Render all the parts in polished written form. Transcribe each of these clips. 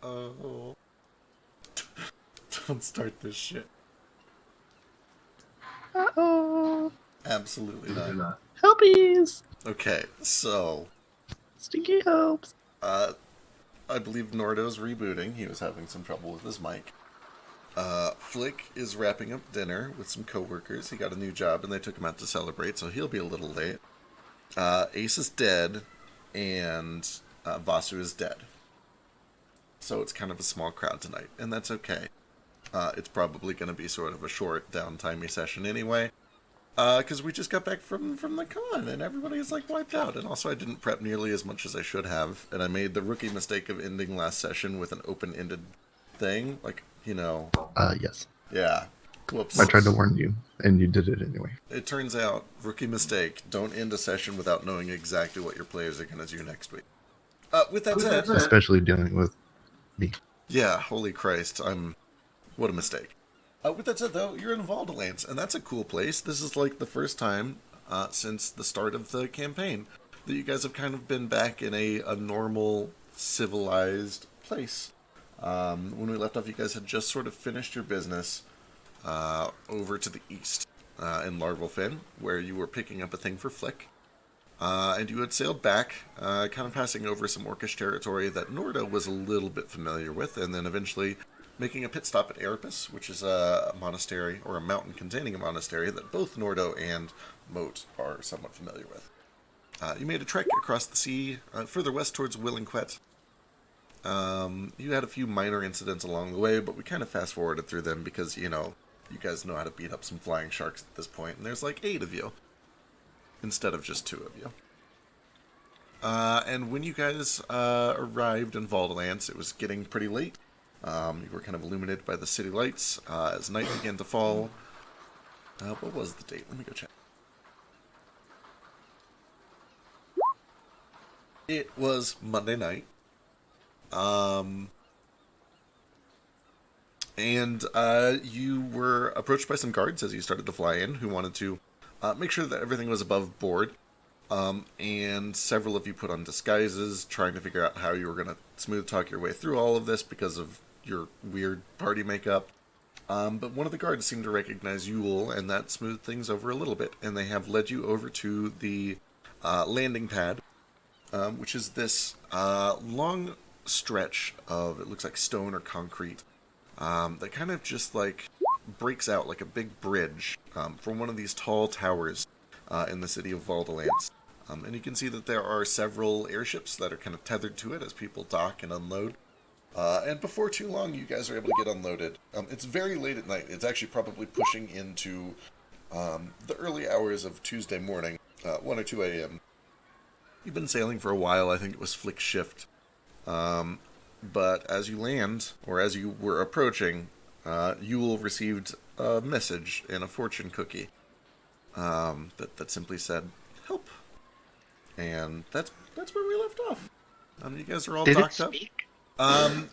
Uh-oh. Don't start this shit. Uh-oh. Absolutely not. Helpies. Okay, so Stinky helps. I believe Nordo's rebooting. He was having some trouble with his mic. Flick is wrapping up dinner with some coworkers. He got a new job and they took him out to celebrate, so he'll be a little late. Ace is dead, and Vasu is dead. So it's kind of a small crowd tonight, and that's okay. It's probably going to be sort of a short, downtimey session anyway, because we just got back from the con, and everybody's like wiped out. And also, I didn't prep nearly as much as I should have, and I made the rookie mistake of ending last session with an open-ended thing, like, Yes. Yeah. Whoops. I tried to warn you, and you did it anyway. It turns out, rookie mistake, don't end a session without knowing exactly what your players are going to do next week. With that said... Especially dealing with me. Yeah, holy Christ, what a mistake. With that said, though, you're in Valdelands, and that's a cool place. This is like the first time since the start of the campaign that you guys have kind of been back in a normal, civilized place. When we left off, you guys had just sort of finished your business over to the east in Larvalfin, where you were picking up a thing for Flick. And you had sailed back, kind of passing over some Orcish territory that Norda was a little bit familiar with, and then eventually making a pit stop at Erebus, which is a monastery, or a mountain containing a monastery, that both Nordo and Moat are somewhat familiar with. You made a trek across the sea, further west towards Willinquet. You had a few minor incidents along the way, but we kind of fast-forwarded through them because, you guys know how to beat up some flying sharks at this point, and there's like 8 of you, instead of just 2 of you. And when you guys arrived in Valdelands, it was getting pretty late. You were kind of illuminated by the city lights as night began to fall. What was the date? Let me go check. It was Monday night. And you were approached by some guards as you started to fly in who wanted to make sure that everything was above board. And several of you put on disguises, trying to figure out how you were going to smooth talk your way through all of this because of your weird party makeup. But one of the guards seemed to recognize Yule, and that smoothed things over a little bit. And they have led you over to the landing pad, which is this long stretch of, it looks like stone or concrete, that kind of just like breaks out like a big bridge from one of these tall towers in the city of Valdelands. And you can see that there are several airships that are kind of tethered to it as people dock and unload. And before too long, you guys are able to get unloaded. It's very late at night. It's actually probably pushing into the early hours of Tuesday morning, 1 or 2 a.m. You've been sailing for a while. I think it was Flick's shift. But as you land, or as you were approaching, Yule received a message in a fortune cookie that simply said, "Help." And that's where we left off. You guys are all docked up.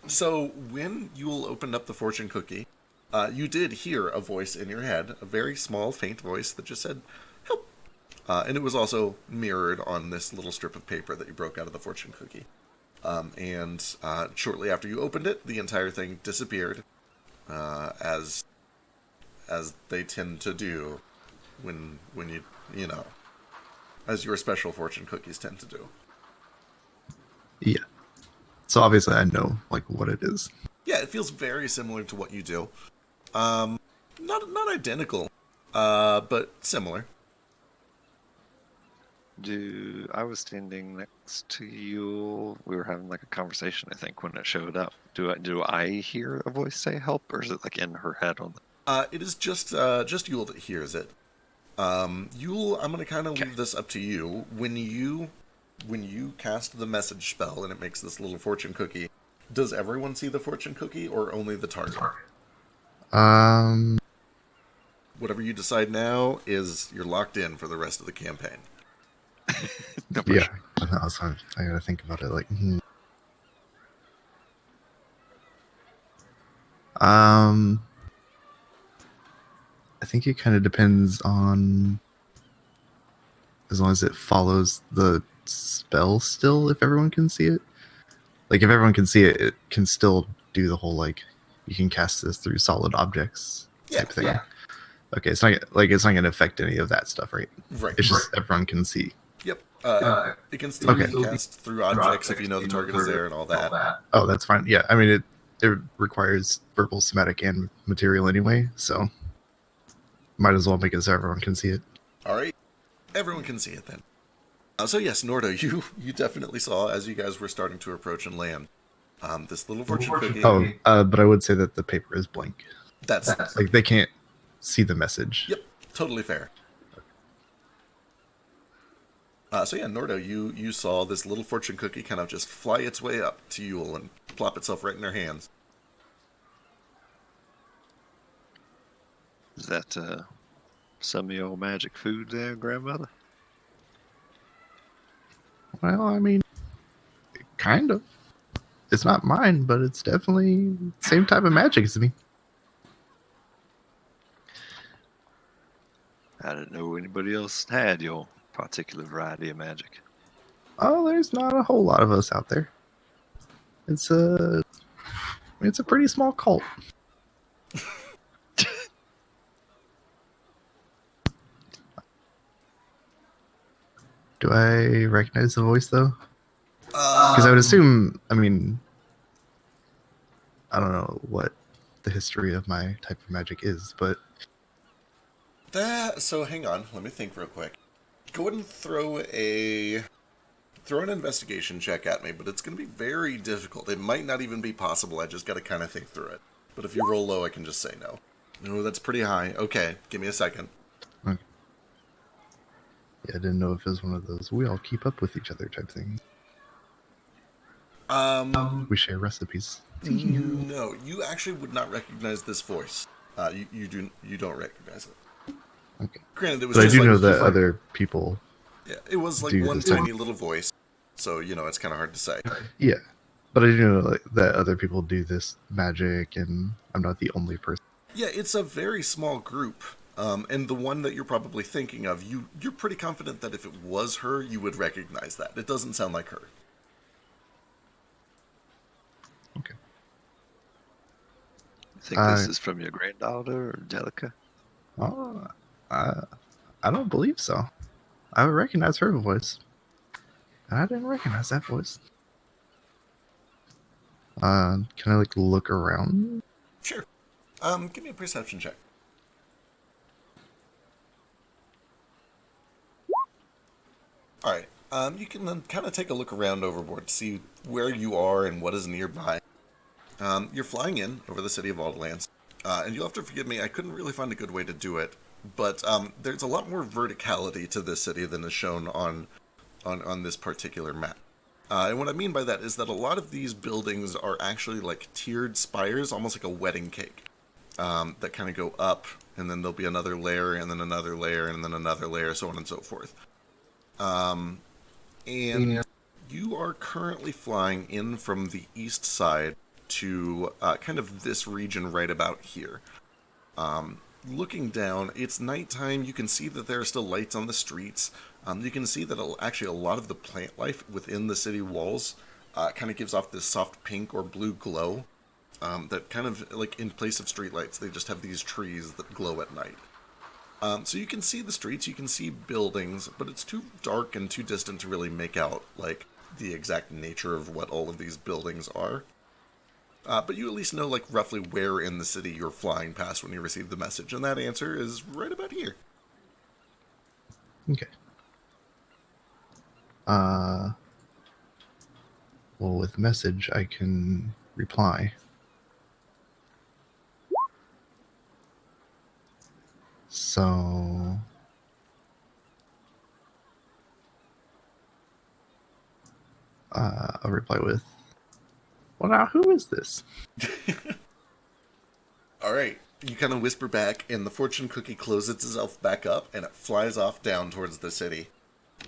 So when Yule opened up the fortune cookie, you did hear a voice in your head, a very small, faint voice that just said, "Help." And it was also mirrored on this little strip of paper that you broke out of the fortune cookie. And shortly after you opened it, the entire thing disappeared, as they tend to do when you as your special fortune cookies tend to do. Yeah. So obviously I know like what it is. Yeah, it feels very similar to what you do. Not identical, but similar. I was standing next to you. We were having like a conversation, I think, when it showed up. Do I hear a voice say help, or is it like in her head on the... It is just Yule that hears it. Yule, I'm gonna kind of leave this up to you. When you cast the message spell and it makes this little fortune cookie, does everyone see the fortune cookie or only the target? Whatever you decide now is you're locked in for the rest of the campaign. No, yeah, I gotta think about it. Like, I think it kind of depends on, as long as it follows the spell still, if everyone can see it. like if everyone can see it, it can still do the whole like you can cast this through solid objects type thing. Yeah. Okay, it's not going to affect any of that stuff, right? Right. It's just everyone can see. Yep. It can still Okay. be cast through objects if you know the target is there and all that. Oh, that's fine. Yeah, I mean it requires verbal, somatic, and material anyway, so might as well make it so everyone can see it. All right, everyone can see it then. So yes, Nordo, you definitely saw as you guys were starting to approach and land this little fortune cookie. Oh, but I would say that the paper is blank. That's like they can't see the message. Yep, totally fair. So yeah, Nordo, you saw this little fortune cookie kind of just fly its way up to Yule and plop itself right in her hands. Is that some of your magic food there, grandmother? Well, I mean, kind of. It's not mine, but it's definitely the same type of magic as me. I didn't know anybody else had your particular variety of magic. Oh, there's not a whole lot of us out there. It's a pretty small cult. Do I recognize the voice though? Because I would assume. I mean, I don't know what the history of my type of magic is, but So hang on, let me think real quick. Go ahead and throw an investigation check at me, but it's going to be very difficult. It might not even be possible. I just got to kind of think through it. But if you roll low, I can just say no. No, that's pretty high. Okay, give me a second. okay. Yeah, I didn't know if it was one of those we all keep up with each other type thing. We share recipes. No, you actually would not recognize this voice. You don't recognize it. Okay. Granted, it was. But just I do know like, that other people. Yeah, it was like one tiny little voice, so it's kind of hard to say. Yeah, but I do know that other people do this magic, and I'm not the only person. Yeah, it's a very small group, and the one that you're probably thinking of, you're pretty confident that if it was her, you would recognize that. It doesn't sound like her. Okay. You think this is from your granddaughter or Delica? Oh, I don't believe so. I would recognize her voice. And I didn't recognize that voice. Can I look around? Sure. Give me a perception check. All right. You can then kind of take a look around overboard to see where you are and what is nearby. You're flying in over the city of Alderlands, and you'll have to forgive me. I couldn't really find a good way to do it, but there's a lot more verticality to this city than is shown on this particular map. And what I mean by that is that a lot of these buildings are actually like tiered spires, almost like a wedding cake, that kind of go up, and then there'll be another layer, and then another layer, and then another layer, so on and so forth. And you are currently flying in from the east side to kind of this region right about here. Looking down, it's nighttime. You can see that there are still lights on the streets. You can see that actually a lot of the plant life within the city walls kind of gives off this soft pink or blue glow. That kind of, like in place of streetlights, they just have these trees that glow at night. So you can see the streets, you can see buildings, but it's too dark and too distant to really make out like the exact nature of what all of these buildings are. But you at least know like roughly where in the city you're flying past when you receive the message, and that answer is right about here. Okay. Well, with message, I can reply. So I'll reply with, well, now who is this? All right. You kind of whisper back, and the fortune cookie closes itself back up, and it flies off down towards the city.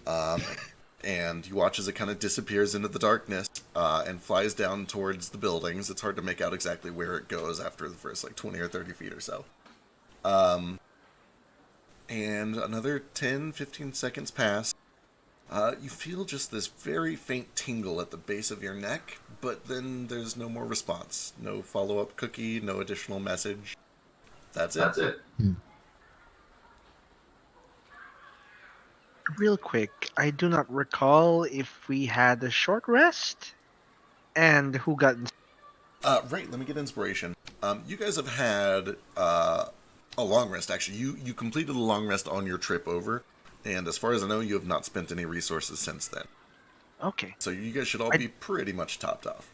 And you watch as it kind of disappears into the darkness and flies down towards the buildings. It's hard to make out exactly where it goes after the first like 20 or 30 feet or so. And another 10, 15 seconds pass. You feel just this very faint tingle at the base of your neck, but then there's no more response. No follow-up cookie, no additional message. That's it. Real quick, I do not recall if we had a short rest and who got. Right, let me get inspiration. You guys have had a long rest, actually. You completed a long rest on your trip over, and as far as I know, you have not spent any resources since then. Okay. So you guys should all be pretty much topped off.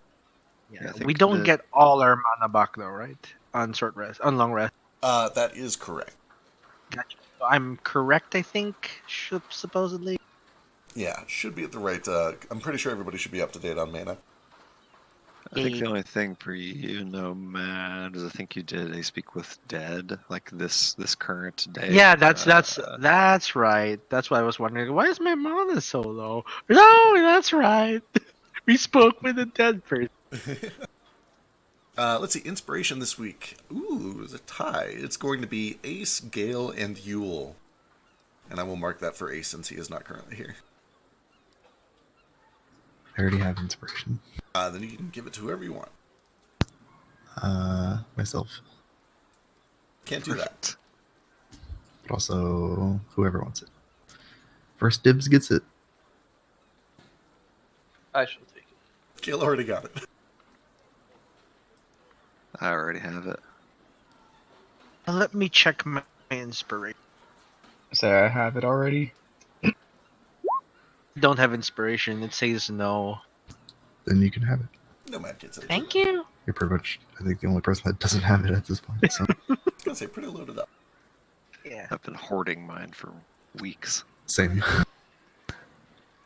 Yeah, I we think don't get all our mana back though, right? On short rest, on long rest. That is correct. Gotcha. So I'm correct, I think. Supposedly. Yeah, should be at the right. I'm pretty sure everybody should be up to date on mana. I think the only thing for you, Nomad, is I think you did a speak with dead, like this current day. Yeah, that's right. That's why I was wondering. Why is my mana so low? No, that's right. We spoke with a dead person. Let's see, inspiration this week. Ooh, it's a tie. It's going to be Ace, Gale, and Yule. And I will mark that for Ace since he is not currently here. I already have inspiration. Then you can give it to whoever you want. Myself. Can't do that. But also, whoever wants it. First dibs gets it. I shall take it. Gale already got it. I already have it. Let me check my inspiration. Say I have it already. Don't have inspiration. It says no. Then you can have it. Nomad gets it. Thank you. You're pretty much, I think, the only person that doesn't have it at this point. So. I was going to say, pretty loaded up. Yeah. I've been hoarding mine for weeks. Same.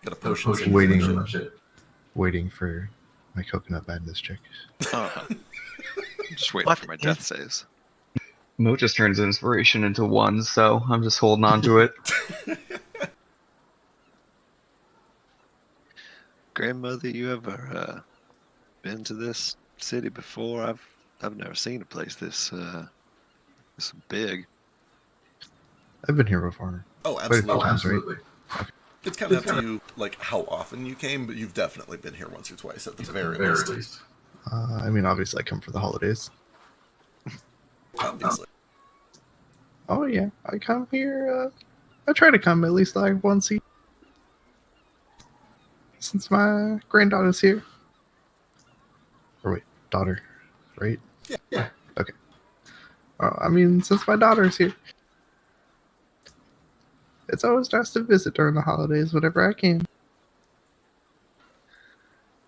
Got a potion. Waiting for my coconut madness check. I'm just waiting for my death saves. Mo just turns inspiration into 1, so I'm just holding on to it. Grandmother, you ever been to this city before? I've never seen a place this big. I've been here before. Oh, Quite a few absolutely. times, right? It's kind of up to you, like, how often you came, but you've definitely been here once or twice at the very least. I mean, obviously, I come for the holidays. Obviously. Oh, yeah. I come here. I try to come at least like once a year. Since my granddaughter's here. Or wait, daughter, right? Yeah. Okay. I mean, since my daughter's here. It's always nice to visit during the holidays whenever I can.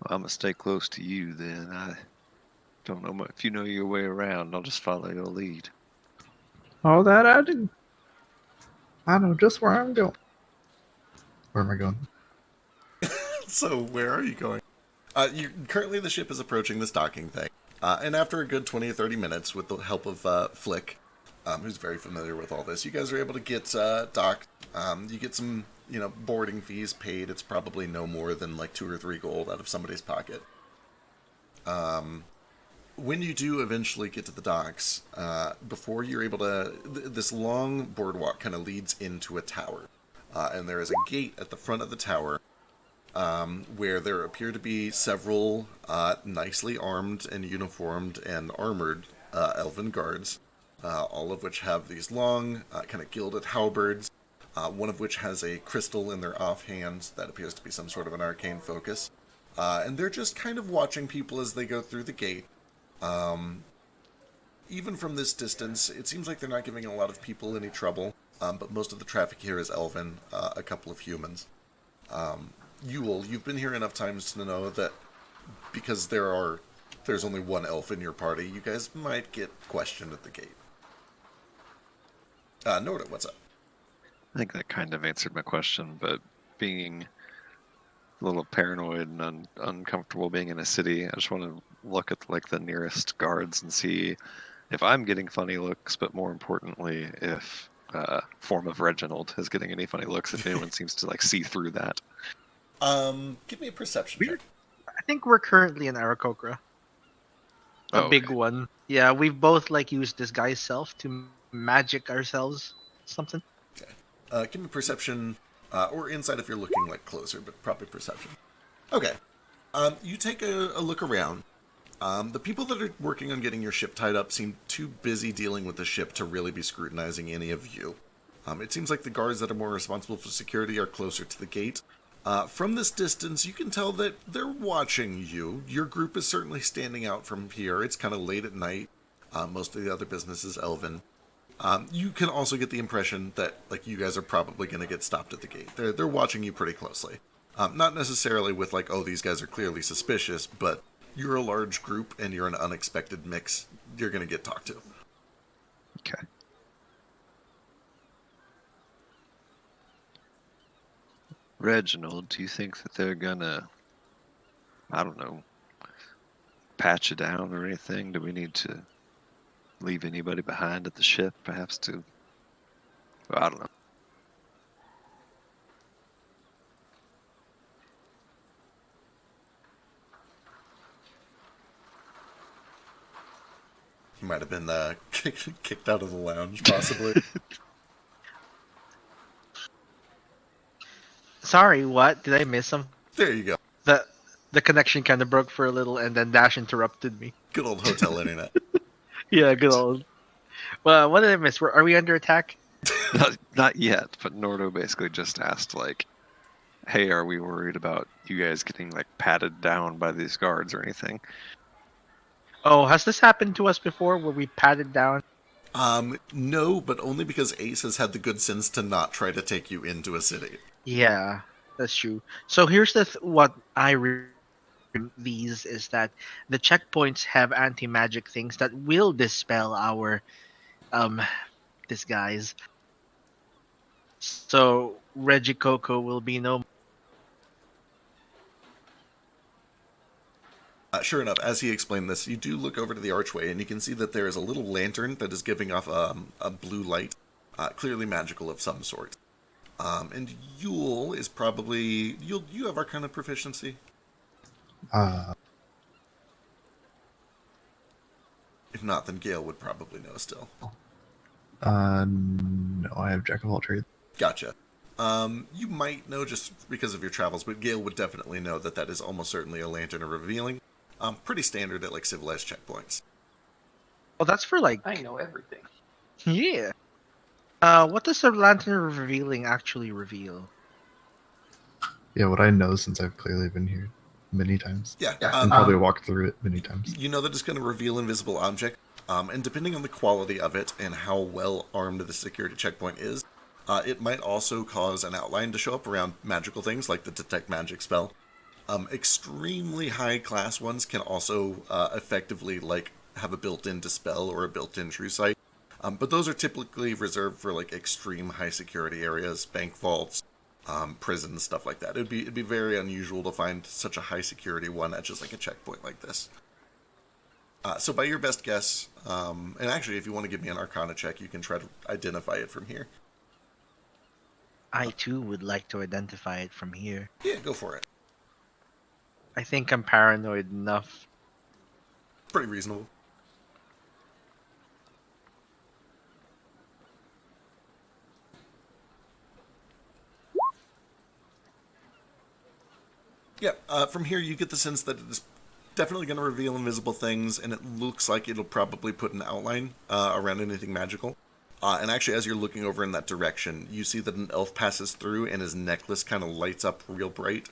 Well, I'm gonna stay close to you then. I don't know if you know your way around. I'll just follow your lead. All that I do. I know just where I'm going. Where am I going? So, where are you going? Currently, the ship is approaching this docking thing. And after a good 20 or 30 minutes, with the help of Flick, who's very familiar with all this, you guys are able to get docked. You get some, boarding fees paid. It's probably no more than like 2 or 3 gold out of somebody's pocket. When you do eventually get to the docks, before you're able to... This long boardwalk kind of leads into a tower. And there is a gate at the front of the tower where there appear to be several nicely armed and uniformed and armored elven guards, all of which have these long, kind of gilded halberds, one of which has a crystal in their offhand that appears to be some sort of an arcane focus. And they're just kind of watching people as they go through the gate. Even from this distance, it seems like they're not giving a lot of people any trouble, but most of the traffic here is elven, a couple of humans. Yule, you've been here enough times to know that because there's only one elf in your party, you guys might get questioned at the gate. Norda, what's up? I think that kind of answered my question, but being a little paranoid and uncomfortable being in a city, I just want to look at like the nearest guards and see if I'm getting funny looks, but more importantly, if form of Reginald is getting any funny looks, if anyone seems to like see through that. Give me a perception check. I think we're currently in Arakokra. A big one. Yeah, we've both used disguise self to magic ourselves. Something. Okay. Give me perception or insight if you're looking like closer, but probably perception. Okay. You take a look around. The people that are working on getting your ship tied up seem too busy dealing with the ship to really be scrutinizing any of you. It seems like the guards that are more responsible for security are closer to the gate. From this distance, you can tell that they're watching you. Your group is certainly standing out from here. It's kind of late at night. Most of the other business is elven. You can also get the impression that like you guys are probably going to get stopped at the gate. They're watching you pretty closely. Not necessarily with like, oh, these guys are clearly suspicious, but you're a large group and you're an unexpected mix. You're going to get talked to. Okay. Reginald, do you think that they're gonna, I don't know, patch it down or anything? Do we need to leave anybody behind at the ship, perhaps to, well, I don't know. He might have been kicked out of the lounge, possibly. Sorry, what? Did I miss something? There you go. The connection kind of broke for a little, and then Dash interrupted me. Good old hotel internet. Yeah, good old. Well, what did I miss? Are we under attack? Not yet, but Nordo basically just asked, like, hey, are we worried about you guys getting, like, patted down by these guards or anything? Oh, has this happened to us before where we patted down? No, but only because Ace has had the good sense to not try to take you into a city. Yeah, that's true. So here's what I these is that the checkpoints have anti-magic things that will dispel our disguise. So Reggie Coco will be no. Sure enough, as he explained this, you do look over to the archway and you can see that there is a little lantern that is giving off a blue light, clearly magical of some sort. And Yule is probably... You have Arcana proficiency? If not, then Gale would probably know still. No, I have Jack of all trades. Gotcha. You might know just because of your travels, but Gale would definitely know that that is almost certainly a lantern of revealing. Pretty standard at like civilized checkpoints. Well, that's for like. I know everything. Yeah. What does the lantern revealing actually reveal? Yeah, what I know since I've clearly been here many times. Yeah. And probably walked through it many times. You know that it's going to reveal invisible object, and depending on the quality of it and how well armed the security checkpoint is, it might also cause an outline to show up around magical things like the detect magic spell. Extremely high class ones can also effectively like have a built-in dispel or a built-in true sight, but those are typically reserved for like extreme high security areas, bank vaults, prisons, stuff like that. It'd be very unusual to find such a high security one at just like a checkpoint like this. So by your best guess, and actually if you want to give me an Arcana check, you can try to identify it from here. I too would like to identify it from here. Yeah, go for it. I think I'm paranoid enough. Pretty reasonable. Yeah, from here you get the sense that it is definitely going to reveal invisible things, and it looks like it'll probably put an outline around anything magical. And actually, as you're looking over in that direction, you see that an elf passes through, and his necklace kind of lights up real bright.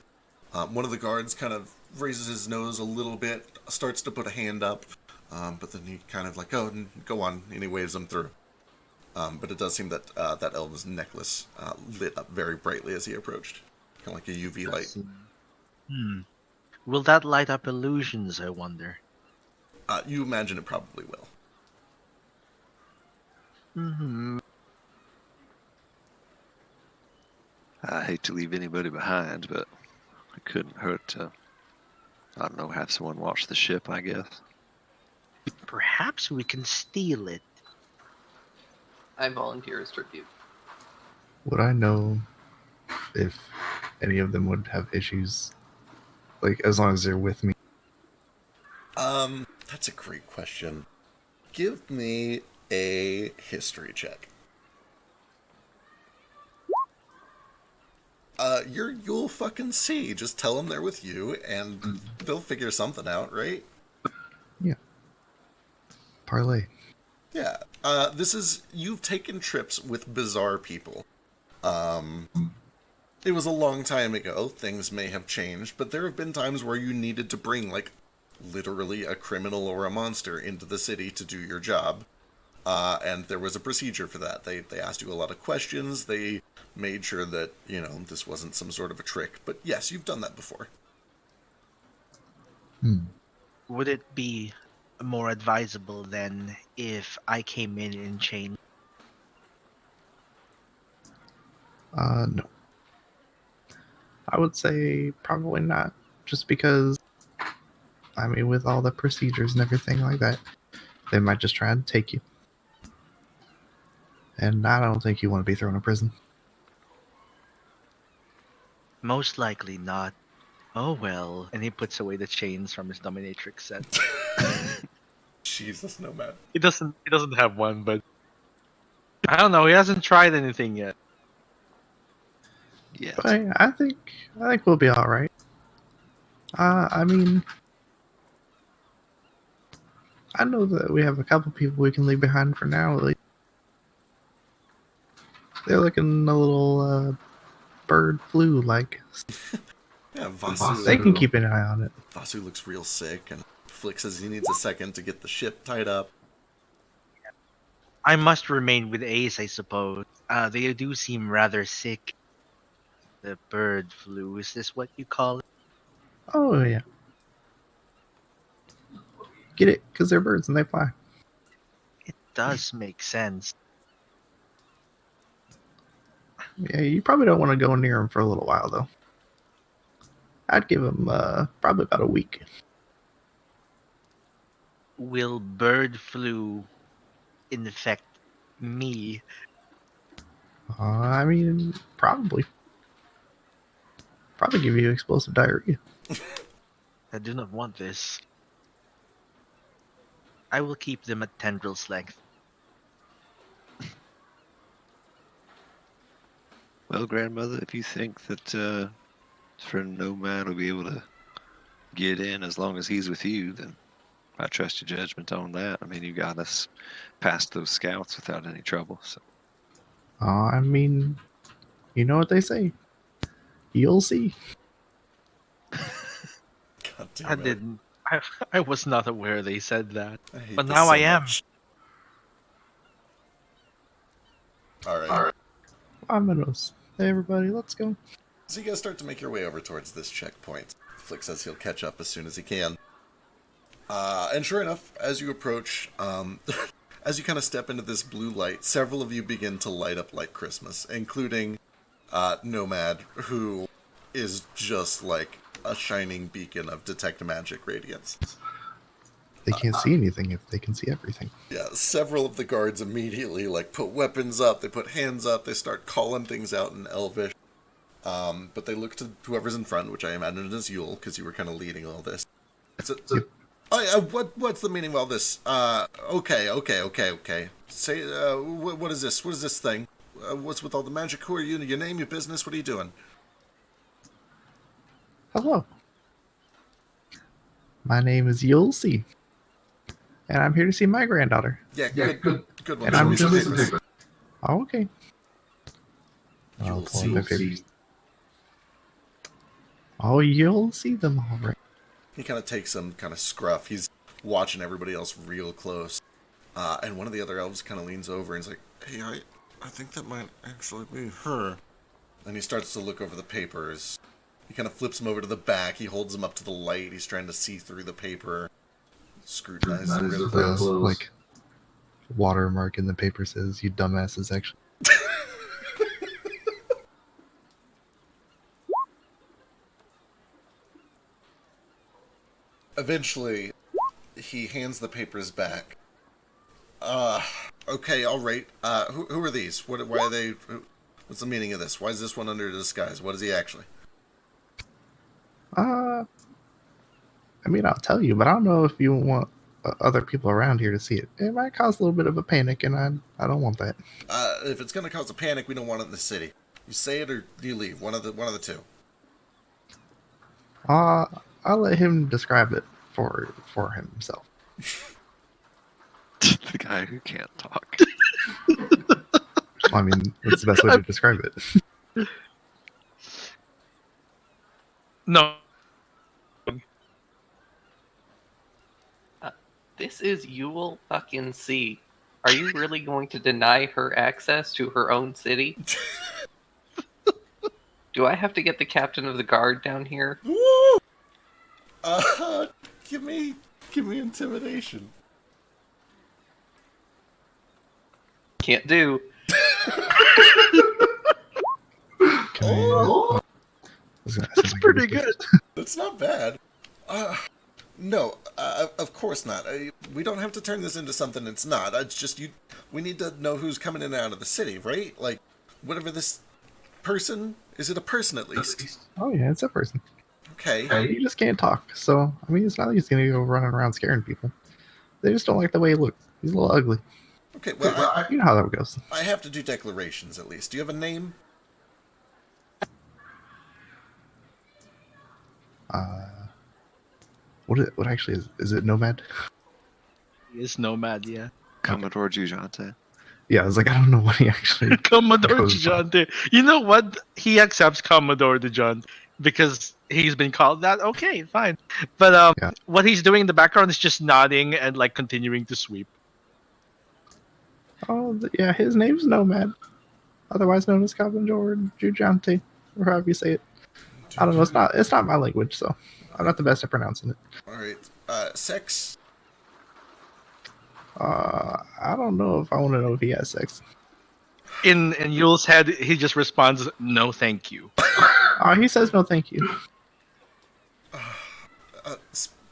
One of the guards kind of raises his nose a little bit, starts to put a hand up, but then he kind of like, oh, go on, and he waves them through. But it does seem that that elf's necklace lit up very brightly as he approached, kind of like a UV light. Will that light up illusions, I wonder? You imagine it probably will. Mm-hmm. I hate to leave anybody behind, but it couldn't hurt to, I don't know, have someone watch the ship, I guess. Perhaps we can steal it. I volunteer as tribute. Would I know if any of them would have issues? Like, as long as they're with me? That's a great question. Give me a history check. You'll fucking see. Just tell them they're with you, and they'll figure something out, right? Parlay. Yeah. You've taken trips with bizarre people. It was a long time ago. Things may have changed, but there have been times where you needed to bring, like, literally a criminal or a monster into the city to do your job. And there was a procedure for that. They asked you a lot of questions. They made sure that, this wasn't some sort of a trick. But yes, you've done that before. Would it be more advisable than if I came in chains? No. I would say probably not. Just because, I mean, with all the procedures and everything like that, they might just try and take you. And I don't think you want to be thrown in prison. Most likely not. Oh well. And he puts away the chains from his dominatrix set. Jesus, Nomad. He doesn't have one, but I don't know, he hasn't tried anything yet. Yes. But I think we'll be all right. I mean, I know that we have a couple people we can leave behind for now. At least. They're looking a little bird flu like. Yeah, Vasu. They can keep an eye on it. Vasu looks real sick, and Flick says he needs a second to get the ship tied up. I must remain with Ace, I suppose. They do seem rather sick. The bird flu, is this what you call it? Oh yeah. Get it? Because they're birds and they fly. It does make sense. Yeah, you probably don't want to go near them for a little while though. I'd give them probably about a week. Will bird flu infect me? I mean, probably give you explosive diarrhea. I do not want this. I will keep them at tendrils length. Well, grandmother, if you think that friend Nomad will be able to get in as long as he's with you, then I trust your judgment on that. I mean, you got us past those scouts without any trouble. So I mean, you know what they say. You'll see. God damn I it. didn't. I was not aware they said that. I hate But this now so I am. much. Alright. Vámonos. Hey everybody, let's go. So you guys start to make your way over towards this checkpoint. Flick says he'll catch up as soon as he can. And sure enough, as you approach, as you kind of step into this blue light, several of you begin to light up like Christmas, including Nomad, who is just like a shining beacon of detect magic radiance. They can't see anything if they can see everything. Yeah, several of the guards immediately like put weapons up, they put hands up, they start calling things out in Elvish. But they look to whoever's in front, which I imagine is Yule, because you were kind of leading all this. Oh yeah, what's the meaning of all this? Okay. Say, what is this? What is this thing? What's with all the magic? Who are you? Your name, your business? What are you doing? Hello. My name is Yulsi. And I'm here to see my granddaughter. Yeah, good one. And Show I'm me some just- papers. Oh, okay. You'll I'll pull up my see. papers. Oh, you'll see them all right. He kind of takes some kind of scruff. He's watching everybody else real close. And one of the other elves kind of leans over and is like, hey, I think that might actually be her. And he starts to look over the papers. He kind of flips them over to the back. He holds them up to the light. He's trying to see through the paper. Scrutinizes them real close. Like, watermark in the paper says, you dumbasses, actually. Eventually, he hands the papers back. Okay, all right. Who are these? Why are they? What's the meaning of this? Why is this one under disguise? What is he actually? I mean, I'll tell you, but I don't know if you want other people around here to see it. It might cause a little bit of a panic, and I don't want that. If it's gonna cause a panic, we don't want it in the city. You say it or you leave. One of the two. I'll let him describe it for himself. The guy who can't talk. I mean, that's the best way to describe it. No. This is Yule fucking C. Are you really going to deny her access to her own city? Do I have to get the captain of the guard down here? Woo! Give me intimidation. Can't do. Can I was gonna ask That's if I could pretty use good. That's not bad. No, of course not. We don't have to turn this into something it's not. It's just we need to know who's coming in and out of the city, right? Like, whatever this person... Is it a person, at least? Oh yeah, it's a person. Okay. He just can't talk. So I mean, it's not like he's gonna go running around scaring people. They just don't like the way he looks. He's a little ugly. Okay, well, You know how that goes. I have to do declarations, at least. Do you have a name? What actually is it Nomad? He is nomad, yeah. Commodore Jujante. Yeah, I was like, I don't know what he actually Commodore goes by. DeJounte. You know what? He accepts Commodore DeJounte because he's been called that. Okay, fine. But Yeah. what he's doing in the background is just nodding and like continuing to sweep. Oh yeah, his name's Nomad, otherwise known as Commodore Jujante, or however you say it. I don't know. It's not my language, so I'm not the best at pronouncing it. Alright. Sex? I don't know if I want to know if he has sex. In Yule's head, he just responds, "No, thank you." He says no, thank you.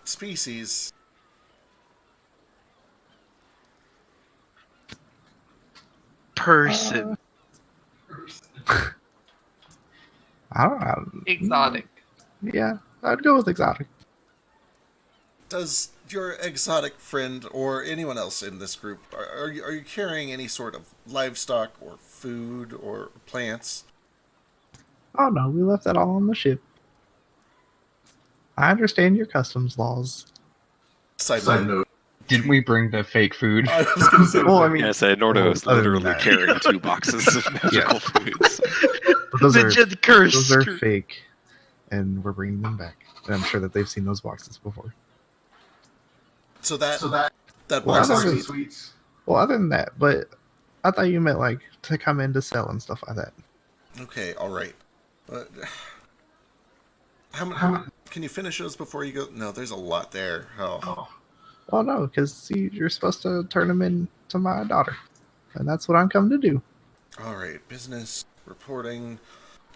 Species? Person. I don't know. Exotic. Yeah, I'd go with exotic. Does your exotic friend or anyone else in this group are you carrying any sort of livestock or food or plants? Oh no, we left that all on the ship. I understand your customs laws. Side note. Didn't we bring the fake food? I was going to say. Well, I mean, Yeah, I say Nordo is other than literally that. carrying 2 boxes of magical foods. those are Legit curse. those are fake, and we're bringing them back. And I'm sure that they've seen those boxes before. So that Well, box other is than, well, other than that, but I thought you meant like to come in to sell and stuff like that. okay. All right. How can you finish those before you go? No, there's a lot there. Oh. Well, no, because you're supposed to turn them in to my daughter, and that's what I'm coming to do. All right. Business reporting.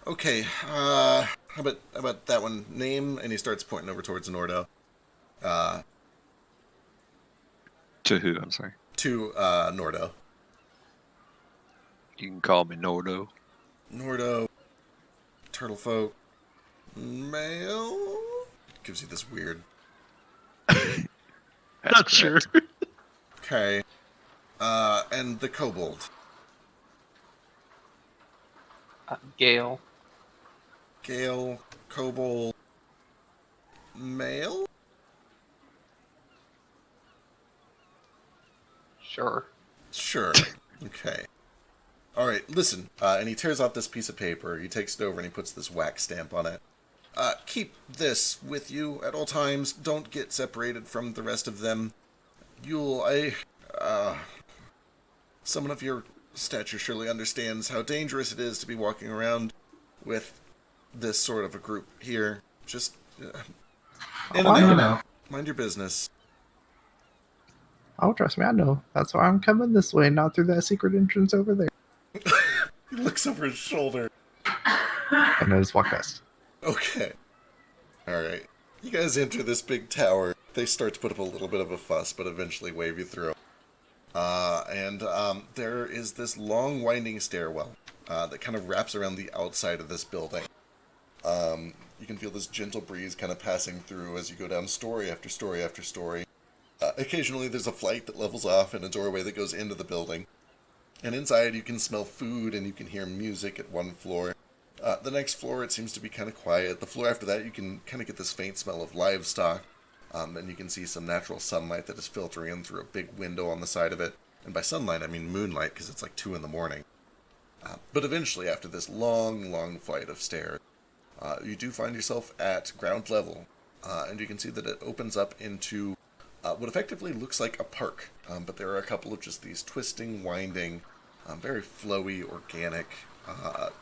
Okay. How about that one? Name, and he starts pointing over towards Nordo. To who? I'm sorry. To Nordo. You can call me Nordo. Nordo. Turtle folk. Male. Gives you this weird. That's Not sure. Okay. And the kobold. Gale. Gale. Kobold. Male. Sure. Sure. Okay. All right. Listen. And he tears off this piece of paper. He takes it over and he puts this wax stamp on it. Keep this with you at all times. Don't get separated from the rest of them. Someone of your stature surely understands how dangerous it is to be walking around with this sort of a group here. Just in I and know. out. Mind your business. Oh, trust me, I know. That's why I'm coming this way, not through that secret entrance over there. He looks over his shoulder. And I just walk past. Okay. Alright. You guys enter this big tower. They start to put up a little bit of a fuss, but eventually wave you through. And there is this long winding stairwell that kind of wraps around the outside of this building. You can feel this gentle breeze kind of passing through as you go down story after story after story. Occasionally there's a flight that levels off and a doorway that goes into the building. And inside you can smell food and you can hear music at one floor. The next floor it seems to be kind of quiet. The floor after that you can kind of get this faint smell of livestock. And you can see some natural sunlight that is filtering in through a big window on the side of it. And by sunlight I mean moonlight because it's like 2 in the morning. But eventually, after this long, long flight of stairs, you do find yourself at ground level. And you can see that it opens up into what effectively looks like a park. But there are a couple of just these twisting, winding, very flowy, organic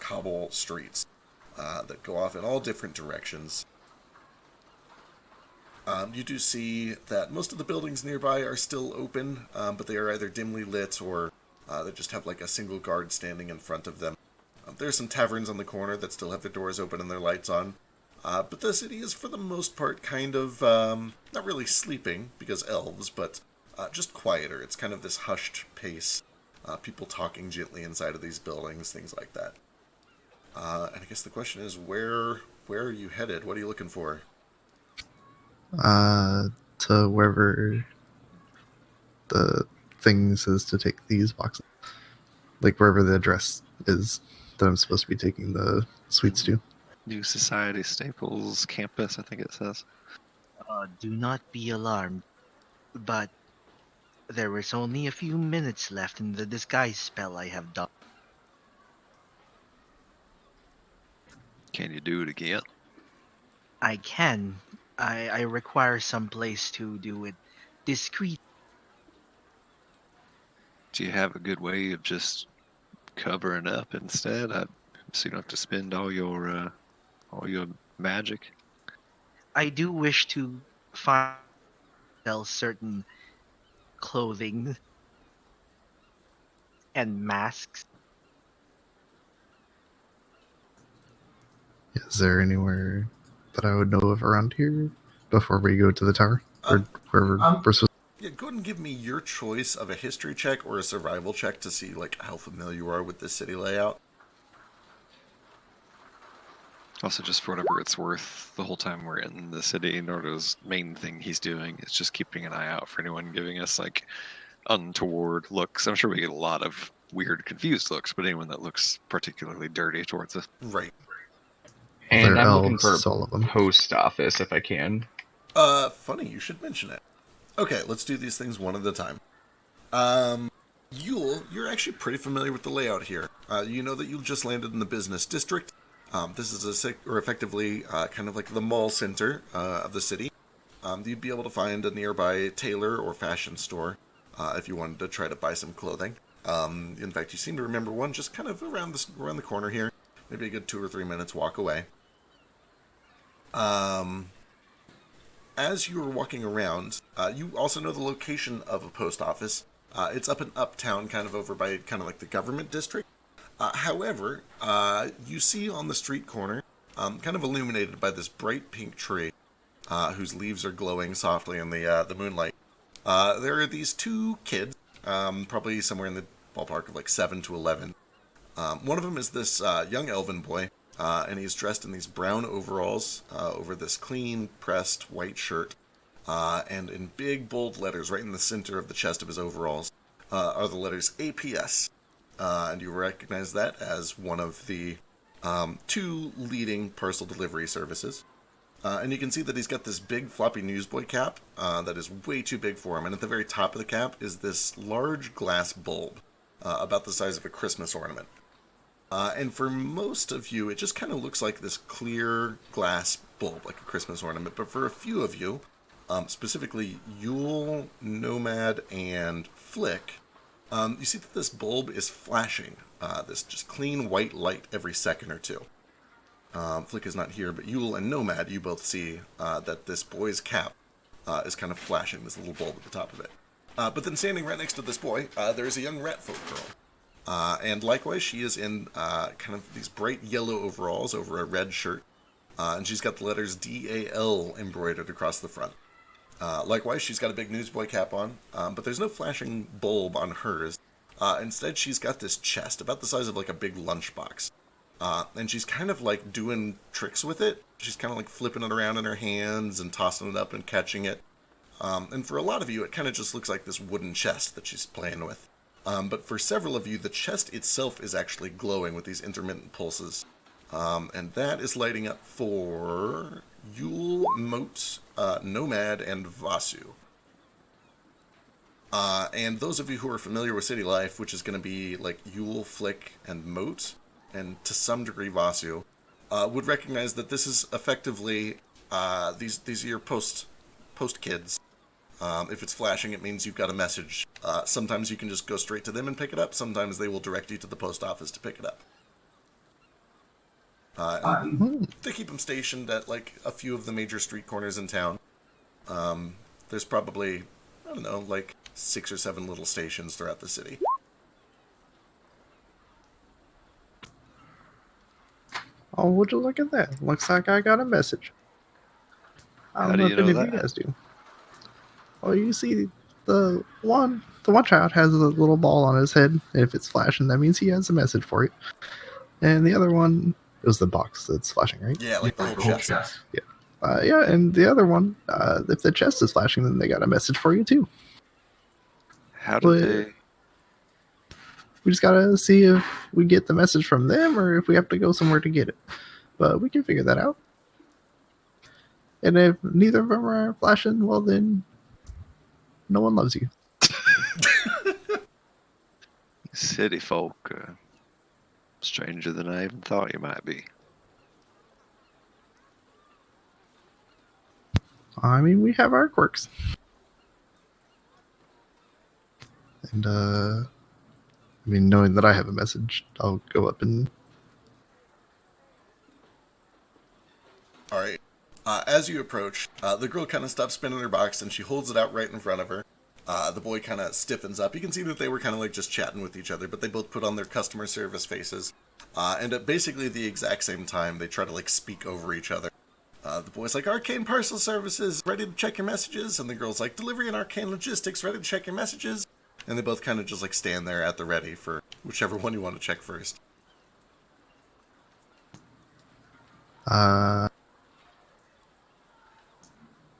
cobble streets that go off in all different directions. You do see that most of the buildings nearby are still open, but they are either dimly lit or they just have like a single guard standing in front of them. There are some taverns on the corner that still have their doors open and their lights on. But the city is for the most part kind of, not really sleeping, because elves, but just quieter. It's kind of this hushed pace. People talking gently inside of these buildings, things like that. And I guess the question is, where are you headed? What are you looking for? To wherever the thing says to take these boxes. Like wherever the address is that I'm supposed to be taking the sweets to. New Society Staples campus, I think it says. Do not be alarmed, but there is only a few minutes left in the disguise spell I have done. Can you do it again? I can. I require some place to do it discreet. Do you have a good way of just covering up instead? So you don't have to spend all your magic. I do wish to sell certain clothing and masks. Is there anywhere that I would know of around here before we go to the tower? Or wherever we're supposed Yeah, go ahead and give me your choice of a history check or a survival check to see like how familiar you are with the city layout. Also, just for whatever it's worth, the whole time we're in the city, Nordo's main thing he's doing is just keeping an eye out for anyone giving us like untoward looks. I'm sure we get a lot of weird, confused looks, but anyone that looks particularly dirty towards us. Right. And They're I'm looking elves, for all of them. post office if I can. Funny you should mention it. Okay, let's do these things one at a time. Yule, you're actually pretty familiar with the layout here. You know that you just landed in the business district. This is effectively kind of like the mall center of the city. You'd be able to find a nearby tailor or fashion store if you wanted to try to buy some clothing. In fact, you seem to remember one just kind of around the corner here. Maybe a good 2 or 3 minutes walk away. As you were walking around, you also know the location of a post office. It's up in Uptown, kind of over by kind of like the government district. However, you see on the street corner, kind of illuminated by this bright pink tree, whose leaves are glowing softly in the moonlight. There are these 2 kids, probably somewhere in the ballpark of like 7 to 11. One of them is this young elven boy, and he's dressed in these brown overalls over this clean pressed white shirt, and in big bold letters right in the center of the chest of his overalls are the letters APS. And you recognize that as one of the 2 leading parcel delivery services. And you can see that he's got this big floppy newsboy cap that is way too big for him. And at the very top of the cap is this large glass bulb about the size of a Christmas ornament. And for most of you, it just kind of looks like this clear glass bulb, like a Christmas ornament. But for a few of you, specifically Yule, Nomad, and Flick, you see that this bulb is flashing this just clean white light every second or two. Flick is not here, but Yule and Nomad, you both see that this boy's cap is kind of flashing, this little bulb at the top of it. But then standing right next to this boy, there is a young ratfolk girl. And likewise, she is in kind of these bright yellow overalls over a red shirt. And she's got the letters DAL embroidered across the front. Likewise, she's got a big newsboy cap on, but there's no flashing bulb on hers. Instead, she's got this chest about the size of like a big lunchbox. And she's kind of like doing tricks with it. She's kind of like flipping it around in her hands and tossing it up and catching it. And for a lot of you, it kind of just looks like this wooden chest that she's playing with. But for several of you, the chest itself is actually glowing with these intermittent pulses. And that is lighting up for Yule, Moat, Nomad, and Vasu. And those of you who are familiar with city life, which is going to be like Yule, Flick, and Moat, and to some degree Vasu, would recognize that this is effectively these are your post kids. If it's flashing, it means you've got a message. Sometimes you can just go straight to them and pick it up. Sometimes they will direct you to the post office to pick it up. They keep them stationed at like a few of the major street corners in town. There's probably, I don't know, like 6 or 7 little stations throughout the city. Oh, would you look at that? Looks like I got a message. I How don't do know you if any know of you that? guys do. Well, you see, the one child has a little ball on his head, and if it's flashing, that means he has a message for you. And the other one, it was the box that's flashing, right? Yeah, like the whole chest. Yeah, and the other one, if the chest is flashing, then they got a message for you too. How But did they? we just gotta see if we get the message from them or if we have to go somewhere to get it. But we can figure that out. And if neither of them are flashing, well then, no one loves you. City folk, stranger than I even thought you might be. I mean, we have our quirks. And, I mean, knowing that I have a message, I'll go up and... Alright. As you approach, the girl kind of stops spinning her box and she holds it out right in front of her. The boy kind of stiffens up. You can see that they were kind of like just chatting with each other, but they both put on their customer service faces. And at basically the exact same time, they try to like speak over each other. The boy's like, Arcane Parcel Services, ready to check your messages. And the girl's like, Delivery and Arcane Logistics, ready to check your messages. And they both kind of just like stand there at the ready for whichever one you want to check first.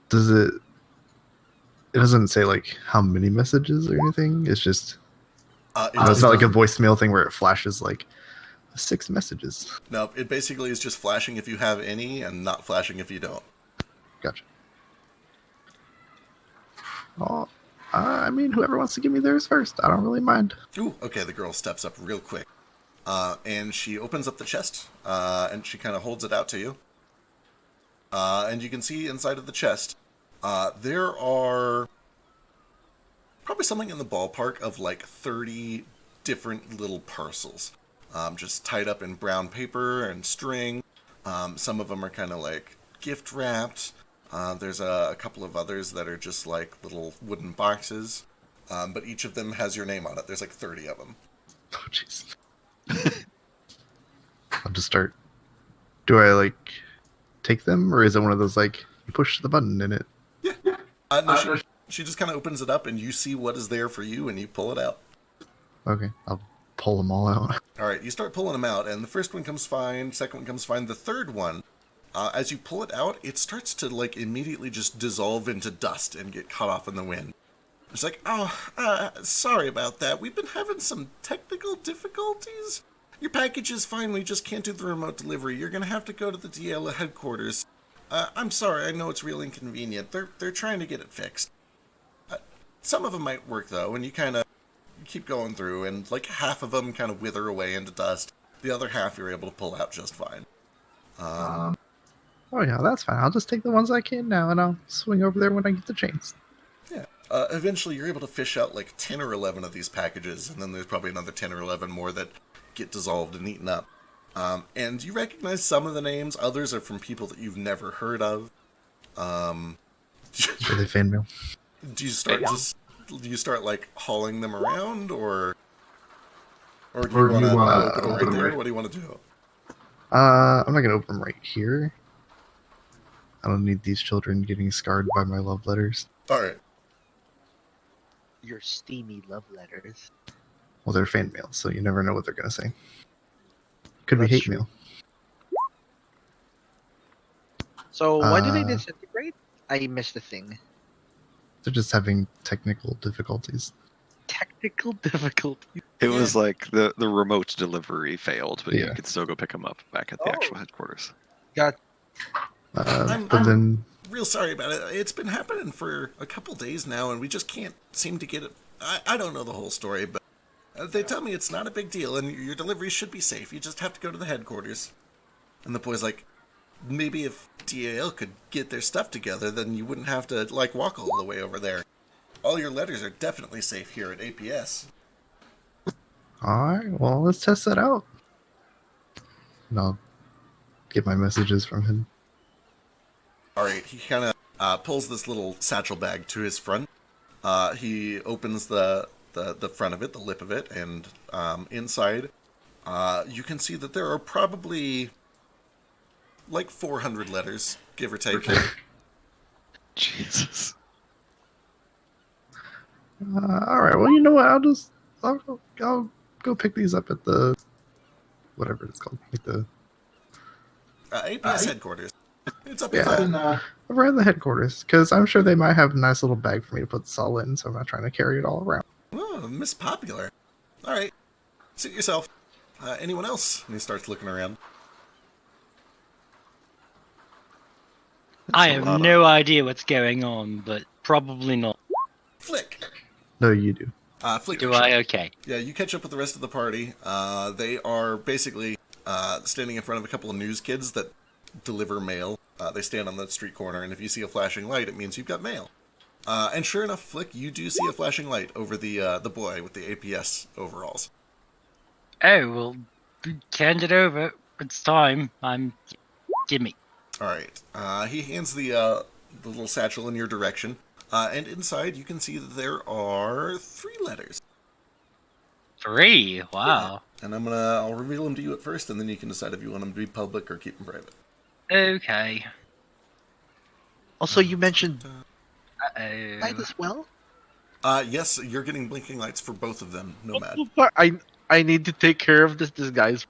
Does it... It doesn't say, like, how many messages or anything. It's just... it's not like a voicemail thing where it flashes, like, 6 messages. No, it basically is just flashing if you have any and not flashing if you don't. Gotcha. Oh, I mean, whoever wants to give me theirs first, I don't really mind. Ooh, okay, the girl steps up real quick. And she opens up the chest, and she kind of holds it out to you. And you can see inside of the chest, there are probably something in the ballpark of like 30 different little parcels. Just tied up in brown paper and string. Some of them are kind of like gift wrapped. There's a couple of others that are just like little wooden boxes. But each of them has your name on it. There's like 30 of them. Oh, jeez. I'll just start. Do I, like, take them? Or is it one of those, like, you push the button in it? No, she just kind of opens it up and you see what is there for you and you pull it out. Okay, I'll pull them all out. All right, you start pulling them out, and the first one comes fine, second one comes fine. The third one, as you pull it out, it starts to like immediately just dissolve into dust and get caught off in the wind. It's like, sorry about that. We've been having some technical difficulties. Your package is fine. We just can't do the remote delivery. You're gonna have to go to the DL headquarters. I'm sorry. I know it's real inconvenient. They're trying to get it fixed. Some of them might work though, and you kind of keep going through, and like half of them kind of wither away into dust. The other half you're able to pull out just fine. Oh yeah, that's fine. I'll just take the ones I can now, and I'll swing over there when I get the chance. Yeah. Eventually you're able to fish out like 10 or 11 of these packages, and then there's probably another 10 or 11 more that get dissolved and eaten up. And you recognize some of the names. Others are from people that you've never heard of. Are they fan mail? Do you start like hauling them around, or do you want to open them right there? What do you want to do? I'm not gonna open them right here. I don't need these children getting scarred by my love letters. All right. Your steamy love letters. Well, they're fan mail, so you never know what they're gonna say. Could be That's hate true. mail. So why do they disintegrate? I missed the thing. They're just having technical difficulties. technical difficulty. It was like the remote delivery failed, but you Yeah. could still go pick them up back at the actual headquarters. Got But then Real sorry about it. It's been happening for a couple days now, and we just can't seem to get it. I don't know the whole story, but they tell me it's not a big deal, and your delivery should be safe. You just have to go to the headquarters. And the boy's like, maybe if DAL could get their stuff together, then you wouldn't have to, like, walk all the way over there. All your letters are definitely safe here at APS. alright, well let's test that out. And I'll get my messages from him. Alright, he kind of pulls this little satchel bag to his front. He opens the front of it, the lip of it, and inside you can see that there are probably like 400 letters, give or take. Jesus. Alright, well you know what, I'll go pick these up at the whatever it's called. Like the APS headquarters. It's up Yeah. here. over at the headquarters, because I'm sure they might have a nice little bag for me to put this all in, so I'm not trying to carry it all around. Oh, Miss Popular. Alright, suit yourself. Anyone else? And he starts looking around. I a have lot no idea what's going on, but probably not. Flick! No, you do. Flick. Do I? Okay. Yeah, you catch up with the rest of the party. They are basically standing in front of a couple of news kids that deliver mail. They stand on the street corner, and if you see a flashing light, it means you've got mail. And sure enough, Flick, you do see a flashing light over the boy with the APS overalls. Oh, well, hand it over. It's time. Gimme. All right. He hands the little satchel in your direction, and inside you can see that there are 3 letters. 3? Wow. And I'll reveal them to you at first, and then you can decide if you want them to be public or keep them private. Okay. Also, you mentioned Uh-oh. light as well. Yes, you're getting blinking lights for both of them, Nomad. I need to take care of this guy's.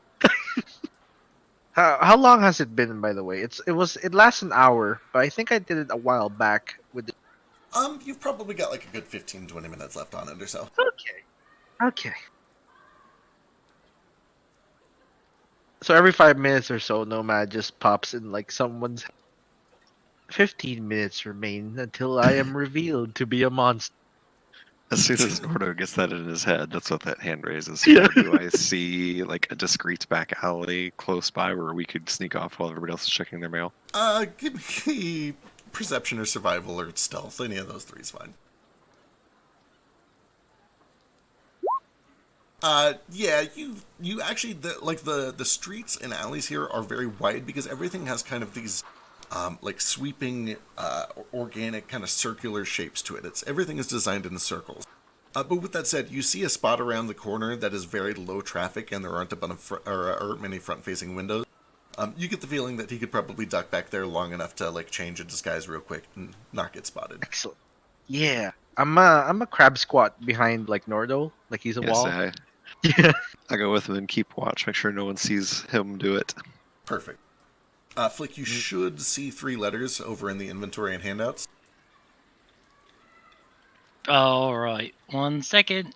How long has it been, by the way? It lasts an hour, but I think I did it a while back with. You've probably got like a good 15, 20 minutes left on it or so. Okay. So every 5 minutes or so, Nomad just pops in like someone's. 15 minutes remain until I am revealed to be a monster. As soon as Nordo gets that in his head, that's what that hand raises. Yeah. Do I see like a discreet back alley close by where we could sneak off while everybody else is checking their mail? Give me perception or survival or stealth. Any of those 3 is fine. Yeah, you actually the streets and alleys here are very wide because everything has kind of these like sweeping organic kind of circular shapes to it. Everything is designed in circles. But with that said, you see a spot around the corner that is very low traffic and there aren't a bunch of many front-facing windows. You get the feeling that he could probably duck back there long enough to like change a disguise real quick and not get spotted. Excellent. Yeah, I'm a crab squat behind like Nordo, like he's a Yes, wall. Yeah. I go with him and keep watch, make sure no one sees him do it. Perfect. Flick, you should see 3 letters over in the inventory and handouts. Alright. 1 second.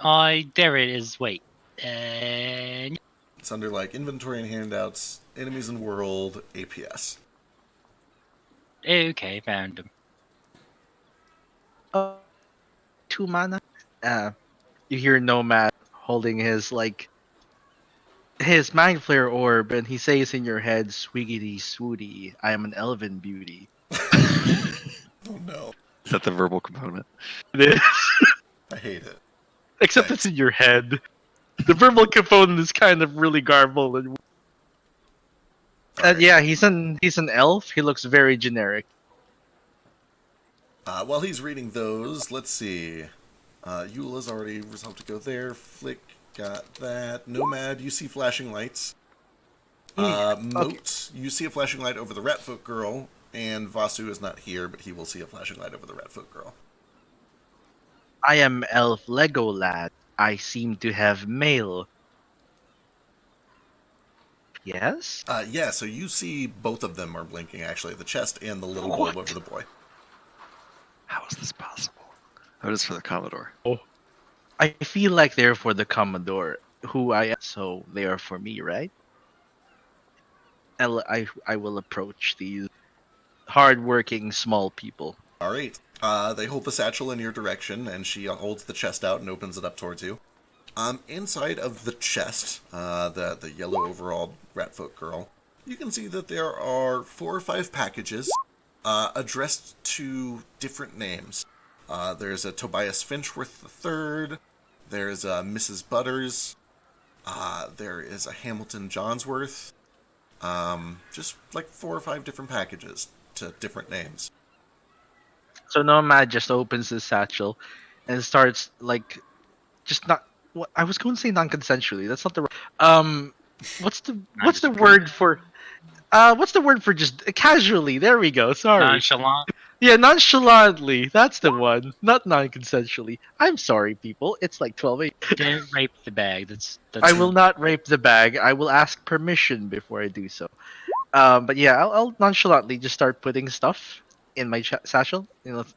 There it is. Wait. And... It's under like inventory and handouts, enemies in world, APS. Okay, found them. 2 mana. You hear Nomad holding his mind flare orb, and he says in your head, "Swiggity swooty, I am an elven beauty." Oh no. Is that the verbal component? It is. I hate it. Except it's in your head. The verbal component is kind of really garbled. And Alright. yeah, he's an elf. He looks very generic. While he's reading those, let's see. Eula's already resolved to go there. Flick got that. Nomad, you see flashing lights. Moat, you see a flashing light over the Ratfoot girl. And Vasu is not here, but he will see a flashing light over the Ratfoot girl. I am elf Lego lad. I seem to have mail. Yes? Yeah, so you see both of them are blinking, actually. The chest and the little bulb over the boy. How is this possible? Oh, it is for the Commodore. I feel like they're for the Commodore, who I am, so they are for me, right? I will approach these hardworking small people. All right. They hold the satchel in your direction, and she holds the chest out and opens it up towards you. Inside of the chest, the yellow overalled ratfoot girl, you can see that there are 4 or 5 packages addressed to different names. There's a Tobias Finchworth III. There's a Mrs. Butters. There is a Hamilton Johnsworth. Just like 4 or 5 different packages to different names. So Nomad just opens his satchel and starts like just not. What I was going to say non-consensually. That's not the. What's the word for? What's the word for just casually? There we go. Sorry. Nonchalant. Yeah, nonchalantly. That's the one. Not non-consensually. I'm sorry, people. It's like 12 a.m. Don't rape the bag. That's I will not rape the bag. I will ask permission before I do so. But yeah, I'll nonchalantly just start putting stuff in my satchel.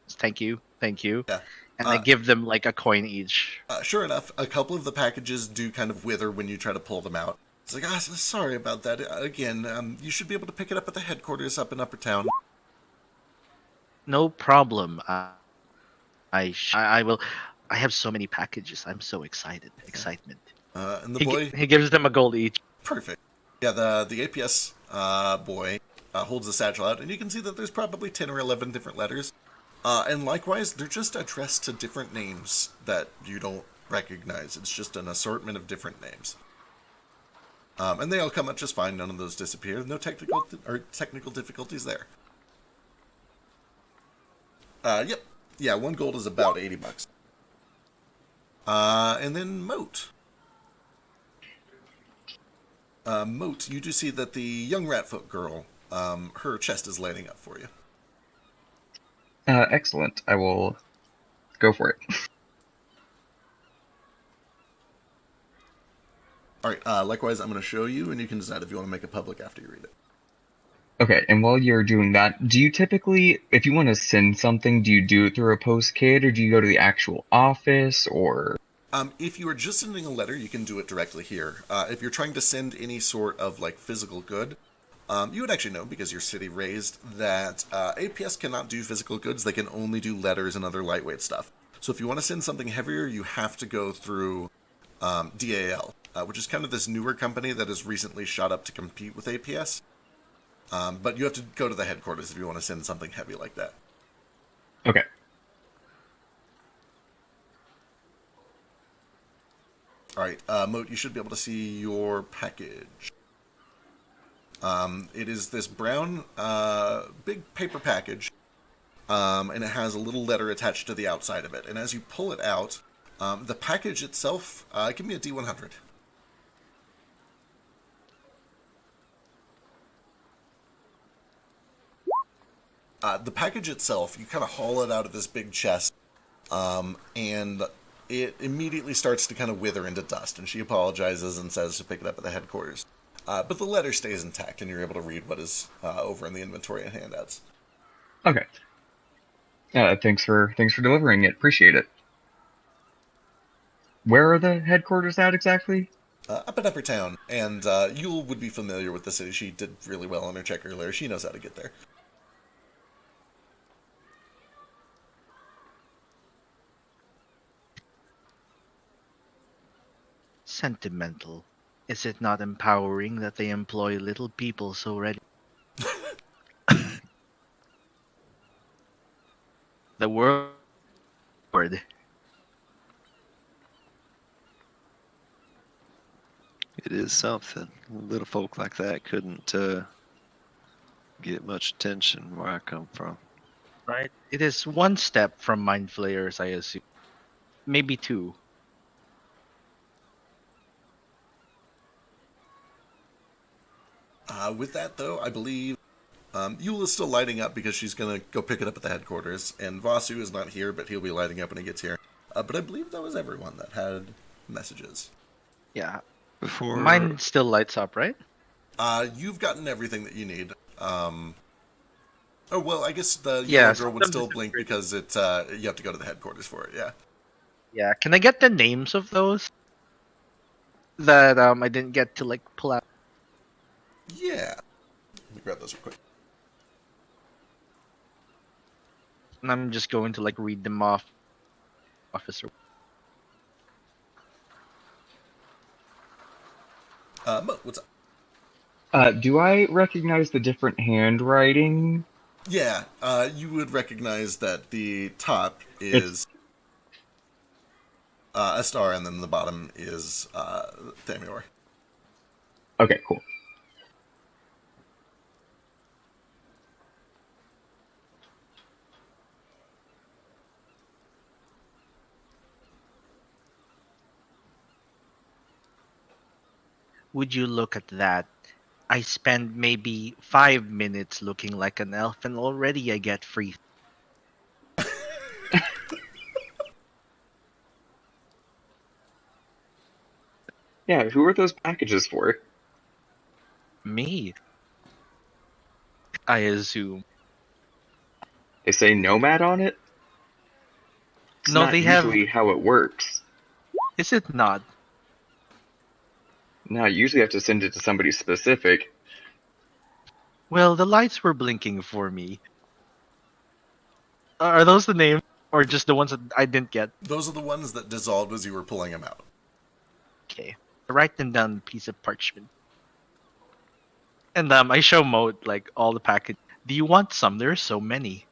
Thank you, Yeah. and I give them like a coin each. Sure enough, a couple of the packages do kind of wither when you try to pull them out. It's like, sorry about that. Again, you should be able to pick it up at the headquarters up in Upper Town. No problem. I will. I have so many packages. I'm so excited. Excitement. And the boy... He gives them a gold each. Perfect. Yeah, the APS boy holds the satchel out, and you can see that there's probably 10 or 11 different letters. And likewise, they're just addressed to different names that you don't recognize. It's just an assortment of different names. And they all come out just fine. None of those disappear. No technical difficulties there. Yep. Yeah, 1 gold is about $80. And then Moat. Moat, you do see that the young Ratfoot girl, her chest is lighting up for you. Excellent. I will go for it. Alright, likewise, I'm going to show you, and you can decide if you want to make it public after you read it. Okay, and while you're doing that, do you typically, if you want to send something, do you do it through a post-kit, or do you go to the actual office, or... If you are just sending a letter, you can do it directly here. If you're trying to send any sort of, like, physical good, you would actually know, because you're city raised, that APS cannot do physical goods. They can only do letters and other lightweight stuff. So if you want to send something heavier, you have to go through DAL, which is kind of this newer company that has recently shot up to compete with APS. But you have to go to the headquarters if you want to send something heavy like that. Okay. Alright, Moat, you should be able to see your package. It is this brown, big paper package, and it has a little letter attached to the outside of it. And as you pull it out, the package itself, give me a D100. The package itself, you kind of haul it out of this big chest, and it immediately starts to kind of wither into dust, and she apologizes and says to pick it up at the headquarters. But the letter stays intact, and you're able to read what is over in the inventory and handouts. Okay. Thanks for delivering it. Appreciate it. Where are the headquarters at exactly? Up in Upper Town, and Yule would be familiar with the city. She did really well on her check earlier. She knows how to get there. Sentimental. Is it not empowering that they employ little people so ready? The word. It is something. Little folk like that couldn't get much attention where I come from. Right? It is one step from mind flayers, I assume. Maybe 2. With that, though, I believe Yule is still lighting up because she's going to go pick it up at the headquarters, and Vasu is not here, but he'll be lighting up when he gets here. But I believe that was everyone that had messages. Yeah. Before Mine still lights up, right? You've gotten everything that you need. Oh, well, I guess the Yeah, yellow girl would sometimes still it's blink weird. because you have to go to the headquarters for it, yeah. Yeah, can I get the names of those that I didn't get to like pull out? Yeah. Let me grab those real quick. And I'm just going to like read them off, officer. Mo, what's up? Do I recognize the different handwriting? Yeah, you would recognize that the top It's is a star, and then the bottom is Thamior. okay, cool. Would you look at that? I spend maybe 5 minutes looking like an elf, and already I get free. Yeah, who are those packages for? Me, I assume. They say nomad on it? It's No, not they have. usually how it works. Is it not? No, you usually have to send it to somebody specific. Well, the lights were blinking for me. Are those the names, or just the ones that I didn't get? Those are the ones that dissolved as you were pulling them out. Okay, I write them down on a piece of parchment, and I show Mode like all the package. Do you want some? There's so many.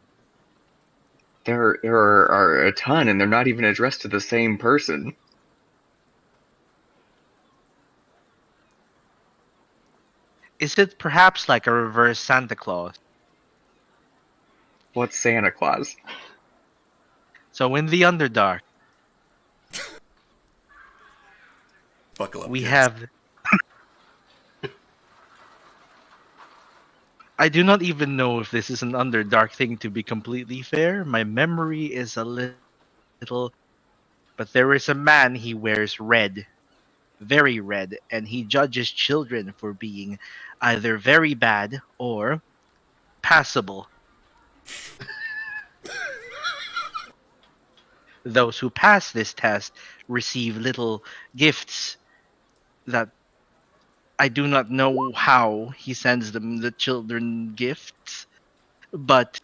There are a ton, and they're not even addressed to the same person. Is it perhaps like a reverse Santa Claus? What's Santa Claus? So in the Underdark, Buckle up, we kids. have. I do not even know if this is an Underdark thing, to be completely fair. My memory is a little. But there is a man, he wears red, very red, and he judges children for being either very bad or passable. Those who pass this test receive little gifts that I do not know how he sends them the children gifts, but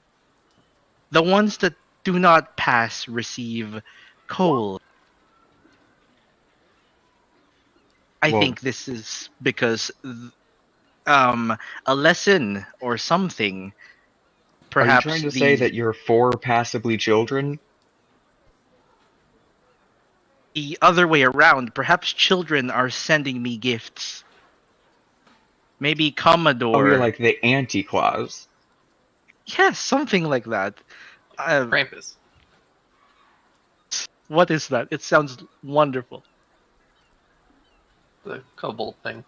the ones that do not pass receive coal. I Well, think this is because a lesson or something. are you Perhaps trying to say the that you're for passably children? other way around. Perhaps children are sending me gifts. Maybe Oh, you're Commodore. like the anti-Claus. Yes, something like that. Krampus. What is that? It sounds wonderful. The kobold thing.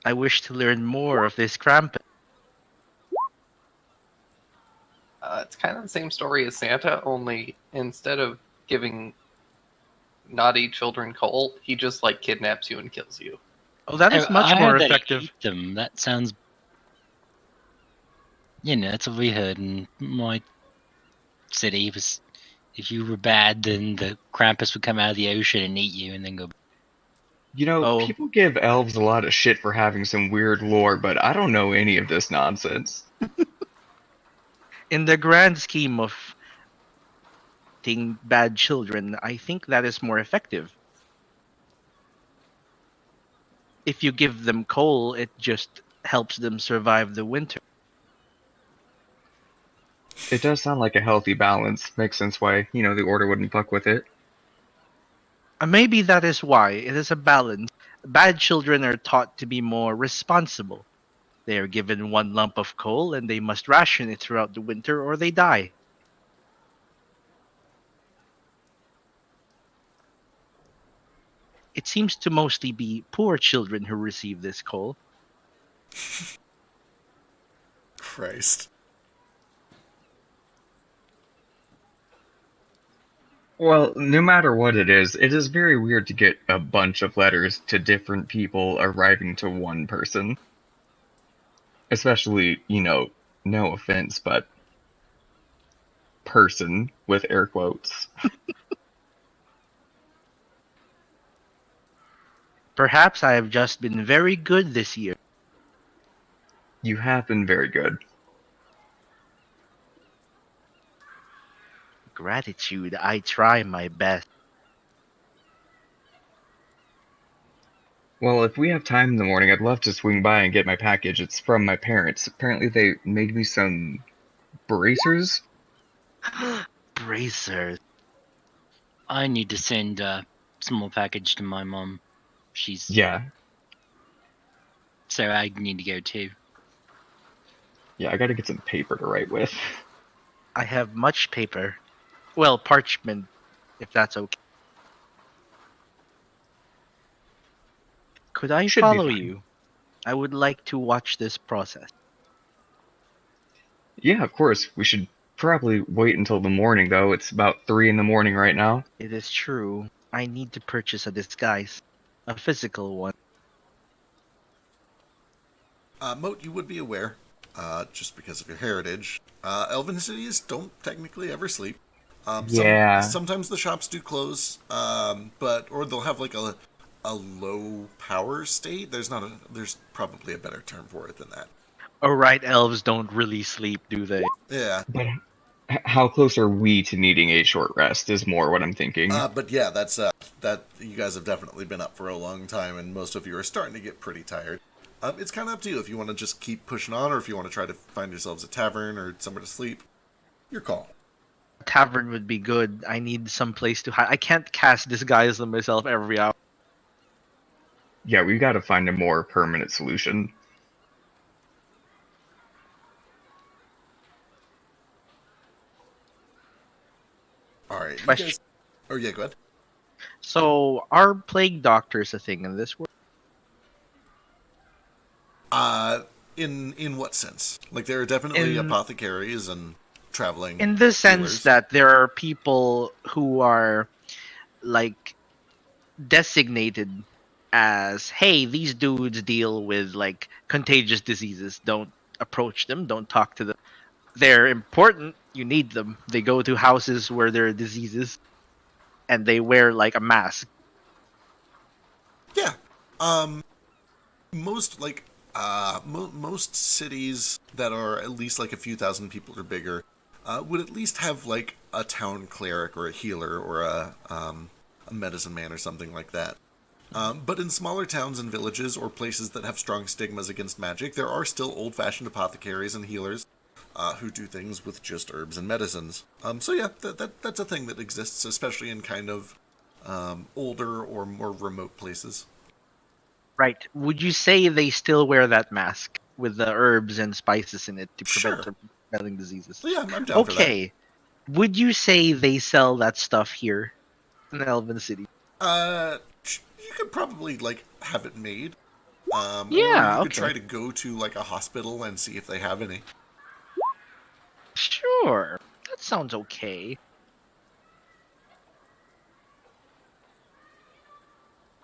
I wish to learn more of this Krampus. It's kind of the same story as Santa, only instead of giving naughty children coal, he just like kidnaps you and kills you. Oh, that is much I more heard that effective. he ate them. That sounds. That's what we heard in my city. Was if you were bad, then the Krampus would come out of the ocean and eat you, and then go. You know, Oh, people give elves a lot of shit for having some weird lore, but I don't know any of this nonsense. in the grand scheme of being bad children, I think that is more effective. If you give them coal, it just helps them survive the winter. It does sound like a healthy balance. Makes sense why, the Order wouldn't fuck with it. Maybe that is why it is a balance. Bad children are taught to be more responsible. They are given one lump of coal and they must ration it throughout the winter or they die. It seems to mostly be poor children who receive this coal. Christ. Well, no matter what it is very weird to get a bunch of letters to different people arriving to one person. Especially, no offense, but person with air quotes. Perhaps I have just been very good this year. You have been very good. Gratitude, I try my best. Well, if we have time in the morning, I'd love to swing by and get my package. It's from my parents. Apparently, they made me some bracers. Bracers. I need to send a small package to my mom. She's Yeah, so I need to go too. yeah, I gotta get some paper to write with. I have much paper. Well, parchment, if that's okay. Could I Should be follow fine. you? I would like to watch this process. Yeah, of course. We should probably wait until the morning, though. It's about 3 in the morning right now. It is true. I need to purchase a disguise. A physical one. Moat, you would be aware, just because of your heritage, elven cities don't technically ever sleep. Yeah. Sometimes the shops do close, or they'll have like a low power state. There's probably a better term for it than that. Alright, elves don't really sleep, do they? Yeah. But how close are we to needing a short rest is more what I'm thinking. But yeah, that's that you guys have definitely been up for a long time, and most of you are starting to get pretty tired. It's kind of up to you if you want to just keep pushing on, or if you want to try to find yourselves a tavern or somewhere to sleep. Your call. A tavern would be good. I need some place to hide. I can't cast disguise on myself every hour. Yeah, we gotta find a more permanent solution. All right, you Question. guys. Oh yeah, go ahead. So, are plague doctors a thing in this world? In what sense? Like there are definitely In- apothecaries and traveling. In the sense healers. that there are people who are, like, designated as, hey, these dudes deal with, like, contagious diseases. Don't approach them. Don't talk to them. They're important. You need them. They go to houses where there are diseases, and they wear, like, a mask. Yeah. Most most cities that are at least like a few thousand people or bigger would at least have like a town cleric or a healer or a medicine man or something like that. But in smaller towns and villages or places that have strong stigmas against magic, there are still old-fashioned apothecaries and healers who do things with just herbs and medicines. So yeah, that's a thing that exists, especially in kind of older or more remote places. Right. Would you say they still wear that mask with the herbs and spices in it to prevent Sure. them from spreading diseases? So yeah, I'm down for that. Okay. Would you say they sell that stuff here in Elven City? You could probably like have it made. Or Yeah, you could okay. try to go to like a hospital and see if they have any. Sure. That sounds okay.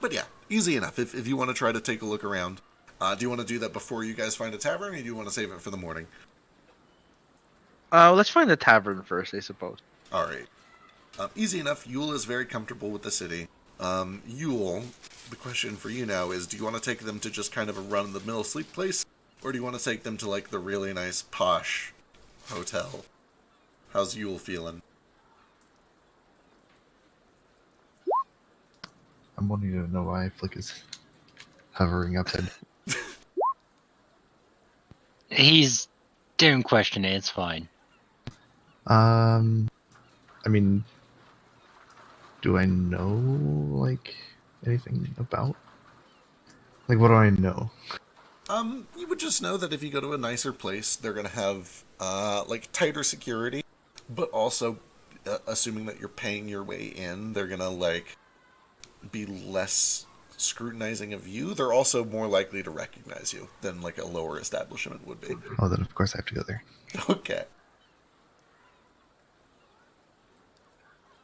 But yeah, easy enough. If you want to try to take a look around, do you want to do that before you guys find a tavern, or do you want to save it for the morning? Let's find a tavern first, I suppose. All right. Easy enough. Yule is very comfortable with the city. Yule, the question for you now is, do you want to take them to just kind of a run-of-the-mill sleep place, or do you want to take them to like the really nice posh hotel? How's Yule feeling? I'm wanting to know why Flick is hovering up head. He's don't question it. It's fine. I mean, do I know like anything about? Like, what do I know? You would just know that if you go to a nicer place, they're gonna have like tighter security, but also assuming that you're paying your way in, they're gonna like be less scrutinizing of you. They're also more likely to recognize you than like a lower establishment would be. Oh, then of course I have to go there. Okay.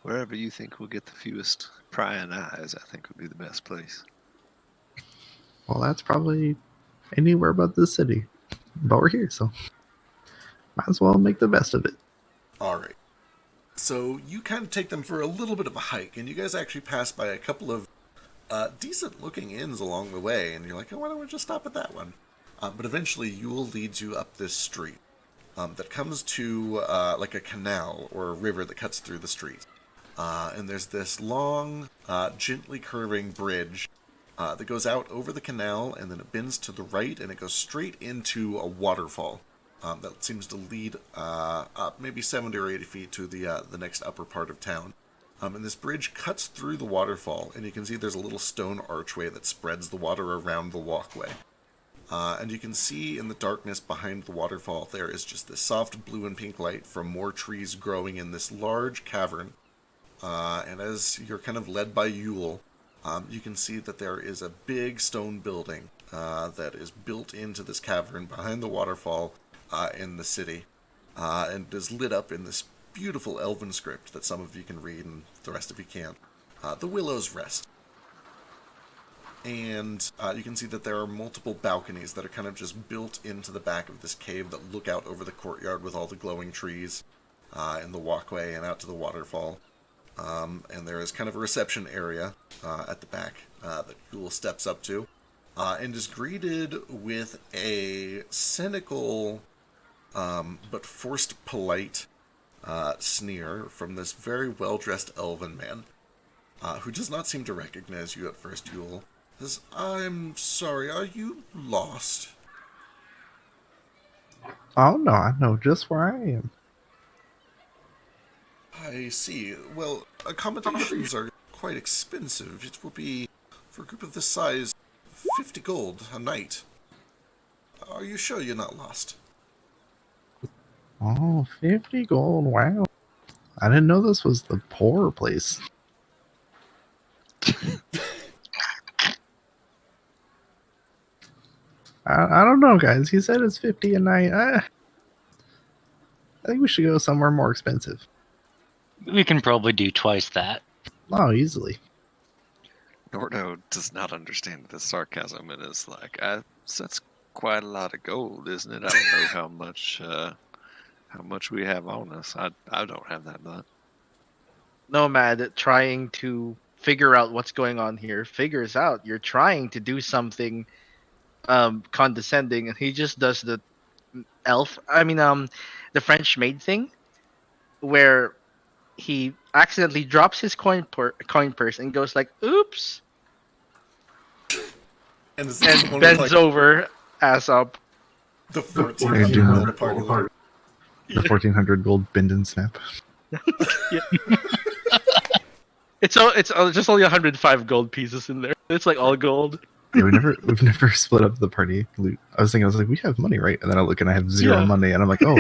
Wherever you think will get the fewest prying eyes, I think would be the best place. Well, that's probably anywhere but the city. But we're here, so might as well make the best of it. All right. So you kind of take them for a little bit of a hike, and you guys actually pass by a couple of decent-looking inns along the way, and you're like, oh, why don't we just stop at that one? But eventually, Yule leads you up this street that comes to like a canal or a river that cuts through the street. And there's this long, gently curving bridge that goes out over the canal, and then it bends to the right, and it goes straight into a waterfall that seems to lead up maybe 70 or 80 feet to the next upper part of town. And this bridge cuts through the waterfall, and you can see there's a little stone archway that spreads the water around the walkway. And you can see in the darkness behind the waterfall there is just this soft blue and pink light from more trees growing in this large cavern. And as you're kind of led by Yule, you can see that there is a big stone building that is built into this cavern behind the waterfall in the city, and is lit up in this beautiful elven script that some of you can read and the rest of you can't. The Willow's Rest. And you can see that there are multiple balconies that are kind of just built into the back of this cave that look out over the courtyard with all the glowing trees and the walkway and out to the waterfall. And there is kind of a reception area at the back that Yule steps up to and is greeted with a cynical but forced polite sneer from this very well-dressed elven man who does not seem to recognize you at first, Yule. Says, I'm sorry, are you lost? Oh no, I know just where I am. I see. Well, accommodations are quite expensive. It will be, for a group of this size, 50 gold a night. Are you sure you're not lost? Oh, 50 gold, wow. I didn't know this was the poor place. I don't know, guys. He said it's 50 a night. I think we should go somewhere more expensive. We can probably do twice that. Oh, easily. Nordo does not understand the sarcasm and is like, that's quite a lot of gold, isn't it? I don't know how much we have on us. I don't have that much. Nomad, trying to figure out what's going on here, figures out you're trying to do something condescending, and he just does the the French maid thing, where he accidentally drops his coin purse and goes like, "Oops," And bends over, ass up. the I can do 1400 that. party. The 1400 gold bend and snap. It's just only 105 gold pieces in there. It's like all gold. Yeah, we've never split up the party loot. I was like, we have money, right? And then I look and I have zero Yeah. money, and I'm like, oh,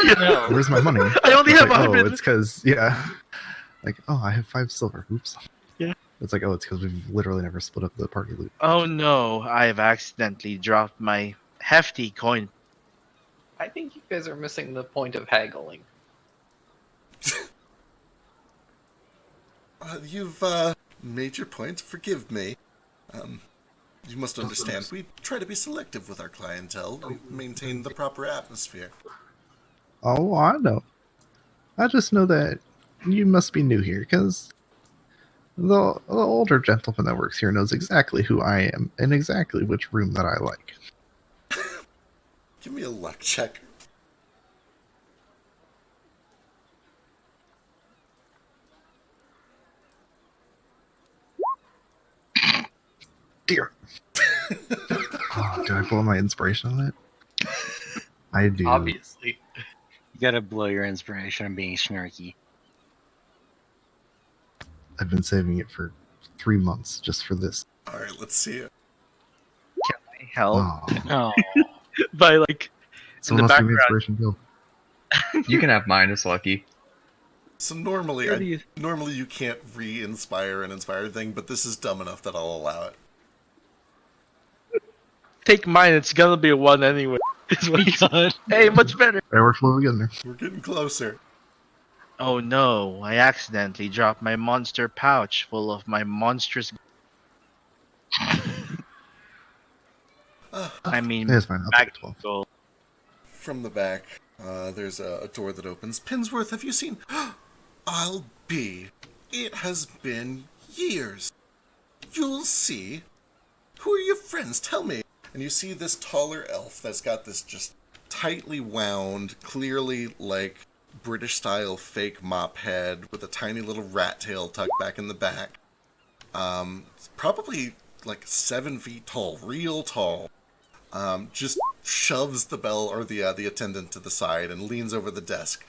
Yeah. where's my money? I only It's have like, 100. oh, it's because like, oh, I have 5 silver. Oops. Yeah. It's like, oh, it's because we've literally never split up the party loot. Oh no, I have accidentally dropped my hefty coin. I think you guys are missing the point of haggling. You've made your point. Forgive me. You must understand, we try to be selective with our clientele and maintain the proper atmosphere. Oh, I know. I just know that you must be new here, because the older gentleman that works here knows exactly who I am and exactly which room that I like. Give me a luck check. Dear. Oh, do I blow my inspiration on it? I do. Obviously. You gotta blow your inspiration on being snarky. I've been saving it for 3 months just for this. Alright, let's see it. Hell, Oh, Oh, by like someone the else give me background. inspiration, Bill. You can have mine, it's lucky. So normally, Where do you- normally you can't re-inspire an inspired thing, but this is dumb enough that I'll allow it. take mine. It's gonna be a 1 anyway. Is what he said. Hey, much better. Fireworks flow together. We're getting closer. Oh no, I accidentally dropped my monster pouch full of my monstrous. I mean, Yeah, it's fine. I'll take back 12. gold. From the back, there's a door that opens. Pinsworth, have you seen... I'll be. It has been years. You'll see. Who are your friends? Tell me. And you see this taller elf that's got this just tightly wound, clearly like British-style fake mop head with a tiny little rat tail tucked back in the back. Probably like 7 feet tall, real tall. Just shoves the bell or the attendant to the side and leans over the desk.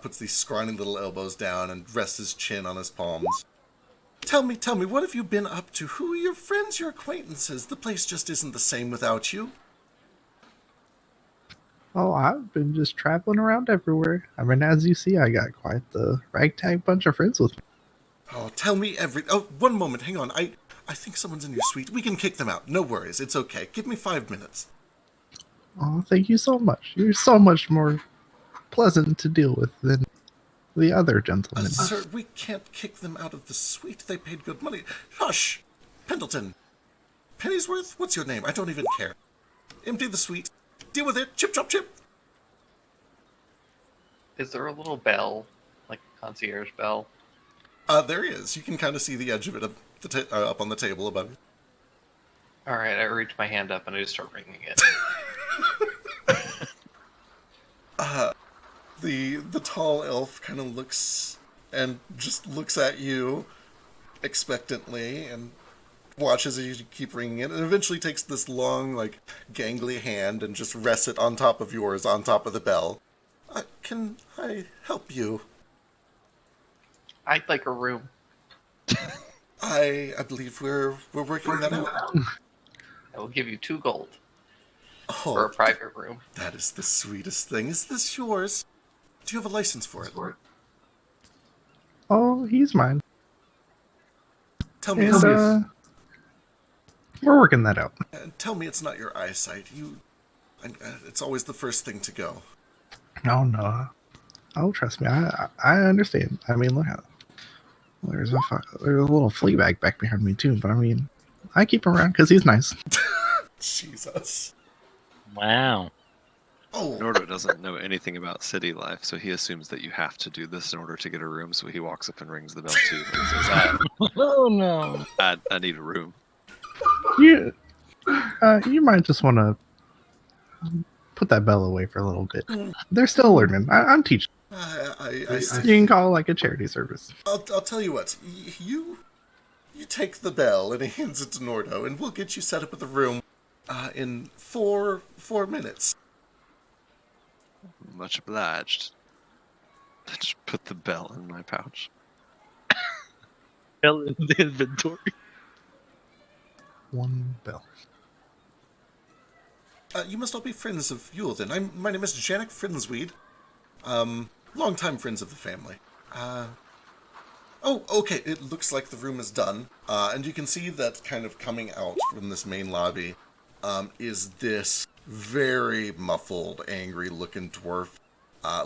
Puts these scrawny little elbows down and rests his chin on his palms. Tell me, what have you been up to? Who are your friends, your acquaintances? The place just isn't the same without you. Oh, I've been just traveling around everywhere. I mean, as you see, I got quite the ragtag bunch of friends with me. Oh, tell me Oh, one moment, hang on. I think someone's in your suite. We can kick them out. No worries, it's okay. Give me 5 minutes. Oh, thank you so much. You're so much more pleasant to deal with than the other gentlemen. Sir, we can't kick them out of the suite. They paid good money. Hush! Pendleton. Pennyworth? What's your name? I don't even care. Empty the suite. Deal with it. Chip, chop, chip. Is there a little bell, like a concierge bell? There is. You can kind of see the edge of it up on the table above you. All right, I reach my hand up and I just start ringing it. The tall elf kind of looks at you expectantly and watches as you keep ringing it, and eventually takes this long, like, gangly hand and just rests it on top of yours, on top of the bell. Can I help you? I'd like a room. I believe we're working that out. I will give you 2 gold Oh, for a private room. that is the sweetest thing. Is this yours? Do you have a license for it? Oh, he's mine. Tell me, And, we're working that out. tell me it's not your eyesight. It's always the first thing to go. Oh, no. Oh, trust me. I understand. I mean, look at there's a little flea bag back behind me, too. But, I mean, I keep him around because he's nice. Jesus. Wow. Oh, Nordo doesn't know anything about city life, so he assumes that you have to do this in order to get a room. So he walks up and rings the bell too. And says, Oh no. I need a room. You might just want to put that bell away for a little bit. They're still learning. I'm teaching. I You can call it like a charity service. I'll tell you what. You take the bell and he hands it to Nordo, and we'll get you set up with a room in four minutes. Much obliged. I just put the bell in my pouch. Bell in the inventory. One bell. You must all be friends of Yule, then. My name is Janik Frinsweed. Longtime friends of the family. Oh, okay, it looks like the room is done. And you can see that kind of coming out from this main lobby is this very muffled, angry-looking dwarf.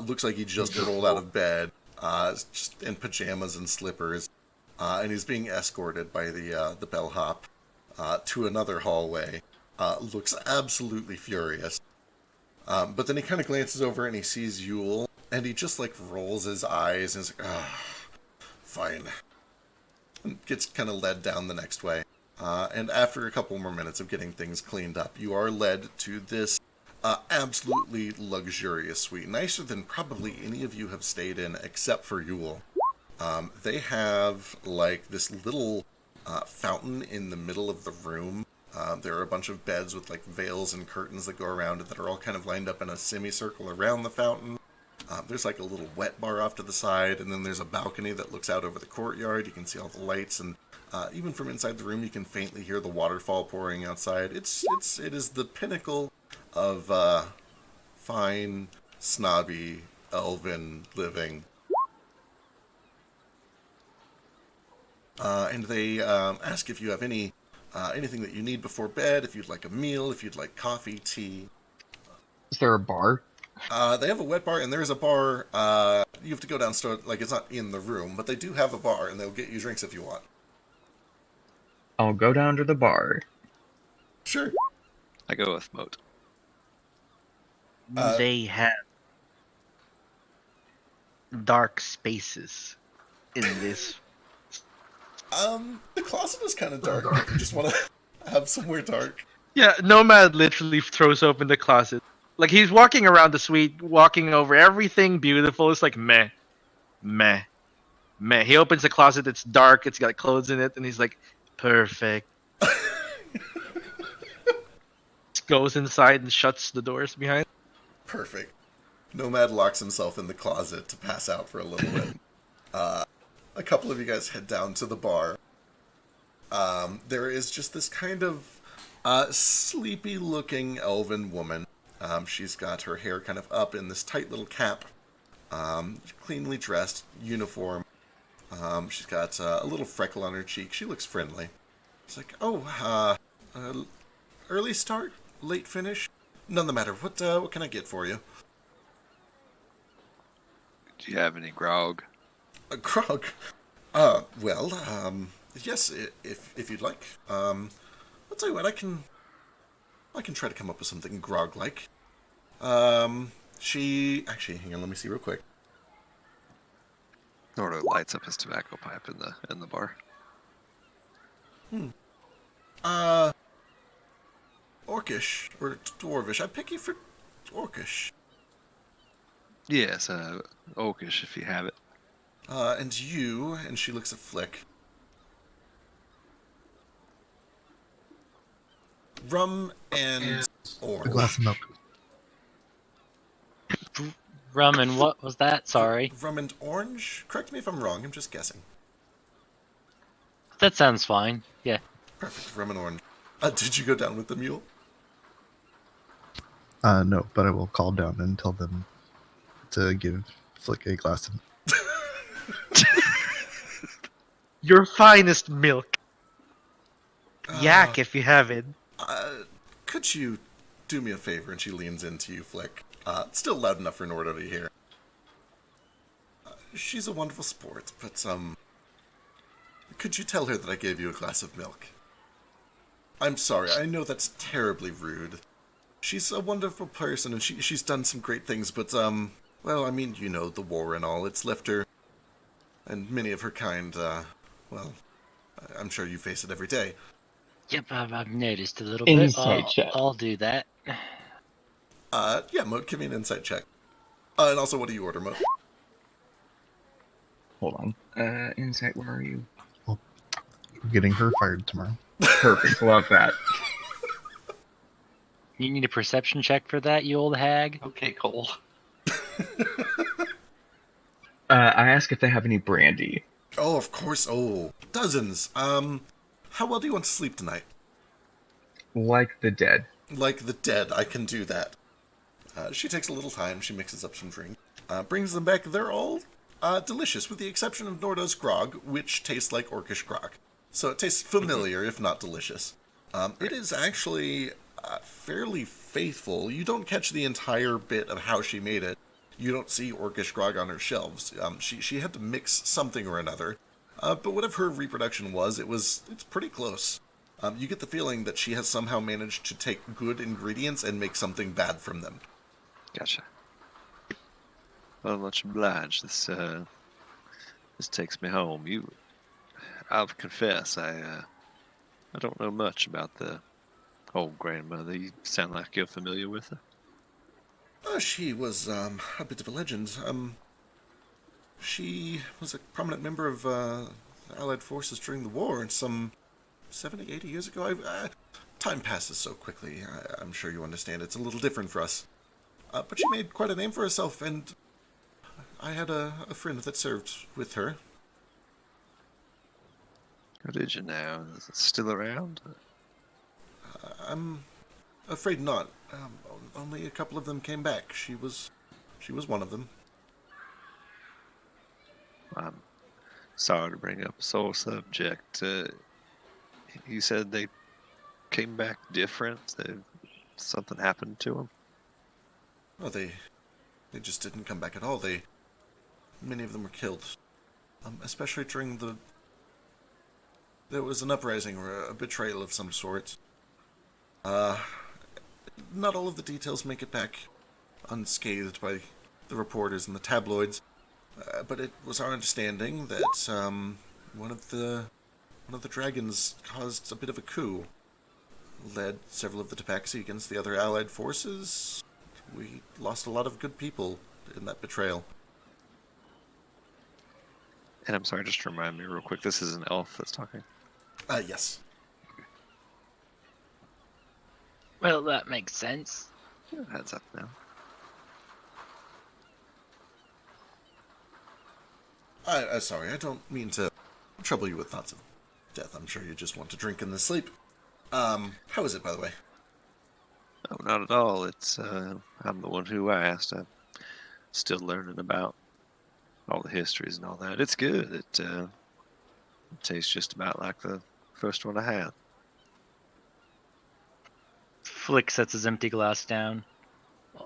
Looks like he just rolled out of bed, just in pajamas and slippers. And he's being escorted by the bellhop to another hallway. Looks absolutely furious. But then he kind of glances over and he sees Yule, and he just, like, rolls his eyes and is like, fine. And gets kind of led down the next way. And after a couple more minutes of getting things cleaned up, you are led to this absolutely luxurious suite. Nicer than probably any of you have stayed in, except for Yule. They have, like, this little fountain in the middle of the room. There are a bunch of beds with, like, veils and curtains that go around it that are all kind of lined up in a semicircle around the fountain. There's, like, a little wet bar off to the side, and then there's a balcony that looks out over the courtyard. You can see all the lights, and even from inside the room, you can faintly hear the waterfall pouring outside. It is the pinnacle of fine, snobby, elven living. And they ask if you have anything that you need before bed, if you'd like a meal, if you'd like coffee, tea. Is there a bar? They have a wet bar, and there's a bar. You have to go downstairs, like, it's not in the room, but they do have a bar, and they'll get you drinks if you want. I'll go down to the bar. Sure. I go with Moat. They have dark spaces. in this? The closet is kind of dark. If you just want to have somewhere dark. Yeah, Nomad literally throws open the closet. Like he's walking around the suite, walking over everything beautiful. It's like meh, meh, meh. He opens the closet. It's dark. It's got clothes in it, and he's like, perfect. Goes inside and shuts the doors behind. Perfect. Nomad locks himself in the closet to pass out for a little bit. A couple of you guys head down to the bar. There is just this kind of sleepy-looking elven woman. She's got her hair kind of up in this tight little cap. Cleanly dressed, uniform. She's got a little freckle on her cheek. She looks friendly. It's like, early start, late finish? None the matter. What can I get for you? Do you have any grog? Grog. Yes, if you'd like. I'll tell you what, I can try to come up with something grog-like. Actually, hang on, let me see real quick. Nordo lights up his tobacco pipe in the bar. Orcish, or Dwarvish. I pick you for Orcish. Yes, oakish if you have it. And you, and she looks at Flick. Rum and A orange. glass of milk. Rum and what was that? Sorry. Rum and orange? Correct me if I'm wrong, I'm just guessing. That sounds fine. Yeah. Perfect, rum and orange. Did you go down with the mule? No, but I will call down and tell them to give Flick a glass of Your finest milk. Yak if you have it. Could you do me a favor? And she leans into you, Flick. Still loud enough for Nordo to hear. She's a wonderful sport, but, could you tell her that I gave you a glass of milk? I'm sorry, I know that's terribly rude. She's a wonderful person, and she's done some great things, but, well, I mean, you know, the war and all, it's left her, and many of her kind, well, I'm sure you face it every day. Yep, I've noticed a little Insight bit. check. I'll do that. Yeah, Mo, give me an insight check. And also, what do you order, Mo? Hold on. Insight, where are you? getting her fired tomorrow. Perfect. Love that. You need a perception check for that, you old hag? Okay, Cole. I ask if they have any brandy. Oh, of course. Oh, dozens. How well do you want to sleep tonight? Like the dead. Like the dead, I can do that. She takes a little time. She mixes up some drink. Brings them back. They're all delicious, with the exception of Nordo's grog, which tastes like orcish grog. So it tastes familiar, if not delicious. It is actually fairly faithful. You don't catch the entire bit of how she made it. You don't see orcish grog on her shelves. She had to mix something or another. But whatever her reproduction was, it's pretty close. You get the feeling that she has somehow managed to take good ingredients and make something bad from them. Gotcha. Well, much obliged. This takes me home. I'll confess, I don't know much about the old grandmother. You sound like you're familiar with her. She was a bit of a legend. She was a prominent member of the Allied forces during the war, and some 70, 80 years ago. Time passes so quickly. I'm sure you understand. It's a little different for us. But she made quite a name for herself, and I had a friend that served with her. How did you now? Is it still around? I'm afraid not. Only a couple of them came back. She was one of them. I'm sorry to bring up a sore subject. You said they came back different? Something happened to them? Well, they just didn't come back at all. Many of them were killed. Especially during there was an uprising or a betrayal of some sort. Not all of the details make it back unscathed by the reporters and the tabloids. But it was our understanding that one of the dragons caused a bit of a coup, led several of the Tabaxi against the other allied forces. We lost a lot of good people in that betrayal. And I'm sorry, just remind me real quick, this is an elf that's talking. Yes. Well, that makes sense. Heads up now. Sorry, I don't mean to trouble you with thoughts of death. I'm sure you just want to drink in the sleep. How is it, by the way? Oh, not at all. It's, I'm the one who asked. I'm still learning about all the histories and all that. It's good. It tastes just about like the first one I had. Flick sets his empty glass down.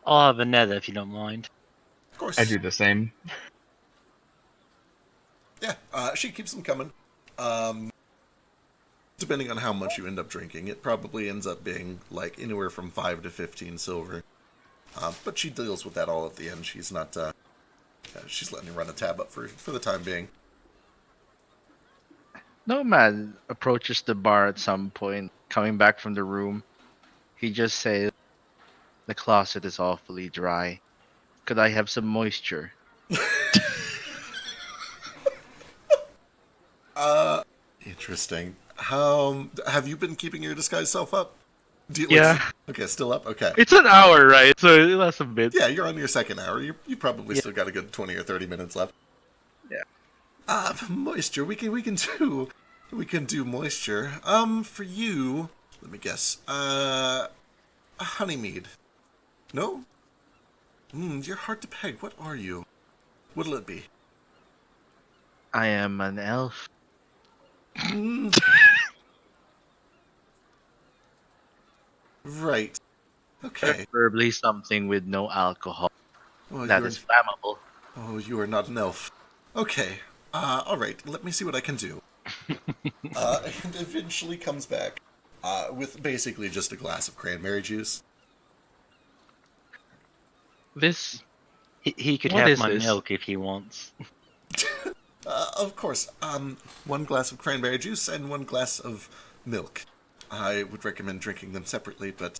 I'll have another if you don't mind. Of course. I do the same. Yeah, she keeps them coming. Depending on how much you end up drinking, it probably ends up being like anywhere from 5 to 15 silver. But she deals with that all at the end. She's not, she's letting you run a tab up for the time being. Nomad approaches the bar at some point, coming back from the room. He just says, "The closet is awfully dry. Could I have some moisture?" Interesting. Have you been keeping your disguise self up? Yeah. Okay, still up? Okay. It's an hour, right? So it lasts a bit. Yeah, you're on your second hour. You probably still got a good 20 or 30 minutes left. Yeah. Moisture. We can do moisture. For you, let me guess. A honeymead. No? You're hard to peg. What are you? What'll it be? I am an elf. Right. Okay. Preferably something with no alcohol. Well, That is flammable. Oh, you are not an elf. Okay. Alright, let me see what I can do. And eventually comes back with basically just a glass of cranberry juice. This. He could What have is my this? milk if he wants. Of course. One glass of cranberry juice and one glass of milk. I would recommend drinking them separately, but,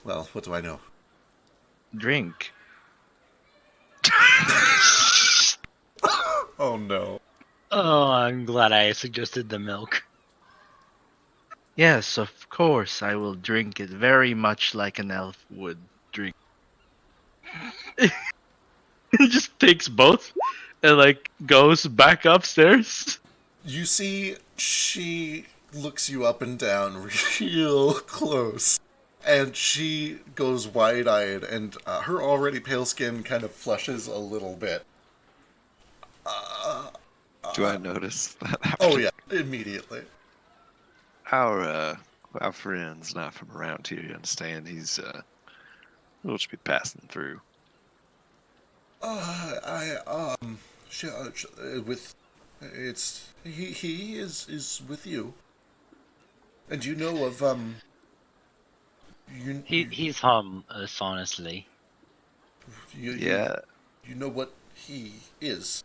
well, what do I know? Drink. Oh no. Oh, I'm glad I suggested the milk. Yes, of course, I will drink it very much like an elf would drink. He just takes both and goes back upstairs. You see, she looks you up and down real close, and she goes wide-eyed, and her already pale skin kind of flushes a little bit. Do I notice that? Oh yeah, immediately. Our friend's not from around here, you understand? We'll just be passing through. He is with you. And you know of, He's harmless, honestly. Yeah. You know what he is.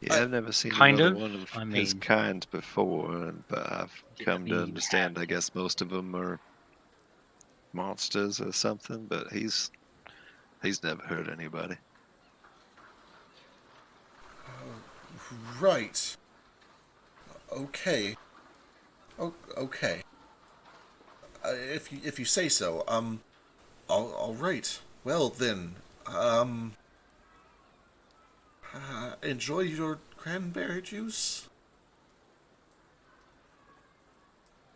Yeah, I've never seen kind another of. one of I his mean- kind before, but I've come to mean, understand, I guess most of them are monsters or something, but he's never hurt anybody. Right. Okay. Okay. If you say so. All right. Well then. Enjoy your cranberry juice.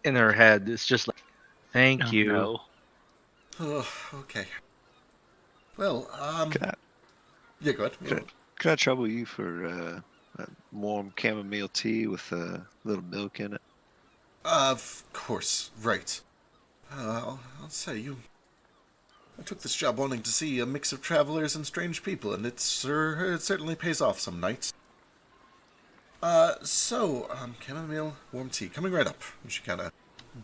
In her head, it's just like, thank Oh, you. no. Oh, okay. Well, Can I, yeah, go ahead. can I trouble you for a warm chamomile tea with a little milk in it? Of course, right. I'll say I took this job wanting to see a mix of travelers and strange people, and it certainly pays off some nights. Chamomile warm tea coming right up. And she kind of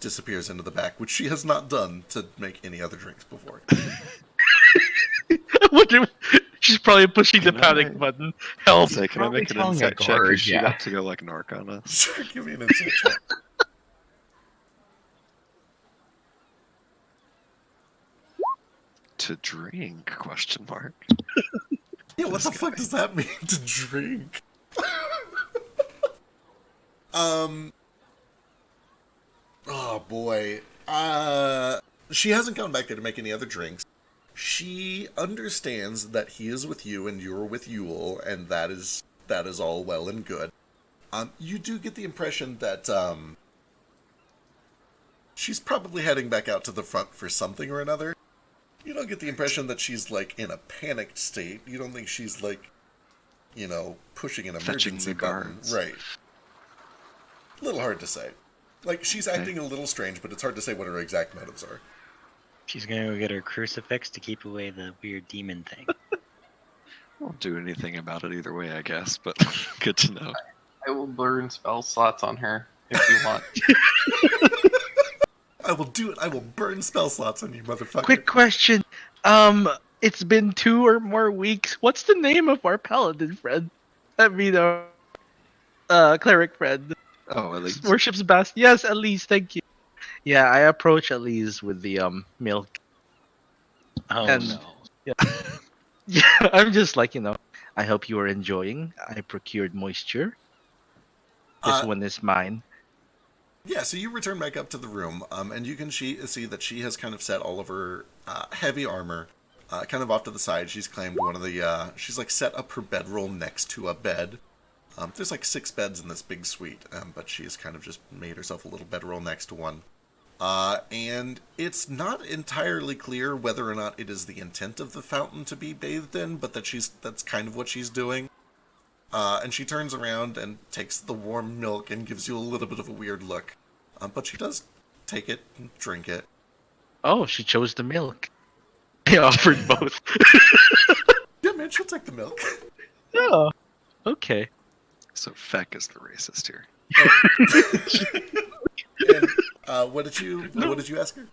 disappears into the back, which she has not done to make any other drinks before. She's probably pushing the Can panic I- button. Help! Say, can I Probably make an telling a insight check? guard, Is she yeah. about to go like narc on us? Sure, give me an insight check. To drink? Question mark. Yeah, what the This fuck guy. does that mean to drink? Oh boy. She hasn't gone back there to make any other drinks. She understands that he is with you and you're with Yule, and that is all well and good. You do get the impression that she's probably heading back out to the front for something or another. You don't get the impression that she's like in a panicked state. You don't think she's like, pushing an Fetching emergency the button. guards. Right. A little hard to say. Like, she's Okay. acting a little strange, but it's hard to say what her exact motives are. She's gonna go get her crucifix to keep away the weird demon thing. Won't do anything about it either way, I guess, but good to know. I will burn spell slots on her if you want. I will do it. I will burn spell slots on you, motherfucker. Quick question. It's been 2 or more weeks. What's the name of our paladin friend? I mean, our cleric friend. Oh, at least. Worships Bast. Yes, Elise. Thank you. Yeah, I approach Elise with the milk. Oh And- no. Yeah, I'm just like, I hope you are enjoying. I procured moisture. This Uh, one is mine. Yeah, so you return back up to the room, and you can see that she has kind of set all of her heavy armor kind of off to the side. She's claimed one of the, she's like set up her bedroll next to a bed. There's like 6 beds in this big suite, but she's kind of just made herself a little bedroll next to one. And it's not entirely clear whether or not it is the intent of the fountain to be bathed in, but that's kind of what she's doing. And she turns around and takes the warm milk and gives you a little bit of a weird look. But she does take it and drink it. Oh, she chose the milk. I offered both. Yeah, man, she'll take the milk. Oh, okay. So Feck is the racist here. And what did you ask her?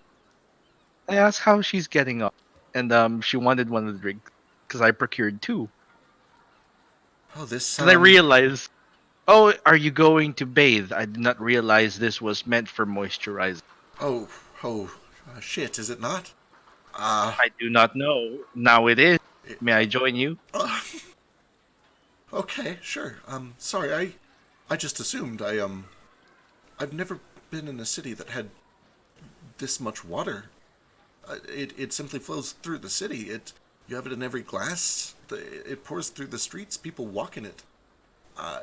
I asked how she's getting on, and she wanted one of the drinks because I procured 2. Oh, this. Then I realized, oh, are you going to bathe? I did not realize this was meant for moisturizing. Oh, shit! Is it not? I do not know. Now it is. May I join you? Okay, sure. Sorry, I just assumed. I've never been in a city that had this much water. It simply flows through the city. You have it in every glass. It pours through the streets. People walk in it.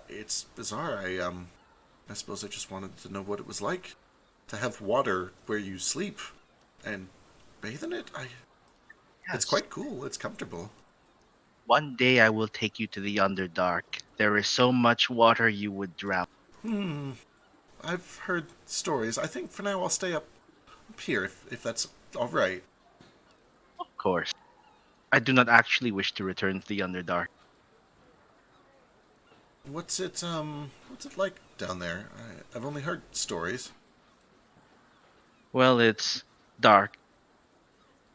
It's bizarre. I suppose I just wanted to know what it was like to have water where you sleep and bathe in it. It's quite cool. It's comfortable. One day I will take you to the Underdark. There is so much water you would drown. I've heard stories. I think for now I'll stay up here if that's all right. Of course. I do not actually wish to return to the Underdark. What's it like down there? I've only heard stories. Well, it's dark.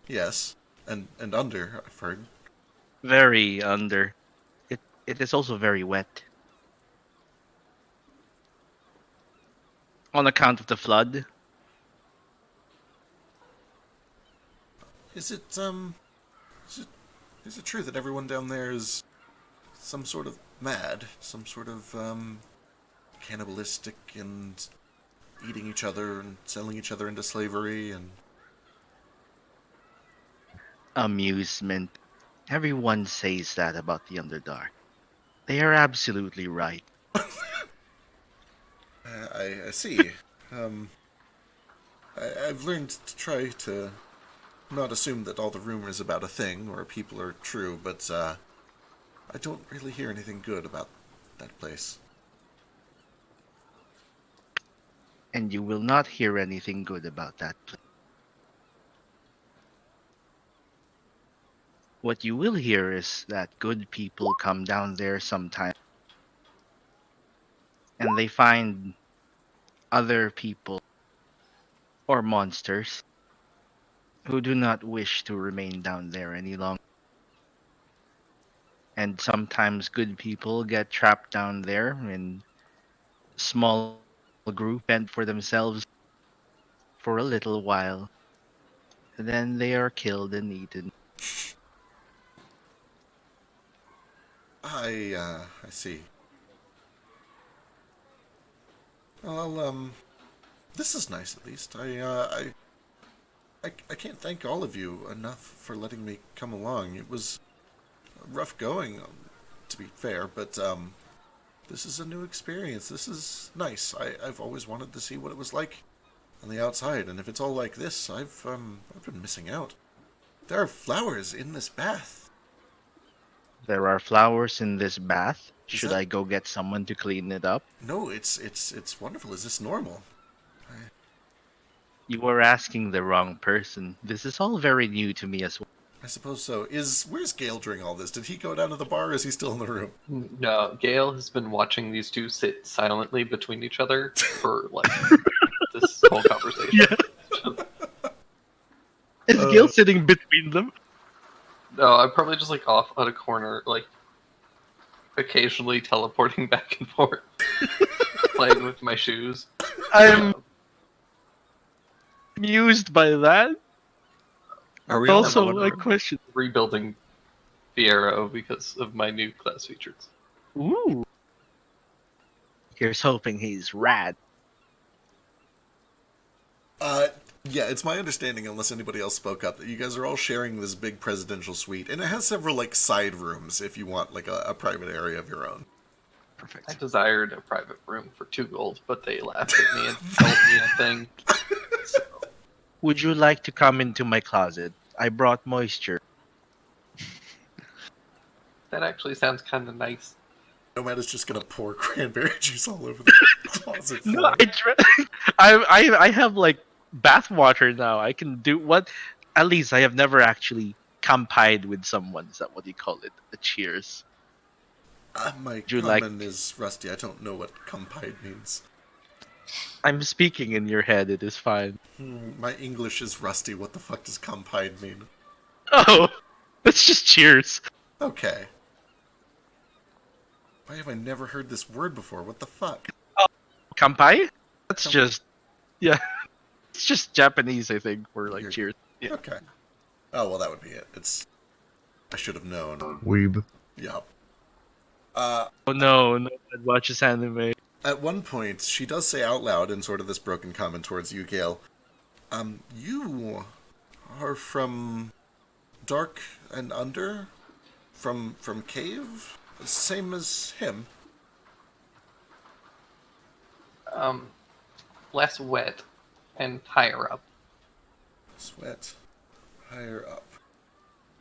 Yes, and under, I've heard. Very under. It is also very wet. On account of the flood. Is it true that everyone down there is some sort of mad, some sort of cannibalistic and eating each other and selling each other into slavery and Amusement. Everyone says that about the Underdark. They are absolutely right. I see. I've learned to try to not assume that all the rumors about a thing or people are true, but I don't really hear anything good about that place. And you will not hear anything good about that place. What you will hear is that good people come down there sometime and they find other people or monsters who do not wish to remain down there any longer. And sometimes good people get trapped down there in small group and for themselves for a little while. And then they are killed and eaten. I see. Well, this is nice at least. I can't thank all of you enough for letting me come along. It was rough going, to be fair, but this is a new experience. This is nice. I've always wanted to see what it was like on the outside, and if it's all like this, I've been missing out. There are flowers in this bath. There are flowers in this bath. Is Should that- I go get someone to clean it up? No, it's wonderful. Is this normal? You were asking the wrong person. This is all very new to me as well. I suppose so. Where's Gale during all this? Did he go down to the bar, or is he still in the room? No, Gale has been watching these two sit silently between each other for like this whole conversation. Is Gil sitting between them? No, I'm probably just like off on a corner, like occasionally teleporting back and forth, playing with my shoes. I'm amused by that. Are we all Also, in one a room? question. Rebuilding Fiero because of my new class features. Ooh. Here's hoping he's rad. Yeah, it's my understanding, unless anybody else spoke up, that you guys are all sharing this big presidential suite, and it has several, like, side rooms if you want, like, a private area of your own. I Perfect. desired a private room for 2 gold, but they laughed at me and told me a thing. So, Would you like to come into my closet? I brought moisture. that actually sounds kind of nice. Nomad is just gonna pour cranberry juice all over the closet floor. I have like bath water now. I can do what? At least I have never actually compied with someone. Is that what you call it? A cheers. My you like- common is rusty. I don't know what compide means. I'm speaking in your head. It is fine. My English is rusty. What the fuck does compide mean? Oh, that's just cheers. Okay. Why have I never heard this word before? What the fuck? Kampai? That's Kampai. just yeah. It's just Japanese, I think, for like You're- cheers. Yeah. Okay. Oh, well, that would be it. I should have known. Weeb. Yup. Oh no, no one watches anime. At one point, she does say out loud in sort of this broken comment towards you, Gale, you are from Dark and Under? From Cave? Same as him. Less wet and higher up. Sweat. Higher up.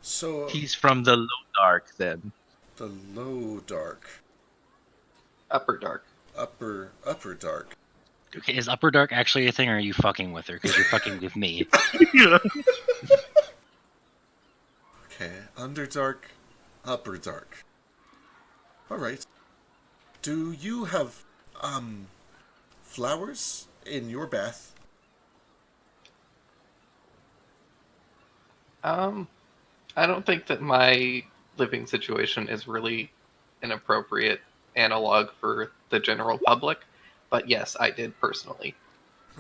So, He's from the low dark then. the low dark. Upper dark. Upper dark. Okay, is Upper Dark actually a thing, or are you fucking with her? Because you're fucking with me. Okay, Underdark, Upper Dark. Alright. Do you have, flowers in your bath? I don't think that my living situation is really an appropriate analog for the general public, but yes, I did personally.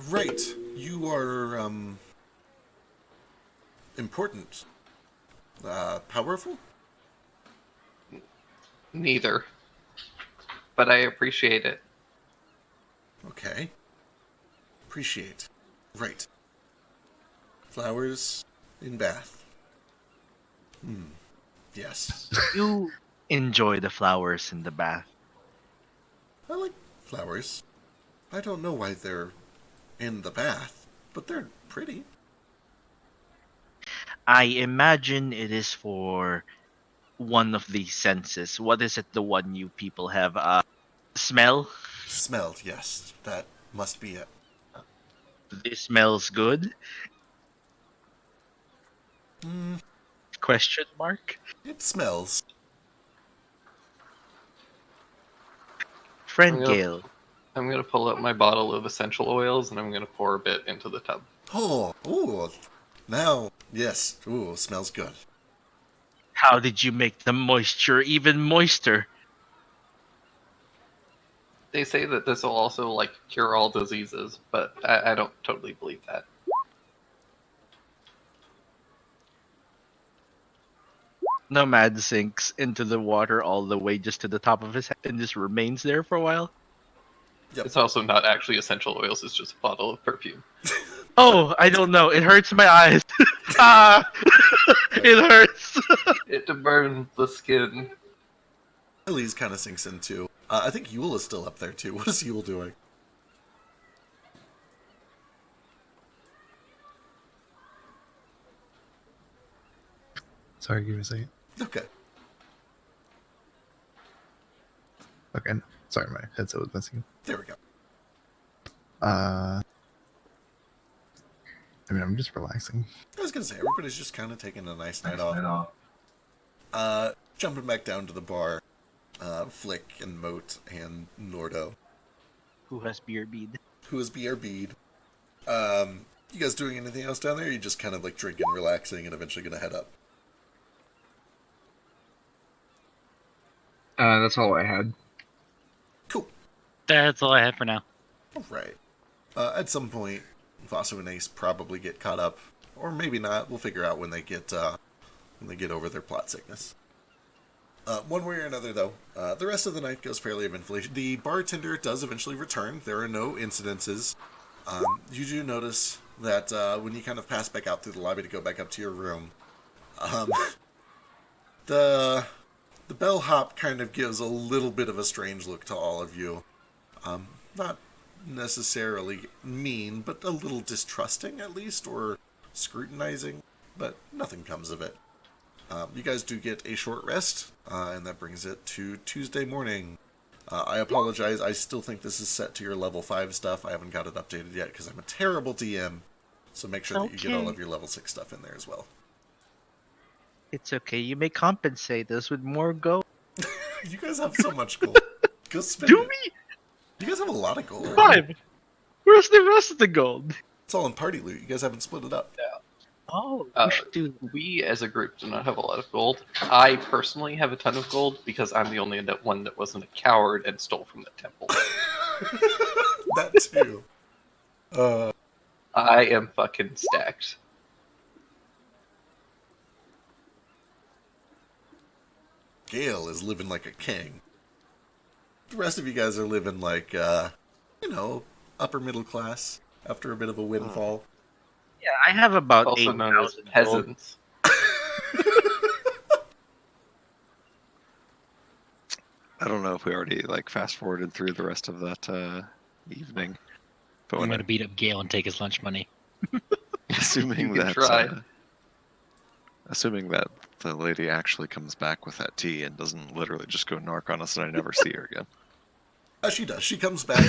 Right. You are, important. Powerful? Neither. But I appreciate it. Okay. Appreciate. Right. Flowers in bath. Yes. You enjoy the flowers in the bath. I like flowers. I don't know why they're in the bath, but they're pretty. I imagine it is for one of the senses. What is it? The one you people have? Smell. Smelled, yes. That must be it. This smells good? Question mark. It smells. Friend Yep. Gale. I'm gonna pull out my bottle of essential oils and I'm gonna pour a bit into the tub. Oh, ooh. Now, yes. Ooh, smells good. How did you make the moisture even moister? They say that this will also like cure all diseases, but I don't totally believe that. Nomad sinks into the water all the way just to the top of his head and just remains there for a while. Yep. It's also not actually essential oils; it's just a bottle of perfume. Oh, I don't know. It hurts my eyes. Ah, it hurts. It burns the skin. Elise kind of sinks in too. I think Yule is still up there too. What is Yule doing? Sorry, give me a second. Okay. Okay, sorry, my headset was messing. There we go. I mean, I'm just relaxing. I was gonna say everybody's just kind of taking a nice night off. Jumping back down to the bar, Flick and Moat and Nordo, Who has beer bead? who is BRB'd. You guys doing anything else down there? Or you just kind of like drinking, relaxing, and eventually gonna head up? That's all I had. Cool. That's all I have for now. All right. At some point, Vasu and Ace probably get caught up, or maybe not. We'll figure out when they get over their plot sickness. One way or another, though, the rest of the night goes fairly eventfully. The bartender does eventually return. There are no incidences. You do notice that when you kind of pass back out through the lobby to go back up to your room, the bellhop kind of gives a little bit of a strange look to all of you. Not necessarily mean, but a little distrusting at least, or scrutinizing, but nothing comes of it. You guys do get a short rest, and that brings it to Tuesday morning. I apologize, I still think this is set to your level 5 stuff. I haven't got it updated yet because I'm a terrible DM, so make sure that you get all of your level 6 stuff in there as well. It's okay. You may compensate us with more gold. You guys have so much gold. Go spend Do it. we? You guys have a lot of gold. 5. Where's the rest of the gold? It's all in party loot. You guys haven't split it up. Oh, we should do. We as a group do not have a lot of gold. I personally have a ton of gold because I'm the only one that wasn't a coward and stole from the temple. That too. I am fucking stacked. Gale is living like a king. The rest of you guys are living like, upper middle class after a bit of a windfall. Yeah, I have about Also known as 8,000 gold. peasants. I don't know if we already like fast forwarded through the rest of that evening, but I'm when gonna beat up Gale and take his lunch money. assuming You can that try. assuming that the lady actually comes back with that tea and doesn't literally just go narc on us and I never see her again. She does. She comes back.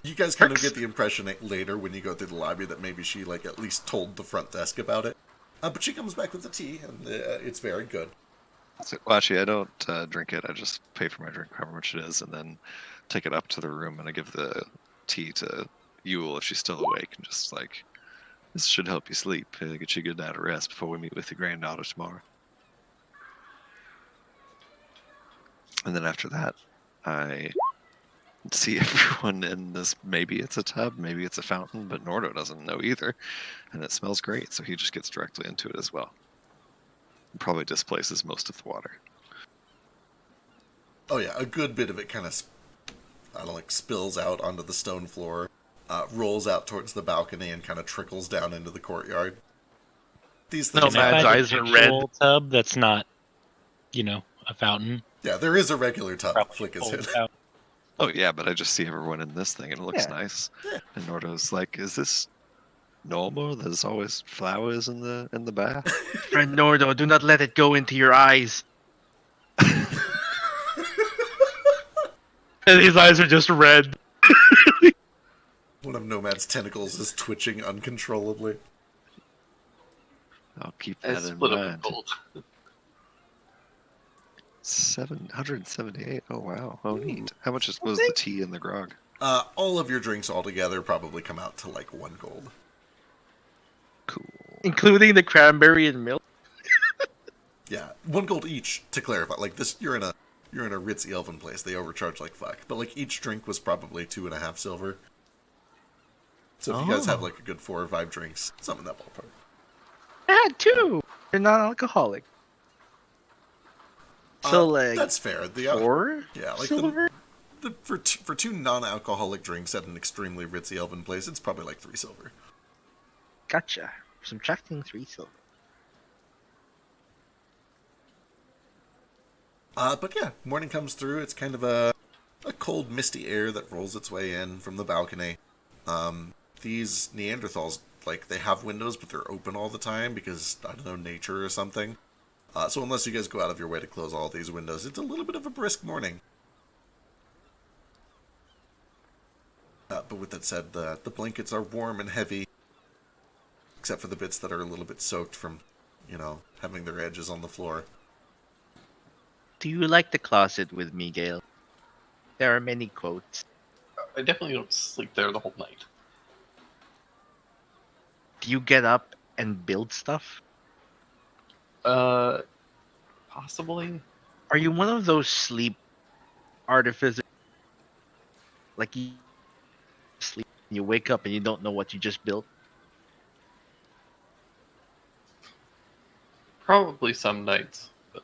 You guys kind of get the impression later when you go through the lobby that maybe she like at least told the front desk about it. But she comes back with the tea, and it's very good. So, well, actually, I don't drink it. I just pay for my drink, however much it is, and then take it up to the room, and I give the tea to Yule if she's still awake, and just like, this should help you sleep, get you a good night of rest before we meet with your granddaughter tomorrow. And then after that, I see everyone in this. Maybe it's a tub, maybe it's a fountain, but Nordo doesn't know either, and it smells great, so he just gets directly into it as well. Probably displaces most of the water. Oh yeah, a good bit of it kind of, spills out onto the stone floor, rolls out towards the balcony, and kind of trickles down into the courtyard. These No, things. man. Can I Man's find eyes an are red. actual tub that's not, a fountain. Yeah, there is a regular tub. Probably Flick is full hit. fountain. Oh yeah, but I just see everyone in this thing and it looks Yeah. nice. Yeah. And Nordo's like, "Is this normal? There's always flowers in the bath." Friend Nordo, do not let it go into your eyes. And his eyes are just red. One of Nomad's tentacles is twitching uncontrollably. I'll keep I that in split up in mind. gold. 778. Oh wow. Oh neat. How much was the tea and the grog? All of your drinks altogether probably come out to like 1 gold. Cool. Including the cranberry and milk. Yeah, 1 gold each, to clarify. Like, this, you're in a ritzy elven place. They overcharge like fuck. But, like, each drink was probably 2.5 silver. So if you guys have, like, a good 4 or 5 drinks, something in that ballpark. I had 2. You're non-alcoholic. So, like, that's fair. 4 yeah, like silver? for 2 non-alcoholic drinks at an extremely ritzy elven place, it's probably like 3 silver. Gotcha. Subtracting 3 silver. But yeah, morning comes through. It's kind of a cold, misty air that rolls its way in from the balcony. These Neanderthals, like, they have windows, but they're open all the time because, I don't know, nature or something. So unless you guys go out of your way to close all these windows, it's a little bit of a brisk morning. But with that said, the blankets are warm and heavy, except for the bits that are a little bit soaked from, having their edges on the floor. Do you like the closet with me, Gale? There are many quotes. I definitely don't sleep there the whole night. Do you get up and build stuff? Possibly. Are you one of those sleep artificers? Like, you sleep, you wake up and you don't know what you just built? Probably some nights. But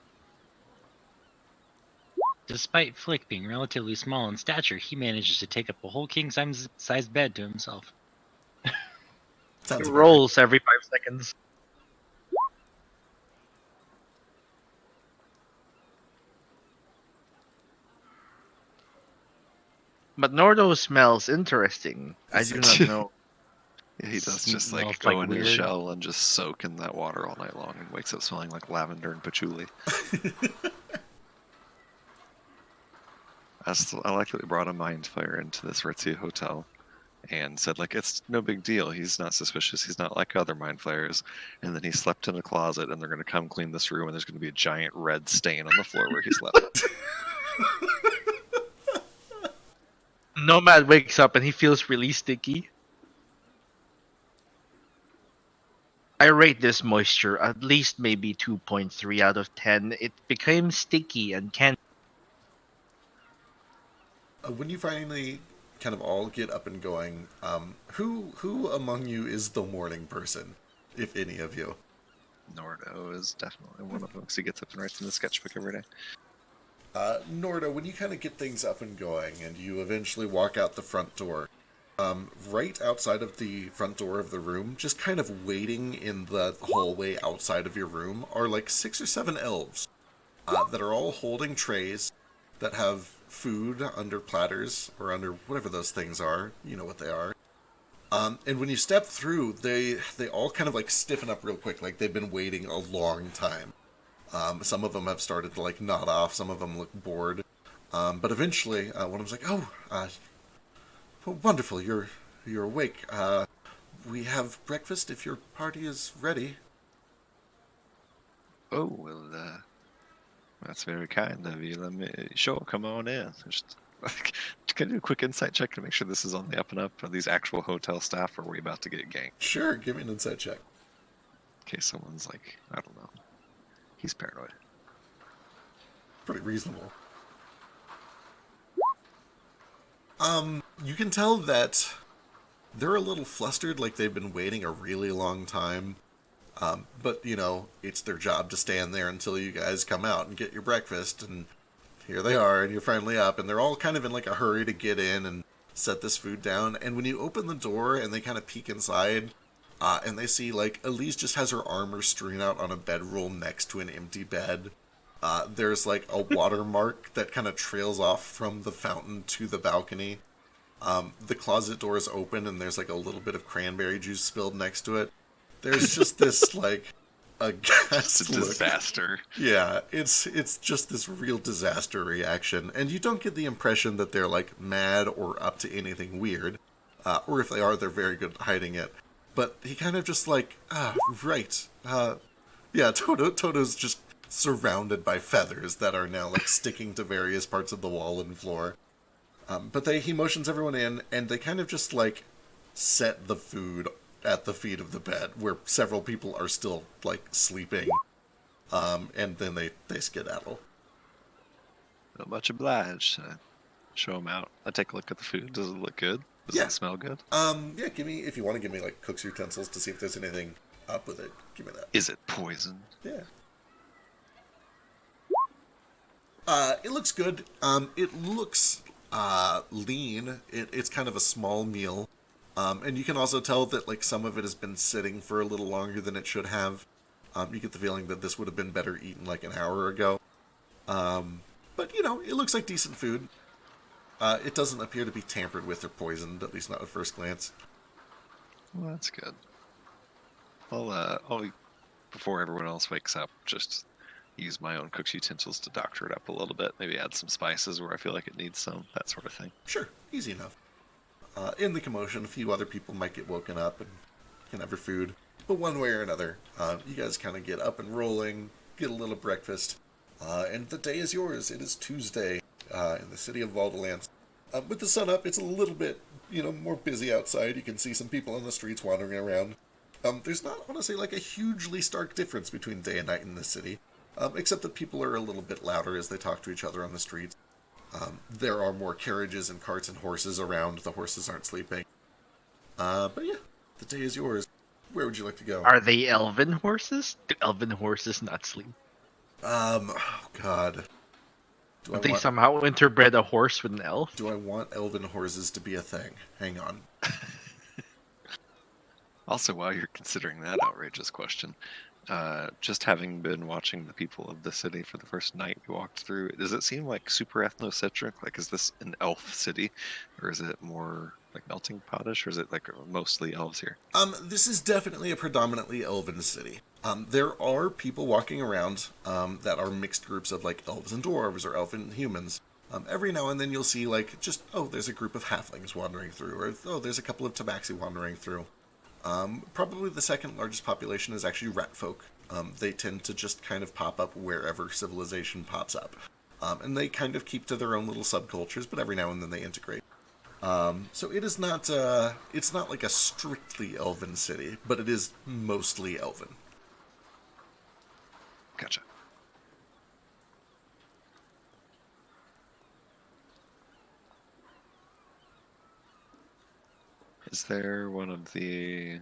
Despite Flick being relatively small in stature, he manages to take up a whole king-sized bed to himself. Sounds It about rolls every 5 seconds. But Nordo smells interesting. I do not know. Yeah, he does Smells just like like go in his weird. shell and just soak in that water all night long and wakes up smelling like lavender and patchouli. I like that we brought a mind flayer into this ritzy hotel and said, like, it's no big deal. He's not suspicious. He's not like other mind flayers. And then he slept in a closet and they're going to come clean this room and there's going to be a giant red stain on the floor where he slept. Nomad wakes up and he feels really sticky. I rate this moisture at least maybe 2.3 out of 10. It became sticky and can't. When you finally kind of all get up and going, who among you is the morning person, if any of you? Nordo is definitely one of them because he gets up and writes in the sketchbook every day. Nordo, when you kind of get things up and going and you eventually walk out the front door, right outside of the front door of the room, just kind of waiting in the hallway outside of your room, are like 6 or 7 elves that are all holding trays that have food under platters or under whatever those things are. You know what they are. And when you step through, they all kind of like stiffen up real quick, like they've been waiting a long time. Some of them have started to like nod off. Some of them look bored. But eventually, one of them's like, "Oh, well, wonderful! You're awake. We have breakfast if your party is ready." Oh, well, that's very kind of you. Let me, sure, come on in. Just can I do a quick insight check to make sure this is on the up and up? Are these actual hotel staff, or are we about to get ganked? Sure, give me an insight check. In case someone's like, I don't know. He's paranoid. Pretty reasonable. You can tell that they're a little flustered, like they've been waiting a really long time. But, it's their job to stand there until you guys come out and get your breakfast, and here they are, and you're finally up, and they're all kind of in like a hurry to get in and set this food down. And when you open the door and they kind of peek inside, and they see like Elise just has her armor strewn out on a bedroll next to an empty bed. There's like a watermark that kind of trails off from the fountain to the balcony. The closet door is open and there's like a little bit of cranberry juice spilled next to it. There's just this like aghast It's a look. disaster. Yeah, it's just this real disaster reaction, and you don't get the impression that they're like mad or up to anything weird, or if they are, they're very good at hiding it. But he kind of just like, right, yeah, Toto's just surrounded by feathers that are now like sticking to various parts of the wall and floor. But he motions everyone in, and they kind of just like set the food at the feet of the bed, where several people are still like sleeping. and then they skedaddle. Not much obliged. Show them out. I take a look at the food. Does it look good? Does Yeah. it smell good? Yeah, if you want to give me like cook's utensils to see if there's anything up with it, give me that. Is it poison? Yeah. It looks good. It looks lean. It's kind of a small meal. And you can also tell that like some of it has been sitting for a little longer than it should have. You get the feeling that this would have been better eaten like an hour ago. But it looks like decent food. It doesn't appear to be tampered with or poisoned, at least not at first glance. Well, that's good. I'll before everyone else wakes up, just use my own cook's utensils to doctor it up a little bit. Maybe add some spices where I feel like it needs some, that sort of thing. Sure, easy enough. In the commotion, a few other people might get woken up and can have their food. But one way or another, you guys kind of get up and rolling, get a little breakfast, and the day is yours. It is Tuesday in the city of Valdelands. With the sun up, it's a little bit, more busy outside. You can see some people on the streets wandering around. There's not, honestly, like a hugely stark difference between day and night in this city, except that people are a little bit louder as they talk to each other on the streets. There are more carriages and carts and horses around. The horses aren't sleeping. But yeah, the day is yours. Where would you like to go? Are they elven horses? Do elven horses not sleep? Oh God. Would they somehow interbred a horse with an elf? Do I want elven horses to be a thing? Hang on. Also, while you're considering that outrageous question, just having been watching the people of the city for the first night we walked through, does it seem like super ethnocentric? Like, is this an elf city, or is it more like melting potish, or is it like mostly elves here? This is definitely a predominantly elven city. There are people walking around that are mixed groups of like elves and dwarves or elf and humans. Every now and then you'll see like just, there's a group of halflings wandering through, or there's a couple of tabaxi wandering through. Probably the second largest population is actually rat folk. They tend to just kind of pop up wherever civilization pops up. And they kind of keep to their own little subcultures, but every now and then they integrate. So it is not, it's not like a strictly elven city, but it is mostly elven. Gotcha. Is there one of the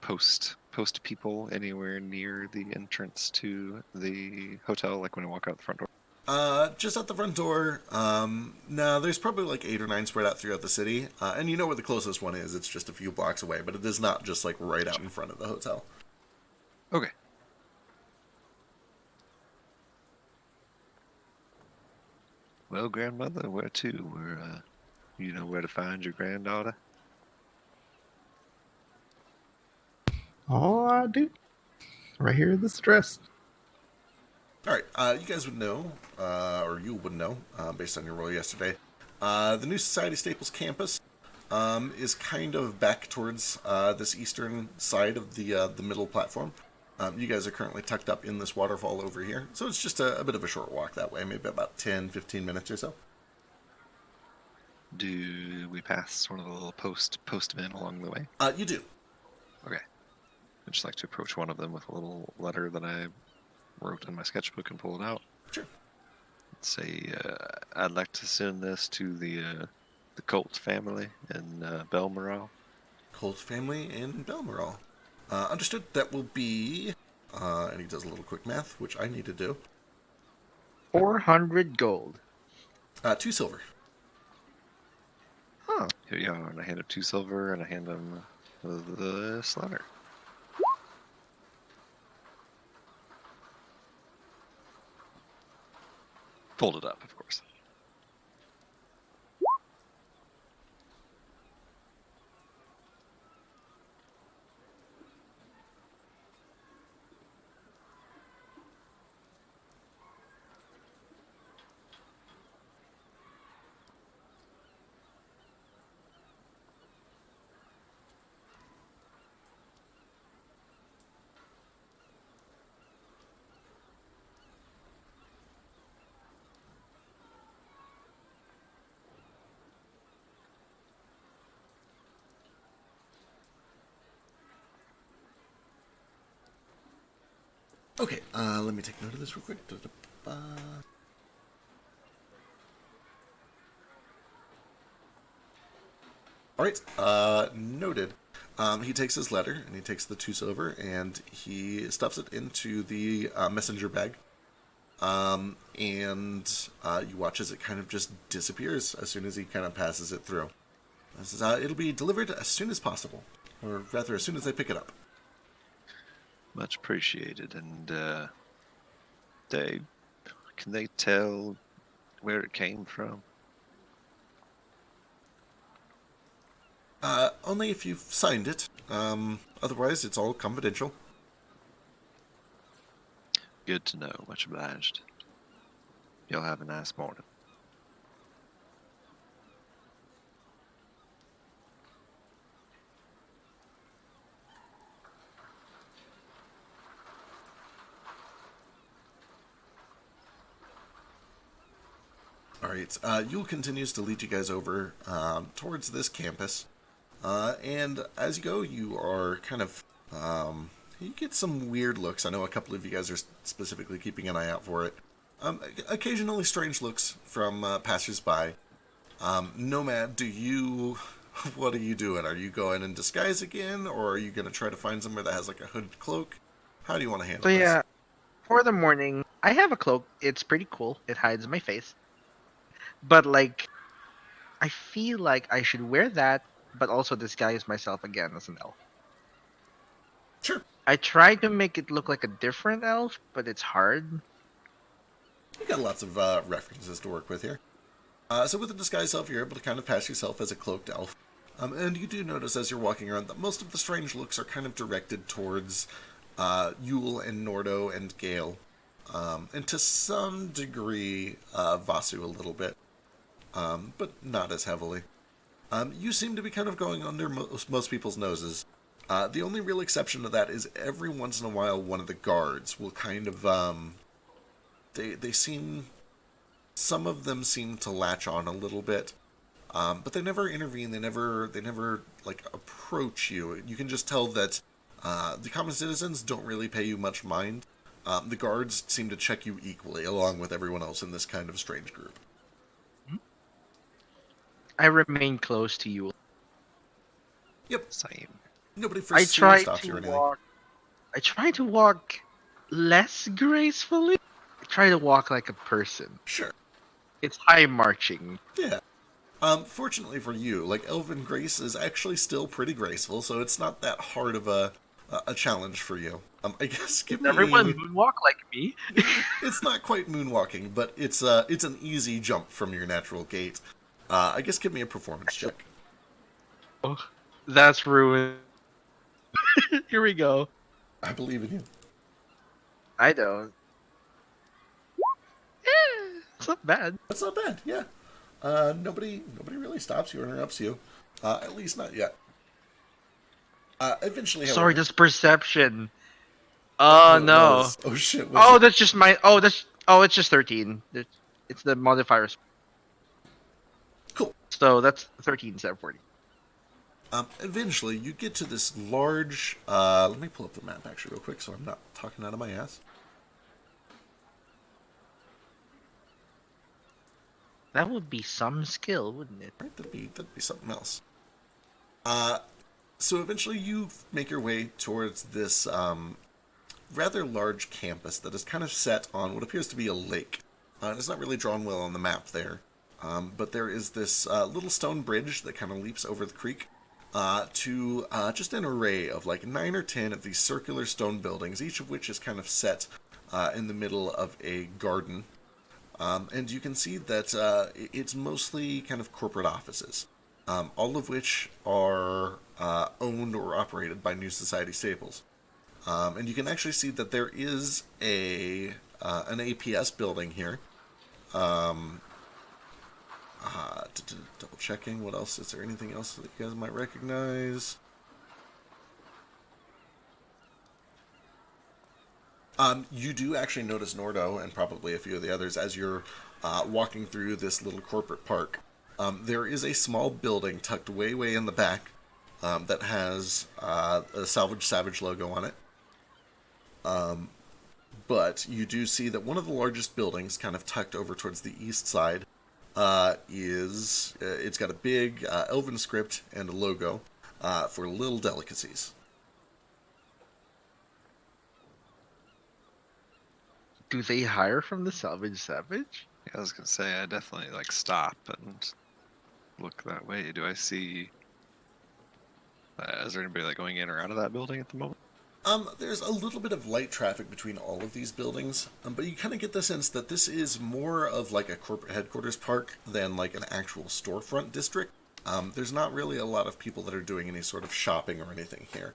post people anywhere near the entrance to the hotel, like when you walk out the front door? Just at the front door. No, there's probably like 8 or 9 spread out throughout the city. And you know where the closest one is. It's just a few blocks away, but it is not just like right out in front of the hotel. Okay. Well, grandmother, where to? Where, you know where to find your granddaughter? Oh, I do. Right here in this address. Alright, you guys would know, or you would know, based on your role yesterday, the New Society Staples campus is kind of back towards this eastern side of the middle platform. You guys are currently tucked up in this waterfall over here, so it's just a bit of a short walk that way, maybe about 10-15 minutes or so. Do we pass one of the little postmen along the way? You do. Okay. I'd just like to approach one of them with a little letter that I wrote in my sketchbook and pull it out. Sure. Say, I'd like to send this to the Colt family in Belmoral. Colt family in Belmoral. Understood. That will be, and he does a little quick math, which I need to do. 400 gold. 2 silver. Huh. Here you are, and I hand him 2 silver, and I hand him this letter. Folded up, of course. Okay, let me take note of this real quick. Da-da-ba. All right, noted. He takes his letter and he takes the 2 silver and he stuffs it into the messenger bag. And you watch as it kind of just disappears as soon as he kind of passes it through. This is, it'll be delivered as soon as possible, or rather, as soon as I pick it up. Much appreciated. And can they tell where it came from? Only if you've signed it. Otherwise, it's all confidential. Good to know. Much obliged. You'll have a nice morning. All right. Yule continues to lead you guys over towards this campus. And as you go, you are kind of... you get some weird looks. I know a couple of you guys are specifically keeping an eye out for it. Occasionally strange looks from passers-by. Nomad, what are you doing? Are you going in disguise again, or are you going to try to find somewhere that has like a hooded cloak? How do you want to handle So this? yeah, for the morning, I have a cloak. It's pretty cool. It hides my face. But like, I feel like I should wear that, but also disguise myself again as an elf. Sure. I tried to make it look like a different elf, but it's hard. You got lots of references to work with here. So with the disguise elf, you're able to kind of pass yourself as a cloaked elf. And you do notice as you're walking around that most of the strange looks are kind of directed towards Yule and Nordo and Gale. And to some degree, Vasu a little bit. But not as heavily. You seem to be kind of going under most people's noses. The only real exception to that is every once in a while one of the guards will kind of... They seem... Some of them seem to latch on a little bit. But they never intervene, they never like approach you. You can just tell that the common citizens don't really pay you much mind. The guards seem to check you equally, along with everyone else in this kind of strange group. I remain close to you. Yep. Same. Nobody for I sure try stops you or to anything. walk. I try to walk less gracefully. I try to walk like a person. Sure. It's high marching. Yeah. Fortunately for you, like Elven Grace is actually still pretty graceful, so it's not that hard of a challenge for you. I guess give me... Everyone moonwalk like me. It's not quite moonwalking, but it's an easy jump from your natural gait. I guess give me a performance check. Oh, that's ruined. Here we go. I believe in you. I don't. Yeah, it's not bad. That's not bad, yeah. Nobody really stops you or interrupts you. At least not yet. Eventually, however... Sorry, that's perception. Oh, Oh no. was. Oh shit. Oh, that's just my. Oh, it's just 13. It's the modifiers. Cool. So that's 13 instead of 40. Eventually, you get to this large... let me pull up the map actually real quick so I'm not talking out of my ass. That would be some skill, wouldn't it? Right, that'd be something else. So eventually you make your way towards this rather large campus that is kind of set on what appears to be a lake. It's not really drawn well on the map there. But there is this little stone bridge that kind of leaps over the creek to just an array of like 9 or 10 of these circular stone buildings, each of which is kind of set in the middle of a garden. And you can see that it's mostly kind of corporate offices, all of which are owned or operated by New Society Staples. And you can actually see that there is an APS building here. Double checking, what else? Is there anything else that you guys might recognize? You do actually notice Nordo and probably a few of the others as you're walking through this little corporate park. There is a small building tucked way in the back that has a Salvage Savage logo on it. but you do see that one of the largest buildings, kind of tucked over towards the east side, it's got a big elven script and a logo for Little Delicacies. Do they hire from the Salvage Savage? Yeah, I was gonna say I definitely like stop and look that way. Do I see? Is there anybody like going in or out of that building at the moment? There's a little bit of light traffic between all of these buildings, but you kind of get the sense that this is more of like a corporate headquarters park than like an actual storefront district. There's not really a lot of people that are doing any sort of shopping or anything here.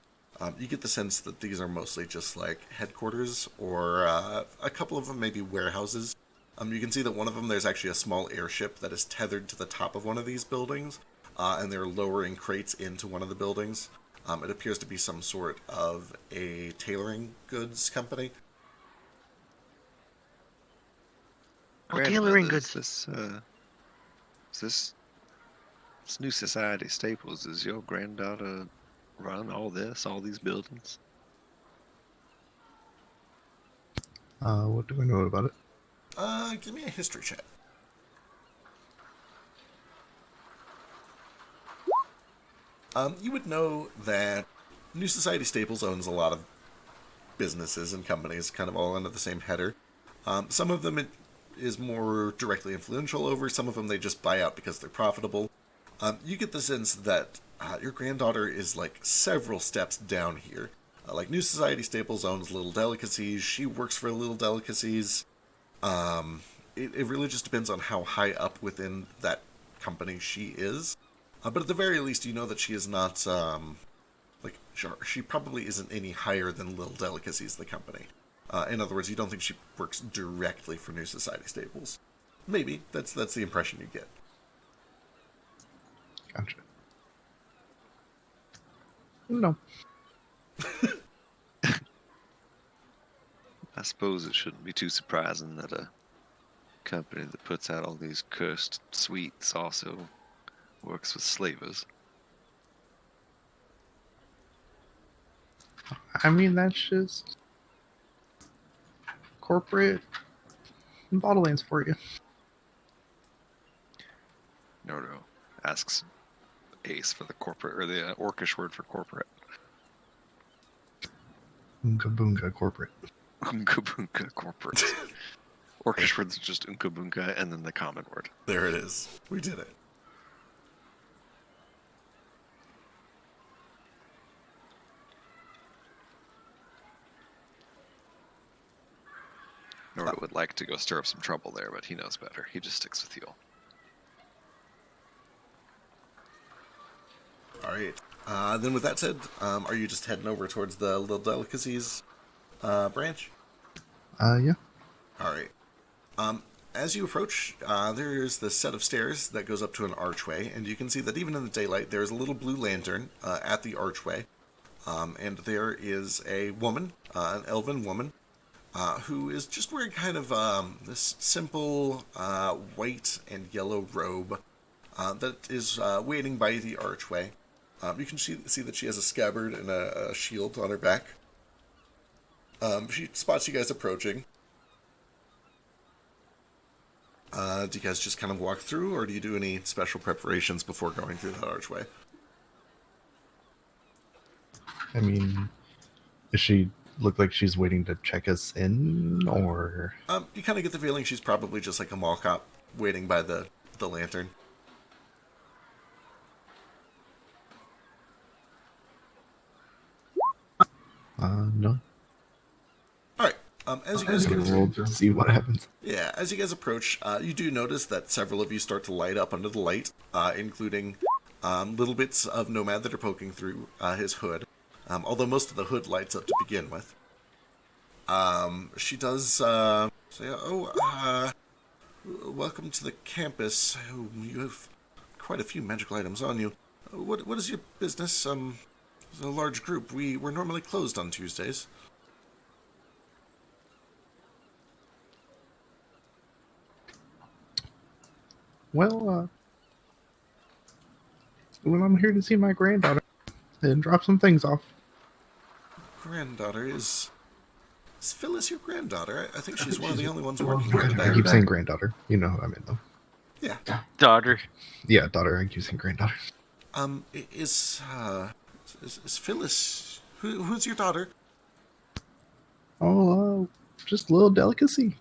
You get the sense that these are mostly just like headquarters, or a couple of them maybe warehouses. You can see that one of them, there's actually a small airship that is tethered to the top of one of these buildings, and they're lowering crates into one of the buildings. It appears to be some sort of a tailoring goods company. Oh, Granted, tailoring is goods. This new society staples? Does your granddaughter run all these buildings? What do I know about it? Give me a history check. You would know that New Society Staples owns a lot of businesses and companies, kind of all under the same header. Some of them it is more directly influential over, some of them they just buy out because they're profitable. You get the sense that your granddaughter is like several steps down here. Like New Society Staples owns Little Delicacies, she works for Little Delicacies. It really just depends on how high up within that company she is. But at the very least, you know that she is not, she probably isn't any higher than Little Delicacies, the company. In other words, you don't think she works directly for New Society Staples. Maybe. That's the impression you get. Gotcha. No. I suppose it shouldn't be too surprising that a company that puts out all these cursed sweets also works with slavers. I mean, that's just corporate bottlings for you. Nordo asks Ace for the corporate, or the orcish word for corporate. Oonka boonka corporate. Unka bunka corporate. Orcish words are just unka bunka and then the common word. There it is. We did it. Nordo would like to go stir up some trouble there, but he knows better. He just sticks with you. All right. Then with that said, are you just heading over towards the Little Delicacies branch? Yeah. All right. As you approach, there's this set of stairs that goes up to an archway, and you can see that even in the daylight, there's a little blue lantern at the archway, and there is a woman, an elven woman, who is just wearing kind of this simple white and yellow robe that is waiting by the archway. You can see that she has a scabbard and a shield on her back. She spots you guys approaching. Do you guys just kind of walk through, or do you do any special preparations before going through that archway? I mean, does she look like she's waiting to check us in, or? You kind of get the feeling she's probably just like a mall cop waiting by the lantern. No. All right. As you guys go Roll through, to see what happens. yeah, as you guys approach, you do notice that several of you start to light up under the light, including little bits of Nomad that are poking through his hood. Although most of the hood lights up to begin with. She does say, welcome to the campus. Oh, you have quite a few magical items on you. What is your business? It's a large group. We're normally closed on Tuesdays. Well, I'm here to see my granddaughter and drop some things off. Granddaughter is Is Phyllis your granddaughter? I think she's one of the only ones working here I today. keep saying granddaughter. You know who I mean, though. Yeah. Daughter. Yeah, daughter. I keep saying granddaughter. Is Phyllis... Who's your daughter? Oh, just a little delicacy.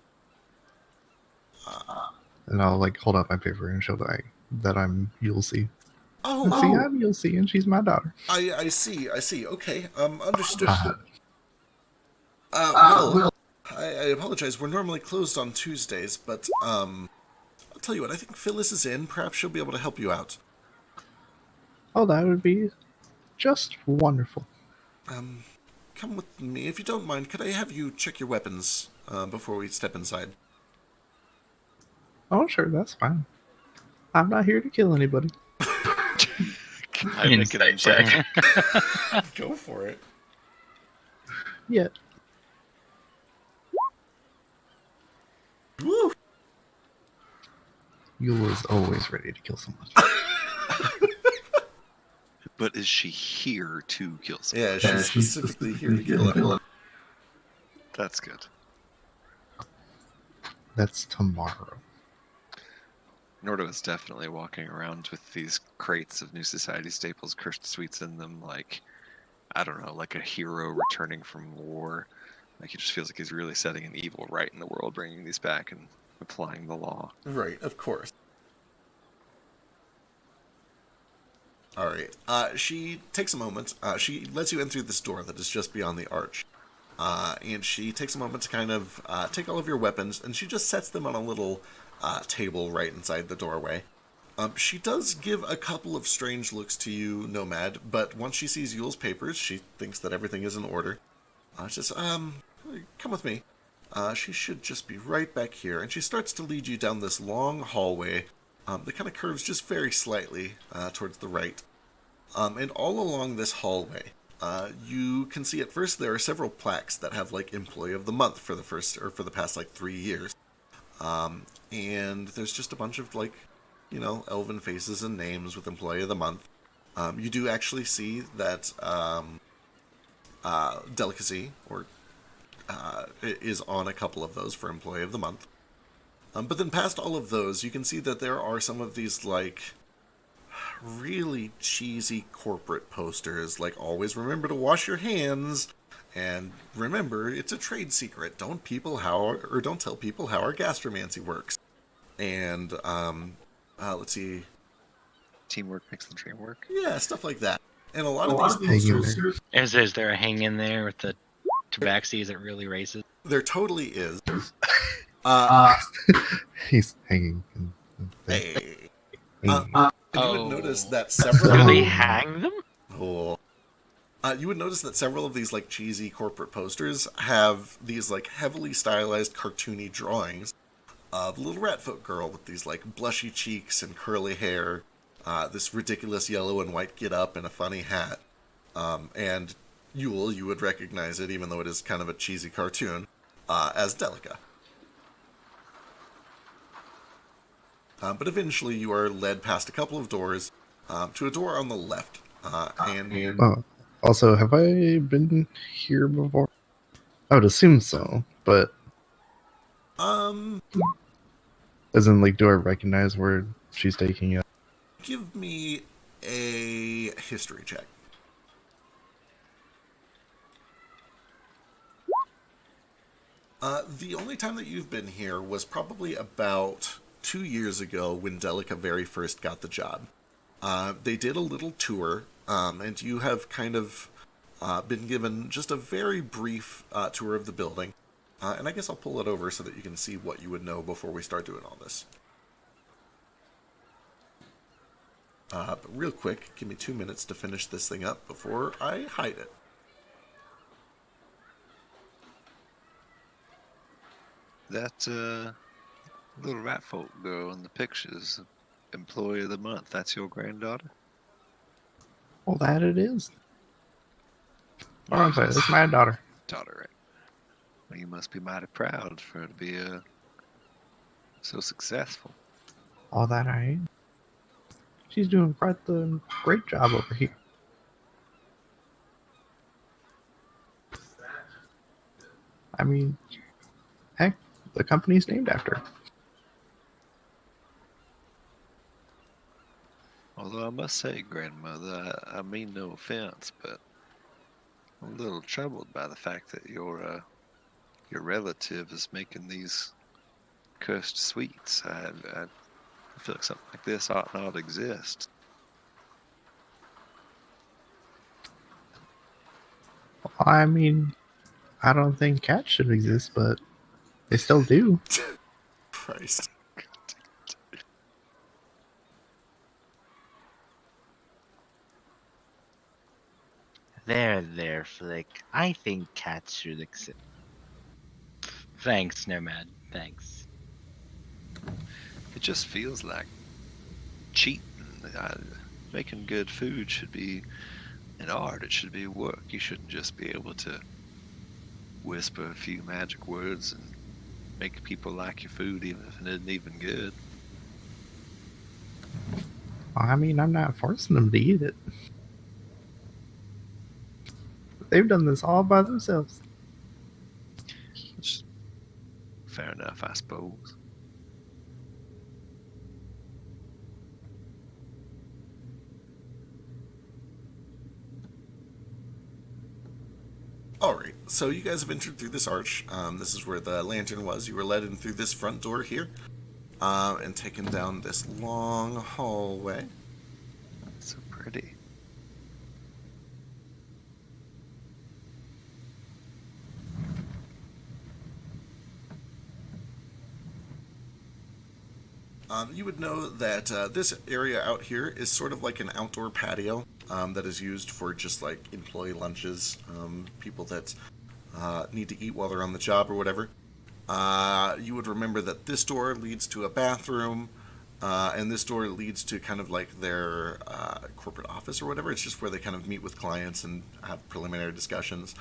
And I'll like hold out my paper and show that I'm Yulesy. And see, I'm Yulesy, and she's my daughter. I see. Okay, understood. Uh, Well, I apologize. We're normally closed on Tuesdays, but, I'll tell you what, I think Phyllis is in. Perhaps she'll be able to help you out. Oh, that would be just wonderful. Come with me. If you don't mind, could I have you check your weapons, before we step inside? Oh, sure, that's fine. I'm not here to kill anybody. Can I make an Insight insight? Go for it. Yet. Woo! Yule is always ready to kill someone. But is she here to kill someone? Yeah, she's specifically here to kill everyone. That's good. That's tomorrow. Nordo is definitely walking around with these crates of New Society staples, cursed sweets in them, like, I don't know, like a hero returning from war. Like, he just feels like he's really setting an evil right in the world, bringing these back and applying the law. Right, of course. Alright, she takes a moment. She lets you in through this door that is just beyond the arch. And she takes a moment to kind of take all of your weapons, and she just sets them on a little table right inside the doorway. She does give a couple of strange looks to you, Nomad, but once she sees Yule's papers, she thinks that everything is in order. She says, come with me. She should just be right back here. And she starts to lead you down this long hallway that kind of curves just very slightly towards the right. And all along this hallway, you can see at first there are several plaques that have like Employee of the Month for the past like 3 years. And there's just a bunch of like, elven faces and names with Employee of the Month. You do actually see that Delicacy is on a couple of those for Employee of the Month. But then past all of those, you can see that there are some of these like really cheesy corporate posters, like always remember to wash your hands. And remember, it's a trade secret. Don't tell people how our gastromancy works. And let's see. Teamwork makes the dream work. Yeah, stuff like that. And a lot of these Hang in posters, there. Is there a hang in there with the tabaxi? Is it really racist? there totally is. He's hanging. Hey. Hanging. You would notice that several. Do Oh. they hang them? Oh. You would notice that several of these like cheesy corporate posters have these like heavily stylized cartoony drawings of the little Ratfoot girl with these like blushy cheeks and curly hair, this ridiculous yellow and white get-up and a funny hat. And Yule, you would recognize it, even though it is kind of a cheesy cartoon, as Delica. But eventually you are led past a couple of doors to a door on the left. And Oh, also, have I been here before? I would assume so, but as in, like, do I recognize where she's taking it? give me a history check. The only time that you've been here was probably about 2 years ago when Delica very first got the job. They did a little tour, and you have kind of been given just a very brief tour of the building. And I guess I'll pull it over so that you can see what you would know before we start doing all this. But real quick, give me 2 minutes to finish this thing up before I hide it. That little rat folk girl in the pictures, Employee of the Month, that's your granddaughter? Well, that it is. Oh, I'm sorry, that's my daughter. Daughter, right? Well, you must be mighty proud for her to be so successful. All that I am. She's doing quite the great job over here. I mean, heck, the company's named after her. Although I must say, grandmother, I mean no offense, but I'm a little troubled by the fact that your relative is making these cursed sweets. I feel like something like this ought not exist. I mean, I don't think cats should exist, but they still do. Christ. There, Flick. I think cats should exist. Thanks, Nomad. Thanks. It just feels like cheating. Making good food should be an art. It should be work. You shouldn't just be able to whisper a few magic words and make people like your food even if it isn't even good. I mean, I'm not forcing them to eat it. They've done this all by themselves. It's fair enough, I suppose. Alright, so you guys have entered through this arch. This is where the lantern was. You were led in through this front door here, and taken down this long hallway. It's so pretty. You would know that this area out here is sort of like an outdoor patio that is used for just like employee lunches, people that need to eat while they're on the job or whatever. You would remember that this door leads to a bathroom, and this door leads to kind of like their corporate office or whatever. It's just where they kind of meet with clients and have preliminary discussions.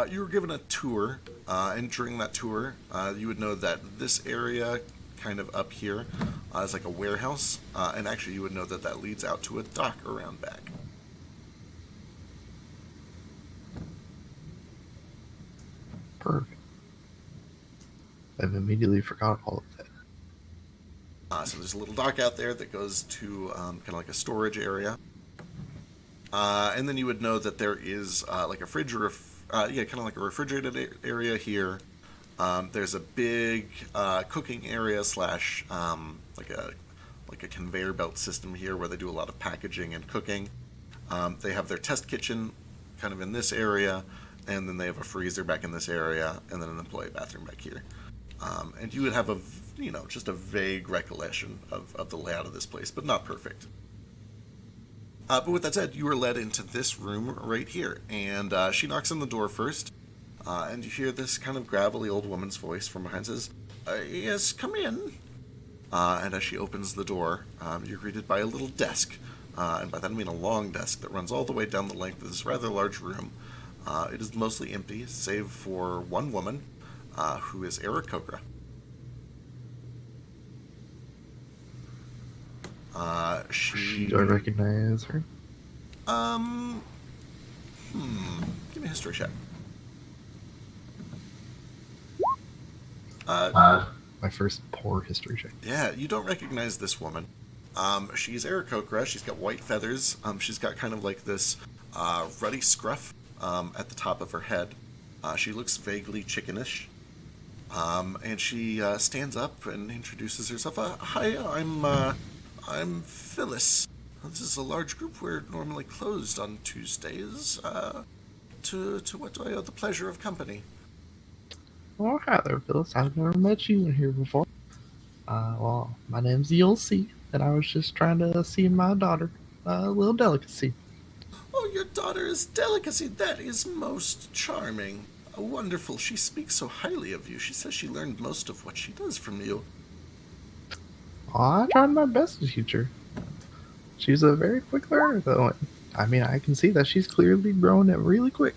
You were given a tour, and during that tour, you would know that this area kind of up here is like a warehouse, and actually you would know that that leads out to a dock around back. Perfect. I've immediately forgot all of that. So there's a little dock out there that goes to kind of like a storage area. And then you would know that there is like a fridge or kind of like a refrigerated area here. There's a big cooking area slash like a conveyor belt system here where they do a lot of packaging and cooking. They have their test kitchen kind of in this area, and then they have a freezer back in this area, and then an employee bathroom back here. And you would have just a vague recollection of the layout of this place, but not perfect. But with that said, you are led into this room right here, and she knocks on the door first. And you hear this kind of gravelly old woman's voice from behind says, "Yes, come in." And as she opens the door, you're greeted by a little desk. And by that I mean a long desk that runs all the way down the length of this rather large room. It is mostly empty, save for one woman, who is Aarakocra. Do I recognize her? Give me a history check. My first poor history check. Yeah, you don't recognize this woman. She's Aarakocra. She's got white feathers. She's got kind of like this ruddy scruff at the top of her head. She looks vaguely chickenish. And she stands up and introduces herself. Hi, I'm Phyllis. This is a large group. We're normally closed on Tuesdays. To what do I owe the pleasure of company? Oh, hi there, Phyllis. I've never met you in here before. Well, my name's Yulcie, and I was just trying to see my daughter. A little delicacy. Oh, your daughter is Delicacy. That is most charming. Wonderful. She speaks so highly of you. She says she learned most of what she does from you. Oh, I tried my best to teach her. She's a very quick learner, though. And, I mean, I can see that she's clearly growing it really quick.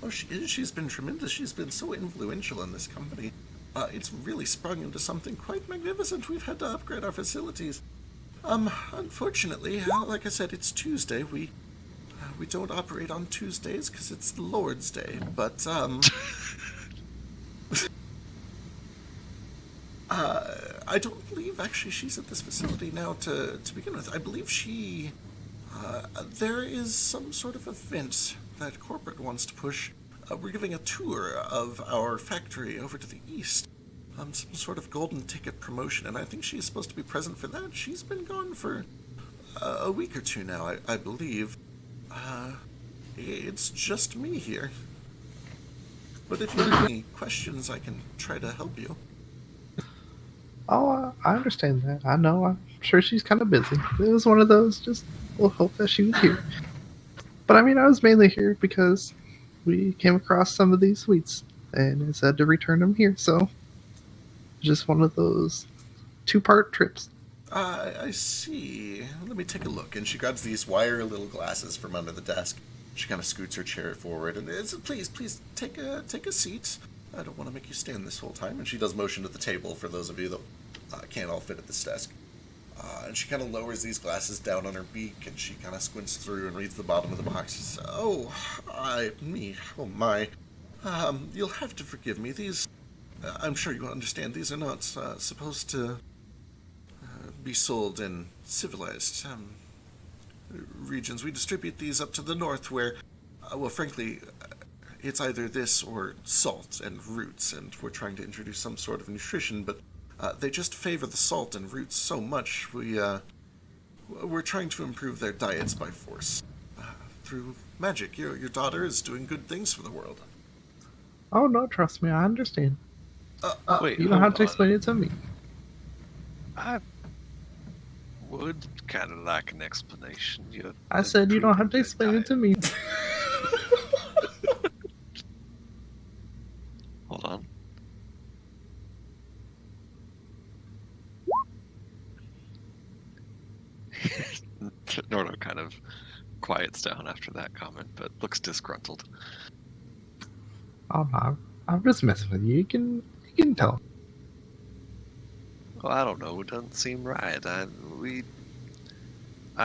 Oh, she is. She's been tremendous. She's been so influential in this company. It's really sprung into something quite magnificent. We've had to upgrade our facilities. Unfortunately, like I said, it's Tuesday. We don't operate on Tuesdays because it's Lord's Day. But I don't believe actually she's at this facility now to begin with. I believe there is some sort of event that corporate wants to push. We're giving a tour of our factory over to the east. Some sort of golden ticket promotion, and I think she's supposed to be present for that. She's been gone for a week or two now, I believe. It's just me here. But if you have any questions, I can try to help you. Oh, I understand that. I know. I'm sure she's kind of busy. It was one of those. Just we'll hope that she was here. But I mean, I was mainly here because we came across some of these sweets, and it said to return them here. So, just one of those 2-part trips. I see. Let me take a look. And she grabs these wire little glasses from under the desk. She kind of scoots her chair forward and says, please, take a seat. I don't want to make you stand this whole time. And she does motion to the table for those of you that can't all fit at this desk. And she kind of lowers these glasses down on her beak, and she kind of squints through and reads the bottom of the box. She says, oh my. You'll have to forgive me. These, I'm sure you understand, these are not supposed to be sold in civilized regions. We distribute these up to the north where, frankly, it's either this or salt and roots, and we're trying to introduce some sort of nutrition, but they just favor the salt and roots so much. We're trying to improve their diets by force. Through magic. Your daughter is doing good things for the world. Oh no, trust me, I understand. Wait, You don't have to hold on. explain it to me. I would kind of like an explanation. I said you don't have to explain it to me. Hold on. Nordo kind of quiets down after that comment, but looks disgruntled. Oh no, I'm just messing with you. You can tell. Well, I don't know. It doesn't seem right. I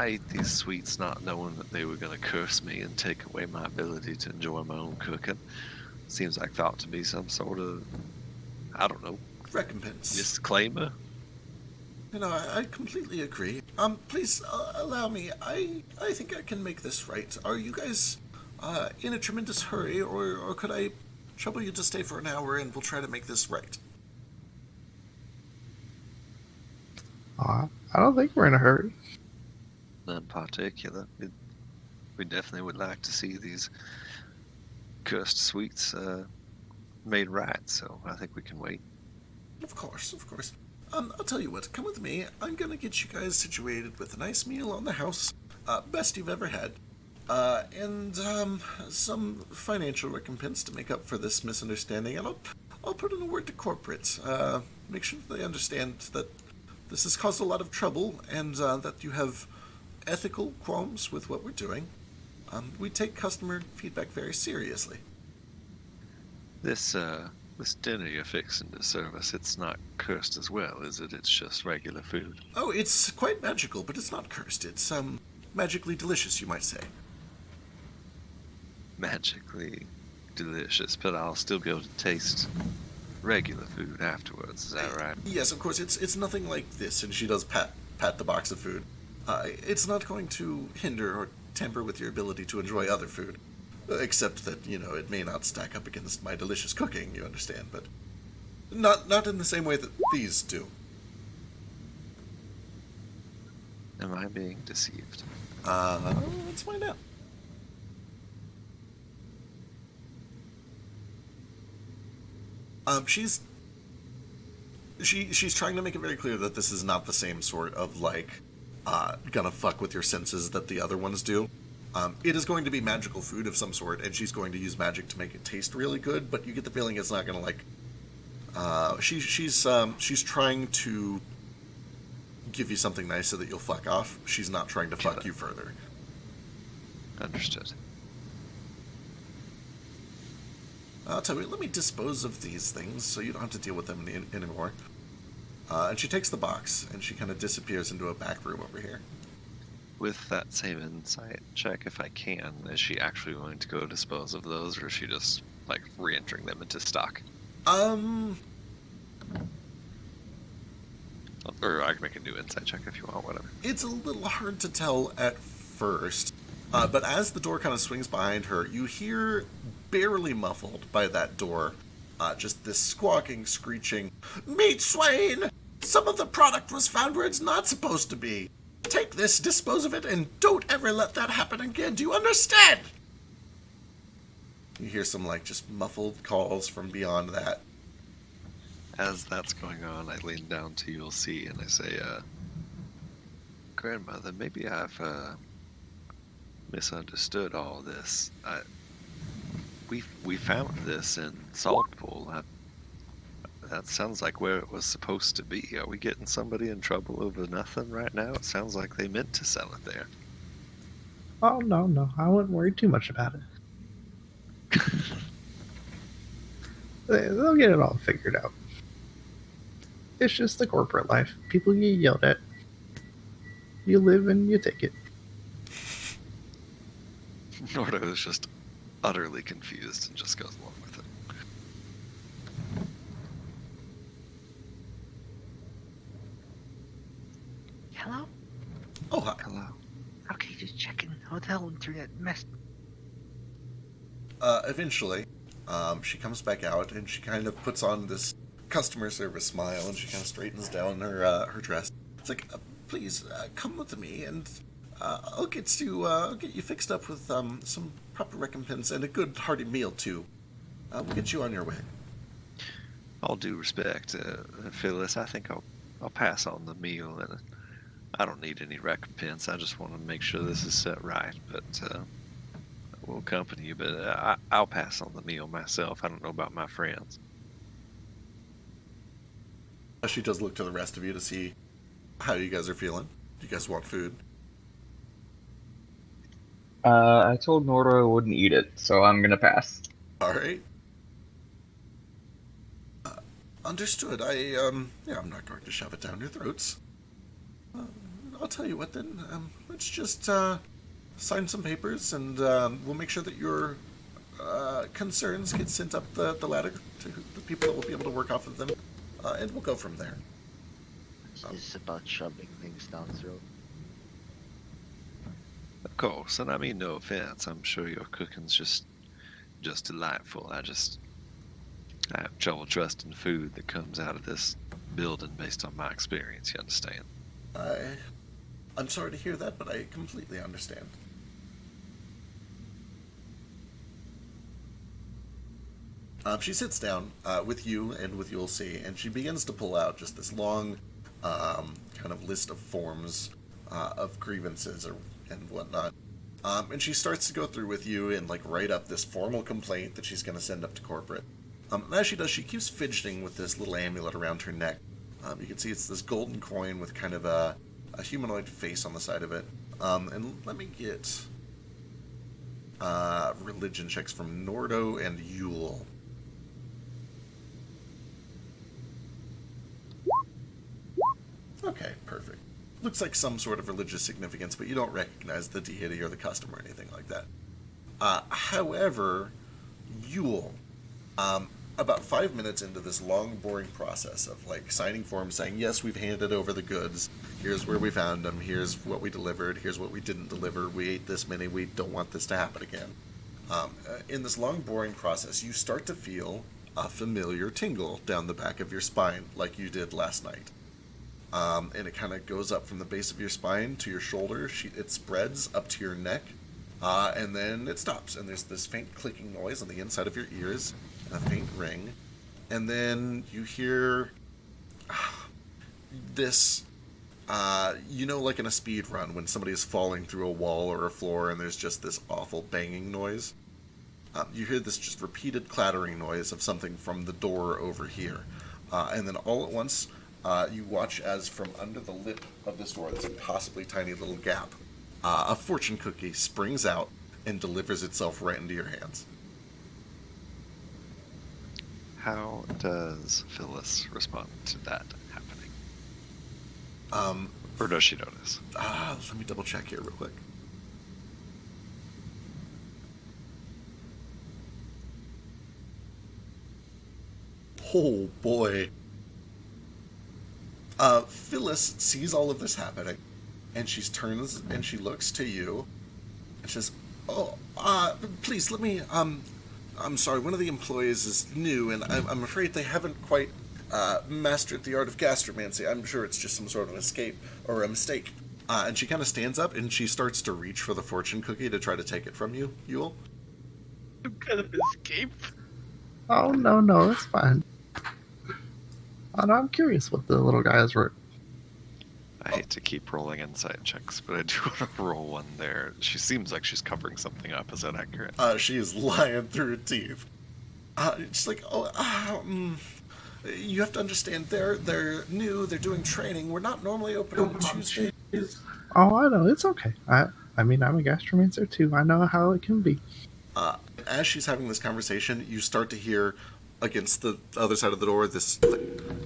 ate these sweets not knowing that they were going to curse me and take away my ability to enjoy my own cooking. Seems like thought to be some sort of, I don't know, Recompense. disclaimer. I completely agree. Please allow me. I think I can make this right. Are you guys in a tremendous hurry, or could I trouble you to stay for an hour and we'll try to make this right? I don't think we're in a hurry. None in particular. We definitely would like to see these cursed sweets made right, so I think we can wait. Of course. I'll tell you what, come with me. I'm gonna get you guys situated with a nice meal on the house, best you've ever had, and some financial recompense to make up for this misunderstanding, and I'll put in a word to corporate, make sure they understand that this has caused a lot of trouble, and that you have ethical qualms with what we're doing. We take customer feedback very seriously. This dinner you're fixing to serve us, it's not cursed as well, is it? It's just regular food. Oh, it's quite magical, but it's not cursed. It's, magically delicious, you might say. Magically delicious, but I'll still be able to taste regular food afterwards, is that right? Yes, of course, it's nothing like this, and she does pat the box of food. It's not going to hinder or tamper with your ability to enjoy other food. Except that, it may not stack up against my delicious cooking, you understand, but not in the same way that these do. Am I being deceived? Let's find out. She's trying to make it very clear that this is not the same sort of, gonna fuck with your senses that the other ones do. It is going to be magical food of some sort, and she's going to use magic to make it taste really good, but you get the feeling it's not gonna, she's trying to give you something nice so that you'll fuck off. She's not trying to fuck you further. Understood. I'll tell you, let me dispose of these things so you don't have to deal with them anymore. And she takes the box, and she kind of disappears into a back room over here. With that same insight check, if I can, is she actually going to go dispose of those, or is she just, re-entering them into stock? Or I can make a new insight check if you want, whatever. It's a little hard to tell at first, but as the door kind of swings behind her, you hear, barely muffled by that door, just this squawking, screeching, "Meat Swain! Some of the product was found where it's not supposed to be. Take this, dispose of it, and don't ever let that happen again. Do you understand?" You hear some, just muffled calls from beyond that. As that's going on, I lean down to You'll See and I say, Grandmother, maybe I've misunderstood all this. We found this in Saltpool. That sounds like where it was supposed to be. Are we getting somebody in trouble over nothing right now? It sounds like they meant to sell it there. Oh, no. I wouldn't worry too much about it. They'll get it all figured out. It's just the corporate life. People get yelled at. You live and you take it. Nordo is just utterly confused and just goes along with it. Hello? Oh, hi. Hello. Okay, just checking. Hotel internet mess. Eventually, she comes back out and she kind of puts on this customer service smile and she kind of straightens down her dress. It's like, please come with me and I'll get you fixed up with some proper recompense and a good hearty meal too. We'll get you on your way. All due respect, Phyllis, I think I'll pass on the meal, and I don't need any recompense. I just want to make sure this is set right. But we'll accompany you. But I'll pass on the meal myself. I don't know about my friends. She does look to the rest of you to see how you guys are feeling. Do you guys want food? I told Nordo I wouldn't eat it, so I'm gonna pass. All right. Understood. I'm not going to shove it down your throats. I'll tell you what then. Let's just sign some papers, and we'll make sure that your concerns get sent up the ladder to the people that will be able to work off of them, and we'll go from there. This is about shoving things down throat. Of course, and I mean no offense. I'm sure your cooking's just delightful. I have trouble trusting food that comes out of this building based on my experience. You understand? I'm sorry to hear that, but I completely understand. She sits down with you and with You'll See, and she begins to pull out just this long kind of list of forms of grievances and whatnot. And she starts to go through with you and write up this formal complaint that she's going to send up to corporate. And as she does, she keeps fidgeting with this little amulet around her neck. You can see it's this golden coin with kind of a humanoid face on the side of it. And let me get religion checks from Nordo and Yule. Okay, perfect. Looks like some sort of religious significance, but you don't recognize the deity or the custom or anything like that. However, Yule, about 5 minutes into this long, boring process of signing forms saying, yes, we've handed over the goods, here's where we found them, here's what we delivered, here's what we didn't deliver, we ate this many, we don't want this to happen again. In this long, boring process, you start to feel a familiar tingle down the back of your spine, like you did last night. And it kind of goes up from the base of your spine to your shoulder. It spreads up to your neck, and then it stops. And there's this faint clicking noise on the inside of your ears, and a faint ring. And then you hear this, like in a speed run when somebody is falling through a wall or a floor, and there's just this awful banging noise. You hear this just repeated clattering noise of something from the door over here. And then all at once, you watch as from under the lip of this door, this impossibly tiny little gap, a fortune cookie springs out and delivers itself right into your hands. How does Phyllis respond to that happening? Or does she notice? Let me double check here real quick. Oh boy. Phyllis sees all of this happening, and she turns and she looks to you, and she says, "Oh, please let me. I'm sorry. One of the employees is new, and I'm afraid they haven't quite mastered the art of gastromancy. I'm sure it's just some sort of escape or a mistake." And she kind of stands up and she starts to reach for the fortune cookie to try to take it from you, Yule. Some kind of escape. Oh, no, it's fine. Oh, no, I'm curious what the little guy has wrote. I hate to keep rolling insight checks, but I do want to roll one there. She seems like she's covering something up. Is that accurate? She is lying through her teeth. She's like, you have to understand, they're new, they're doing training. We're not normally open on Tuesdays. Oh, I know, it's okay. I mean, I'm a gastromancer too. I know how it can be. As she's having this conversation, you start to hear against the other side of the door this click,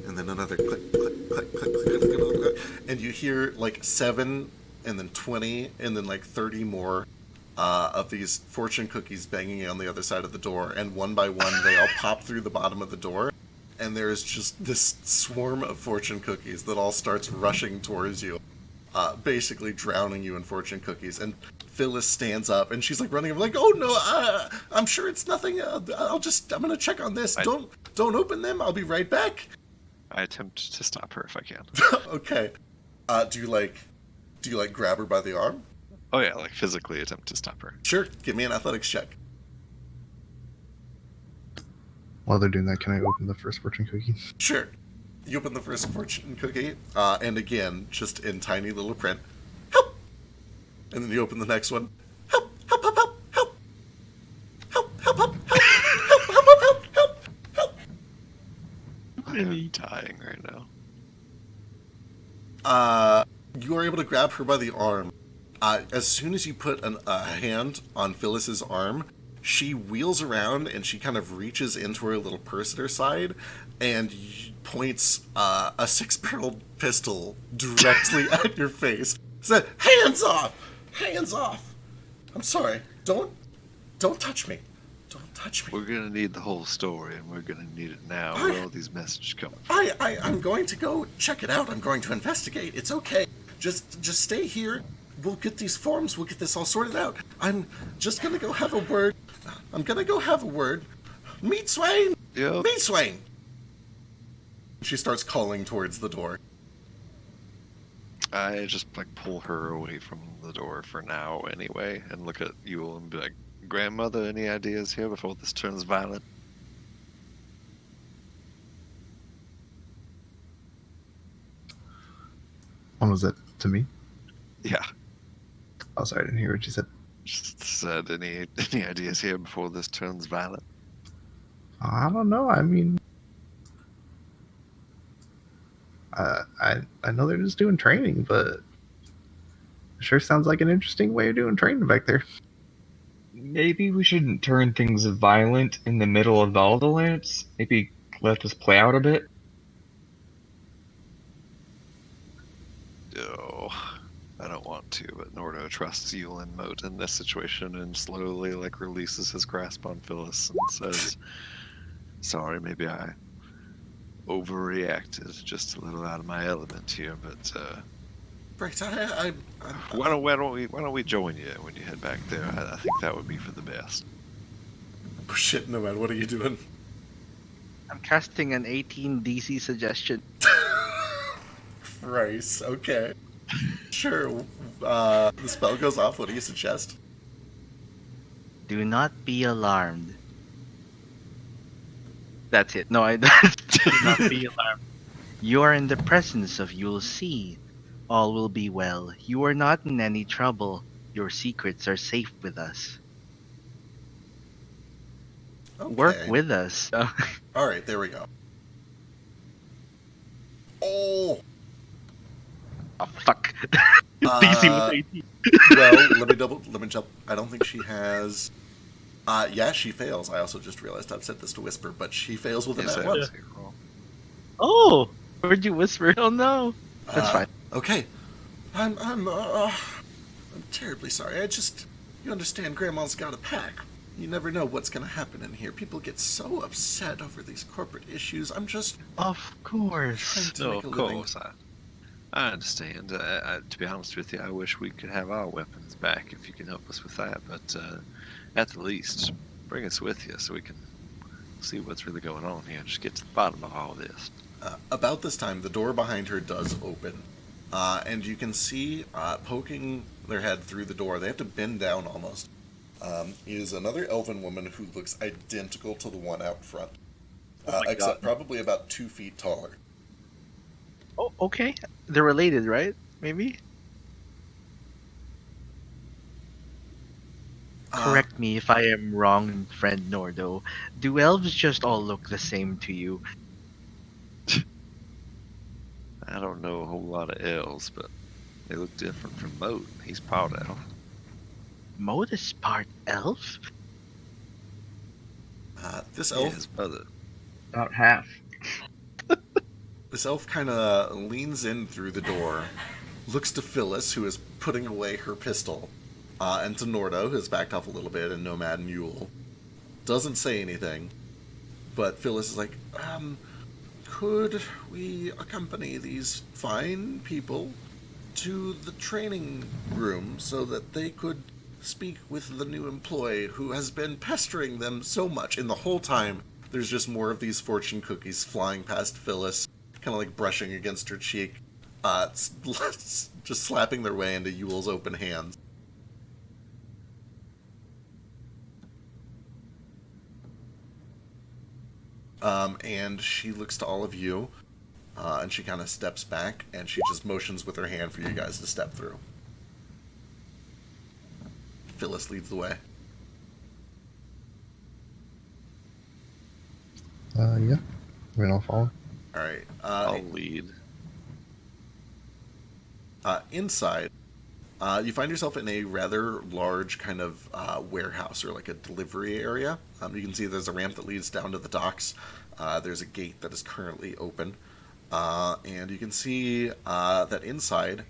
and then another click, click, click, click, click, click, click, click, and you hear like 7, and then 20, and then like 30 more of these fortune cookies banging on the other side of the door, and one by one they all pop through the bottom of the door, and there's just this swarm of fortune cookies that all starts rushing towards you, basically drowning you in fortune cookies. And Phyllis stands up and she's like running. I'm like, "Oh no, I'm sure it's nothing. I'm gonna check on this. Don't open them. I'll be right back." I attempt to stop her if I can. Okay. Do you like grab her by the arm? Oh yeah, like physically attempt to stop her. Sure. Give me an athletics check. While they're doing that, can I open the first fortune cookie? Sure. You open the first fortune cookie, and again, just in tiny little print, "Help!" And then you open the next one, "Help! Help! Help! Help! Help! Help! Help! Help! Help! Help! Help! Help! Help! Help!" I'm dying right now. You are able to grab her by the arm. As soon as you put a hand on Phyllis's arm, she wheels around and she kind of reaches into her little purse at her side and points a 6-barreled pistol directly at your face. Said, "Hands off! Hands off! I'm sorry. Don't touch me. Don't touch me." We're gonna need the whole story, and we're gonna need it now. Where all these messages coming from? I'm going to go check it out. I'm going to investigate. It's okay. Just stay here. We'll get these forms. We'll get this all sorted out. I'm just gonna go have a word. Meet Swain. Yep. Meet Swain. She starts calling towards the door. I just like pull her away from the door for now, anyway, and look at Yule and be like, "Grandmother, any ideas here before this turns violent?" When was it? To me? Yeah. Oh, sorry, I didn't hear what you said. Just said, any ideas here before this turns violent? I don't know. I mean, I know they're just doing training, but it sure sounds like an interesting way of doing training back there. Maybe we shouldn't turn things violent in the middle of all the lamps. Maybe let this play out a bit. Oh, I don't want to, but Nordo trusts Yule and Moat in this situation and slowly like releases his grasp on Phyllis and says, "Sorry, maybe I overreacted, just a little out of my element here, but Right. why don't we join you when you head back there? I think that would be for the best." Oh shit, Nomad, what are you doing? I'm casting an 18 DC suggestion. Christ, okay. Sure. The spell goes off. What do you suggest? Do not be alarmed. That's it. No, I do not be alarmed. You are in the presence of You'll See. All will be well. You are not in any trouble. Your secrets are safe with us. Okay. Work with us. All right, there we go. Oh. Oh, fuck. DC was 18. Well, let me jump. I don't think she has. Yeah, she fails. I also just realized I've said this to Whisper, but she fails with a Yes, nat I one. would say roll. Oh, where'd you whisper? Oh no. That's fine. Okay. I'm terribly sorry. You understand, Grandma's got a pack. You never know what's gonna happen in here. People get so upset over these corporate issues. I'm just Of course. trying to No, make of a living. course. I understand. To be honest with you, I wish we could have our weapons back if you can help us with that. But at the least, bring us with you so we can see what's really going on here. Just get to the bottom of all this. About this time, the door behind her does open, and you can see poking their head through the door. They have to bend down almost. Is another elven woman who looks identical to the one out front, except probably about 2 feet taller. Oh, okay. They're related, right? Maybe. Correct me if I am wrong, friend Nordo. Do elves just all look the same to you? I don't know a whole lot of elves, but they look different from Moat. He's part elf. Moat is part elf? This Yeah, elf his brother. About half. This elf kind of leans in through the door, looks to Phyllis, who is putting away her pistol, and to Nordo, who's backed off a little bit, and Nomad and Yule. Doesn't say anything, but Phyllis is like, could we accompany these fine people to the training room so that they could speak with the new employee who has been pestering them so much? And the whole time, there's just more of these fortune cookies flying past Phyllis, kind of like brushing against her cheek, just slapping their way into Yule's open hands. And she looks to all of you, and she kind of steps back, and she just motions with her hand for you guys to step through. Phyllis leads the way. Yeah. I mean, I'll follow. All right. I'll lead. Inside, you find yourself in a rather large kind of warehouse or like a delivery area. You can see there's a ramp that leads down to the docks. There's a gate that is currently open. And you can see that inside...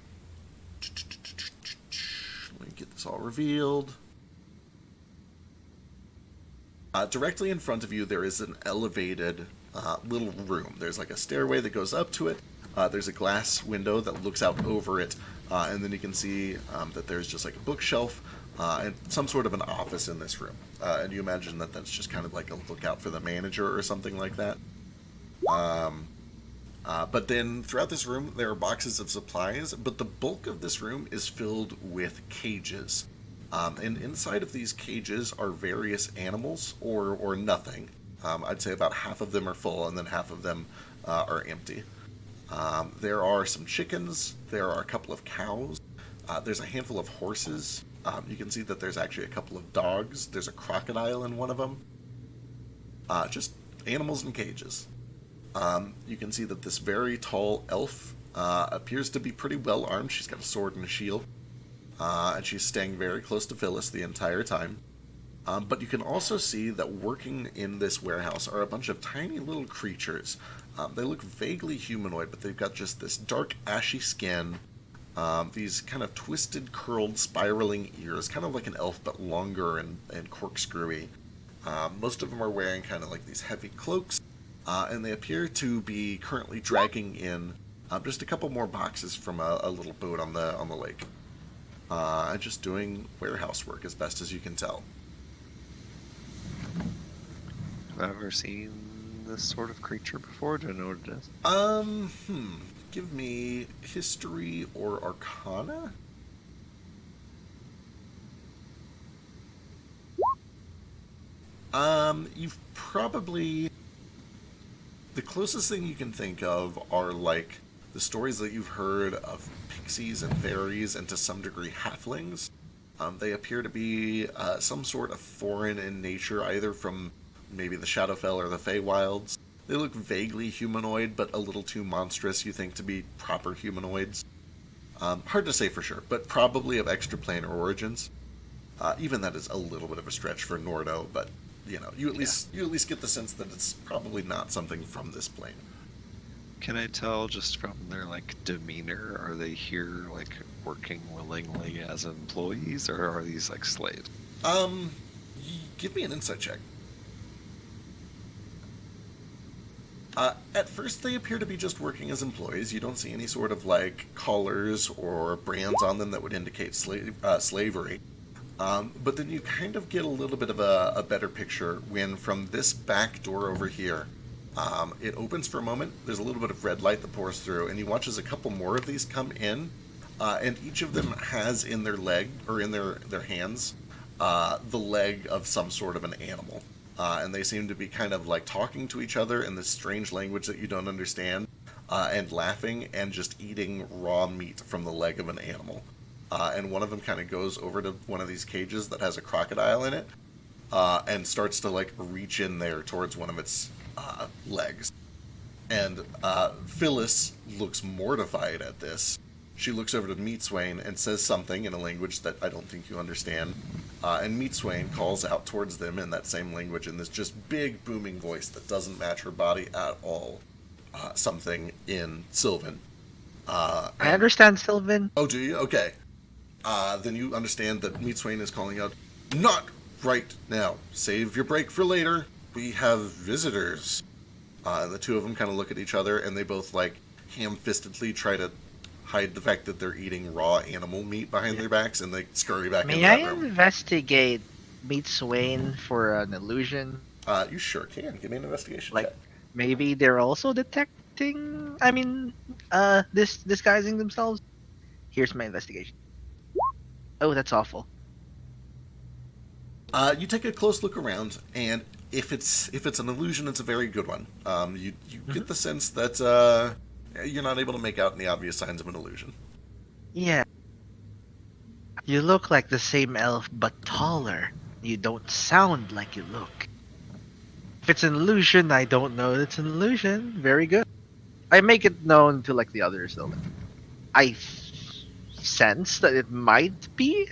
Let me get this all revealed. Directly in front of you, there is an elevated little room. There's like a stairway that goes up to it. There's a glass window that looks out over it, and then you can see that there's just like a bookshelf and some sort of an office in this room. And you imagine that that's just kind of like a lookout for the manager or something like that. But then throughout this room, there are boxes of supplies, but the bulk of this room is filled with cages. And inside of these cages are various animals or nothing. I'd say about half of them are full and then half of them are empty. There are some chickens, there are a couple of cows, there's a handful of horses. You can see that there's actually a couple of dogs, there's a crocodile in one of them. Just animals in cages. You can see that this very tall elf appears to be pretty well armed. She's got a sword and a shield, and she's staying very close to Phyllis the entire time. But you can also see that working in this warehouse are a bunch of tiny little creatures. They look vaguely humanoid, but they've got just this dark, ashy skin, these kind of twisted, curled, spiraling ears, kind of like an elf, but longer and corkscrewy. Most of them are wearing kind of like these heavy cloaks, and they appear to be currently dragging in just a couple more boxes from a little boat on the lake. And just doing warehouse work as best as you can tell. Have I ever seen this sort of creature before? Do I know what it is? Give me history or arcana? You've probably... The closest thing you can think of are like the stories that you've heard of pixies and fairies and to some degree halflings. They appear to be some sort of foreign in nature, either from maybe the Shadowfell or the Feywilds. They look vaguely humanoid, but a little too monstrous, you think, to be proper humanoids. Hard to say for sure, but probably of extraplanar origins. Even that is a little bit of a stretch for Nordo, but you know, you at least get the sense that it's probably not something from this plane. Can I tell just from their like demeanor, are they here like working willingly as employees, or are these like slaves? Give me an insight check. At first, they appear to be just working as employees. You don't see any sort of like collars or brands on them that would indicate slavery. But then you kind of get a little bit of a better picture when from this back door over here, it opens for a moment. There's a little bit of red light that pours through, and you watch as a couple more of these come in, and each of them has in their leg or in their hands the leg of some sort of an animal. And they seem to be kind of like talking to each other in this strange language that you don't understand, and laughing and just eating raw meat from the leg of an animal. And one of them kind of goes over to one of these cages that has a crocodile in it, and starts to like reach in there towards one of its legs. And Phyllis looks mortified at this. She looks over to Meatswain and says something in a language that I don't think you understand. And Meatswain calls out towards them in that same language in this just big booming voice that doesn't match her body at all. Something in Sylvan. I understand, Sylvan. Oh, do you? Okay. Then you understand that Meatswain is calling out, "Not right now. Save your break for later. We have visitors." And the two of them kind of look at each other, and they both, like, ham-fistedly try to hide the fact that they're eating raw animal meat behind their backs, and they scurry back into May that I room. investigate Meet Swain for an illusion? You sure can. Give me an investigation Like, check. maybe they're also detecting. Disguising themselves. Here's my investigation. Oh, that's awful. You take a close look around, and if it's an illusion, it's a very good one. You get the sense that you're not able to make out any obvious signs of an illusion. Yeah. You look like the same elf, but taller. You don't sound like you look. If it's an illusion, I don't know it's an illusion. Very good. I make it known to like the others though. I sense that it might be.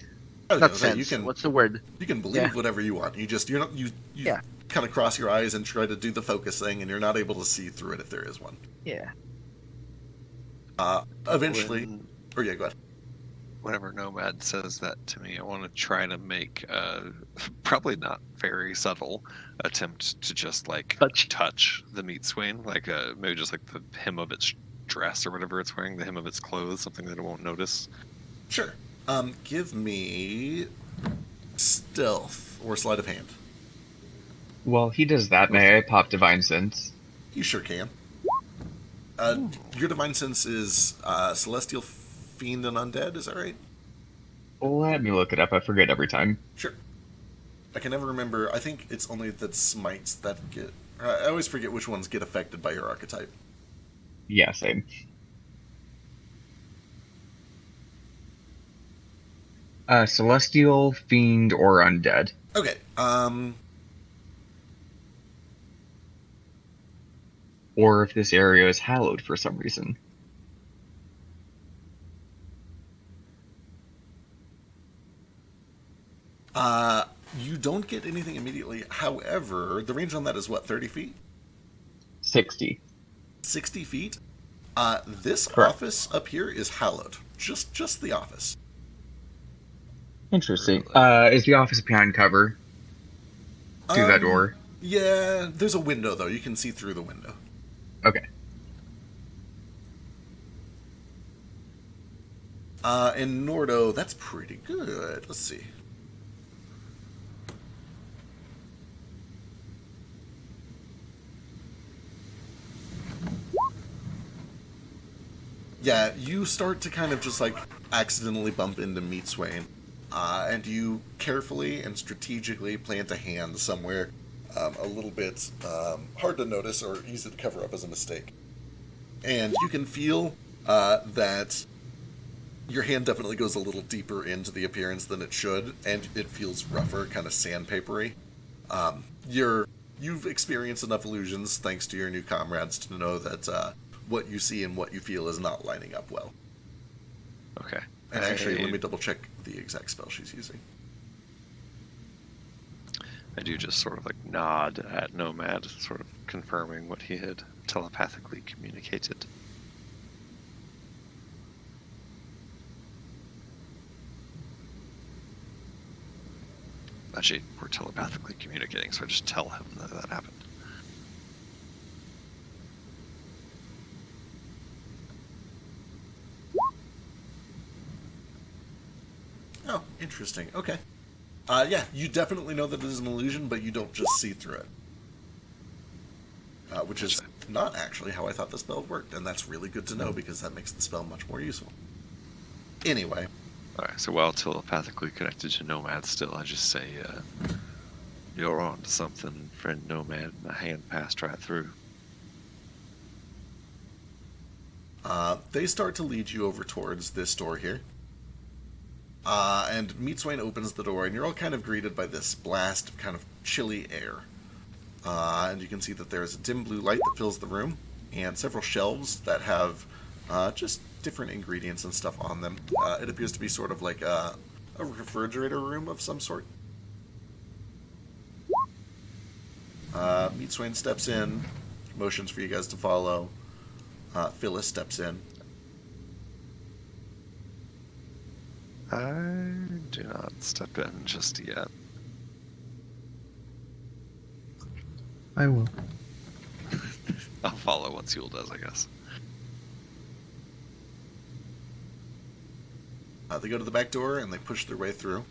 I was Not gonna say, sense. What's the word? you can believe Yeah. whatever you want. You Yeah. kind of cross your eyes and try to do the focus thing, and you're not able to see through it if there is one. Yeah. Eventually, When- yeah, go ahead. Whenever Nomad says that to me, I want to try to make a probably not very subtle attempt to just like touch the meat swain, like maybe just like the hem of its dress or whatever it's wearing, the hem of its clothes, something that it won't notice. Sure. Give me stealth or sleight of hand. While he does that, may I pop Divine Sense? You sure can. Your divine sense is celestial, fiend, and undead. Is that right? Let me look it up. I forget every time. Sure. I can never remember. I think it's only the smites that get. I always forget which ones get affected by your archetype. Yeah, same. Celestial, fiend, or undead. Okay. Or if this area is hallowed for some reason. You don't get anything immediately. However, the range on that is what, 30 feet? 60. 60 feet? This Correct. office up here is hallowed. Just the office. Interesting. Is the office behind cover? To that door? Yeah, there's a window, though. You can see through the window. Okay. And Nordo, that's pretty good. Let's see. Yeah, you start to kind of just like accidentally bump into Meat Swain, and you carefully and strategically plant a hand somewhere a little bit hard to notice or easy to cover up as a mistake. And you can feel that your hand definitely goes a little deeper into the appearance than it should, and it feels rougher, kind of sandpapery. You've experienced enough illusions, thanks to your new comrades, to know that what you see and what you feel is not lining up well. Okay. And actually, let me double check the exact spell she's using. I do just sort of like nod at Nomad, sort of confirming what he had telepathically communicated. Actually, we're telepathically communicating, so I just tell him that happened. Oh, interesting. Okay. Yeah, you definitely know that it is an illusion, but you don't just see through it. Which is not actually how I thought the spell worked, and that's really good to know because that makes the spell much more useful. Anyway. Alright, so while telepathically connected to Nomad still, I just say, you're on to something, friend Nomad. My hand passed right through. They start to lead you over towards this door here. And Meatswain opens the door, and you're all kind of greeted by this blast of kind of chilly air. And you can see that there's a dim blue light that fills the room, and several shelves that have just different ingredients and stuff on them. It appears to be sort of like a refrigerator room of some sort. Meatswain steps in, motions for you guys to follow. Phyllis steps in. I do not step in just yet. I will. I'll follow once Yule does, I guess. They go to the back door and they push their way through.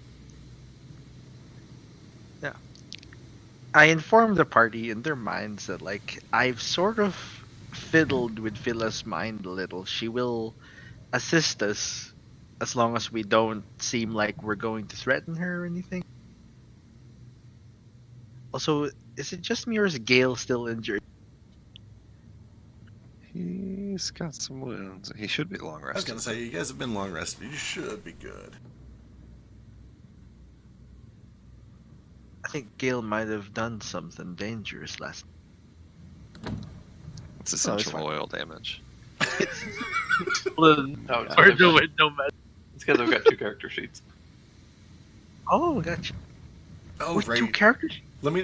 Yeah. I inform the party in their minds that, like, I've sort of fiddled with Phyllis' mind a little. She will assist us as long as we don't seem like we're going to threaten her or anything. Also, is it just me or is Gale still injured? He's got some wounds. He should be long I was rested. going to say, you guys have been long rested. You should be good. I think Gale might have done something dangerous last. It's essential fine. oil damage. Oh, it's Or because no, wait, no, man. I've got 2 character sheets. Oh, gotcha. Oh, With right. 2 characters?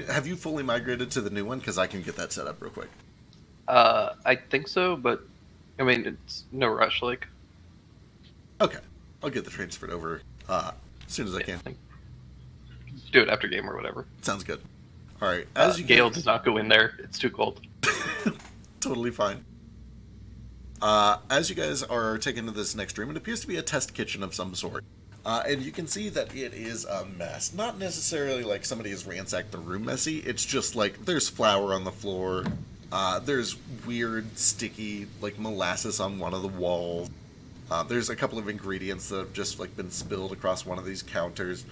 Have you fully migrated to the new one? Because I can get that set up real quick. I think so, but I mean, it's no rush. Like, Okay. I'll get the transferred over as soon as I can. like, do it after game or whatever. Sounds good. All right. As you Gale guys- does not go in there. It's too cold. Totally fine. As you guys are taken to this next room, it appears to be a test kitchen of some sort. And you can see that it is a mess. Not necessarily like somebody has ransacked the room messy. It's just like there's flour on the floor. There's weird, sticky, like molasses on one of the walls. There's a couple of ingredients that have just like been spilled across one of these counters.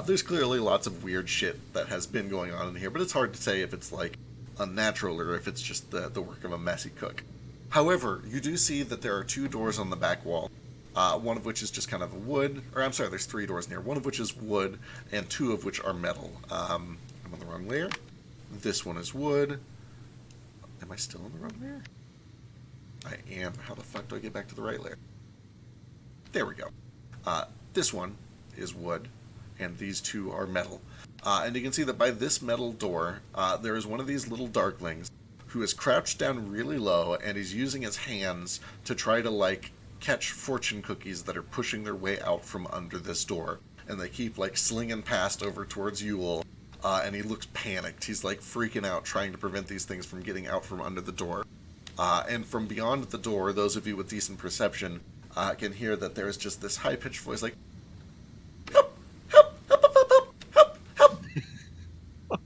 There's clearly lots of weird shit that has been going on in here, but it's hard to say if it's like unnatural or if it's just the work of a messy cook. However, you do see that there are 2 doors on the back wall. One of which is just kind of a wood, or I'm sorry, there's 3 doors in here. One of which is wood, and 2 of which are metal. I'm on the wrong layer. This one is wood. Am I still on the wrong layer? I am. How the fuck do I get back to the right layer? There we go. This one is wood, and these 2 are metal. And you can see that by this metal door, there is one of these little darklings who is crouched down really low, and he's using his hands to try to, like, catch fortune cookies that are pushing their way out from under this door. And they keep, like, slinging past over towards Yule, and he looks panicked. He's, like, freaking out, trying to prevent these things from getting out from under the door. And from beyond the door, those of you with decent perception can hear that there is just this high-pitched voice like, "Help! Help! Help! Help! Help! Help! Help!"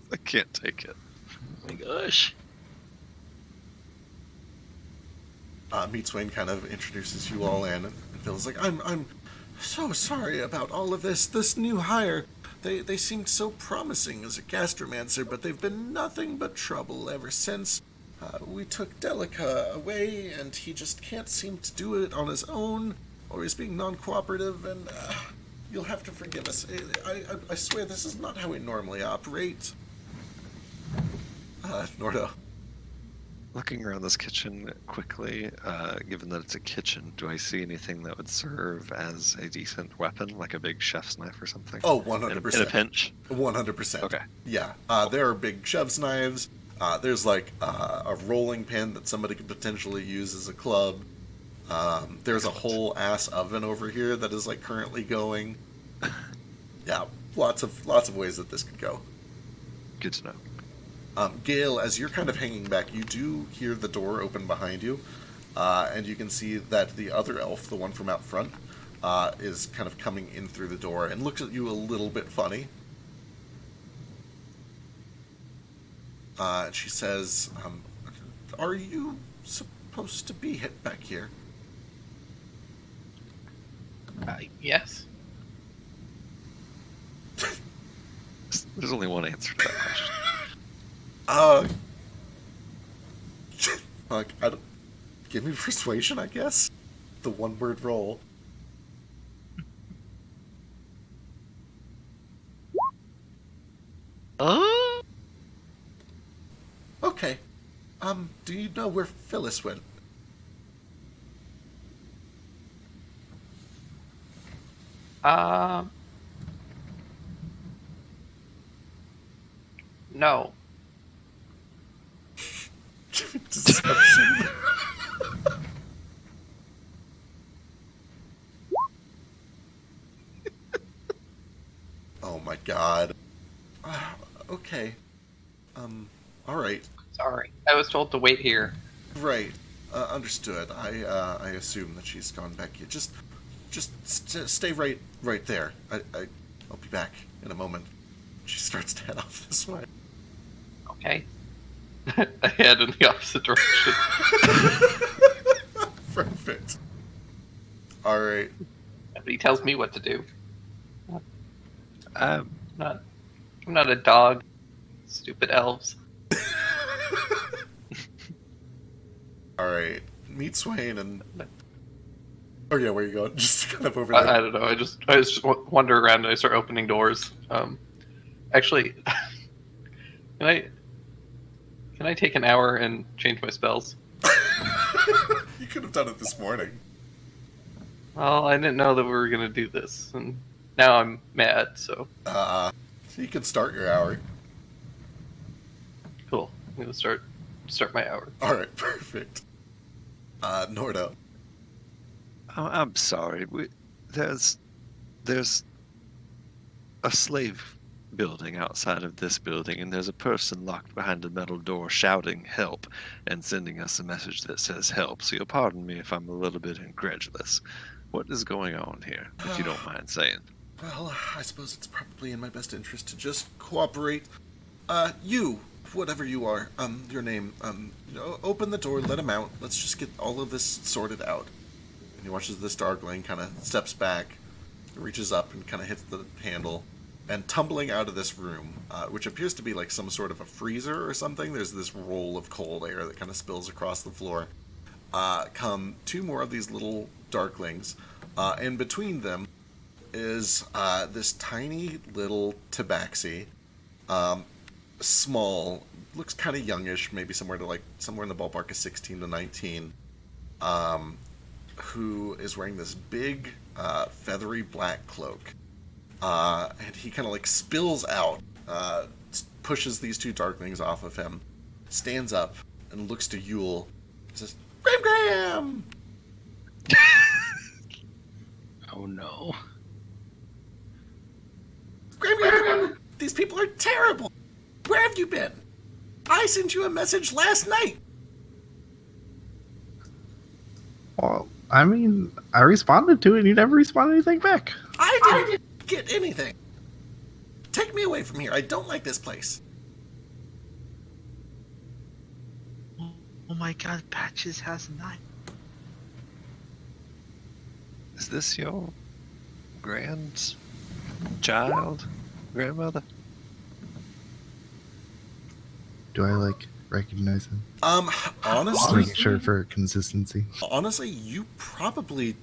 I can't take it. Oh my gosh. Meatswain kind of introduces you all in, and Phil's like, I'm so sorry about all of this new hire. They seemed so promising as a gastromancer, but they've been nothing but trouble ever since. We took Delica away, and he just can't seem to do it on his own, or he's being non-cooperative, and you'll have to forgive us. I swear this is not how we normally operate. Nordo. Looking around this kitchen quickly, given that it's a kitchen, do I see anything that would serve as a decent weapon, like a big chef's knife or something? Oh, In a 100%. pinch? 100%. Okay. Yeah, there are big chef's knives. There's like a rolling pin that somebody could potentially use as a club. There's a whole ass oven over here that is like currently going. Yeah, lots of ways that this could go. Good to know. Gale, as you're kind of hanging back, you do hear the door open behind you, and you can see that the other elf, the one from out front, is kind of coming in through the door and looks at you a little bit funny. And she says, "Are you supposed to be back here?" Yes. There's only one answer to that question. Like, I don't, give me persuasion, I guess. The one-word roll. Oh, Okay. Do you know where Phyllis went? No. Deception. Oh my god. Okay. All right. Sorry. I was told to wait here. Right. Understood. I assume that she's gone back here. Just stay right there. I'll be back in a moment. She starts to head off this way. Okay. I head in the opposite direction. Perfect. All right. But he tells me what to do. Um, I'm not a dog. Stupid elves. All right. Meet Swain and. Oh yeah, where you going? Just kind of over I there. don't know. I just wander around and I start opening doors. Actually, can I take an hour and change my spells? You could have done it this morning. Well, I didn't know that we were gonna do this, and now I'm mad. So You can start your hour. cool. I'm gonna start my hour. All right, perfect. Nordo. I'm sorry. There's a slave building outside of this building, and there's a person locked behind a metal door shouting help and sending us a message that says help. So you'll pardon me if I'm a little bit incredulous. What is going on here, if you don't mind saying? Well, I suppose it's probably in my best interest to just cooperate. You, whatever you are, your name, open the door, let him out. Let's just get all of this sorted out. And he watches this darkling kind of steps back, reaches up and kind of hits the handle, and tumbling out of this room, which appears to be like some sort of a freezer or something. There's this roll of cold air that kind of spills across the floor. Come two more of these little darklings, and between them is this tiny little tabaxi, small, looks kind of youngish, maybe somewhere in the ballpark of 16 to 19, who is wearing this big feathery black cloak, and he kind of like spills out, pushes these two darklings off of him, stands up and looks to Yule, and says, "Graham!" Oh no. Graham! These people are terrible! Where have you been? I sent you a message last night! Well, I mean, I responded to it and you never responded anything back. I didn't get anything! Take me away from here. I don't like this place. oh my God! Patches has 9. Is this your grandmother? Do I, recognize him? Just Honestly, making sure for consistency. you probably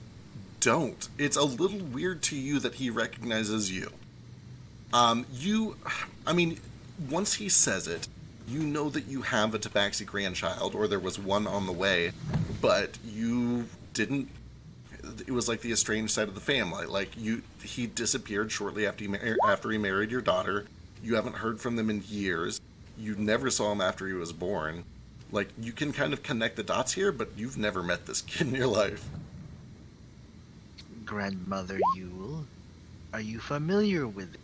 don't. It's a little weird to you that he recognizes you. Once he says it, you know that you have a Tabaxi grandchild, or there was one on the way, but you didn't. It was like the estranged side of the family. He disappeared shortly after he married your daughter. You haven't heard from them in years. You never saw him after he was born. You can kind of connect the dots here, but you've never met this kid in your life. Grandmother Yule, are you familiar with it?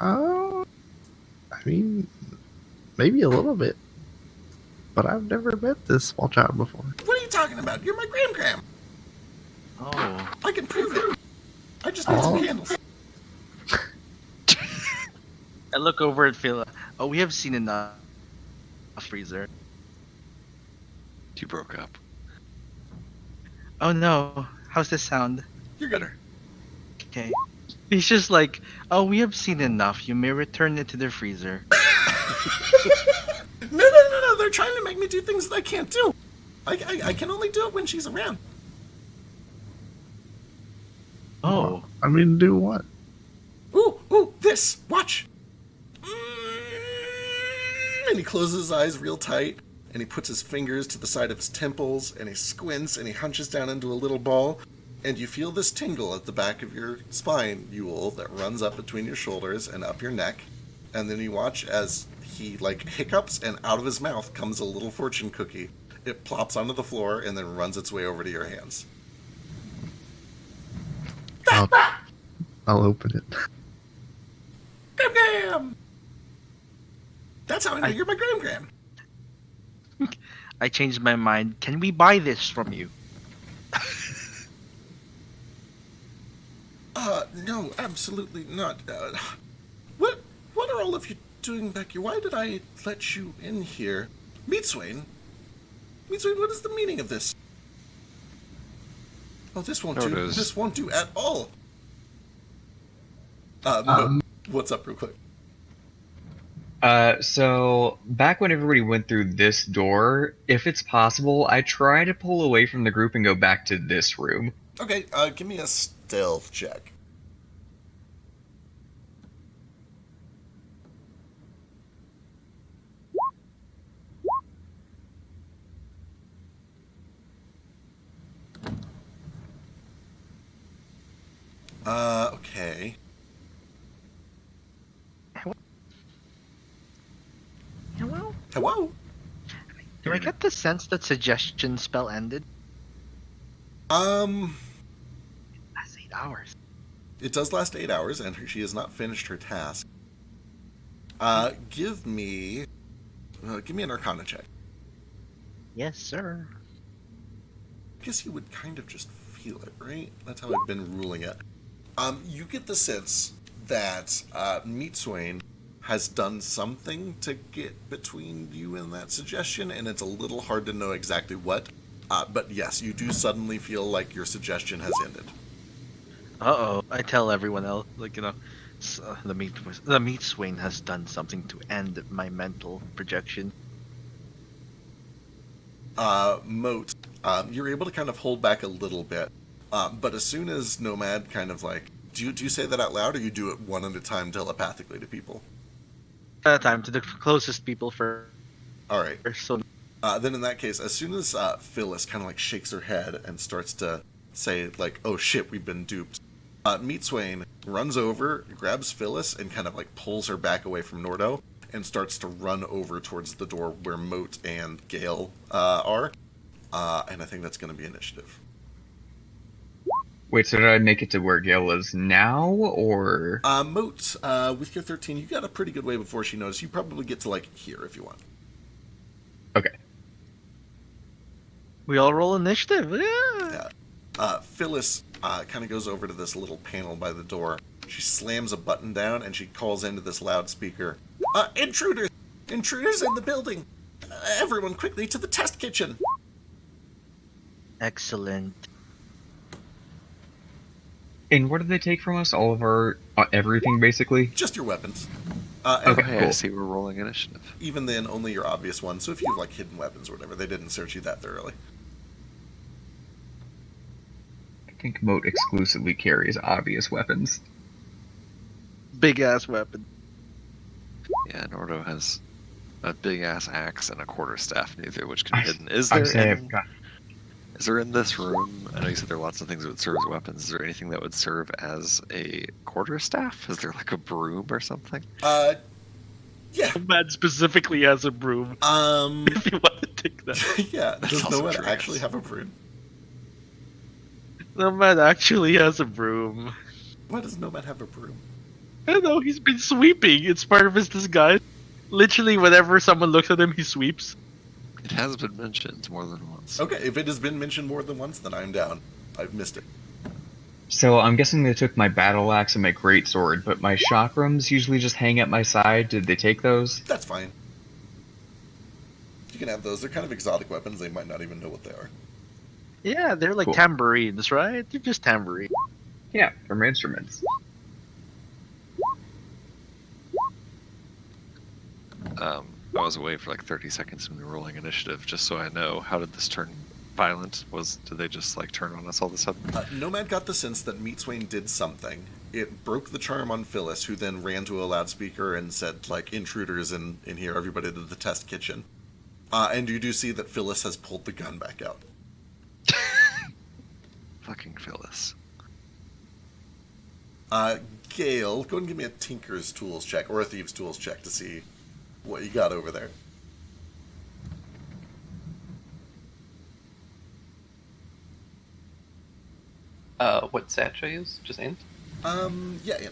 I mean, maybe a little bit. But I've never met this small child before. What about? You're my gram. Oh. I can prove it. I just need some candles. I look over at Phil. Oh, we have seen enough freezer. You broke up. Oh no. How's this sound? You're good. Okay. He's just like, oh, we have seen enough. You may return it to the freezer. No. They're trying to make me do things that I can't do. I can only do it when she's around. Oh. I mean, do what? Ooh, this. Watch. And he closes his eyes real tight, and he puts his fingers to the side of his temples, and he squints, and he hunches down into a little ball, and you feel this tingle at the back of your spine, Yule, that runs up between your shoulders and up your neck, and then you watch as he, hiccups, and out of his mouth comes a little fortune cookie. It plops onto the floor, and then runs its way over to your hands. I'll open it. Gram! That's how I know you're my gram. I changed my mind. Can we buy this from you? No, absolutely not. What are all of you doing back here? Why did I let you in here? Meatswain, what is the meaning of this? Oh, this won't do. This won't do at all. What's up real quick? So back when everybody went through this door, if it's possible, I try to pull away from the group and go back to this room. Okay, give me a stealth check. Okay. Hello? Do I get the sense that suggestion spell ended? That's 8 hours. It does last 8 hours, and she has not finished her task. Give me an Arcana check. Yes, sir. I guess you would kind of just feel it, right? That's how I've been ruling it. You get the sense that Meatswain has done something to get between you and that suggestion, and it's a little hard to know exactly what. But yes, you do suddenly feel like your suggestion has ended. Uh-oh. I tell everyone else, the meat swain has done something to end my mental projection. Moat, you're able to kind of hold back a little bit. But as soon as Nomad kind of do you say that out loud, or you do it one at a time telepathically to people? At a time, to the closest people for. All right. So. Then in that case, as soon as Phyllis kind of shakes her head and starts to say oh shit, we've been duped, Meatswain runs over, grabs Phyllis, and kind of pulls her back away from Nordo, and starts to run over towards the door where Moat and Gale are. And I think that's going to be initiative. Wait, so did I make it to where Gale is now, or? Moat, with your 13, you got a pretty good way before she noticed. You probably get to here if you want. Okay. We all roll initiative. Yeah. Phyllis kind of goes over to this little panel by the door. She slams a button down and she calls into this loudspeaker. Intruders! Intruders in the building! Everyone quickly to the test kitchen! Excellent. And what did they take from us? All of our everything, basically? Just your weapons. Okay, Hey, cool. I see we're rolling initiative. Even then, only your obvious ones. So if you have hidden weapons or whatever, they didn't search you that thoroughly. I think Moat exclusively carries obvious weapons. Big ass weapon. Yeah, Nordo has a big ass axe and a quarterstaff, neither of which can be hidden. Is there in this room? I know you said there are lots of things that would serve as weapons. Is there anything that would serve as a quarterstaff? Is there a broom or something? Yeah. Man specifically has a broom. If you want to take that. Yeah. That's Does also Nomad true, actually yes. have a broom? Nomad actually has a broom. Why does Nomad have a broom? I don't know, he's been sweeping. It's part of his disguise. Literally, whenever someone looks at him, he sweeps. It has been mentioned more than once. Okay, if it has been mentioned more than once, then I'm down. I've missed it. So I'm guessing they took my battle axe and my greatsword, but my chakrams usually just hang at my side. Did they take those? That's fine. You can have those. They're kind of exotic weapons. They might not even know what they are. Yeah, they're like Cool. tambourines, right? They're just tambourines. Yeah, they're my instruments. I was away for like 30 seconds when we were rolling initiative, just so I know. How did this turn violent? Did they just like turn on us all of a sudden? Nomad got the sense that Meatswain did something. It broke the charm on Phyllis, who then ran to a loudspeaker and said, like, intruders in here, everybody to the test kitchen. And you do see that Phyllis has pulled the gun back out. Fucking Phyllis. Gale, go and give me a Tinker's Tools check, or a Thieves' Tools check to see what you got over there. What stat should I use? Just int? Yeah.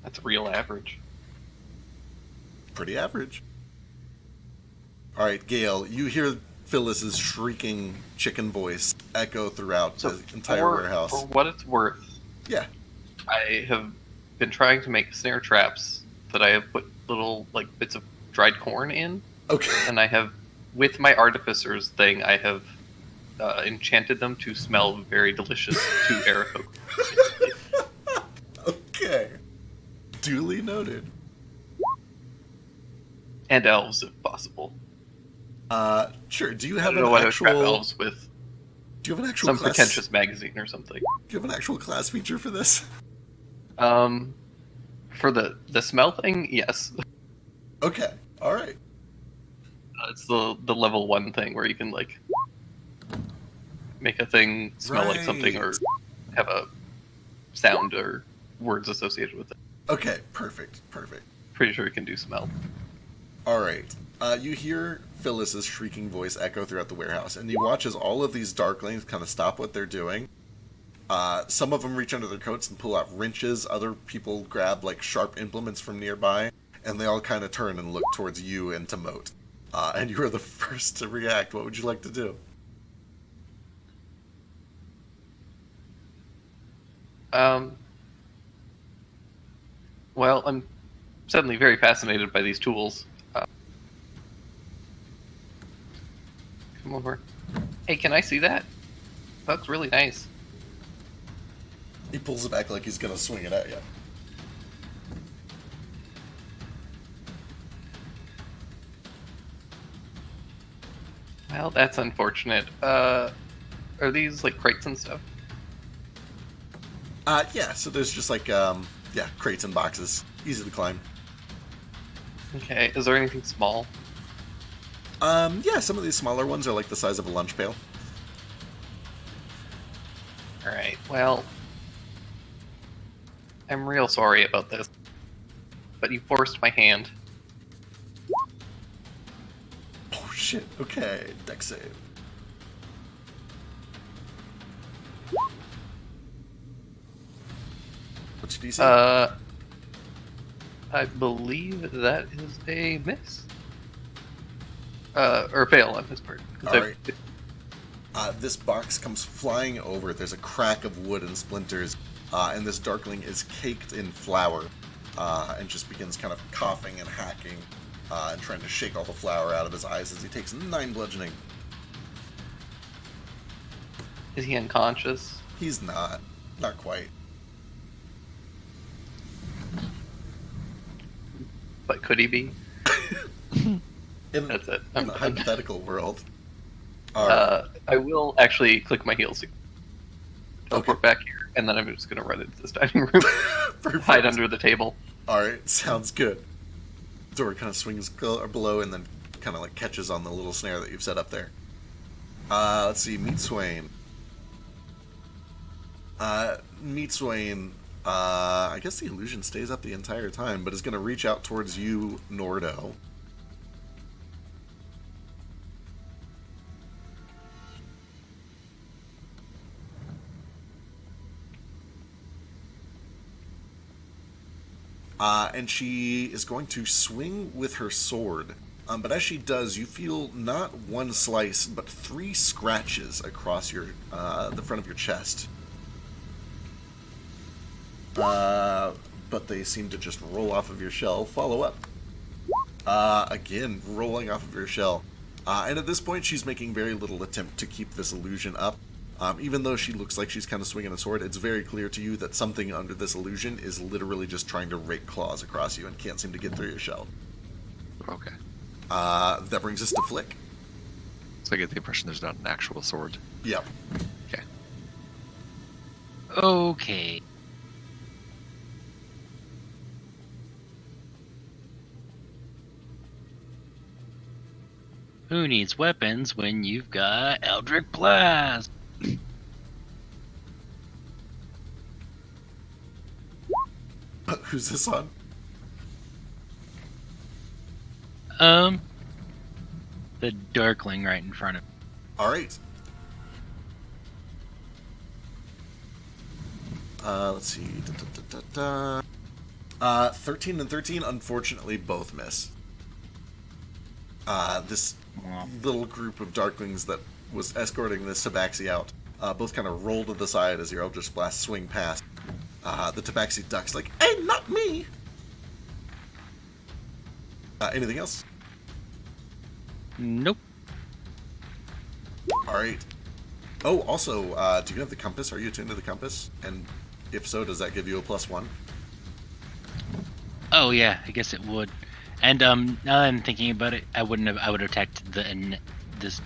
That's real average. Pretty average. Alright, Gale, you hear Phyllis's shrieking chicken voice echo throughout the entire warehouse. For what it's worth, Yeah. I have been trying to make snare traps that I have put little like bits of dried corn in, Okay. and I have, with my artificer's thing, I have enchanted them to smell very delicious to Eriko. Okay. Duly noted. And elves, if possible. Sure. Do you I have don't know an why I would trap actual? elves with Do you have an actual some class? pretentious magazine or something. Do you have an actual class feature for this? For the smell thing, yes. Okay. All right. It's the level 1 thing where you can like make a thing smell like something or Right. have a sound or words associated with it. Okay. Perfect. Perfect. Pretty sure we can do smell. All right. You hear Phyllis's shrieking voice echo throughout the warehouse, and you watch as all of these darklings kind of stop what they're doing. Some of them reach under their coats and pull out wrenches. Other people grab like sharp implements from nearby, and they all kind of turn and look towards you and to Moat. And you are the first to react. What would you like to do? Well, I'm suddenly very fascinated by these tools. Come over. Hey, can I see that? That looks really nice. He pulls it back like he's gonna swing it at you. Well, that's unfortunate. Are these like crates and stuff? Yeah. So there's just like crates and boxes, easy to climb. Okay, is there anything small? Yeah. Some of these smaller ones are like the size of a lunch pail. Alright, well, I'm real sorry about this, but you forced my hand. Oh shit. Okay. Deck save. What's your DC? I believe that is a miss. Or fail on his part. 'Cause All right. This box comes flying over. There's a crack of wood and splinters, and this darkling is caked in flour, and just begins kind of coughing and hacking, and trying to shake all the flour out of his eyes as he takes 9 bludgeoning. Is he unconscious? He's not quite. But could he be? In, That's it. in a hypothetical world. All right. I will actually click my heels to teleport Okay. back here, and then I'm just going to run into this dining room, Perfect. hide under the table. All right, sounds good. Door kind of swings below and then kind of like catches on the little snare that you've set up there. Let's see, Meatswain. Meatswain, I guess the illusion stays up the entire time, but is going to reach out towards you, Nordo. and she is going to swing with her sword. But as she does, you feel not one slice, but 3 scratches across your the front of your chest. But they seem to just roll off of your shell. Follow up. Again, rolling off of your shell. And at this point, she's making very little attempt to keep this illusion up. Even though she looks like she's kind of swinging a sword, it's very clear to you that something under this illusion is literally just trying to rake claws across you and can't seem to get through your shell. Okay. That brings us to Flick. So I get the impression there's not an actual sword. Yep. Okay. Okay. Who needs weapons when you've got Eldritch Blast? Who's this on? The Darkling right in front of me. All right. Let's see. 13 and 13, unfortunately, both miss. This little group of Darklings that was escorting this Tabaxi out both kind of roll to the side as your Eldritch Blast swing past. The Tabaxi ducks like, hey, not me! Anything else? Nope. Alright. Oh, also, do you have the compass? Are you attuned to the compass? And if so, does that give you a +1? Oh yeah, I guess it would. And now that I'm thinking about it, I would have attacked this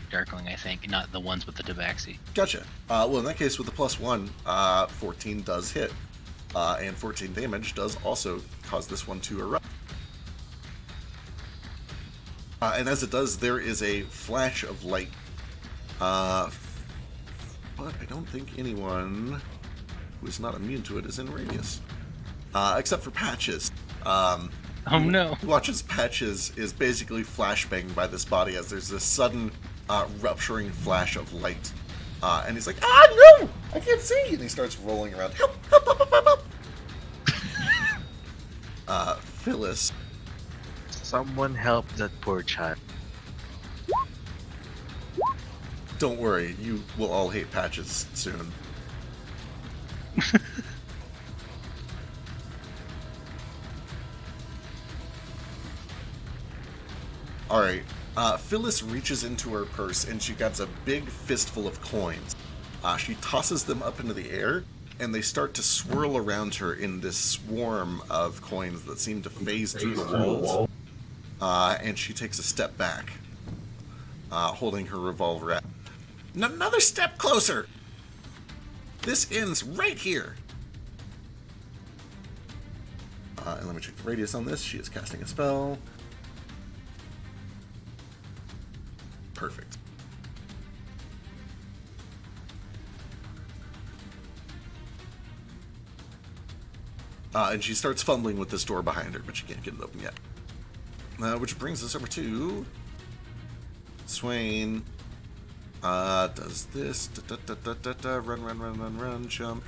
Darkling, I think, not the ones with the Tabaxi. Gotcha. Well, in that case, with the +1, 14 does hit. And 14 damage does also cause this one to erupt. And as it does, there is a flash of light. But I don't think anyone who is not immune to it is in radius. Except for Patches. Oh no. Who watches Patches is basically flashbanged by this body as there's this sudden rupturing flash of light. And he's like, no! I can't see! And he starts rolling around. Help! Help! Help! Help! Help! Phyllis. Someone help that poor child. Don't worry, you will all hate Patches soon. Alright, Phyllis reaches into her purse and she grabs a big fistful of coins. She tosses them up into the air, and they start to swirl around her in this swarm of coins that seem to phase through the walls. And she takes a step back, holding her revolver out. Another step closer! This ends right here! And let me check the radius on this. She is casting a spell. Perfect. And she starts fumbling with this door behind her, but she can't get it open yet. Which brings us over to Swain. Does this. Run, jump.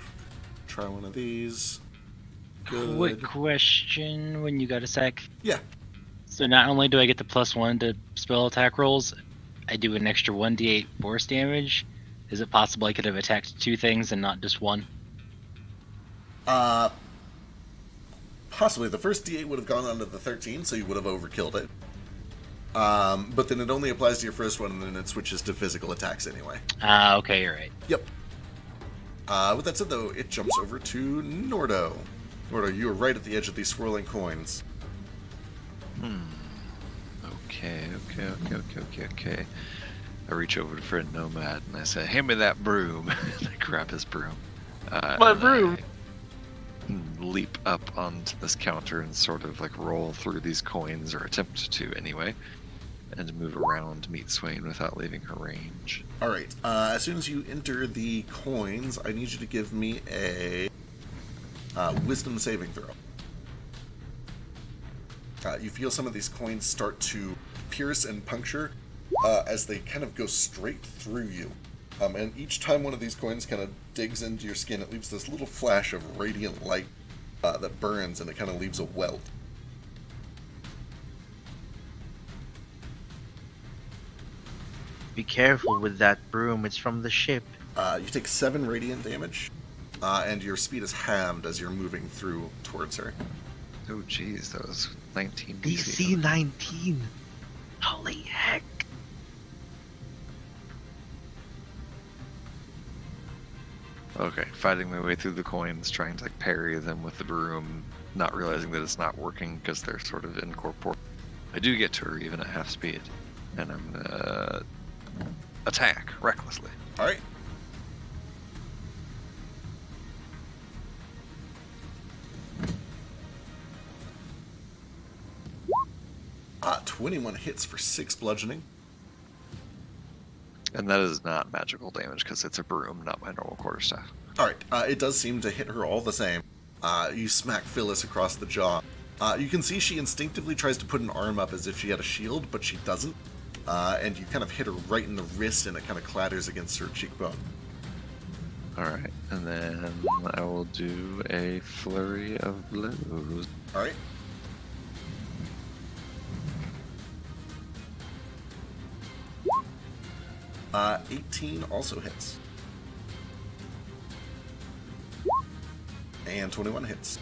Try one of these. Good. Quick question when you got a sec. Yeah. So not only do I get the +1 to spell attack rolls, I do an extra 1d8 force damage. Is it possible I could have attacked 2 things and not just 1? Possibly. The first D8 would have gone onto the 13, so you would have overkilled it. But then it only applies to your first one, and then it switches to physical attacks anyway. Okay, you're right. Yep. With that said, though, it jumps over to Nordo. Nordo, you are right at the edge of these swirling coins. Okay. I reach over to Fred Nomad and I say, hand me that broom. And I grab his broom. My broom! I leap up onto this counter and sort of like roll through these coins, or attempt to anyway, and move around to meet Swain without leaving her range. Alright, as soon as you enter the coins, I need you to give me a wisdom saving throw. You feel some of these coins start to pierce and puncture as they kind of go straight through you. And each time one of these coins kind of digs into your skin, it leaves this little flash of radiant light. that burns, and it kind of leaves a welt. Be careful with that broom. It's from the ship. You take 7 radiant damage, and your speed is halved as you're moving through towards her. Oh, jeez, that was 19 DC 19. Holy heck. Okay, fighting my way through the coins, trying to like parry them with the broom, not realizing that it's not working because they're sort of incorporeal. I do get to her even at half speed, and I'm gonna attack recklessly. All right. Uh, 21 hits for 6 bludgeoning. And that is not magical damage because it's a broom, not my normal quarterstaff. All right. It does seem to hit her all the same. You smack Phyllis across the jaw. You can see she instinctively tries to put an arm up as if she had a shield, but she doesn't. And you kind of hit her right in the wrist, and it kind of clatters against her cheekbone. Alright, and then I will do a flurry of blows. All right. Uh, 18 also hits. And 21 hits.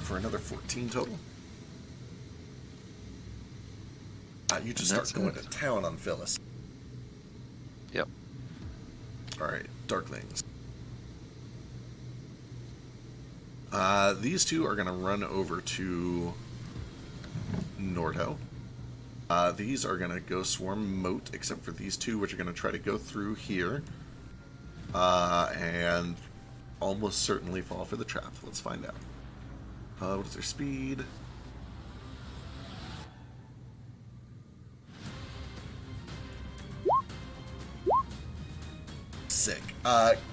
For another 14 total. You just And start that's going it. to town on Phyllis. Yep. Alright, Darklings. These two are going to run over to Nordho. These are going to go swarm Moat, except for these two, which are going to try to go through here. And almost certainly fall for the trap. Let's find out. What is their speed? Sick.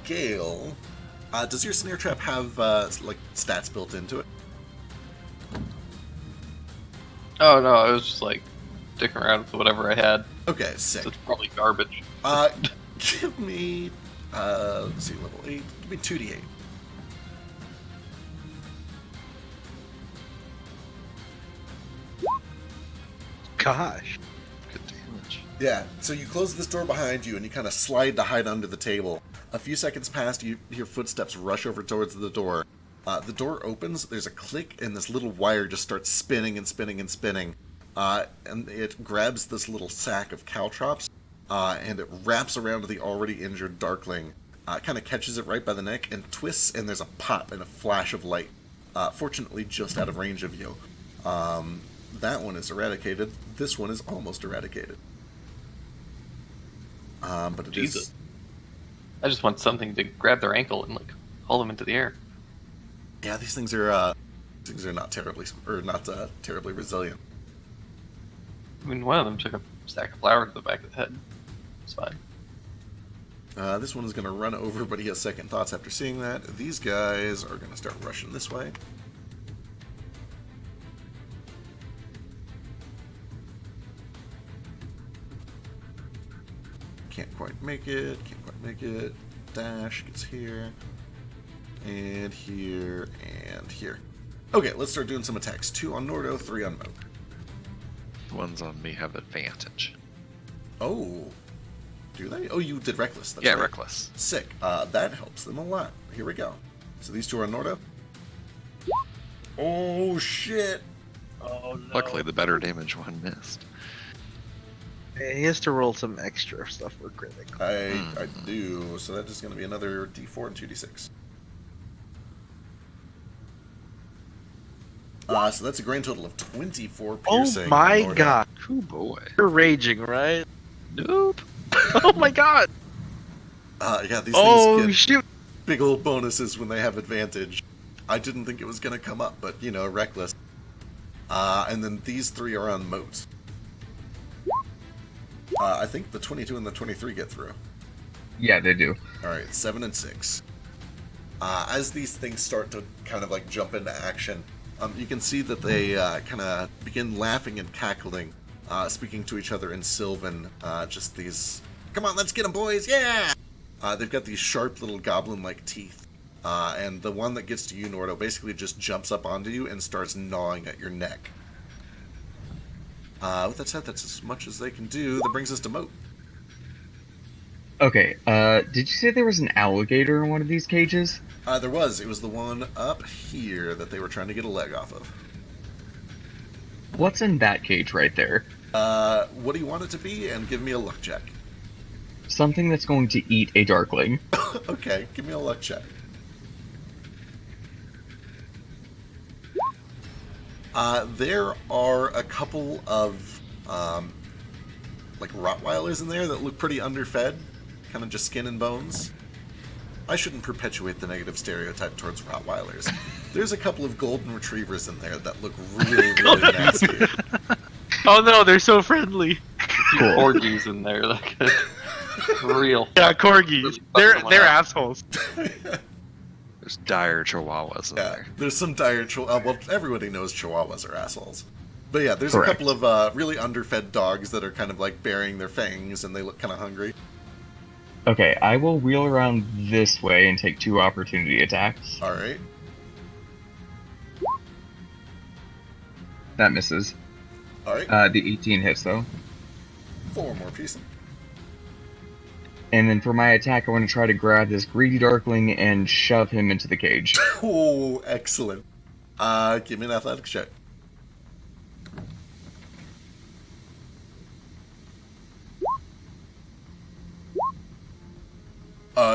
Gale, does your snare trap have like stats built into it? Oh no, I was just like dicking around with whatever I had. Okay, sick. So it's probably garbage. Give me, let's see, level 8. Give me 2d8. Gosh. Good damage. Yeah, so you close this door behind you and you kind of slide to hide under the table. A few seconds pass, you hear footsteps rush over towards the door. The door opens, there's a click, and this little wire just starts spinning and spinning and spinning. And it grabs this little sack of caltrops, and it wraps around the already injured Darkling. Kind of catches it right by the neck and twists, and there's a pop and a flash of light. Fortunately, just out of range of you. That one is eradicated. This one is almost eradicated. But it Jesus. is... I just want something to grab their ankle and like haul them into the air. Yeah, these things are not terribly terribly resilient. I mean, one of them took a stack of flour to the back of the head. It's fine. This one is going to run over, but he has second thoughts after seeing that. These guys are going to start rushing this way. Can't quite make it. Can't quite make it. Dash gets here. And here. And here. Okay, let's start doing some attacks. 2 on Nordho, 3 on Moat. The ones on me have advantage. Oh. Do they? Oh, you did Reckless. That's Yeah, right. reckless. Sick. That helps them a lot. Here we go. So these 2 are on Nordho. Oh, shit. Oh no. Luckily, the better damage one missed. He has to roll some extra stuff for critical. I do. So that is going to be another d4 and 2d6. So that's a grand total of 24 piercing. Oh my on Nordho. god. Oh boy. You're raging, right? Nope. Oh my god. Yeah, these Oh things get shoot. big old bonuses when they have advantage. I didn't think it was going to come up, but, you know, Reckless. And then these 3 are on Moat. I think the 22 and the 23 get through. Yeah, they do. Alright, 7 and 6. As these things start to kind of like jump into action, you can see that they kind of begin laughing and cackling, speaking to each other in Sylvan. Just these, come on, let's get them, boys, yeah! They've got these sharp little goblin-like teeth, And the one that gets to you, Nordo, basically just jumps up onto you and starts gnawing at your neck. With that said, that's as much as they can do. That brings us to Moat. Okay, did you say there was an alligator in one of these cages? There was. It was the one up here that they were trying to get a leg off of. What's in that cage right there? What do you want it to be? And give me a luck check. Something that's going to eat a darkling. Okay, give me a luck check. There are a couple of like Rottweilers in there that look pretty underfed, kind of just skin and bones. I shouldn't perpetuate the negative stereotype towards Rottweilers. There's a couple of golden retrievers in there that look really, really nasty. Oh no, they're so friendly. Cool. Orgies in there, like real. Yeah, corgis. They're assholes. There's dire chihuahuas in Yeah, there. there's some dire well, everybody knows chihuahuas are assholes. But yeah, there's Correct. a couple of really underfed dogs that are kind of like baring their fangs and they look kind of hungry. Okay, I will wheel around this way and take 2 opportunity attacks. Alright. That misses. Alright. The 18 hits though. 4 more pieces. And then for my attack, I want to try to grab this greedy darkling and shove him into the cage. Oh, excellent. Give me an athletics check.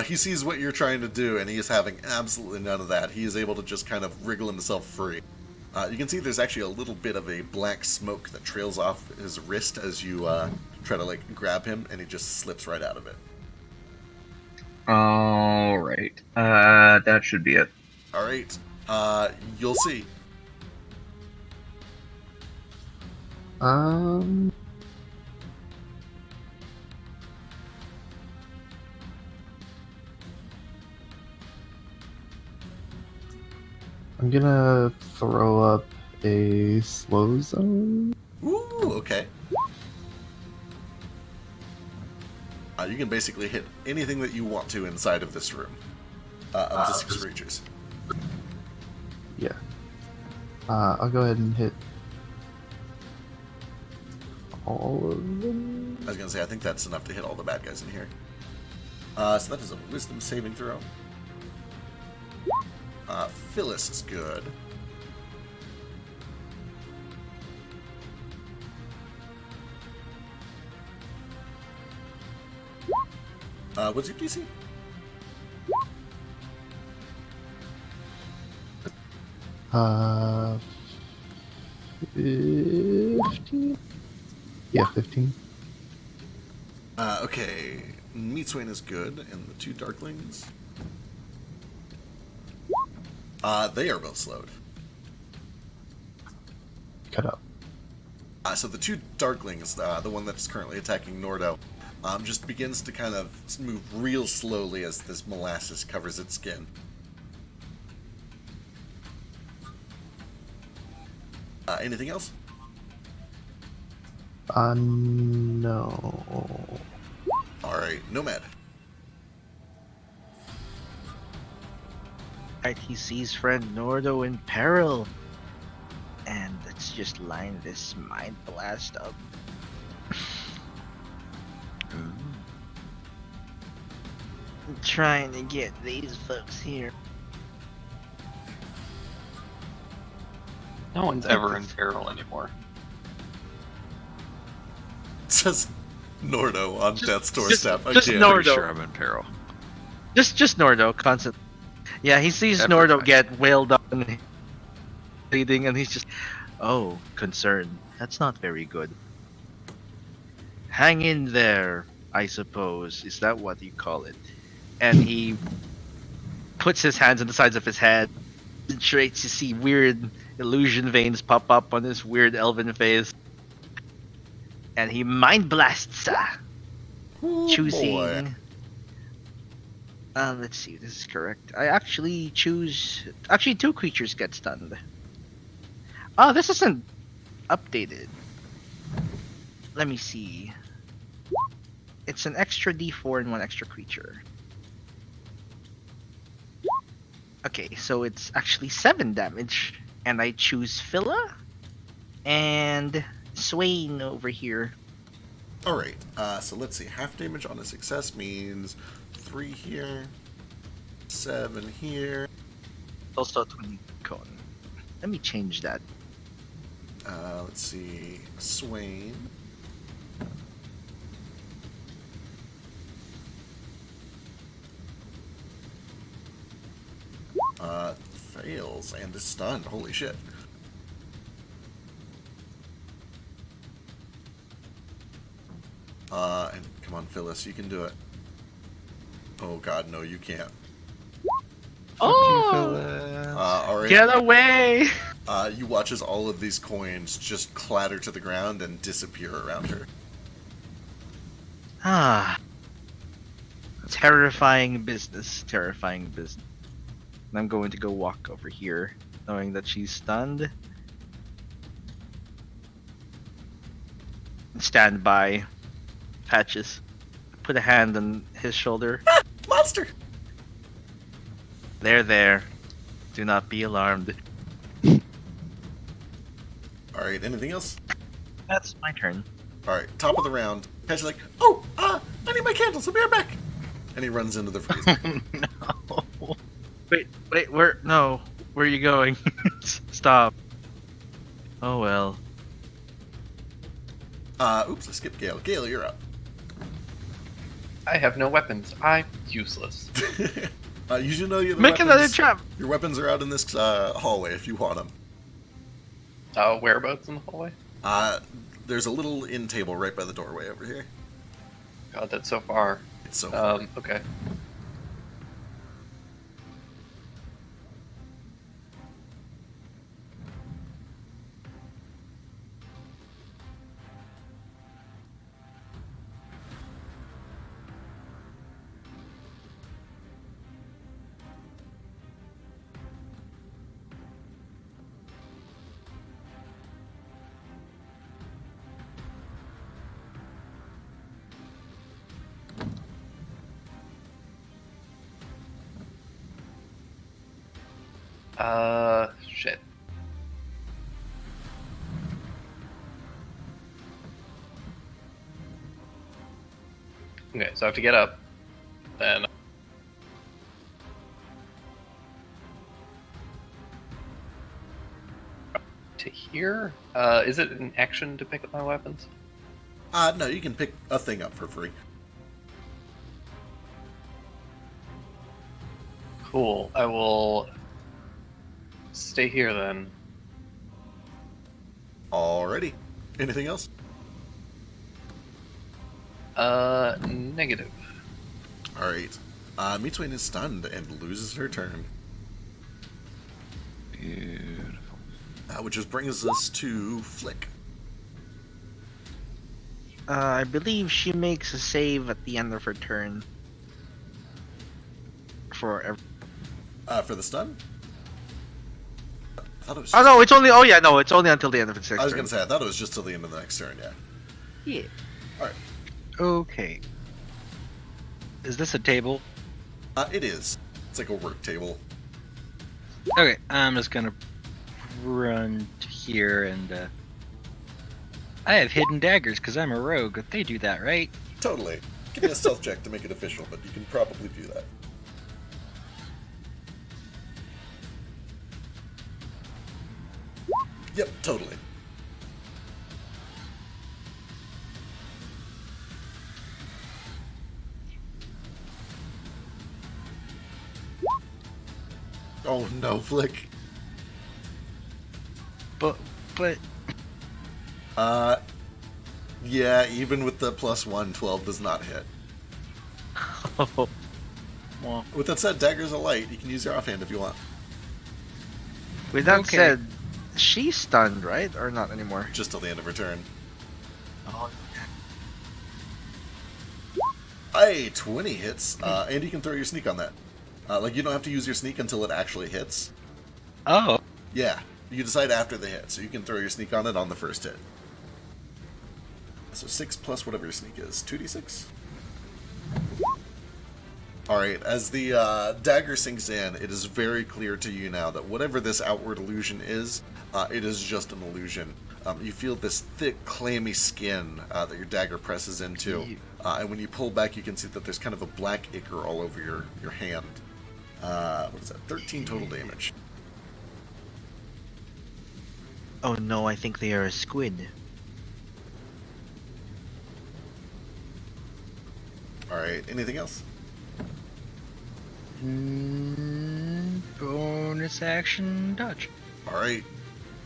He sees what you're trying to do, and he is having absolutely none of that. He is able to just kind of wriggle himself free. You can see there's actually a little bit of a black smoke that trails off his wrist as you try to like grab him, and he just slips right out of it. Alright. That should be it. Alright. You'll see. I'm gonna throw up a slow zone. Ooh, okay. You can basically hit anything that you want to inside of this room. Up to 6 creatures. Yeah. I'll go ahead and hit all of them. I was gonna say, I think that's enough to hit all the bad guys in here. So that is a wisdom saving throw. Phyllis is good. What's your DC? Uh, 15? Yeah, 15. Okay. Meatswain is good, and the 2 Darklings. They are both slowed. Cut up. So the 2 Darklings, the one that's currently attacking Nordo, just begins to kind of move real slowly as this molasses covers its skin. Anything else? No. Alright, Nomad. Alright, he sees friend Nordo in peril. And let's just line this mind blast up. I'm trying to get these folks here. No one's ever in peril anymore. It says Nordo on death's doorstep just again. Nordo. Pretty sure I'm in peril. Just Nordo, constant. Yeah, he sees Every Nordo time. get wailed on, bleeding, and he's just, oh, concerned. That's not very good. Hang in there, I suppose. Is that what you call it? And he puts his hands on the sides of his head, concentrates to see weird illusion veins pop up on his weird elven face. And he mind blasts, Ooh, choosing. boy. Let's see, this is correct. I actually choose. Actually, 2 creatures get stunned. Oh, this isn't updated. Let me see. It's an extra d4 and 1 extra creature. Okay, so it's actually 7 damage, and I choose Phila and Swain over here. Alright, so let's see. Half damage on a success means 3 here, 7 here. Also 20 cone. Let me change that. Let's see. Swain. Fails and is stunned. Holy shit. And come on, Phyllis, you can do it. Oh god, no, you can't. Alright. Get away! You watch as all of these coins just clatter to the ground and disappear around her. Ah. Terrifying business. Terrifying business. And I'm going to go walk over here, knowing that she's stunned. Stand by. Patches. Put a hand on his shoulder. Ah! Monster! There. Do not be alarmed. Alright, anything else? That's my turn. Alright, top of the round. Patch is like, oh, I need my candles, I'll be right back. And he runs into the freezer. No. Wait, where? No. Where are you going? Stop. Oh well. Oops, I skipped Gale. Gale, you're up. I have no weapons. I'm useless. You should know your Make weapons. another trap! Your weapons are out in this hallway if you want them. Whereabouts in the hallway? There's a little inn table right by the doorway over here. God, that's so far. It's so far. Okay. Shit. Okay, so I have to get up. Then. To here? Is it an action to pick up my weapons? No, you can pick a thing up for free. Cool. I will stay here then. Alrighty. Anything else? Negative. Alright. Meatswain is stunned and loses her turn. Beautiful. Which just brings us to Flick. I believe she makes a save at the end of her turn. For the stun? I thought it was Oh no, it's only. Oh yeah, no, it's only until the end of its next I was turn. gonna say, I thought it was just till the end of the next turn, yeah. Yeah. Alright. Okay. Is this a table? It is. It's like a work table. Okay, I'm just gonna run to here and I have hidden daggers because I'm a rogue. They do that, right? Totally. Give me a stealth check to make it official, but you can probably do that. Yep, totally. Oh no, Flick. But Yeah, even with the +1, 12 does not hit. well, With that said, daggers are light. You can use your offhand if you want. With that Okay. said, she's stunned, right? Or not anymore? Just till the end of her turn. Oh, Hey, 20 hits. And you can throw your sneak on that. Like, you don't have to use your sneak until it actually hits. oh, Yeah, you decide after the hit, so you can throw your sneak on it on the first hit. So 6 plus whatever your sneak is. 2d6? All right, as the dagger sinks in, it is very clear to you now that whatever this outward illusion is, it is just an illusion. You feel this thick, clammy skin that your dagger presses into, and when you pull back, you can see that there's kind of a black ichor all over your hand. What is that? 13 total damage. Oh no, I think they are a squid. All right, anything else? Bonus action dodge. All right.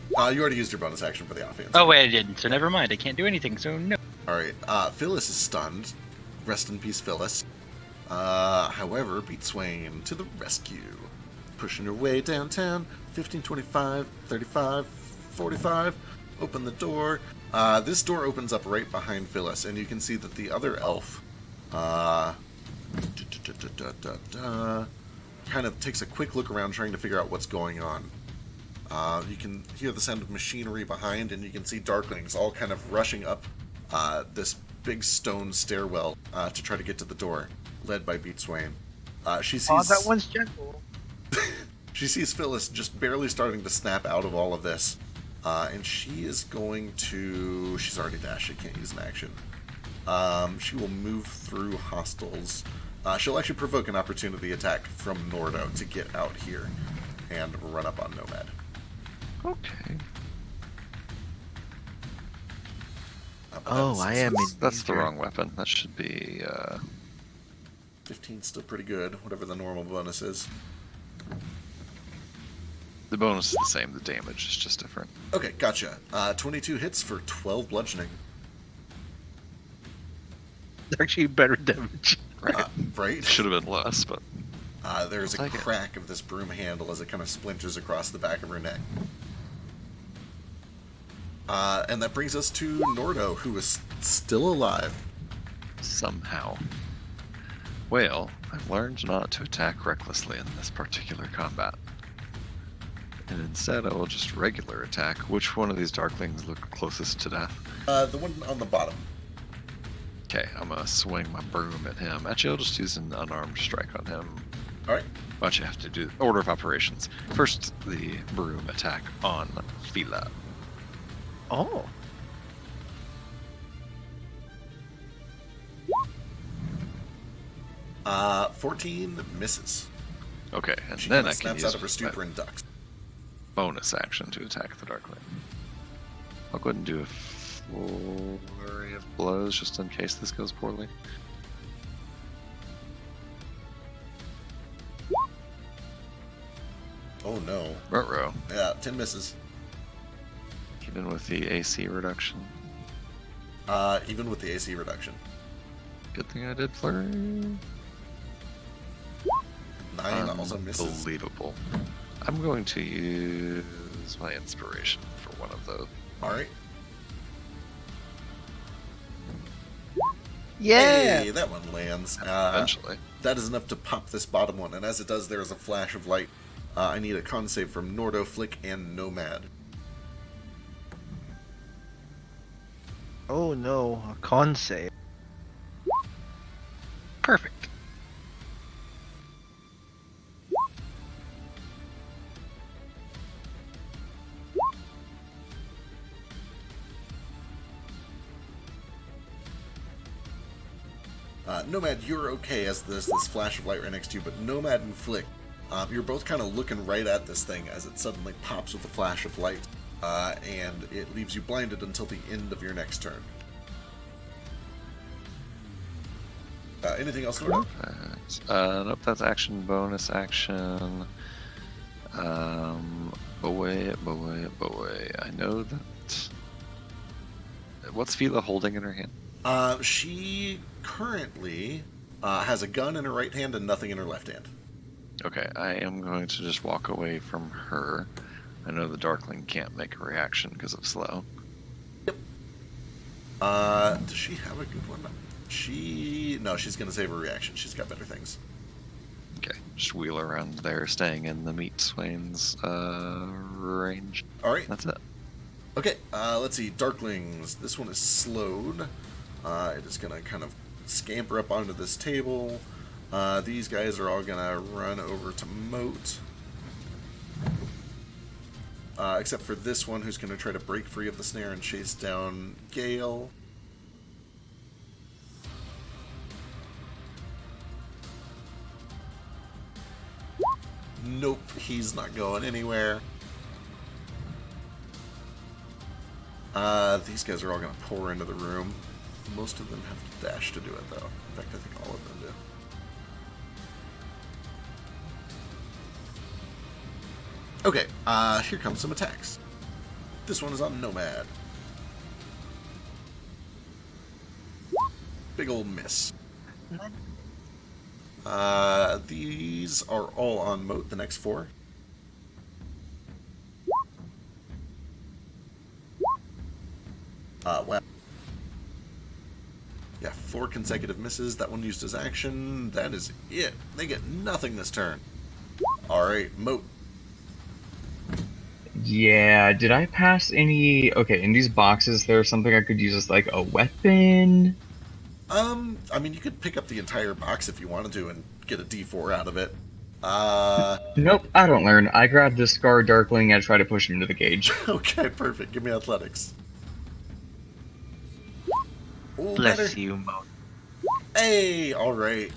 You already used your bonus action for the offense. Oh wait, I didn't. So never mind. I can't do anything. So no. All right. Phyllis is stunned. Rest in peace, Phyllis. However, Beat Swain to the rescue. Pushing her way downtown. 15, 25, 35, 45. Open the door. This door opens up right behind Phyllis, and you can see that the other elf kind of takes a quick look around trying to figure out what's going on. You can hear the sound of machinery behind, and you can see darklings all kind of rushing up this big stone stairwell to try to get to the door, led by Beat Swain. She sees that one's gentle. she sees Phyllis just barely starting to snap out of all of this, and she is going to... She's already dashed. She can't use an action. She will move through hostiles. She'll actually provoke an opportunity attack from Nordo to get out here and run up on Nomad. Okay. Oh, I am in That's the danger. wrong weapon. That should be 15 still pretty good, whatever the normal bonus is. the bonus is the same. The damage is just different. Okay, gotcha. 22 hits for 12 bludgeoning. Actually, better damage. Right. Right? Should have been less, but There's a I'll take it. crack of this broom handle as it kind of splinters across the back of her neck. And that brings us to Nordo, who is still alive. somehow. Well, I've learned not to attack recklessly in this particular combat. And instead I will just regular attack. Which one of these darklings look closest to death? The one on the bottom. Okay, I'm gonna swing my broom at him. Actually, I'll just use an unarmed strike on him. Alright. But you have to do order of operations. First, the broom attack on Fila. Oh. Uh, 14 misses. Okay, and She then kinda I can snaps use out of her stupor my and ducks. bonus action to attack the darkling. I'll go ahead and do a flurry of blows just in case this goes poorly. Oh no. Ruh-roh. Yeah, 10 misses. Even with the AC reduction. Even with the AC reduction. Good thing I did flurry. 9 also misses. Unbelievable. I'm going to use my inspiration for one of those. Alright. Yeah. Hey, that one lands. Eventually. That is enough to pop this bottom one, and as it does, there is a flash of light. I need a con save from Nordo, Flick, and Nomad. Oh no, a con save. Perfect. Nomad, you're okay as this flash of light right next to you, but Nomad and Flick, you're both kind of looking right at this thing as it suddenly pops with a flash of light, and it leaves you blinded until the end of your next turn. Anything else, Nordo? Perfect. Nope, that's action, bonus action. Boy. I know that. What's Fila holding in her hand? She currently has a gun in her right hand and nothing in her left hand. Okay, I am going to just walk away from her. I know the Darkling can't make a reaction because of slow. Does she have a good one? No, she's gonna save her reaction. She's got better things. Okay, just wheel around there, staying in the Meat Swain's range. Alright. That's it. Okay, let's see. Darklings. This one is slowed. It is gonna kind of scamper up onto this table. These guys are all gonna run over to Moat. Except for this one who's gonna try to break free of the snare and chase down Gale. Nope, he's not going anywhere. These guys are all going to pour into the room. Most of them have to dash to do it, though. In fact, I think all of them do. Okay, here comes some attacks. This one is on Nomad. Big old miss. These are all on Moat, the next 4. Wow. Yeah, 4 consecutive misses. That one used his action. That is it. They get nothing this turn. Alright, Moat. Yeah, did I pass any... Okay, in these boxes, there's something I could use as, like, a weapon? I mean, you could pick up the entire box if you wanted to and get a D4 out of it. Nope, I don't learn. I grab this Scar Darkling and try to push him into the cage. Okay, perfect. Give me athletics. Ooh, Bless better. you, Mo. Hey, alright.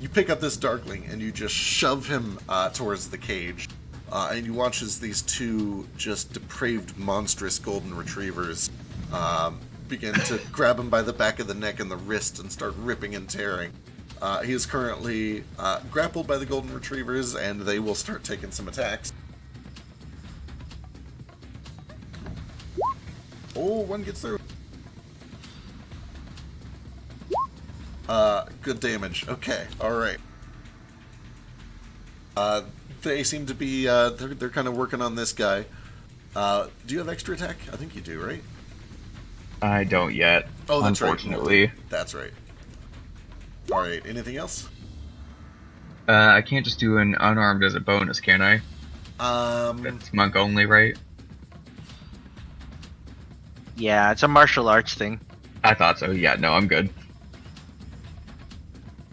You pick up this Darkling and you just shove him towards the cage. And you watch as these 2 just depraved, monstrous golden retrievers begin to grab him by the back of the neck and the wrist and start ripping and tearing. He is currently grappled by the golden retrievers, and they will start taking some attacks. Oh, one gets through. Good damage. Okay, alright. They seem to be, they're kind of working on this guy. Do you have extra attack? I think you do, right? I don't yet. Oh, that's unfortunately. right. That's right. Alright, anything else? I can't just do an unarmed as a bonus, can I? That's monk only, right? Yeah, it's a martial arts thing. I thought so. Yeah, no, I'm good.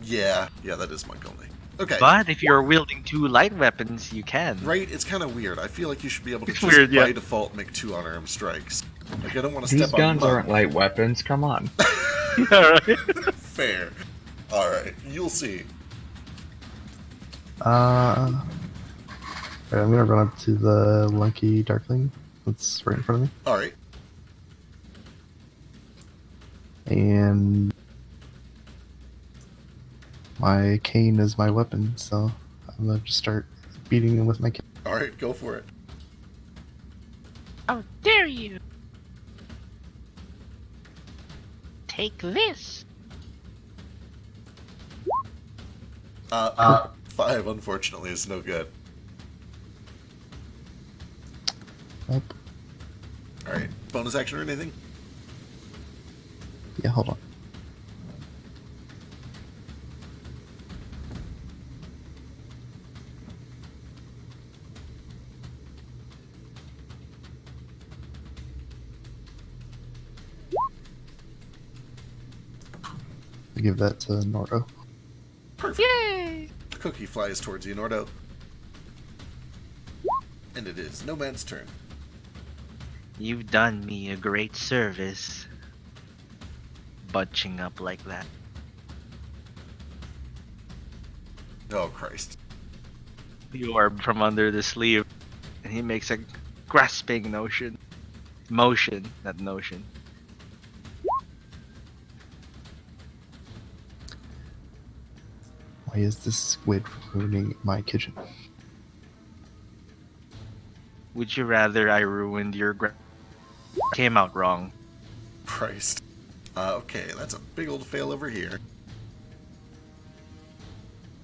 Yeah, that is monk only. Okay. But if you're wielding 2 light weapons, you can. Right, it's kind of weird. I feel like you should be able to It's just weird, yeah. by default make 2 unarmed strikes. Like, I don't want to These step on guns monk. aren't light weapons. Come on. Yeah, right. Fair. Alright, you'll see. Alright, I'm gonna run up to the Lunky Darkling that's right in front of me. Alright. And my cane is my weapon, so I'm gonna just start beating him with my cane. Alright, go for it. How dare you! Take this! 5, unfortunately, is no good. Nope. Alright, bonus action or anything? Yeah, hold on. I give that to Nordo. Perfect. Yay! The cookie flies towards you, Nordo. And it is Nomad's turn. You've done me a great service. Bunching up like that. Oh, Christ. The orb from under the sleeve. And he makes a grasping motion. Not notion. Why is this squid ruining my kitchen? Would you rather I ruined your Came out wrong. Christ. Okay, that's a big old fail over here.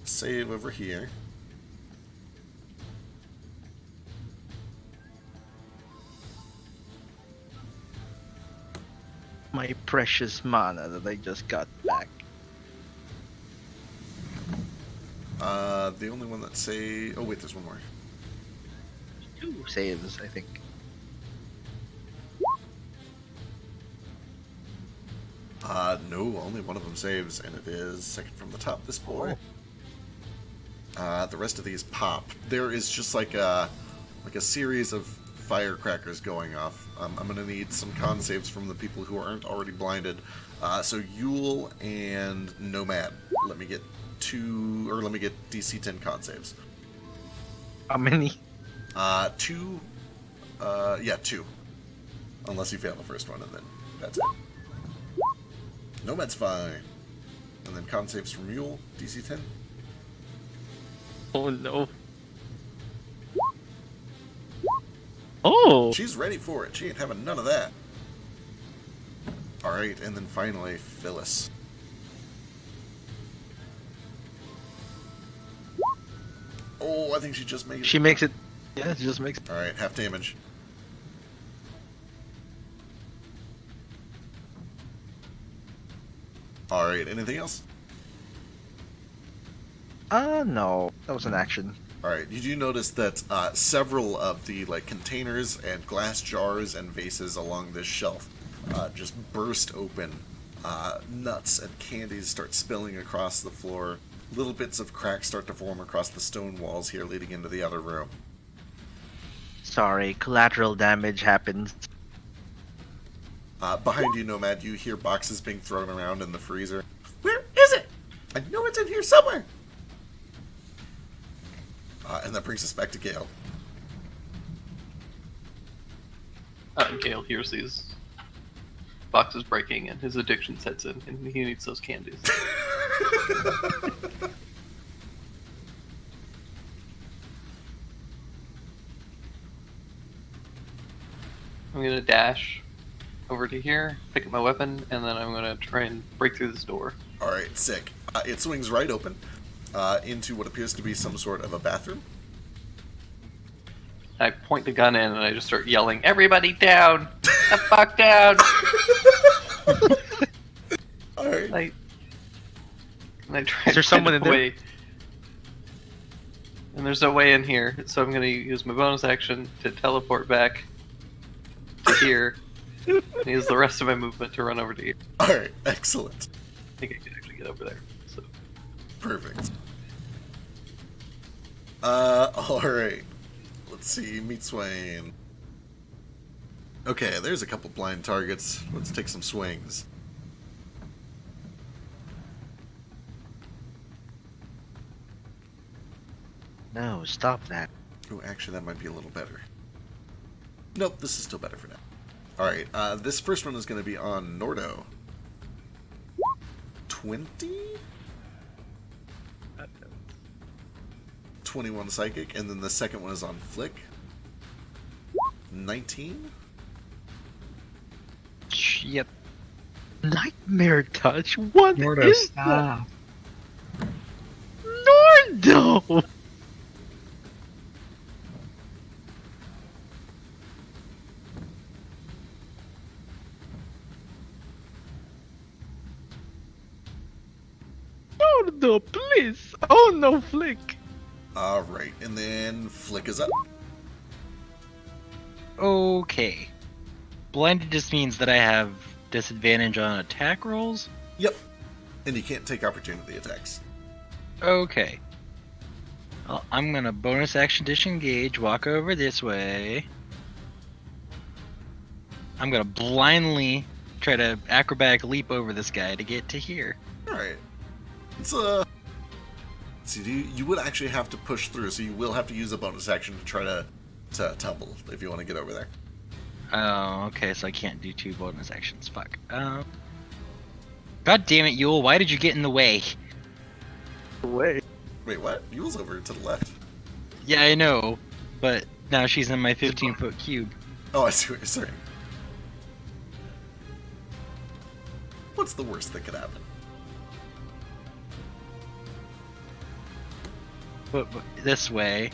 Save over here. My precious mana that I just got back. The only one that say... Oh, wait, there's one more. 2 saves, I think. No, only one of them saves, and it is second from the top, this boy. The rest of these pop. There is just like a series of firecrackers going off. I'm going to need some con saves from the people who aren't already blinded. So Yule and Nomad. Let me get DC 10 con saves. How many? 2. Yeah, 2. Unless you fail the first one, and then that's it. Nomad's fine. And then con saves from Yule, DC 10. Oh no. Oh! She's ready for it. She ain't having none of that. Alright, and then finally, Phyllis. Oh, I think she just made it. She makes it. Yeah, she just makes it. Alright, half damage. Alright, anything else? No. That was an action. Alright, you do notice that several of the containers and glass jars and vases along this shelf just burst open. Nuts and candies start spilling across the floor. Little bits of cracks start to form across the stone walls here leading into the other room. Sorry, collateral damage happens. Behind you, Nomad, you hear boxes being thrown around in the freezer. Where is it? I know it's in here somewhere! And that brings us back to Gale. Gale hears these boxes breaking, and his addiction sets in, and he needs those candies. I'm gonna dash over to here, pick up my weapon, and then I'm gonna try and break through this door. Alright, sick. It swings right open into what appears to be some sort of a bathroom. I point the gun in, and I just start yelling, "Everybody down! The fuck down!" Alright. And I try Is there to someone get in there? away. And there's no way in here, so I'm gonna use my bonus action to teleport back to here, and use the rest of my movement to run over to here. Alright, excellent. I think I can actually get over there. So Perfect. Alright. Let's see, Meat Swain. Okay, there's a couple blind targets. Let's take some swings. No, stop that. Oh, actually, that might be a little better. Nope, this is still better for now. Alright, this first one is going to be on Nordo. 20? 21 Psychic, and then the second one is on Flick. 19? Yep. Nightmare touch? What Nordo, is stop. that? Nordo! Nordo, please! Oh no, Flick! Alright, and then Flick is up. Okay. Blinded just means that I have disadvantage on attack rolls? Yep. And you can't take opportunity attacks. Okay. Well, I'm gonna bonus action disengage, walk over this way. I'm gonna blindly try to acrobatic leap over this guy to get to here. Alright. It's see, you would actually have to push through, so you will have to use a bonus action to try to tumble if you want to get over there. Oh, okay, so I can't do 2 bonus actions. Fuck. God damn it, Yule, why did you get in the way? Wait. Wait, what? Yule's over to the left. Yeah, I know, but now she's in my 15-foot cube. Oh, I see what you're saying. What's the worst that could happen? Foot this way,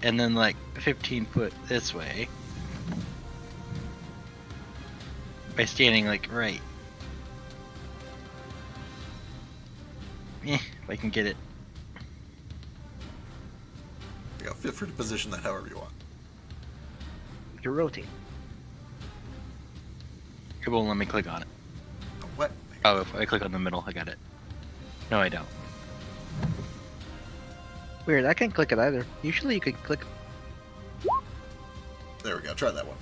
and then like 15 foot this way. By standing like right. If I can get it. Yeah, feel free to position that however you want. You rotate. It won't let me click on it. What? Oh, if I click on the middle, I got it. No, I don't. Weird, I can't click it either. Usually you can click. There we go. Try that one.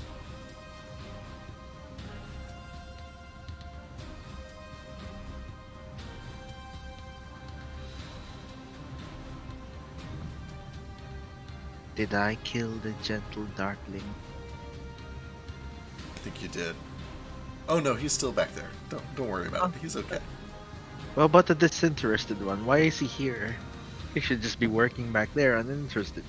Did I kill the gentle darkling? I think you did. Oh no, he's still back there. Don't worry about it. He's okay. What about the disinterested one? Why is he here? He should just be working back there, uninterested.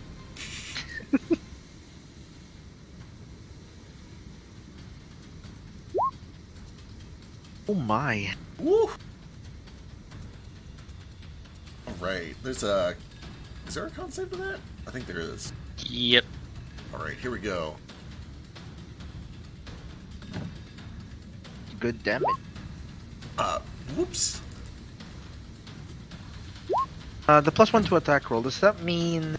Oh my. Woo! All right. There's a. Is there a con save to that? I think there is. Yep. All right. Here we go. Good damage. Whoops. The +1 to attack roll, does that mean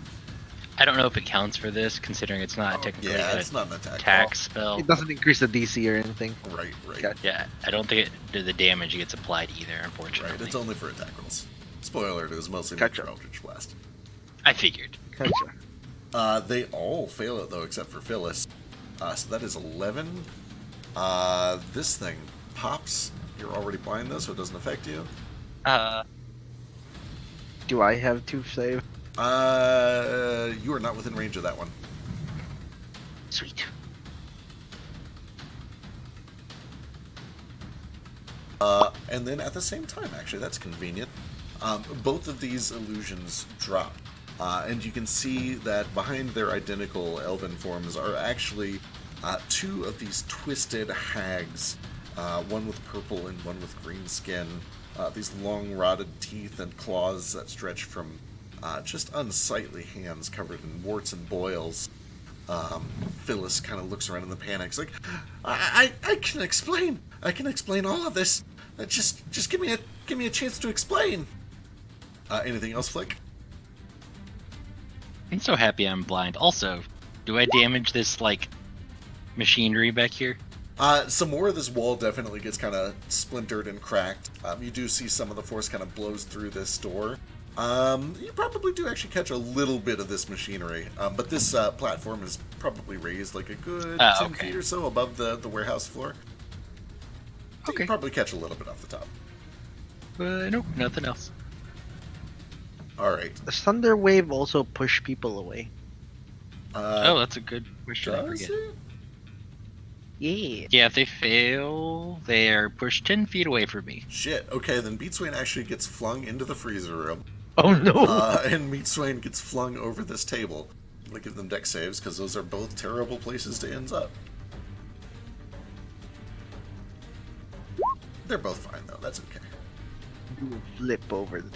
I don't know if it counts for this, considering it's not technically Yeah, an it's not an attack. attack spell. it doesn't increase the DC or anything? roll. Right. Okay. Yeah, I don't think the damage gets applied either, Right. unfortunately. It's only for attack rolls. Spoiler alert, it was mostly Gotcha. for Eldritch Blast. I figured. Gotcha. They all fail it though, except for Phyllis. So that is 11. This thing pops. You're already blind though, so it doesn't affect you. Do I have to save? You are not within range of that one. Sweet. And then at the same time, actually, that's convenient. Both of these illusions drop. And you can see that behind their identical elven forms are actually two of these twisted hags, one with purple and one with green skin. These long rotted teeth and claws that stretch from just unsightly hands covered in warts and boils. Phyllis kind of looks around in the panic. It's like, I can explain. I can explain all of this. Just give me a chance to explain. Anything else, Flick? I'm so happy I'm blind. Also, do I damage this, like, machinery back here? Some more of this wall definitely gets kind of splintered and cracked. You do see some of the force kind of blows through this door. You probably do actually catch a little bit of this machinery, but this platform is probably raised like a good 10 okay. feet or so above the warehouse floor. So you Okay. can probably catch a little bit off the top. Nope, nothing else. Alright. Does Thunder Wave also push people away? Oh, that's a good question. I Does forget. it? Yeah. Yeah, if they fail, they are pushed 10 feet away from me. Shit. Okay, then Beatswain actually gets flung into the freezer room. Oh no! And Meatswain gets flung over this table. I'm gonna give them deck saves, because those are both terrible places to end up. They're both fine, though. That's okay. You flip over the.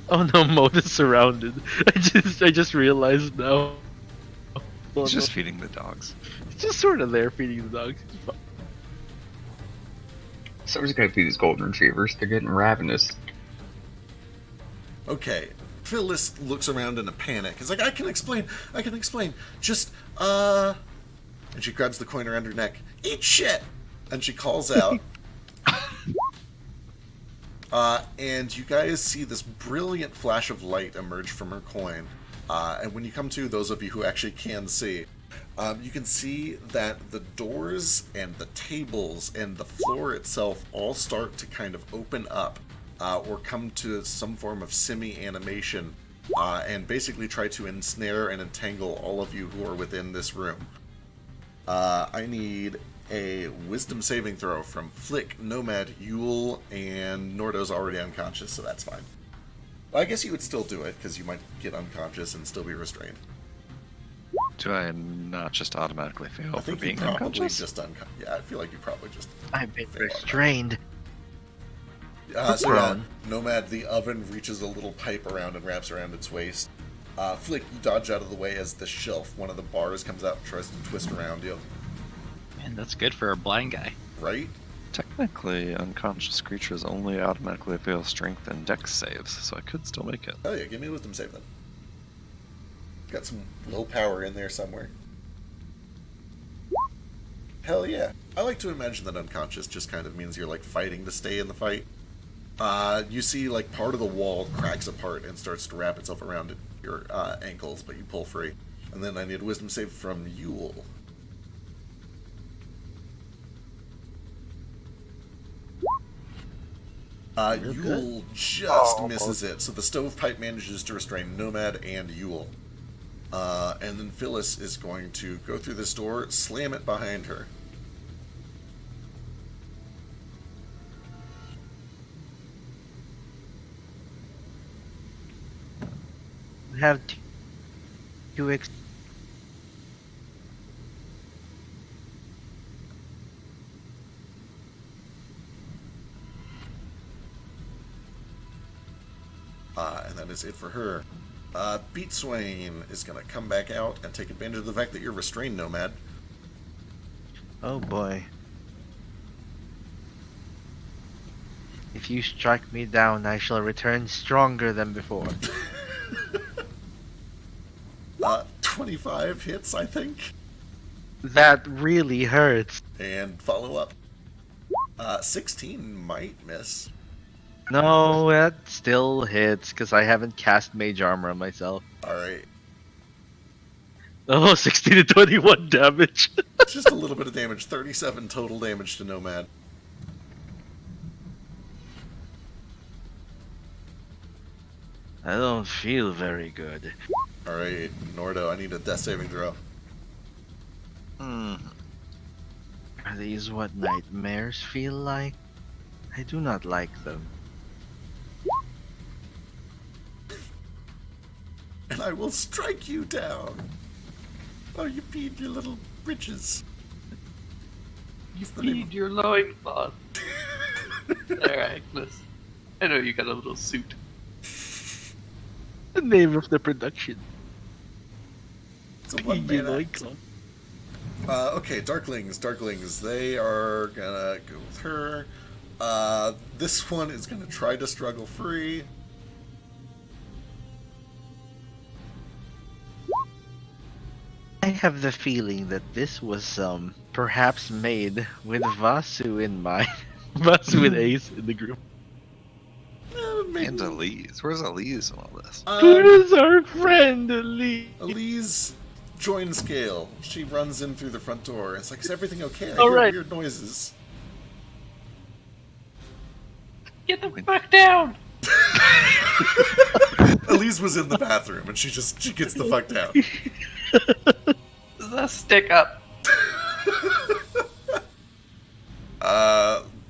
Oh no, Mode is surrounded. I just realized now. Oh, He's just no. feeding the dogs. It's just sort of there feeding the dogs. It's fine. So we're just gonna feed these golden retrievers. They're getting ravenous. Okay. Phyllis looks around in a panic. It's like, I can explain. Just, And she grabs the coin around her neck. Eat shit! And she calls out. And you guys see this brilliant flash of light emerge from her coin. And when you come to, those of you who actually can see, you can see that the doors and the tables and the floor itself all start to kind of open up or come to some form of semi-animation and basically try to ensnare and entangle all of you who are within this room. I need a wisdom saving throw from Flick, Nomad, Yule, and Nordo's already unconscious, so that's fine. Well, I guess you would still do it, because you might get unconscious and still be restrained. Do I not just automatically fail I for think you being probably unconscious? just unconscious. Yeah, I feel like you probably just... I've been fail on that. restrained. So yeah, Prone. Nomad, the oven reaches a little pipe around and wraps around its waist. Flick, you dodge out of the way as the shelf, one of the bars, comes out and tries to twist around you. Man, that's good for a blind guy. Right? Technically, unconscious creatures only automatically fail strength and dex saves, so I could still make it. Oh yeah, give me a wisdom save then. Got some low power in there somewhere. Hell yeah. I like to imagine that unconscious just kind of means you're like fighting to stay in the fight. You see, like, part of the wall cracks apart and starts to wrap itself around your ankles, but you pull free. And then I need a wisdom save from Yule. Yule just misses it, so the stovepipe manages to restrain Nomad and Yule. And then Phyllis is going to go through this door, slam it behind her. We have two And that is it for her. Beat Swain is going to come back out and take advantage of the fact that you're restrained, Nomad. Oh boy. If you strike me down, I shall return stronger than before. 25 hits, I think. That really hurts. And follow up. 16 might miss. No, that still hits because I haven't cast Mage Armor on myself. Alright. Oh, 16 to 21 damage. Just a little bit of damage. 37 total damage to Nomad. I don't feel very good. Alright, Nordo, I need a death saving throw. Are these what nightmares feel like? I do not like them. And I will strike you down. Oh, you peed your little britches. Use the name Feed your loincloth. There, Agnes. I know you got a little suit. The name of the production. It's a PG one-man act. Loincloth. Okay, Darklings, they are gonna go with her. This one is gonna try to struggle free. I have the feeling that this was perhaps made with Vasu in mind. Vasu with Ace in the group. Maybe. And Elise. Where's Elise in all this? Where's our friend Elise? Elise joins Gale. She runs in through the front door. It's like, is everything okay? I All hear right. weird noises. Get the fuck down! Elise was in the bathroom, and she gets the fuck down. Stick up.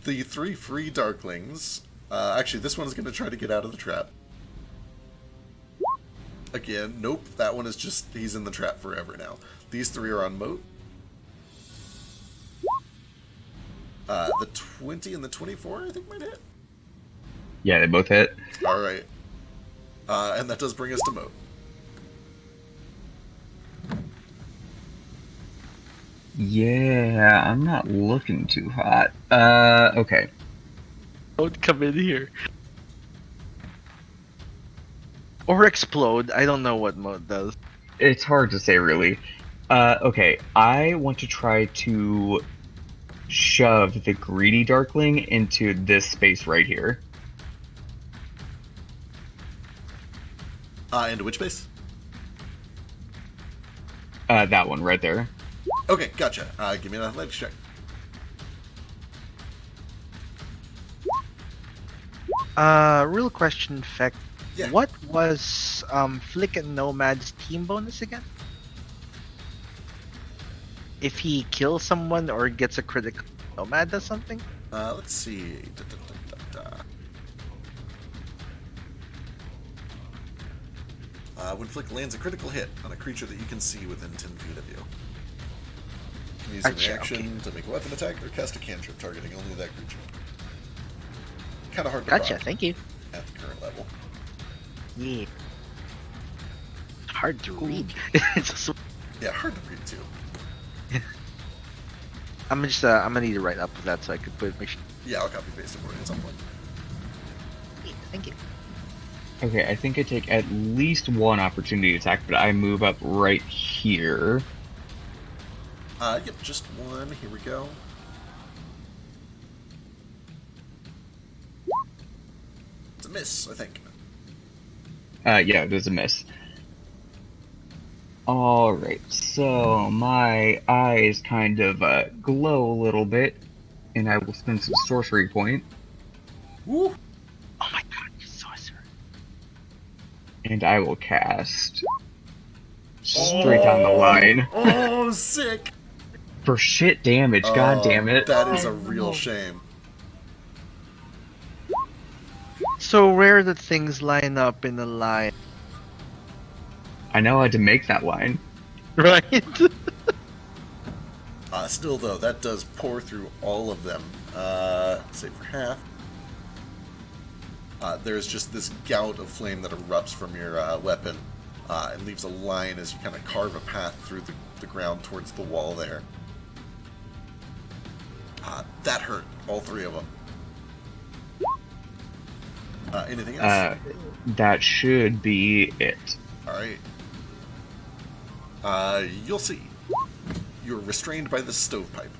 The three free Darklings. Actually, this one is going to try to get out of the trap. Again, nope. That one is just, he's in the trap forever now. These three are on moat. The 20 and the 24, I think, might hit. Yeah, they both hit. Alright. And that does bring us to moat. Yeah, I'm not looking too hot. Okay. Don't come in here. Or explode. I don't know what mode does. It's hard to say, really. Okay, I want to try to shove the greedy Darkling into this space right here. Into which base? That one right there. Okay, gotcha. Give me an athletics check. Real question, Feck. Yeah. What was Flick and Nomad's team bonus again? If he kills someone or gets a critical, Nomad does something? Let's see. When Flick lands a critical hit on a creature that you can see within 10 feet of you, you can use a Gotcha, reaction to make a weapon attack or cast a cantrip targeting only that creature. Kind of hard to Gotcha, proc thank you. at the current level. Yeah. Hard to read. It's just- Yeah, hard to read too. I'm gonna need to write up with that so I could put make sure. Yeah, I'll copy paste it for you at some point. Yeah, thank you. Okay, I think I take at least one opportunity attack, but I move up right here. Yep, just one. Here we go. miss, I think. Yeah, it was a miss. Alright, so my eyes kind of glow a little bit, and I will spend some sorcery point, Woo! Oh my god, you sorcerer. and I will cast straight down the line. Oh, sick! For shit damage, god damn it. That is a real shame. So rare that things line up in a line. I know I had to make that line. Right? Still, though, that does pour through all of them. Save for half. There's just this gout of flame that erupts from your weapon and leaves a line as you kind of carve a path through the ground towards the wall there. That hurt, all three of them. Anything else? That should be it. Alright. You'll see. You're restrained by the stovepipe.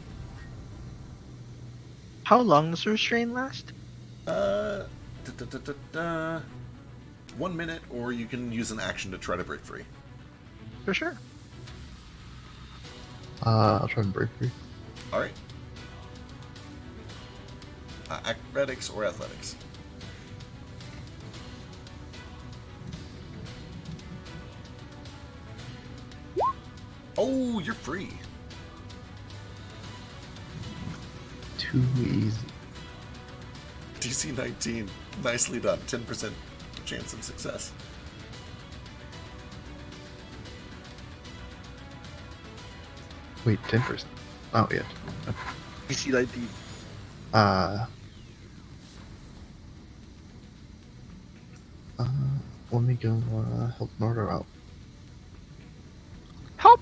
How long does restraint last? 1 minute, or you can use an action to try to break free. For sure. I'll try and break free. Alright. Acrobatics or athletics? Oh, you're free. Too easy. DC 19. Nicely done. 10% chance of success. Wait, 10%. Oh, yeah. DC 19. Let me go help Nordo out. Help!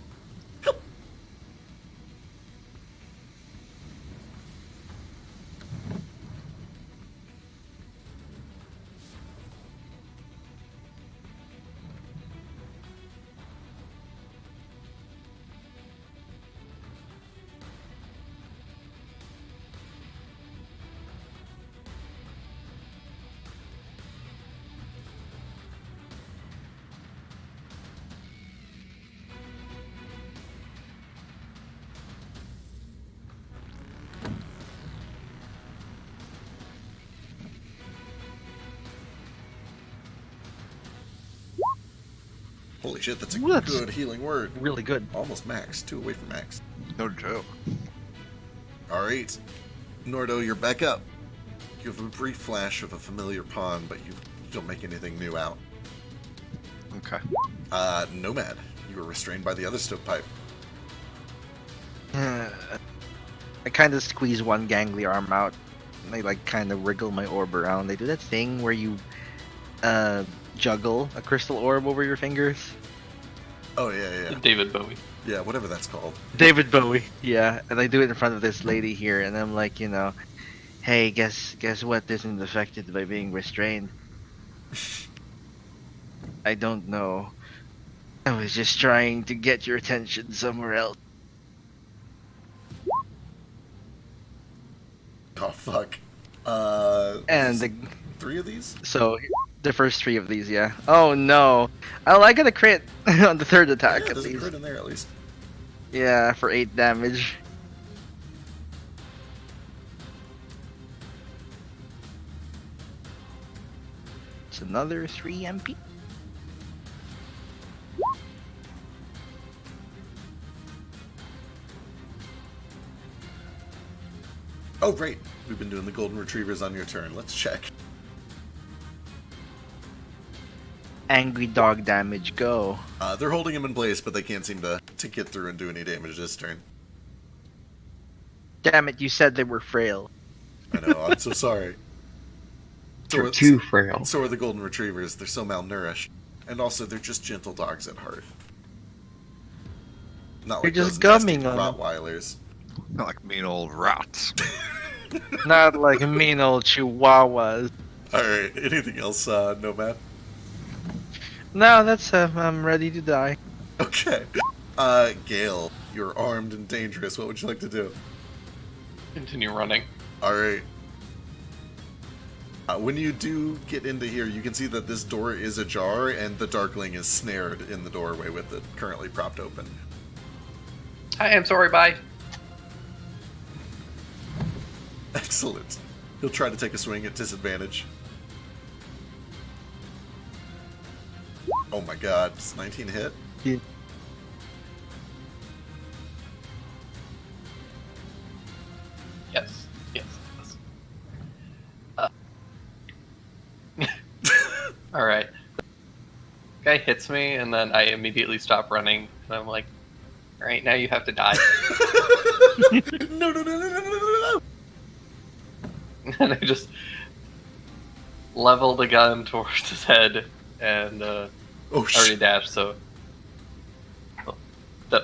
Holy shit, that's a Ooh, that's good healing word. Really good. Almost max. 2 away from max. No joke. Alright. Nordo, you're back up. You have a brief flash of a familiar pawn, but you don't make anything new out. Okay. Nomad, you were restrained by the other stovepipe. I kind of squeeze one gangly arm out. And I like kind of wriggle my orb around. They do that thing where you juggle a crystal orb over your fingers. Oh, yeah. David Bowie. Yeah, whatever that's called. David Bowie. Yeah, and I do it in front of this lady here, and I'm like, hey, guess what isn't affected by being restrained? I don't know. I was just trying to get your attention somewhere else. Oh, fuck. And the, 3 of these? so the first 3 of these, yeah. Oh no! Oh, I got a crit on the third attack Yeah, at there's a least. crit in there at least. Yeah, for 8 damage. It's another 3 MP. Oh, right. We've been doing the golden retrievers on your turn. Let's check. Angry dog damage, go. They're holding him in place, but they can't seem to get through and do any damage this turn. Damn it, you said they were frail. I know, I'm so sorry. You're too frail. So are the golden retrievers. They're so malnourished. And also, they're just gentle dogs at heart. Not You're like just those nasty gumming on them. Rottweilers. Not like mean old rats. Not like mean old chihuahuas. Alright, anything else, Nomad? No, that's I'm ready to die. Okay. Gale, you're armed and dangerous. What would you like to do? Continue running. Alright. When you do get into here, you can see that this door is ajar, and the Darkling is snared in the doorway with it currently propped open. I am sorry, bye. Excellent. He'll try to take a swing at disadvantage. Oh my god, does 19 hit? Yeah. Yes. Yes. All right. Guy hits me, and then I immediately stop running. And I'm like, all right, now you have to die. No, no, no, no, no, no, no, no! And I just level the gun towards his head, and Oh, already shit. dashed. So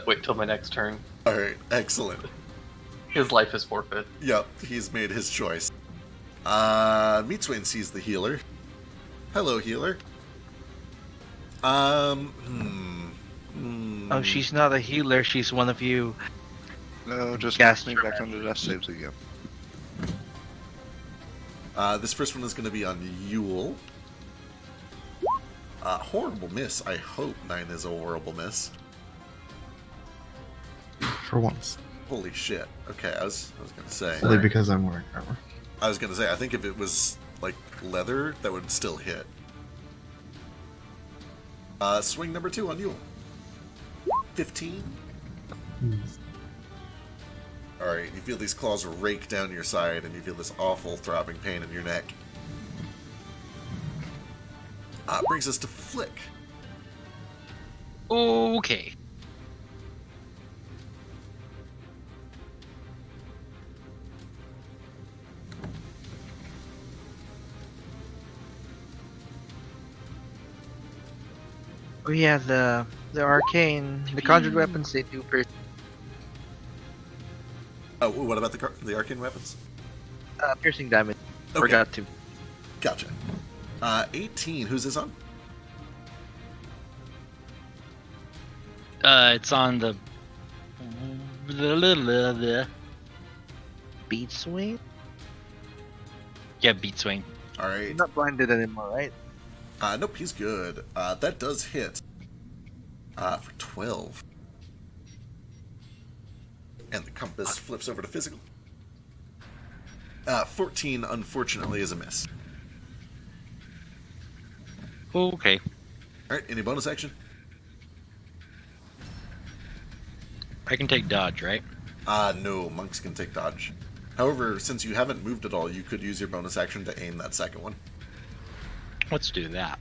wait till my next turn. Alright, excellent. His life is forfeit. Yep, he's made his choice. Meatswain sees the healer. Hello, healer. Oh, she's not a healer. She's one of you. No, just Gas put me back under death saves again. This first one is going to be on Yule. Horrible miss. I hope 9 is a horrible miss. For once. Holy shit. Okay, I was going to say. Only because I'm wearing armor. I was going to say, I think if it was, like, leather, that would still hit. Swing number 2 on Yule. 15. Alright, you feel these claws rake down your side, and you feel this awful throbbing pain in your neck. Brings us to Flick. Okay. Oh yeah, the arcane, the conjured weapons they do Oh, what about the arcane weapons? piercing damage. Okay. Forgot to. Gotcha. 18. Who's this on? It's on the. Beat swing? Yeah, beat swing. All right. He's not blinded anymore, right? Nope, he's good. That does hit. For 12. And the compass flips over to physical. 14, unfortunately, is a miss. Okay. All right, any bonus action? I can take dodge, right? No, monks can take dodge. However, since you haven't moved at all, you could use your bonus action to aim that second one. Let's do that.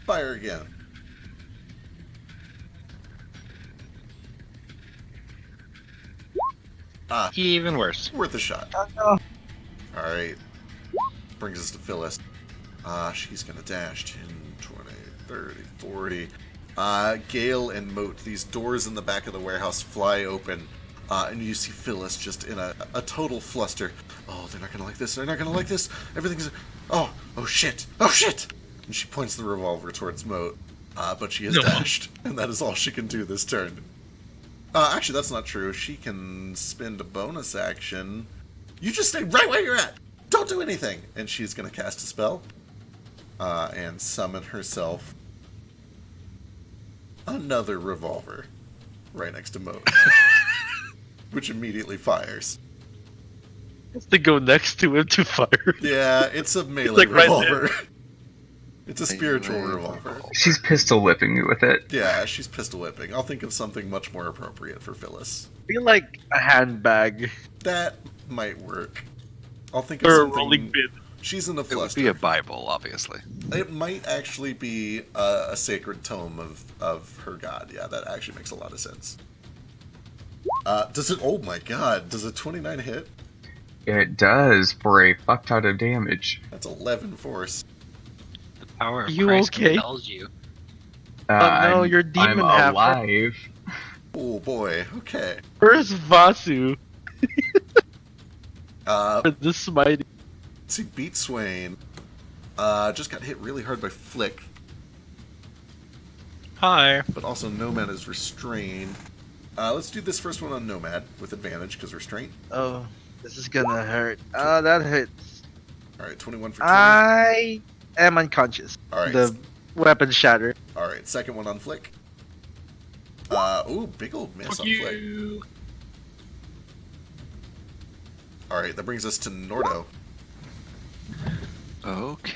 Fire again. Even worse. Worth a shot. Oh, no. Alright. Brings us to Phyllis. She's gonna dash 10, 20, 30, 40. Gale and Moat, these doors in the back of the warehouse fly open. And you see Phyllis just in a total fluster. Oh, they're not gonna like this. They're not gonna like this. Everything's... Oh shit. Oh shit. And she points the revolver towards Moat. But she has dashed. And that is all she can do this turn. Actually, that's not true. She can spend a bonus action. You just stay right where you're at. Don't do anything. And she's going to cast a spell. And summon herself another revolver right next to Moat. Which immediately fires. Has to go next to him to fire. Yeah, it's a melee like right revolver. It's a spiritual revolver. She's pistol whipping me with it. Yeah, she's pistol whipping. I'll think of something much more appropriate for Phyllis. I feel like a handbag. That might work. I'll think of Or a something... rolling pin. She's in the It would fluster. be a Bible, obviously. It might actually be a sacred tome of her god. Yeah, that actually makes a lot of sense. Does it... Oh my god. Does a 29 hit? It does for a fuck ton of damage. That's 11 force. The power of You Christ okay? compels you. Oh no, I'm- you're demon I'm half. alive. Oh boy. Okay. Where's Vasu? Let's The smiting. see, Beat Swain. Just got hit really hard by Flick, Hi. but also Nomad is restrained. Let's do this first one on Nomad with advantage because restraint. Oh, this is gonna hurt. That hurts. All right, 21 for 20. I am unconscious. All right. The weapon shattered. All right, second one on Flick. Ooh, big old miss on Flick. All right, that brings us to Nordo. Okay.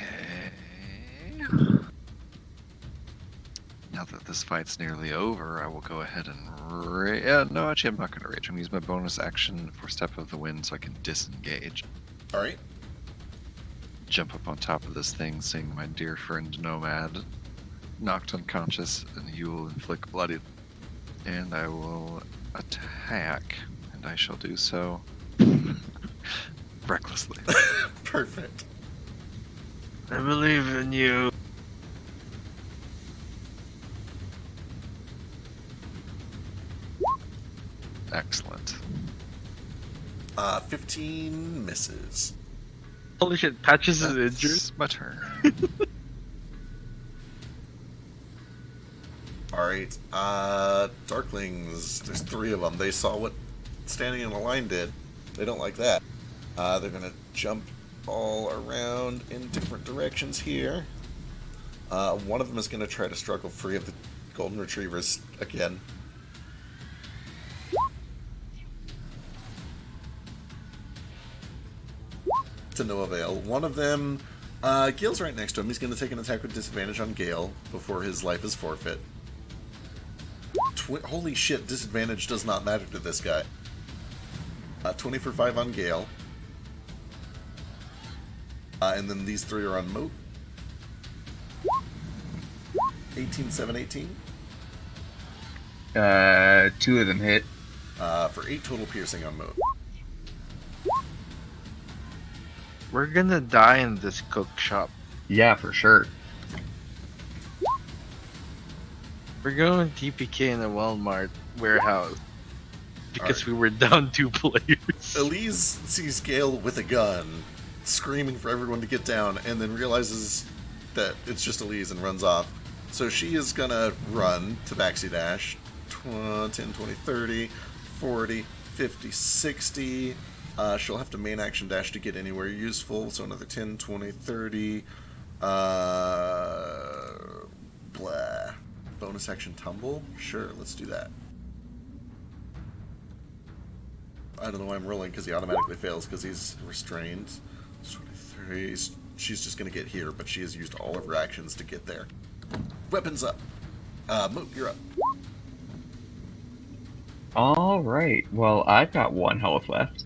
Now that this fight's nearly over, I will go ahead and no, actually, I'm not going to rage. I'm going to use my bonus action for Step of the Wind so I can disengage. All right. Jump up on top of this thing, seeing my dear friend Nomad knocked unconscious, and you will inflict bloody. And I will attack, and I shall do so recklessly. Perfect. I believe in you. Excellent. 15 misses. Holy shit, Patches is injured. That's my turn. Alright, Darklings, there's 3 of them. They saw what standing in a line did. They don't like that. They're gonna jump all around in different directions here. One of them is gonna try to struggle free of the Golden Retrievers again. To no avail. One of them, Gale's right next to him. He's going to take an attack with disadvantage on Gale before his life is forfeit. Holy shit, disadvantage does not matter to this guy. 20 for 5 on Gale. And then these 3 are on Moat. 18, 7, 18. 2 of them hit. For 8 total piercing on Moat. We're gonna die in this cook shop. Yeah, for sure. We're going TPK in a Walmart warehouse. Because we were down 2 players. Elise sees Gale with a gun, screaming for everyone to get down, and then realizes that it's just Elise and runs off. So she is gonna run to Baxi Dash. 10, 20, 30, 40, 50, 60. She'll have to main action dash to get anywhere useful, so another 10, 20, 30. Blah. Bonus action tumble? Sure, let's do that. I don't know why I'm rolling, because he automatically fails, because he's restrained. 23. She's just going to get here, but she has used all of her actions to get there. Weapons up. Moot, you're up. Alright, well, I've got 1 health left.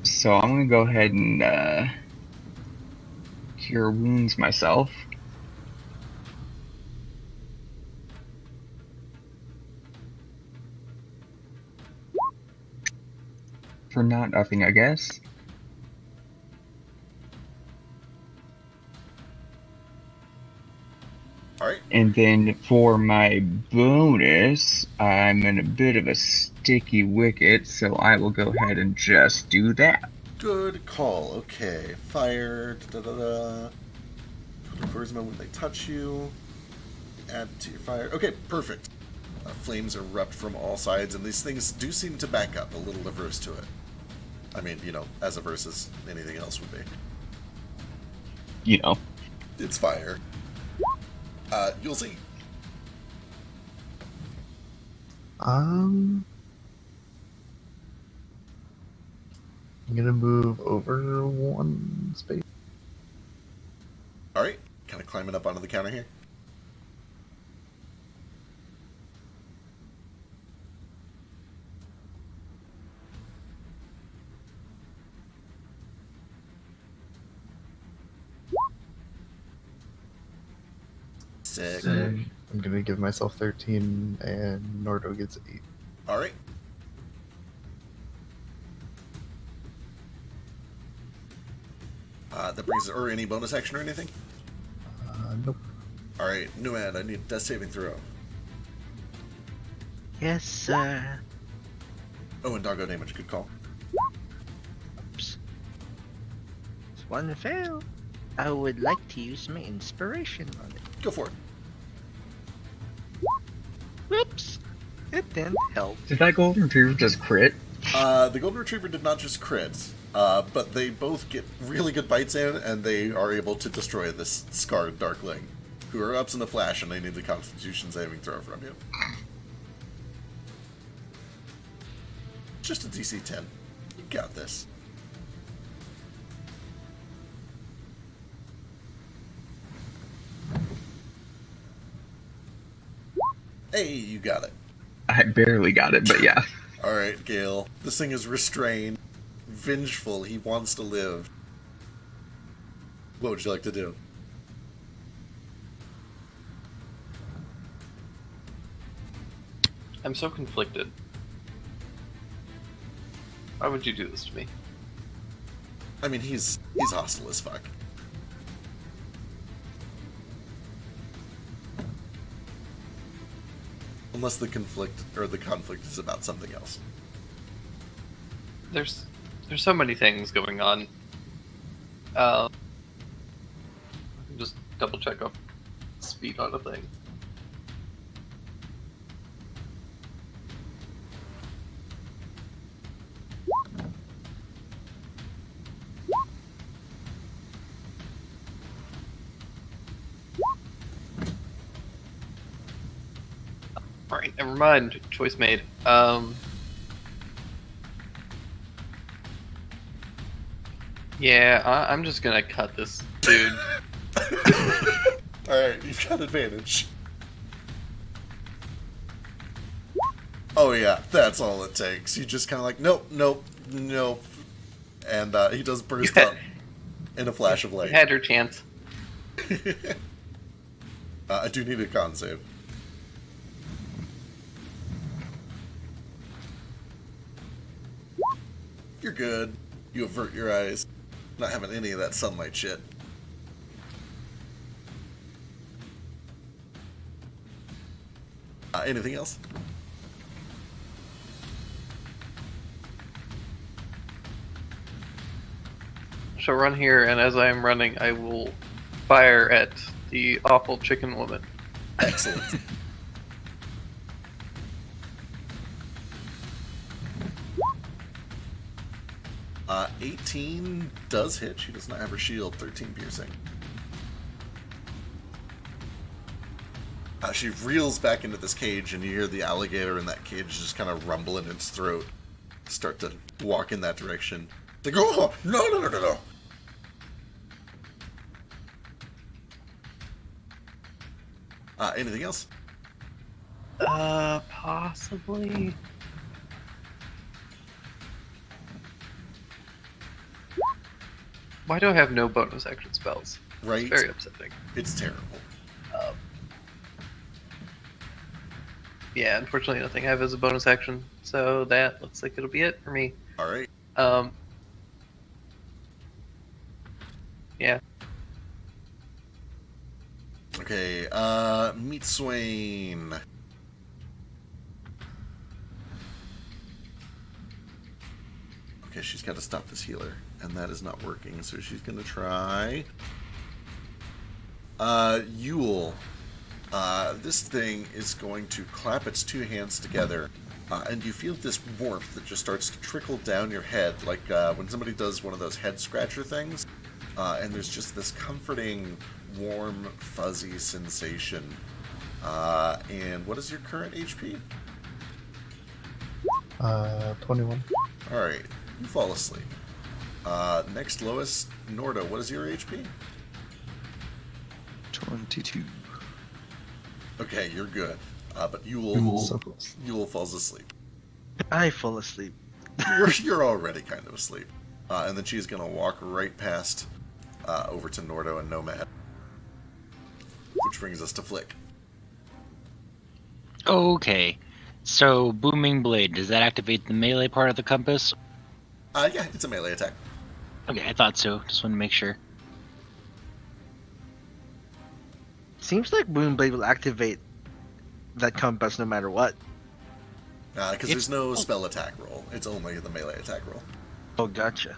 So I'm gonna go ahead and cure wounds myself. For not nothing, I guess. Alright. And then for my bonus, I'm in a bit of a sticky wicket, so I will go ahead and just do that. Good call. Okay. Fire. Da-da-da-da. Charisma when they touch you. Add to your fire. Okay, perfect. Flames erupt from all sides, and these things do seem to back up, a little averse to it. I mean, you know, as averse as anything else would be. You know. It's fire. You'll see. I'm gonna move over 1 space. Alright, kind of climbing up onto the counter here. Sick. I'm gonna give myself 13, and Nordo gets 8. Alright. That brings or any bonus action or anything? Nope. Alright, Nomad, I need a death saving throw. Yes, sir. Oh, and doggo damage, good call. Oops. One fail. I would like to use my inspiration on it. Go for it. Whoops. It didn't help. Did that golden retriever just crit? The golden retriever did not just crit. But they both get really good bites in, and they are able to destroy this scarred Darkling, who are ups in a flash, and they need the Constitution saving throw from you. Just a DC 10. You got this. Hey, you got it. I barely got it, but yeah. Alright, Gale. This thing is restrained, vengeful, he wants to live. What would you like to do? I'm so conflicted. Why would you do this to me? I mean, he's hostile as fuck. Unless the conflict is about something else. There's so many things going on. Just double check up speed on a thing. Alright, never mind. Choice made. Yeah, I'm just gonna cut this dude. Alright, you've got advantage. Oh yeah, that's all it takes. You just kind of like, nope, nope, nope. And he does burst up in a flash of light. You had your chance. I do need a con save. You're good. You avert your eyes. Not having any of that sunlight shit. Anything else? Shall run here, and as I am running, I will fire at the awful chicken woman. Excellent. 18 does hit. She does not have her shield. 13 piercing. She reels back into this cage, and you hear the alligator in that cage just kind of rumble in its throat. Start to walk in that direction. It's like, oh, no, no, no, no, no. Anything else? Possibly. Why do I have no bonus action spells? Right. It's very upsetting. It's terrible. Yeah, unfortunately nothing I have as a bonus action, so that looks like it'll be it for me. Alright. Yeah. Okay, Meat Swain. Okay, she's got to stop this healer, and that is not working, so she's going to try... Yule. This thing is going to clap its two hands together, and you feel this warmth that just starts to trickle down your head, like when somebody does one of those head scratcher things, and there's just this comforting, warm, fuzzy sensation. And what is your current HP? 21. Alright, you fall asleep. Next lowest, Norda, what is your HP? 22. Okay, you're good. But Yule So close. falls asleep. I fall asleep. You're already kind of asleep. And then she's gonna walk right past over to Nordo and Nomad. Which brings us to Flick. Okay. So, Booming Blade, does that activate the melee part of the compass? Yeah, it's a melee attack. Okay, I thought so. Just want to make sure. Seems like Moonblade will activate that compass no matter what. Because there's no spell attack roll. It's only the melee attack roll. Oh, gotcha.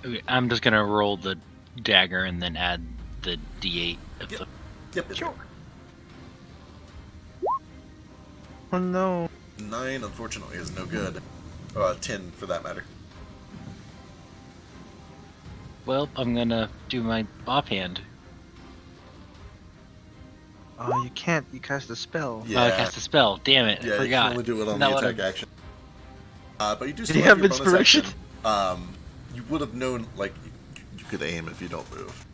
Okay, I'm just gonna roll the dagger and then add the D8 of Yep. the... Yep. Sure. Oh no. 9, unfortunately, is no good. 10, for that matter. Well, I'm gonna do my offhand. Oh, you can't. You cast the spell. Yeah. Oh, I cast a spell. Damn it! I Yeah, you forgot. can only do it on Isn't the that what attack I'm- action. But you do Did still you have have your bonus inspiration? action. You would have known, like, you could aim if you don't move.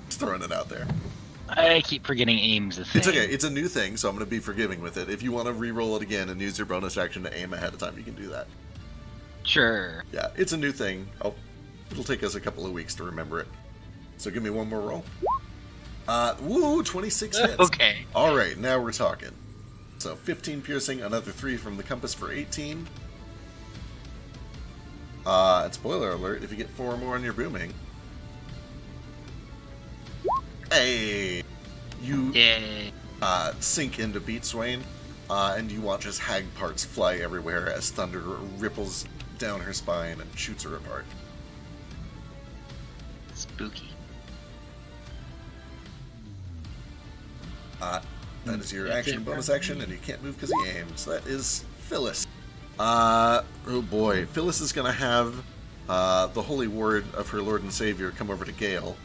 Just throwing it out there. I keep forgetting aim's a thing. It's okay. It's a new thing, so I'm going to be forgiving with it. If you want to re-roll it again and use your bonus action to aim ahead of time, you can do that. Sure. Yeah, it's a new thing. It'll take us a couple of weeks to remember it. So give me one more roll. Woo, 26 hits. Okay. All right, now we're talking. So 15 piercing, another 3 from the compass for 18. And spoiler alert, if you get 4 more on your booming. Hey! You Yay. sink into Beat Swain, and you watch as hag parts fly everywhere as thunder ripples down her spine and shoots her apart. Spooky. That is your That's action, it, bonus right? action, and you can't move because he aims. That is Phyllis. Oh boy, Phyllis is going to have the holy word of her Lord and Savior come over to Gale.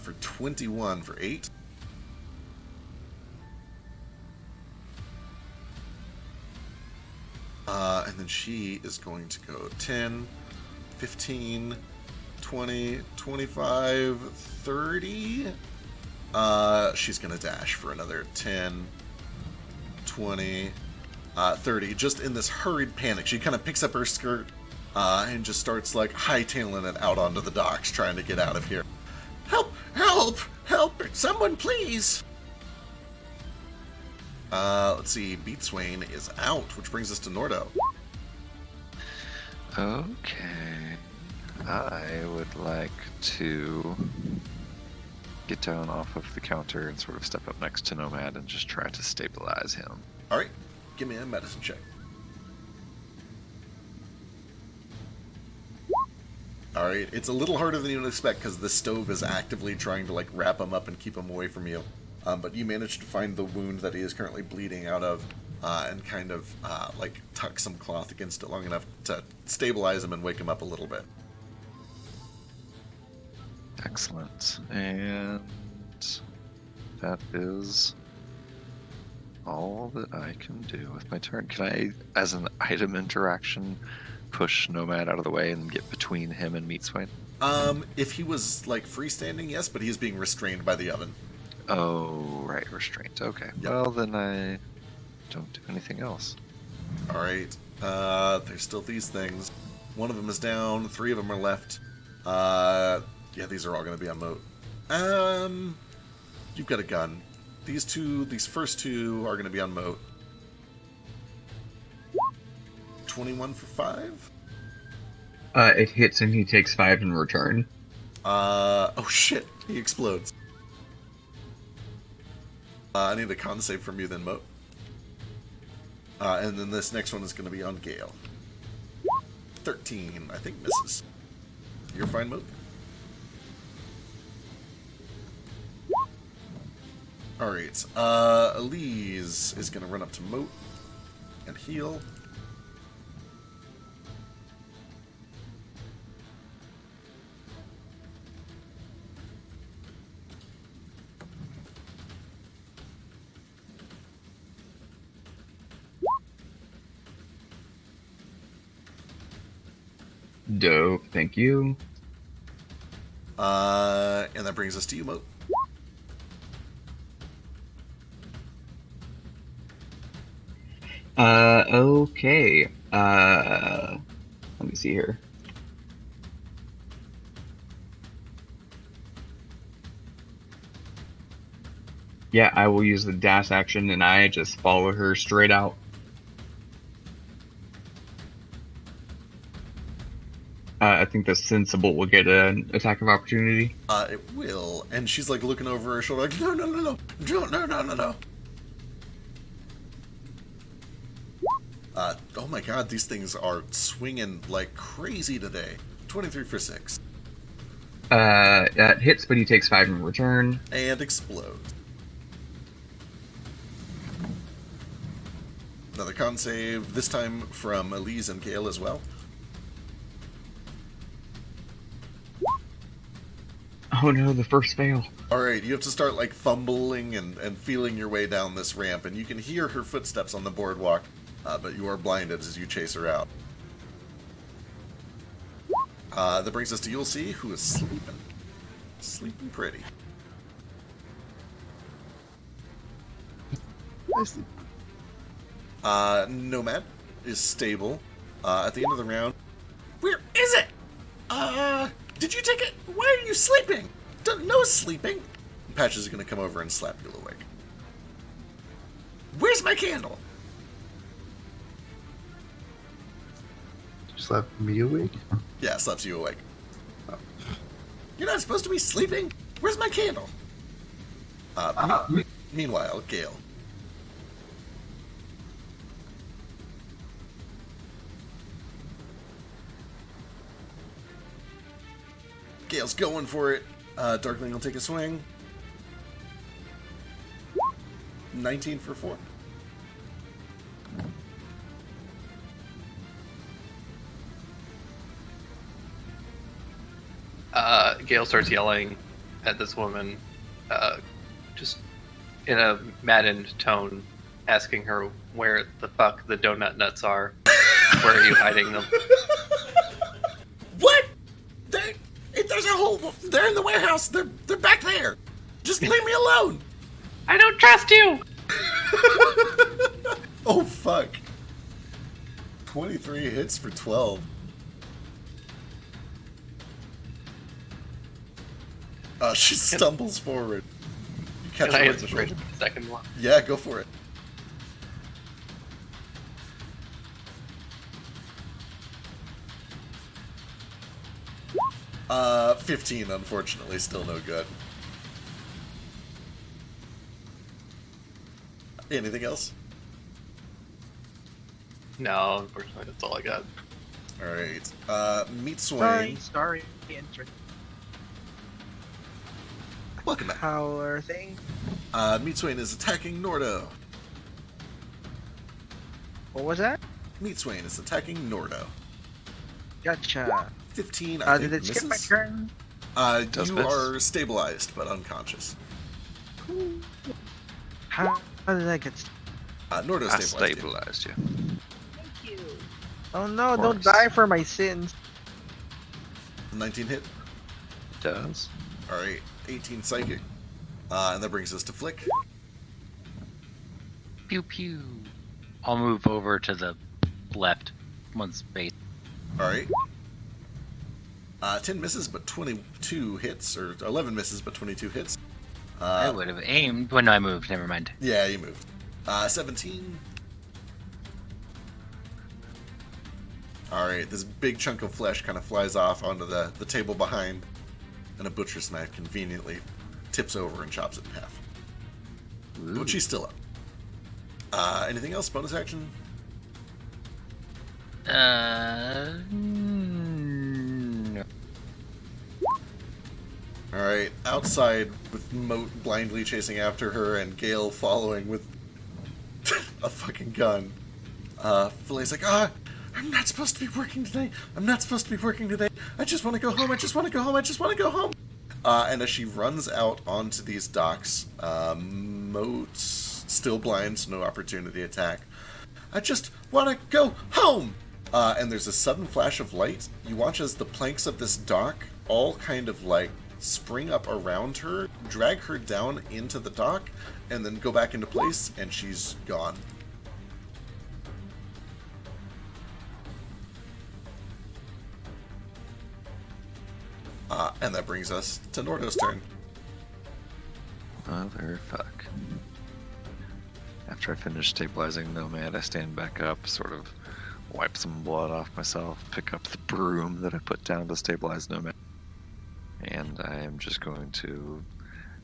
For 21 for 8. And then she is going to go 10, 15, 20, 25, 30. She's going to dash for another 10, 20, 30. Just in this hurried panic, she kind of picks up her skirt and just starts like hightailing it out onto the docks, trying to get out of here. Help! Help! Help! Someone, please! Let's see. Beat Swain is out, which brings us to Nordo. Okay. I would like to get down off of the counter and sort of step up next to Nomad and just try to stabilize him. Alright, give me a medicine check. Alright, it's a little harder than you would expect because the stove is actively trying to like wrap him up and keep him away from you. But you managed to find the wound that he is currently bleeding out of and kind of like tuck some cloth against it long enough to stabilize him and wake him up a little bit. Excellent. And that is all that I can do with my turn. Can I, as an item interaction, push Nomad out of the way and get between him and Meat Swain? If he was like freestanding, yes, but he's being restrained by the oven. Oh, right, restraint. Okay. Yep. Well, then I don't do anything else. Alright, there's still these things. One of them is down, 3 of them are left. Yeah, these are all going to be on moat. You've got a gun. These first 2 are going to be on moat. 21 for 5? It hits and he takes 5 in return. Oh shit, he explodes. I need a con save from you then, Moat. And then this next one is going to be on Gale. 13, I think misses. You're fine, Moat? Alright, Elise is going to run up to Moat and heal. Dope, thank you. And that brings us to you, Moat. Okay. Let me see here. Yeah, I will use the dash action and I just follow her straight out. I think the sensible will get an attack of opportunity. It will. And she's like looking over her shoulder like, no, no, no, no, no, no, no, no, no. Oh my god, these things are swinging like crazy today. 23 for 6. That hits, but he takes 5 in return. And explodes. Another con save, this time from Elise and Gale as well. Oh no, the first fail. Alright, you have to start like fumbling and feeling your way down this ramp, and you can hear her footsteps on the boardwalk, but you are blinded as you chase her out. That brings us to Yulcie, who is sleeping. Sleeping pretty. I sleep. Nomad is stable. At the end of the round, where is it? Did you take it? Why are you sleeping? No sleeping. Patches is gonna come over and slap you awake. Where's my candle? Slap me awake? Yeah, slaps you awake. You're not supposed to be sleeping. Where's my candle? Meanwhile, Gale. Gale's going for it. Darkling will take a swing. 19 for 4. Gale starts yelling at this woman, just in a maddened tone, asking her where the fuck the donut nuts are. Where are you hiding them? What? There's a whole. They're in the warehouse. They're back there. Just leave me alone. I don't trust you! Oh fuck. 23 hits for 12. She stumbles forward. You catch Can I her right in the inspiration shoulder. the second one? Yeah, go for it. Uh, 15, unfortunately, still no good. Anything else? No, unfortunately, that's all I got. Alright. Meet Sorry, Swain. sorry. Enter. Welcome back. How are things? Meet Swain is attacking Nordo. What was that? Meet Swain is attacking Nordo. Gotcha. 15, I think, Did it skip my misses. turn? Does You miss. are stabilized, but unconscious. How did I get? Nordo I stabilized you. stabilized you. Thank you. Oh no! Of Don't course. die for my sins. 19 hit. Does. Alright, 18 psychic. And that brings us to Flick. Pew pew. I'll move over to the left. One space. Alright. 10 misses, but 22 hits, or 11 misses, but 22 hits. I would have aimed when I moved. Never mind. Yeah, you moved. 17. Alright, this big chunk of flesh kind of flies off onto the table behind, and a butcher's knife conveniently tips over and chops it in half. But she's still up. Anything else? Bonus action? No. Alright, outside with Moat blindly chasing after her and Gale following with a fucking gun. Fille's like, I'm not supposed to be working today. I'm not supposed to be working today. I just want to go home. I just want to go home. I just want to go home. And as she runs out onto these docks, Moat's still blind, so no opportunity attack. I just want to go home. And there's a sudden flash of light. You watch as the planks of this dock all kind of like spring up around her, drag her down into the dock, and then go back into place, and she's gone. And that brings us to Nordo's turn. Motherfuck. After I finish stabilizing Nomad, I stand back up, sort of wipe some blood off myself, pick up the broom that I put down to stabilize Nomad, and I am just going to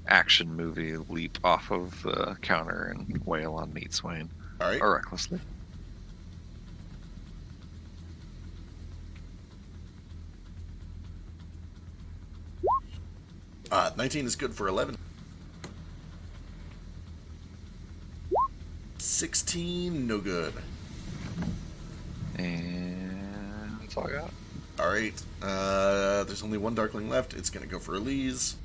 action movie leap off of the counter and wail on Meat Swain. Alright. Or recklessly. 19 is good for 11. 16, no good. And that's all I got. Alright, there's only one Darkling left. It's gonna go for Elise.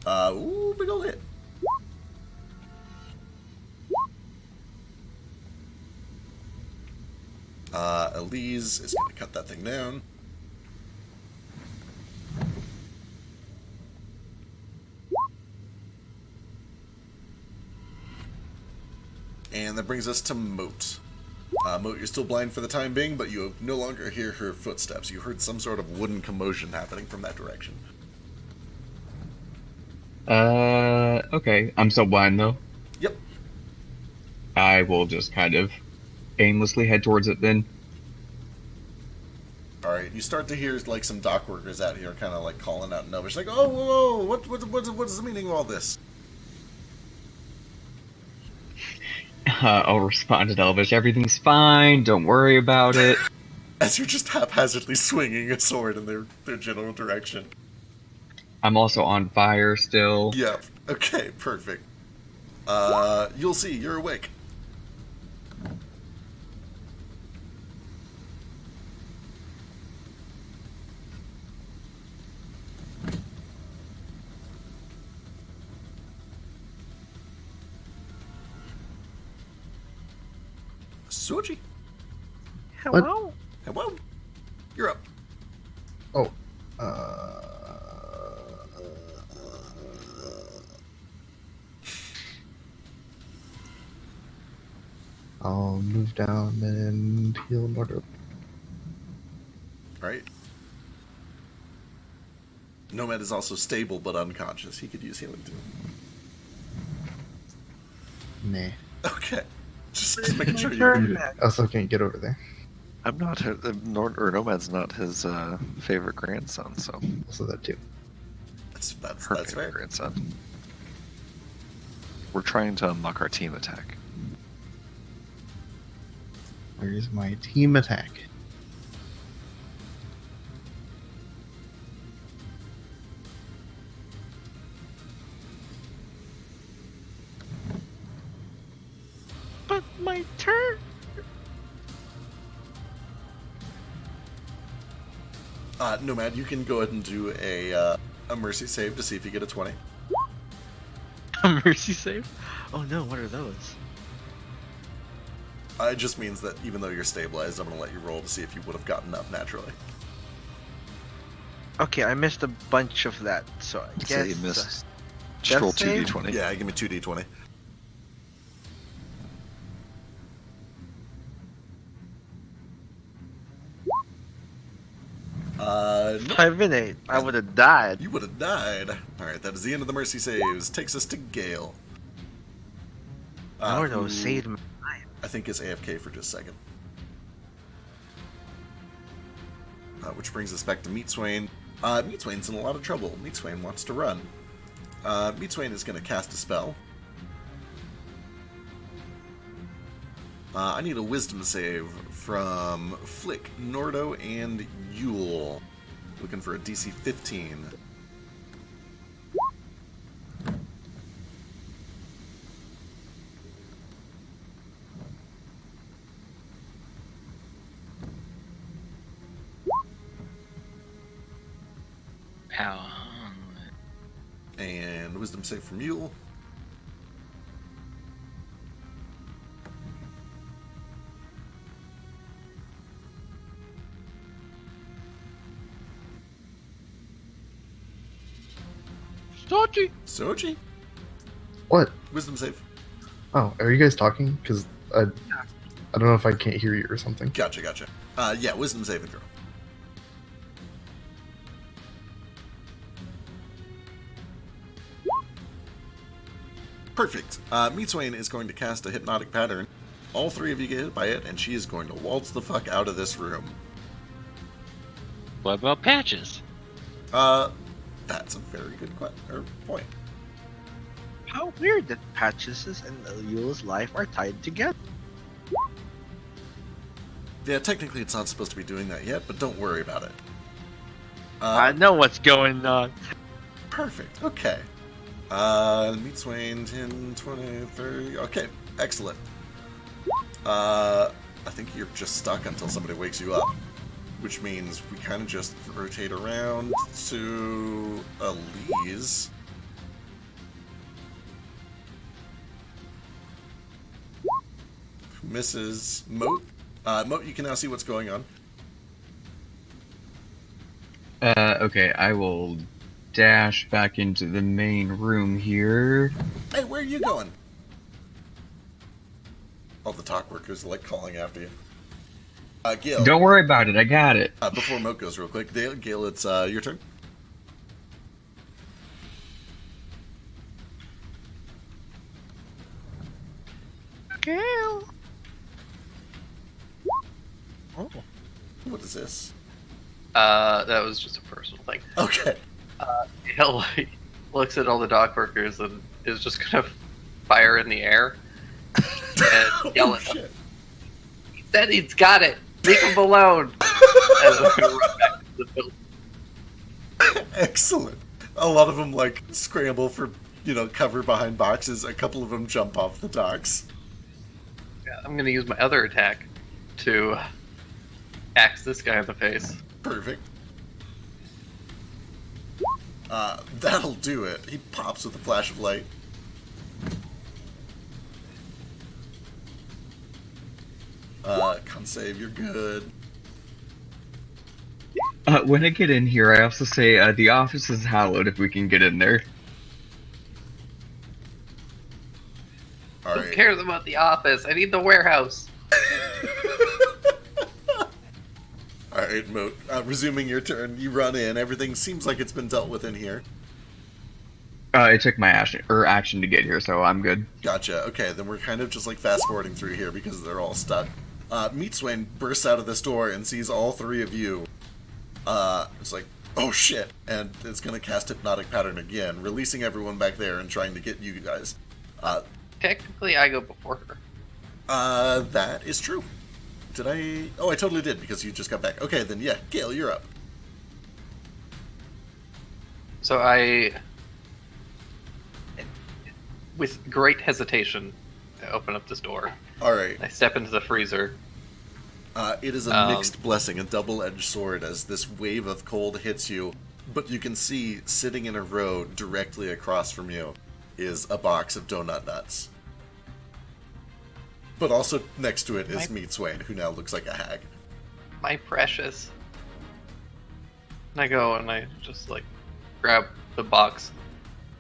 Ooh, big ol' hit. Elise is gonna cut that thing down. And that brings us to Moat. Moat, you're still blind for the time being, but you no longer hear her footsteps. You heard some sort of wooden commotion happening from that direction. Okay. I'm still blind though. Yep. I will just kind of aimlessly head towards it then. Alright, you start to hear like some dock workers out here kind of like calling out in Elvish, like, oh, whoa, what's the meaning of all this? I'll respond in Elvish. Everything's fine. Don't worry about it. As you're just haphazardly swinging a sword in their general direction. I'm also on fire still. Yep. Okay, perfect. You'll see, you're awake. Soji. Hello? Hello. You're up. Oh. I'll move down and heal Nordo. Right. Nomad is also stable but unconscious. He could use healing too. Nah. Okay. Just making sure Turn, you're... Matt. I also can't get over there. I'm not Nomad's not his favorite grandson, so Also that too. That's her fair. favorite grandson. We're trying to unlock our team attack. Where's my team attack? But my turn. Nomad, you can go ahead and do a mercy save to see if you get a 20. A mercy save? Oh no, what are those? It just means that even though you're stabilized, I'm going to let you roll to see if you would have gotten up naturally. Okay, I missed a bunch of that, so I So guess you missed. death Just roll save? 2d20. Yeah, give me 2d20. No, 5 and 8. I would have died. you would have died. Alright, that is the end of the mercy saves. Takes us to Gale. Nordo Who saved me. I think is AFK for just a second. Which brings us back to Meatswain. Meatswain's in a lot of trouble. Meatswain wants to run. Meatswain is going to cast a spell. I need a wisdom save from Flick, Nordo, and Yule. Looking for a DC 15. Ow. And wisdom save from Yule. Sochi! Soji, What? wisdom save. Oh, are you guys talking? Because I don't know if I can't hear you or something. Gotcha. Yeah, wisdom saving throw. Perfect. Meatswain is going to cast a hypnotic pattern. All three of you get hit by it, and she is going to waltz the fuck out of this room. What about Patches? That's a very good point. How weird that Patches' and Yule's life are tied together. Yeah, technically it's not supposed to be doing that yet, but don't worry about it. I know what's going on. Perfect. Okay. Meet Swain, 10, 20, 30. Okay, excellent. I think you're just stuck until somebody wakes you up, which means we kind of just rotate around to Elise. Mrs. Moat. Moat, you can now see what's going on. Okay, I will dash back into the main room here. Hey, where are you going? All the talk workers are like calling after you. Gail. Don't worry about it, I got it. Before Moat goes real quick, Gail, it's your turn. Gail. Oh. What is this? That was just a personal thing. Okay. Gail like, looks at all the dock workers and is just gonna fire in the air and yell at them. Shit. He said he's got it. Leave him alone. As we run back to the building. Excellent. A lot of them like scramble for cover behind boxes. A couple of them jump off the docks. Yeah, I'm gonna use my other attack to axe this guy in the face. Perfect. That'll do it. He pops with a flash of light. Con save, you're good. When I get in here, I also say the office is hallowed if we can get in there. All Who right. cares about the office? I need the warehouse. All right, Moat. Resuming your turn, you run in. Everything seems like it's been dealt with in here. It took my action to get here, so I'm good. Gotcha. Okay, then we're kind of just like fast forwarding through here because they're all stuck. Meat Swain bursts out of this door and sees all three of you. It's like, oh shit, and it's gonna cast Hypnotic Pattern again, releasing everyone back there and trying to get you guys. Technically, I go before her. That is true. Did I? Oh, I totally did because you just got back. Okay, then yeah, Gail, you're up. So I, with great hesitation, I open up this door. All right. I step into the freezer. It is a mixed blessing, a double-edged sword as this wave of cold hits you, but you can see sitting in a row directly across from you is a box of donut nuts. But also next to it is Meat Swain, who now looks like a hag. My precious. And I go and I just like grab the box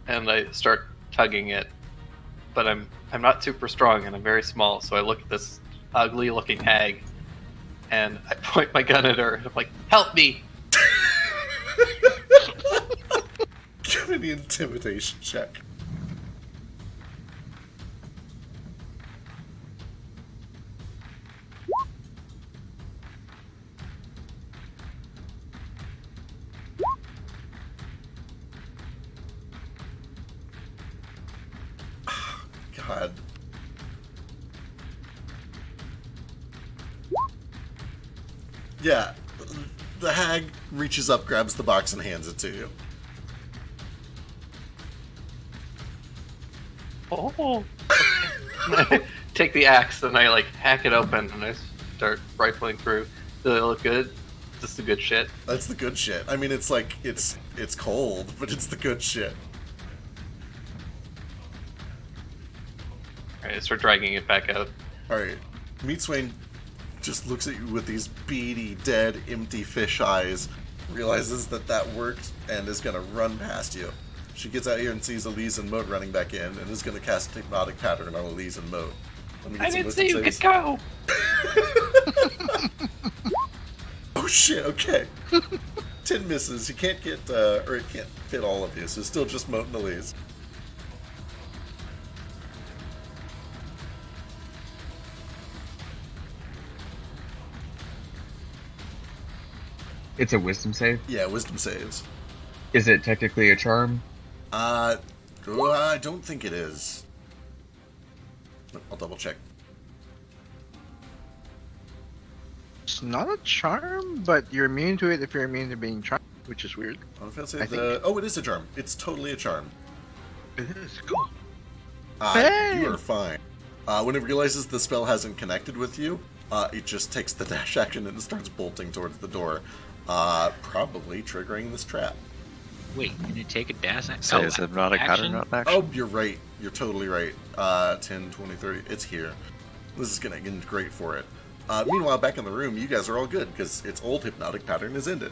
and I start tugging it. But I'm not super strong and I'm very small, so I look at this ugly looking hag and I point my gun at her and I'm like, help me! Give me the intimidation check. God. Yeah, the hag reaches up, grabs the box, and hands it to you. Oh. Take the axe and I like hack it open and I start rifling through. Do they look good? Is this the good shit? That's the good shit. I mean, it's like, it's cold, but it's the good shit. Alright, I start dragging it back out. Alright, Meat Swain just looks at you with these beady, dead, empty fish eyes, realizes that worked, and is gonna run past you. She gets out here and sees Elise and Moat running back in, and is gonna cast Hypnotic Pattern on Elise and Moat. I didn't say you could go! Oh shit, okay. 10 misses. You can't get, or it can't fit all of you, so it's still just Moat and Elise. It's a wisdom save? Yeah, wisdom saves. Is it technically a charm? I don't think it is. I'll double check. It's not a charm, but you're immune to it if you're immune to being charmed. which is weird. I don't know if I'd say I the. Oh, it is a charm. It's totally a charm. It is cool. You are fine. When it realizes the spell hasn't connected with you, it just takes the dash action and starts bolting towards the door, probably triggering this trap. Wait, can it take a dash? So is hypnotic pattern not an action? Oh, you're right. You're totally right. 10, 20, 30. It's here. This is going to end great for it. Meanwhile, back in the room, you guys are all good because its old hypnotic pattern is ended.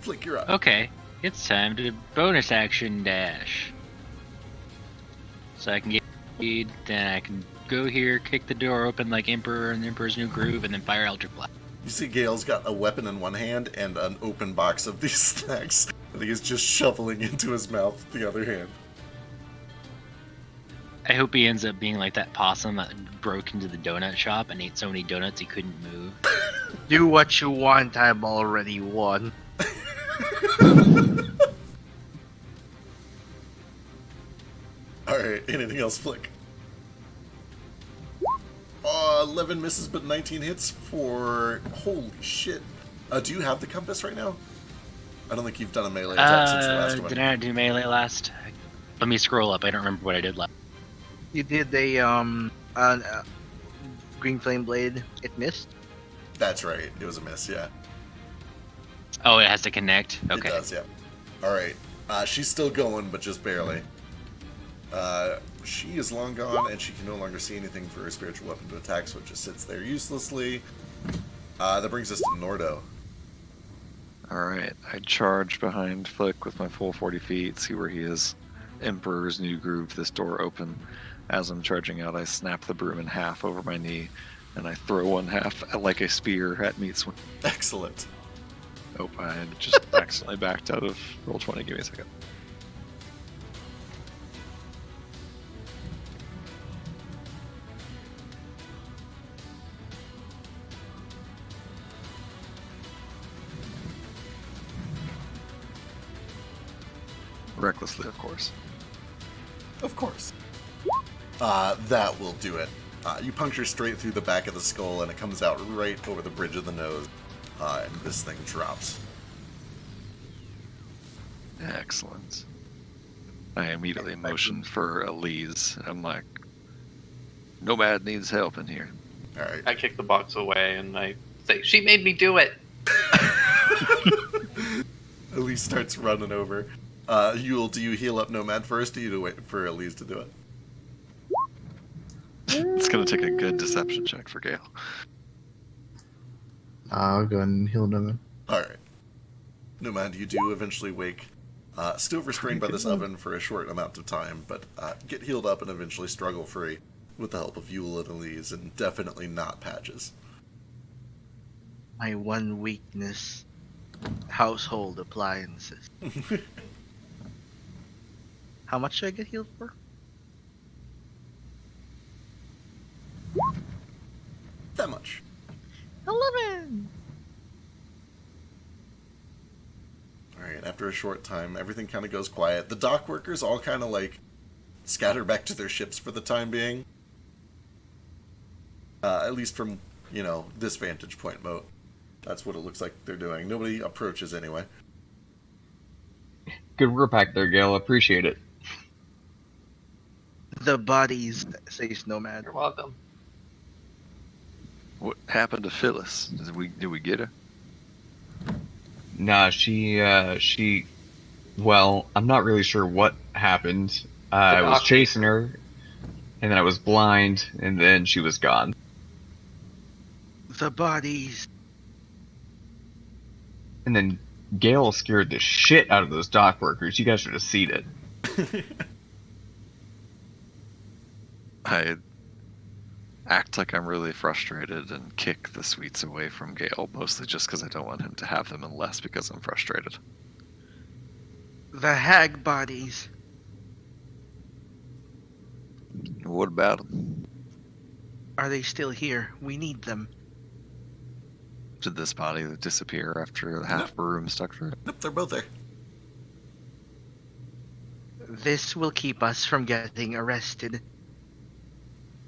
Flick, you're up. Okay, it's time to bonus action dash. So I can get speed, then I can go here, kick the door open like Emperor and Emperor's New Groove, and then fire Eldritch Blast. You see Gale's got a weapon in one hand and an open box of these snacks that he is just shoveling into his mouth with the other hand. I hope he ends up being like that possum that broke into the donut shop and ate so many donuts he couldn't move. Do what you want, I've already won. Alright, anything else, Flick? 11 misses, but 19 hits for... Holy shit. Do you have the compass right now? I don't think you've done a melee attack since the last one. Did I not do melee last? Let me scroll up. I don't remember what I did last. You did a green flame blade. It missed. That's right. It was a miss, yeah. Oh, it has to connect? Okay. It does, yeah. Alright. She's still going, but just barely. She is long gone, and she can no longer see anything for her spiritual weapon to attack, so it just sits there uselessly. That brings us to Nordo. Alright, I charge behind Flick with my full 40 feet, see where he is. Emperor's New Groove, this door open. As I'm charging out, I snap the broom in half over my knee, and I throw one half like a spear at Meatswing. Excellent. Oh, I just accidentally backed out of roll 20. Give me a second. Recklessly, of course. Of course. That will do it. You puncture straight through the back of the skull, and it comes out right over the bridge of the nose, and this thing drops. Excellent. I immediately motion for Elise. I'm like, Nomad needs help in here. Alright. I kick the box away and I say, "She made me do it." Elise starts running over. Do you heal up Nomad first, or do you wait for Elise to do it? It's gonna take a good deception check for Gale. I'll go and heal Nomad. Alright. Nomad, you do eventually wake. Still restrained by this oven for a short amount of time, but get healed up and eventually struggle free with the help of Yule and Elise, and definitely not Patches. My one weakness: household appliances. How much should I get healed for? That much. 11. Alright, after a short time, everything kind of goes quiet. The dock workers all kind of like scatter back to their ships for the time being. At least from, this vantage point, Moat. That's what it looks like they're doing. Nobody approaches anyway. Good work back there, Gale. Appreciate it. The bodies, says Nomad. You're welcome. What happened to Phyllis? Did we get her? Nah, she. Well, I'm not really sure what happened. I was chasing her, and then I was blind, and then she was gone. The bodies. And then Gale scared the shit out of those dock workers. You guys should have seen it. I act like I'm really frustrated and kick the sweets away from Gale, mostly just because I don't want him to have them, and less because I'm frustrated. The hag bodies. What about them? Are they still here? We need them. Did this body disappear after half the room stuck through it? Nope, they're both there. This will keep us from getting arrested.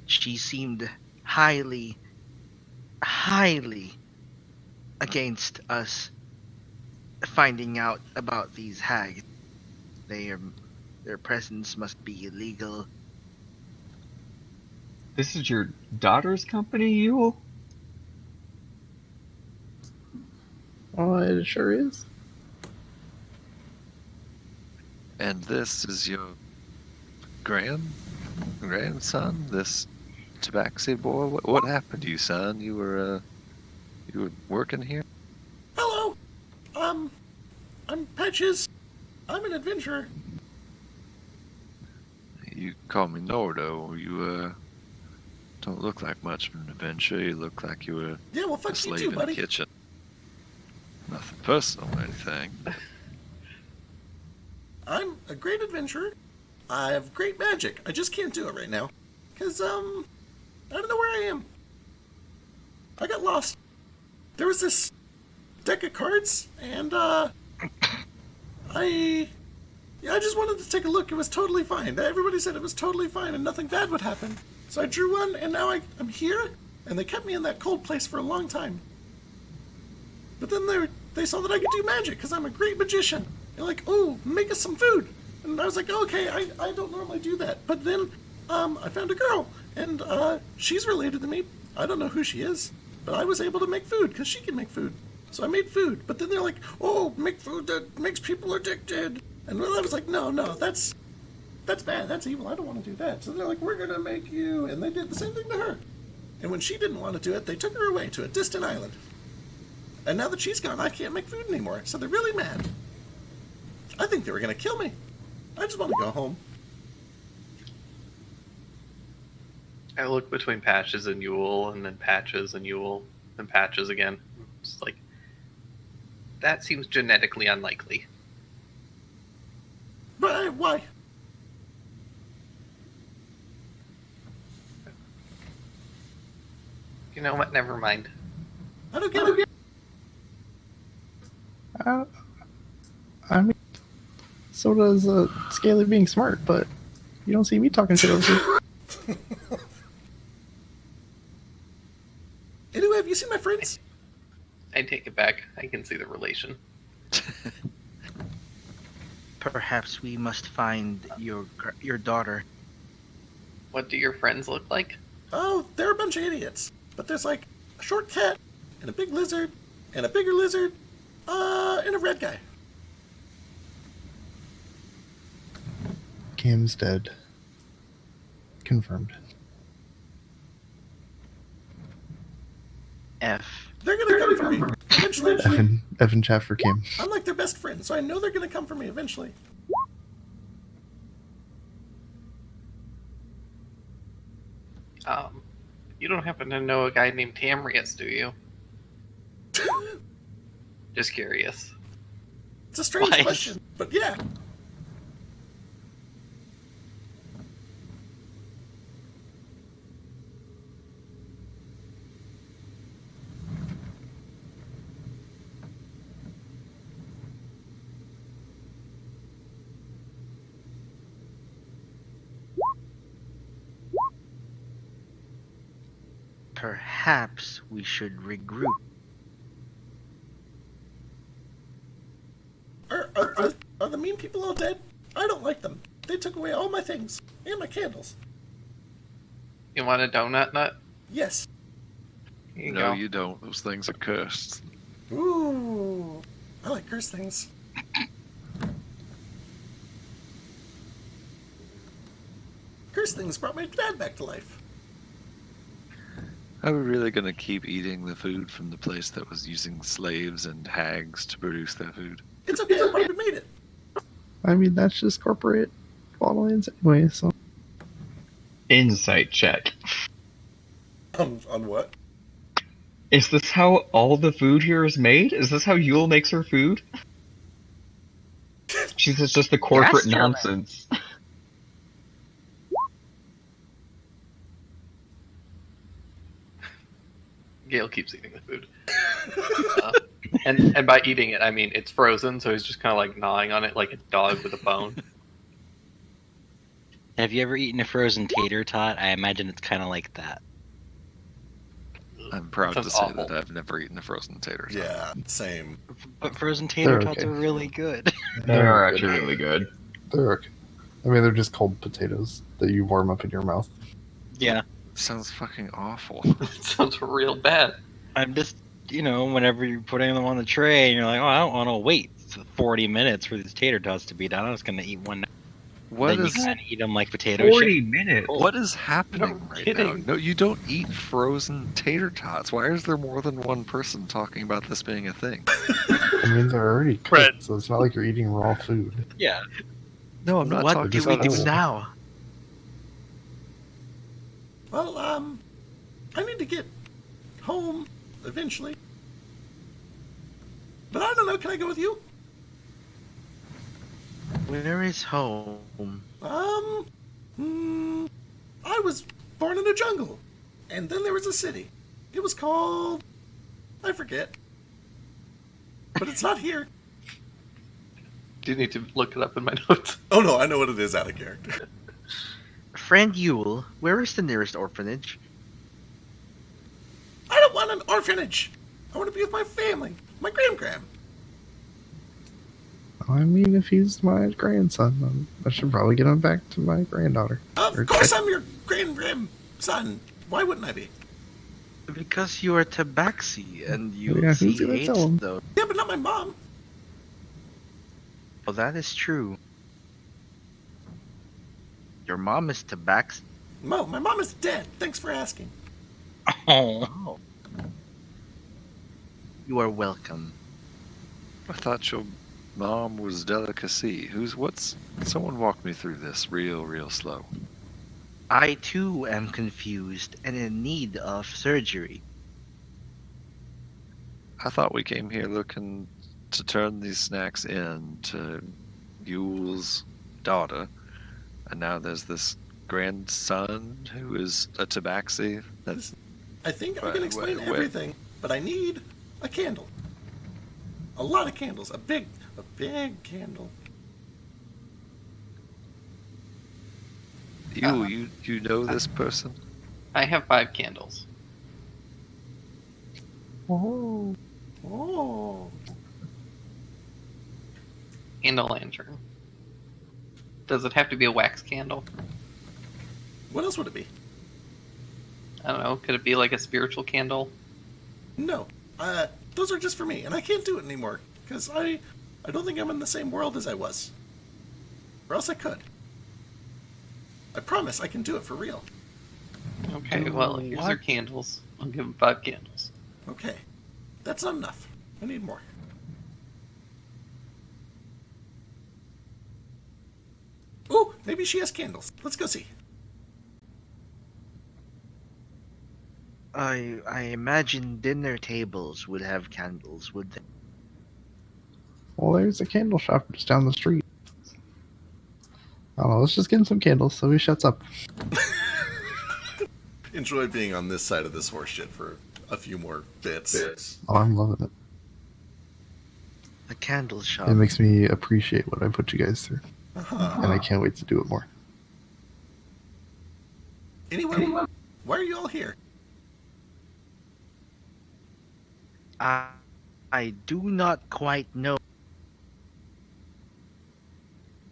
She seemed highly against us. finding out about these hags. Their presence must be illegal. This is your daughter's company, Yule? Oh, it sure is. And this is your grandson, this tabaxi boy. What happened to you, son? You were working here? Hello. I'm Patches. I'm an adventurer. You call me Nordo. You don't look like much of an adventurer. You look like you were Yeah, well, a fuck you slave too, in buddy. the kitchen. Nothing personal or anything. I'm a great adventurer. I have great magic. I just can't do it right now. Because, I don't know where I am. I got lost. There was this deck of cards, and, I just wanted to take a look. It was totally fine. Everybody said it was totally fine and nothing bad would happen. So I drew one, and now I'm here, and they kept me in that cold place for a long time. But then they saw that I could do magic, because I'm a great magician. They're like, oh, make us some food. And I was like, okay, I don't normally do that. But then, I found a girl, and, she's related to me. I don't know who she is, but I was able to make food, because she can make food. So I made food. But then they're like, oh, make food that makes people addicted. And I was like, no, that's bad. That's evil. I don't want to do that. So they're like, we're going to make you. And they did the same thing to her. And when she didn't want to do it, they took her away to a distant island. And now that she's gone, I can't make food anymore. So they're really mad. I think they were going to kill me. I just want to go home. I look between Patches and Yule, and then Patches and Yule, and Patches again. It's like, that seems genetically unlikely. But why? You know what? Never mind. I don't get it. I mean, so does Scaly being smart, but you don't see me talking shit over here. Anyway, have you seen my friends? I take it back. I can see the relation. Perhaps we must find your daughter. What do your friends look like? Oh, they're a bunch of idiots. But there's like a short cat, and a big lizard, and a bigger lizard, and a red guy. Cam's dead. Confirmed. F. They're gonna come for me eventually. Evan chat for Kim. I'm like their best friend, so I know they're gonna come for me eventually. You don't happen to know a guy named Tamrius, do you? Just curious. It's a strange What? question, but yeah. Perhaps we should regroup. Are the mean people all dead? I don't like them. They took away all my things and my candles. You want a donut nut? Yes. Here you No, go. you don't. Those things are cursed. Ooh, I like cursed things. Cursed things brought my dad back to life. Are we really going to keep eating the food from the place that was using slaves and hags to produce their food? It's okay, I already made it. I mean, that's just corporate bottlings anyway, so. Insight check. On what? Is this how all the food here is made? Is this how Yule makes her food? She's just the corporate Yes, nonsense. Gale keeps eating the food. And by eating it, I mean it's frozen, so he's just kind of like gnawing on it like a dog with a bone. Have you ever eaten a frozen tater tot? I imagine it's kind of like that. I'm proud to Sounds say awful. that I've never eaten a frozen tater tot. Yeah, same. But frozen tater They're tots okay. are really good. They are actually really good. They're okay. I mean, they're just cold potatoes that you warm up in your mouth. Yeah. Sounds fucking awful. It sounds real bad. I'm just, whenever you're putting them on the tray and you're like, oh, I don't want to wait 40 minutes for these tater tots to be done. I'm just going to eat one. What Then is you kind of eat them like potato chips. 40 minutes. what is happening No right kidding. now? No, you don't eat frozen tater tots. Why is there more than one person talking about this being a thing? I mean, they're already cooked, Fred. so it's not like you're eating raw food. Yeah. No, I'm not What talking do we about do this. now? Well, I need to get home eventually. But I don't know, can I go with you? Where is home? I was born in a jungle. And then there was a city. It was called... I forget. But it's not here. Do you need to look it up in my notes? Oh no, I know what it is out of character. Friend Yule, where is the nearest orphanage? I don't want an orphanage. I want to be with my family. My gram. I mean, if he's my grandson, I should probably get him back to my granddaughter. Of Or course check- I'm your gram son. Why wouldn't I be? Because you are Tabaxi and you Yeah, see who's gonna hates tell him? though. Yeah, but not my mom. Well, that is true. Your mom is Tabaxi. Mo, my mom is dead. Thanks for asking. Oh. You are welcome. I thought your mom was delicacy. Someone walk me through this real slow. I too am confused and in need of surgery. I thought we came here looking to turn these snacks into Yule's daughter, and now there's this grandson who is a tabaxi. That's I think I can Wait, explain wait. everything, but I need a candle. A lot of candles. A big candle. you know this person? I have 5 candles. Oh. And a lantern. Does it have to be a wax candle? What else would it be? I don't know. Could it be like a spiritual candle? No. Those are just for me, and I can't do it anymore because I don't think I'm in the same world as I was. Or else I could. I promise I can do it for real. Okay, well, here's your candles. I'll give him 5 candles. Okay. That's not enough. I need more. Ooh, maybe she has candles. Let's go see. I imagine dinner tables would have candles, would they? Well, there's a candle shop just down the street. I don't know, let's just get him some candles so he shuts up. Enjoy being on this side of this horse shit for a few more bits. Oh, I'm loving it. The candle shop. It makes me appreciate what I put you guys through. Uh-huh. And I can't wait to do it more. Anyway, why are you all here? I do not quite know.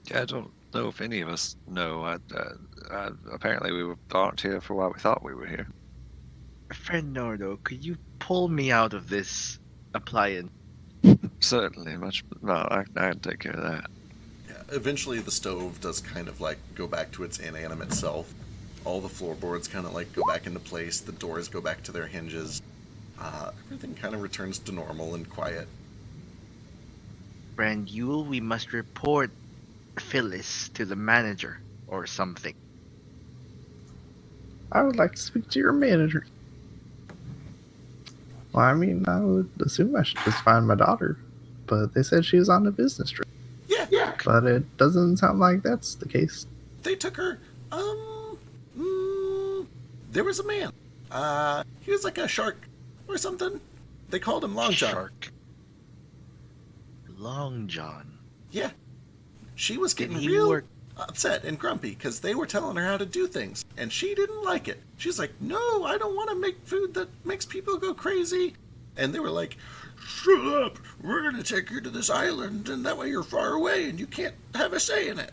Yeah, I don't know if any of us know. Apparently we aren't here for why we thought we were here. Friend Nordo, could you pull me out of this appliance? Certainly, I can take care of that. Yeah, eventually the stove does kind of like go back to its inanimate self. All the floorboards kind of like go back into place. The doors go back to their hinges. Everything kind of returns to normal and quiet. Friend Yule, we must report Phyllis to the manager or something. I would like to speak to your manager. Well, I mean, I would assume I should just find my daughter, but they said she was on a business trip. Yeah, But it doesn't sound like that's the case. they took her. There was a man. He was like a shark or something. They called him Long John. Shark. Long John. Yeah. She was Did getting he real work? upset and grumpy because they were telling her how to do things, and she didn't like it. She's like, no, I don't want to make food that makes people go crazy. And they were like, shut up, we're going to take you to this island, and that way you're far away and you can't have a say in it.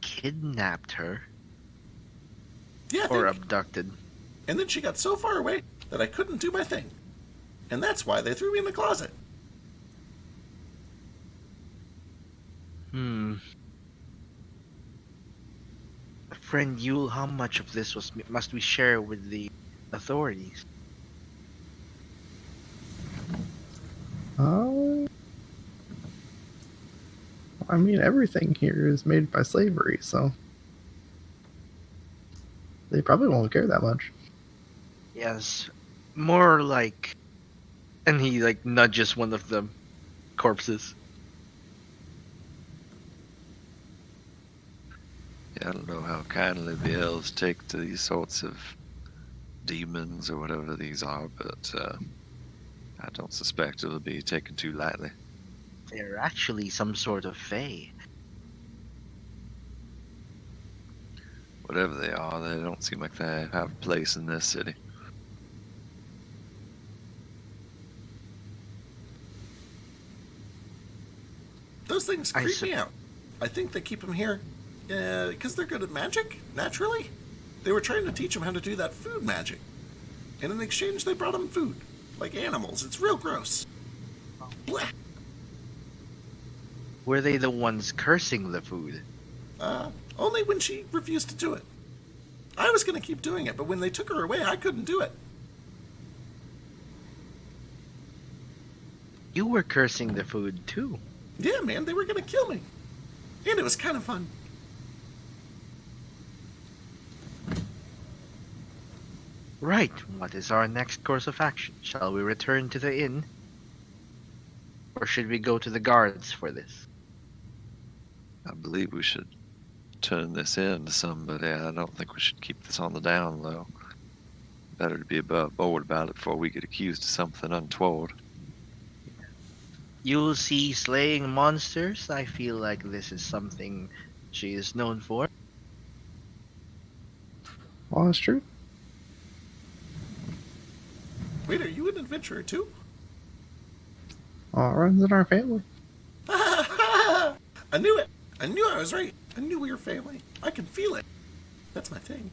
Kidnapped her? Yeah, Or abducted? And then she got so far away that I couldn't do my thing. And that's why they threw me in the closet. Friend Yule, how much of this must we share with the authorities? I mean, everything here is made by slavery, so they probably won't care that much. Yes, more like... And he, like, nudges one of the corpses. Yeah, I don't know how kindly the elves take to these sorts of demons or whatever these are, but I don't suspect it'll be taken too lightly. They're actually some sort of fae. Whatever they are, they don't seem like they have a place in this city. Those things creep me out. I think they keep them here because they're good at magic, naturally. They were trying to teach them how to do that food magic. And in exchange, they brought them food. Like animals. It's real gross. Blech. Were they the ones cursing the food? Only when she refused to do it. I was going to keep doing it, but when they took her away, I couldn't do it. You were cursing the food, too. Yeah, man, they were going to kill me. And it was kind of fun. Right, what is our next course of action? Shall we return to the inn? Or should we go to the guards for this? I believe we should turn this in to somebody. I don't think we should keep this on the down low. Better to be above board about it before we get accused of something untoward. You'll see slaying monsters. I feel like this is something she is known for. Well, that's true. Wait, are you an adventurer too? Well, it runs in our family. I knew it. I knew I was right. I knew we were family. I can feel it. That's my thing.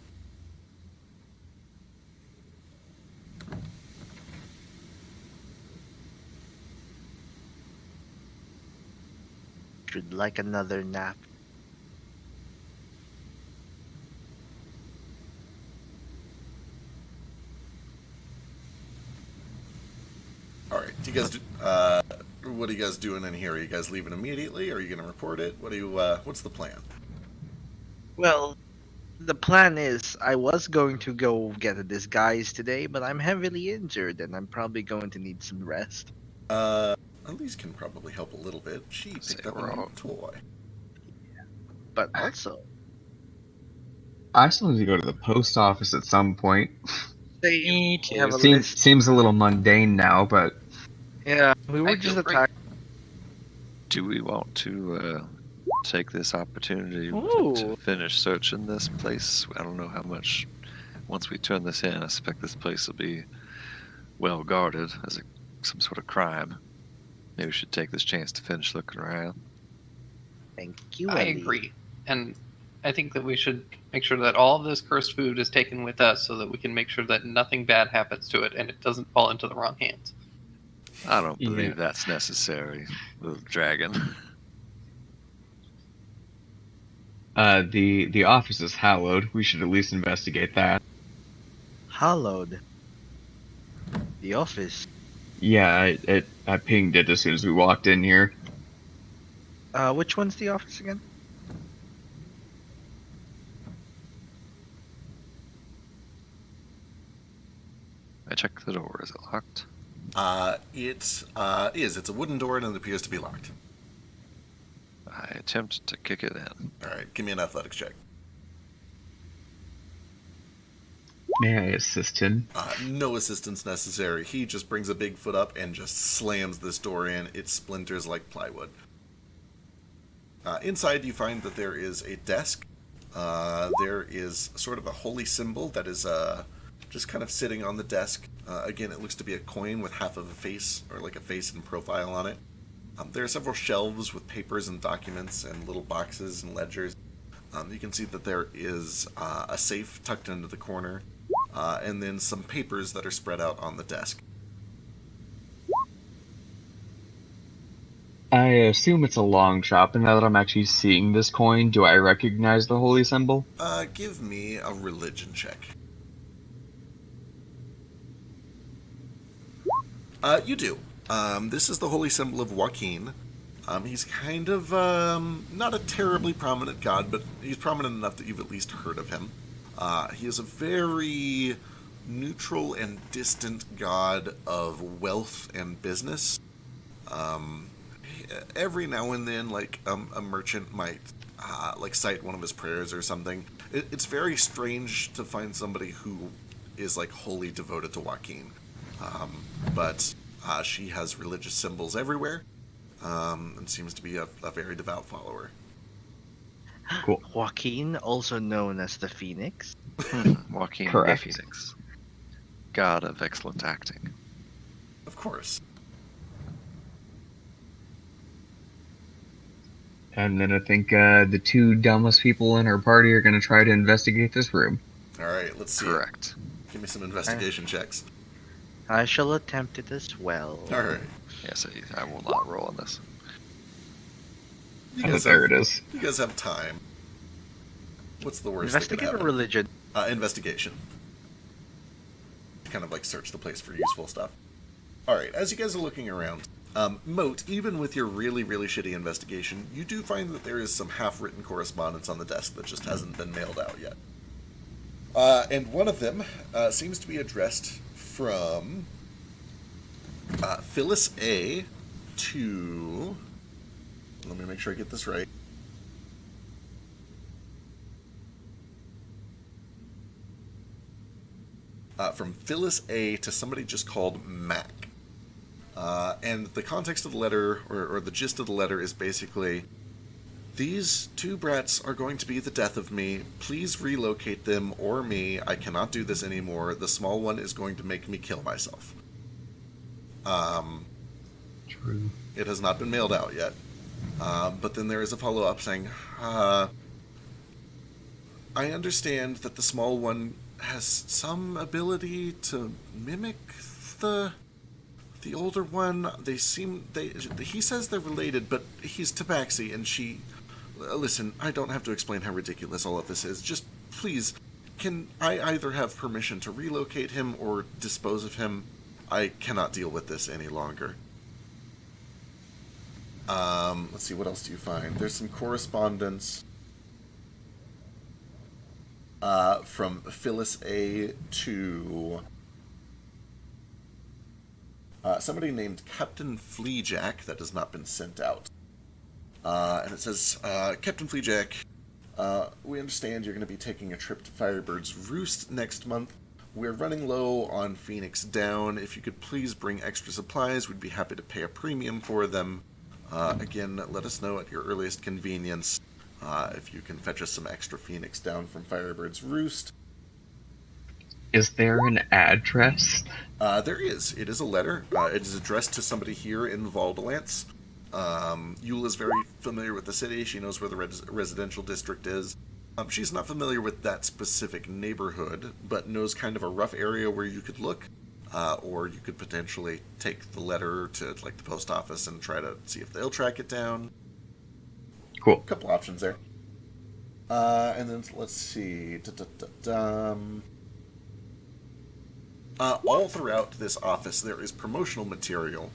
Should like another nap. Alright, do you guys do, what are you guys doing in here? Are you guys leaving immediately? Are you going to report it? What's the plan? Well, the plan is I was going to go get a disguise today, but I'm heavily injured and I'm probably going to need some rest. Elise can probably help a little bit. She picked up a we're new all- toy. But also, I still need to go to the post office at some point. they have a Seems list. seems a little mundane now, but Yeah, we were I just feel great. attacked. Do we want to take this opportunity Ooh. to finish searching this place? I don't know how much. Once we turn this in, I suspect this place will be well guarded as some sort of crime. Maybe we should take this chance to finish looking around. Thank you, I Ellie. agree. And I think that we should make sure that all of this cursed food is taken with us so that we can make sure that nothing bad happens to it and it doesn't fall into the wrong hands. I don't believe Yeah. that's necessary, little dragon. the office is hallowed. We should at least investigate that. Hallowed. The office. Yeah, I pinged it as soon as we walked in here. Which one's the office again? I checked the door. Is it locked? It is. It's a wooden door and it appears to be locked. I attempt to kick it in. Alright, give me an athletics check. May I assist him? No assistance necessary. He just brings a big foot up and just slams this door in. It splinters like plywood. Inside, you find that there is a desk. There is sort of a holy symbol that is just kind of sitting on the desk. Again, it looks to be a coin with half of a face, or like a face and profile on it. There are several shelves with papers and documents and little boxes and ledgers. You can see that there is a safe tucked into the corner, and then some papers that are spread out on the desk. I assume it's a long shot, and now that I'm actually seeing this coin, do I recognize the holy symbol? Give me a religion check. You do. This is the holy symbol of Joaquin. He's kind of not a terribly prominent god, but he's prominent enough that you've at least heard of him. He is a very neutral and distant god of wealth and business. Every now and then, like a merchant might like cite one of his prayers or something. It's very strange to find somebody who is like wholly devoted to Joaquin, but she has religious symbols everywhere, and seems to be a very devout follower. Cool. Joaquin, also known as the Phoenix. Joaquin Correct. the Phoenix. God of excellent acting. Of course. And then I think the two dumbest people in our party are going to try to investigate this room. All right, let's see. Correct. Give me some investigation checks. I shall attempt it as well. All right. Yes, I will not roll on this. You Oh, guys there have, it is. You guys have time. What's the worst Investigate that or could happen? religion? Investigation. Kind of like search the place for useful stuff. Alright, as you guys are looking around, Moat, even with your really, really shitty investigation, you do find that there is some half-written correspondence on the desk that just hasn't been mailed out yet. And one of them seems to be addressed from Phyllis A. to... Let me make sure I get this right. From Phyllis A. to somebody just called Mac. And the context of the letter, or the gist of the letter, is basically, these two brats are going to be the death of me. Please relocate them or me. I cannot do this anymore. The small one is going to make me kill myself. True. It has not been mailed out yet. But then there is a follow-up saying, I understand that the small one has some ability to mimic the older one. He says they're related, but he's Tabaxi, and she... Listen, I don't have to explain how ridiculous all of this is. Just, please, can I either have permission to relocate him or dispose of him? I cannot deal with this any longer. Let's see, what else do you find? There's some correspondence from Phyllis A. to somebody named Captain Fleajack that has not been sent out. And it says, Captain Fleajack, we understand you're going to be taking a trip to Firebird's Roost next month. We're running low on Phoenix Down. If you could please bring extra supplies, we'd be happy to pay a premium for them. Again, let us know at your earliest convenience if you can fetch us some extra Phoenix Down from Firebird's Roost. Is there an address? There is. It is a letter. It is addressed to somebody here in Valdalance. Yule is very familiar with the city. She knows where the residential district is. She's not familiar with that specific neighborhood, but knows kind of a rough area where you could look. Or you could potentially take the letter to like the post office and try to see if they'll track it down. Cool. A couple options there. And then let's see. All throughout this office, there is promotional material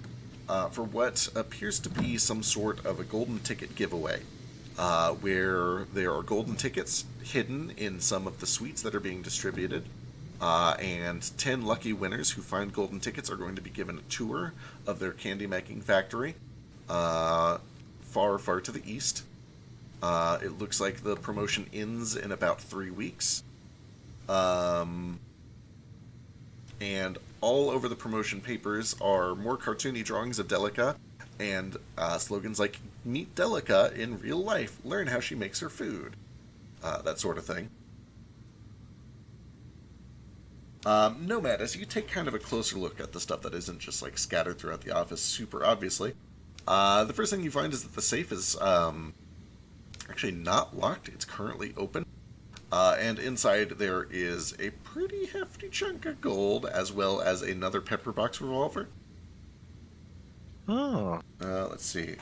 for what appears to be some sort of a golden ticket giveaway, where there are golden tickets hidden in some of the suites that are being distributed. And 10 lucky winners who find golden tickets are going to be given a tour of their candy-making factory far, far to the east. It looks like the promotion ends in about 3 weeks. And all over the promotion papers are more cartoony drawings of Delica, And slogans like "Meet Delica in real life. Learn how she makes her food." That sort of thing. Nomad, as you take kind of a closer look at the stuff that isn't just like scattered throughout the office super obviously, the first thing you find is that the safe is actually not locked. It's currently open. And inside there is a pretty hefty chunk of gold, as well as another pepperbox revolver. Oh. Let's see.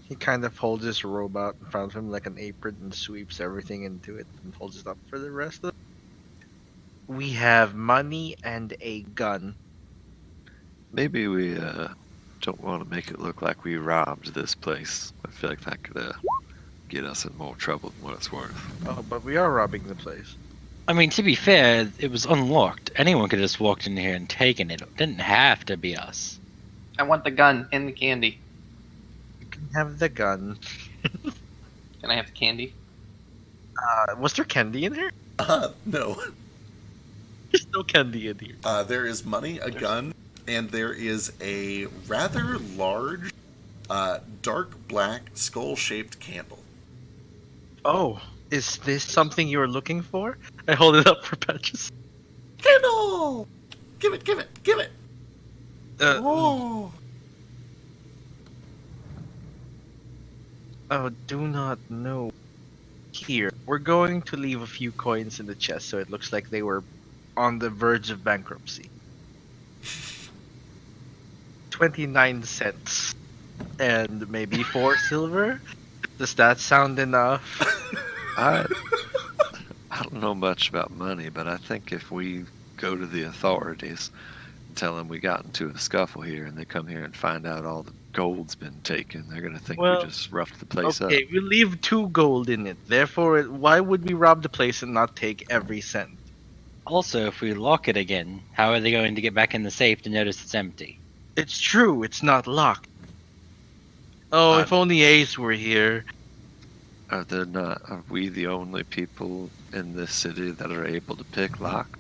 He kind of holds his robe out in front of him like an apron and sweeps everything into it and holds it up for the rest of it. We have money and a gun. Maybe we don't want to make it look like we robbed this place. I feel like that could get us in more trouble than what it's worth. Oh, but we are robbing the place. I mean, to be fair, it was unlocked. Anyone could have just walked in here and taken it. It didn't have to be us. I want the gun and the candy. You can have the gun. Can I have the candy? Was there candy in here? No. There's no candy in here. There is money, a gun, and there is a rather large, dark black skull-shaped candle. Oh, is this something you were looking for? I hold it up for Patches. Candle! Give it, give it, give it! Oh, Oh! do not know. Here, we're going to leave a few coins in the chest so it looks like they were on the verge of bankruptcy. 29 cents. And maybe 4 silver? Does that sound enough? I don't know much about money, but I think if we go to the authorities and tell them we got into a scuffle here and they come here and find out all the gold's been taken, they're going to think Well, we just roughed the place up. Okay, we leave 2 gold in it. Therefore, why would we rob the place and not take every cent? Also, if we lock it again, how are they going to get back in the safe to notice it's empty? It's true, it's not locked. Oh, if only Ace were here. Are we the only people in this city that are able to pick lock?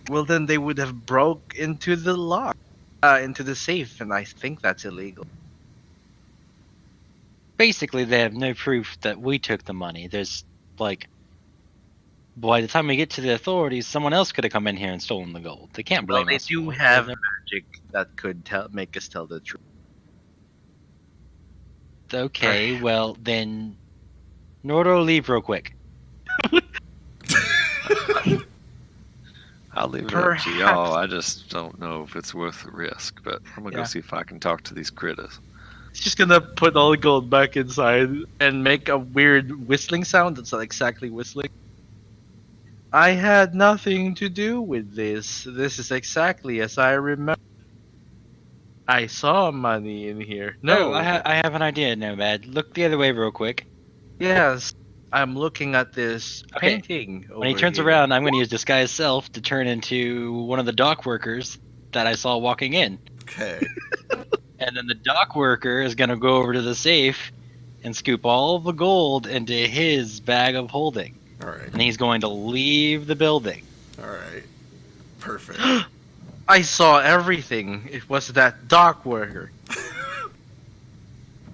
Well, then they would have broke into the lock, into the safe, and I think that's illegal. Basically, they have no proof that we took the money. There's, like, by the time we get to the authorities, someone else could have come in here and stolen the gold. They can't Well, blame they us. do for it. have They're- magic that could make us tell the truth. Okay, well, then... Nordo, leave real quick. I'll leave it up to y'all. I just don't know if it's worth the risk, but I'm going to go see if I can talk to these critters. He's just gonna put all the gold back inside and make a weird whistling sound that's not exactly whistling. I had nothing to do with this. This is exactly as I remember. I saw money in here. No, Oh, I have an idea, Nomad. Look the other way real quick. Yes, I'm looking at this Okay. painting. When he turns around, I'm going to use disguise self to turn into one of the dock workers that I saw walking in. Okay. And then the dock worker is going to go over to the safe and scoop all the gold into his bag of holding. Alright. And he's going to leave the building. Alright. Perfect. I saw everything. It was that dock worker.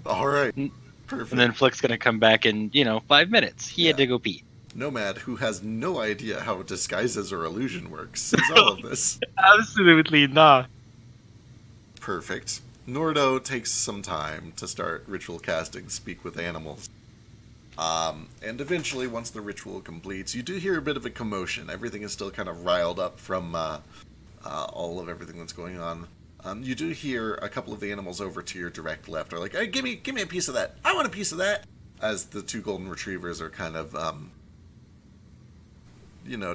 Alright. And Perfect. And then Flick's going to come back in, 5 minutes. He had to go pee. Nomad, who has no idea how disguises or illusion works, sees all of this. Absolutely not. Perfect. Nordo takes some time to start ritual casting Speak with Animals. And eventually, once the ritual completes, you do hear a bit of a commotion. Everything is still kind of riled up from all of everything that's going on. You do hear a couple of the animals over to your direct left are like, "Hey, give me a piece of that. I want a piece of that." As the 2 golden retrievers are kind of,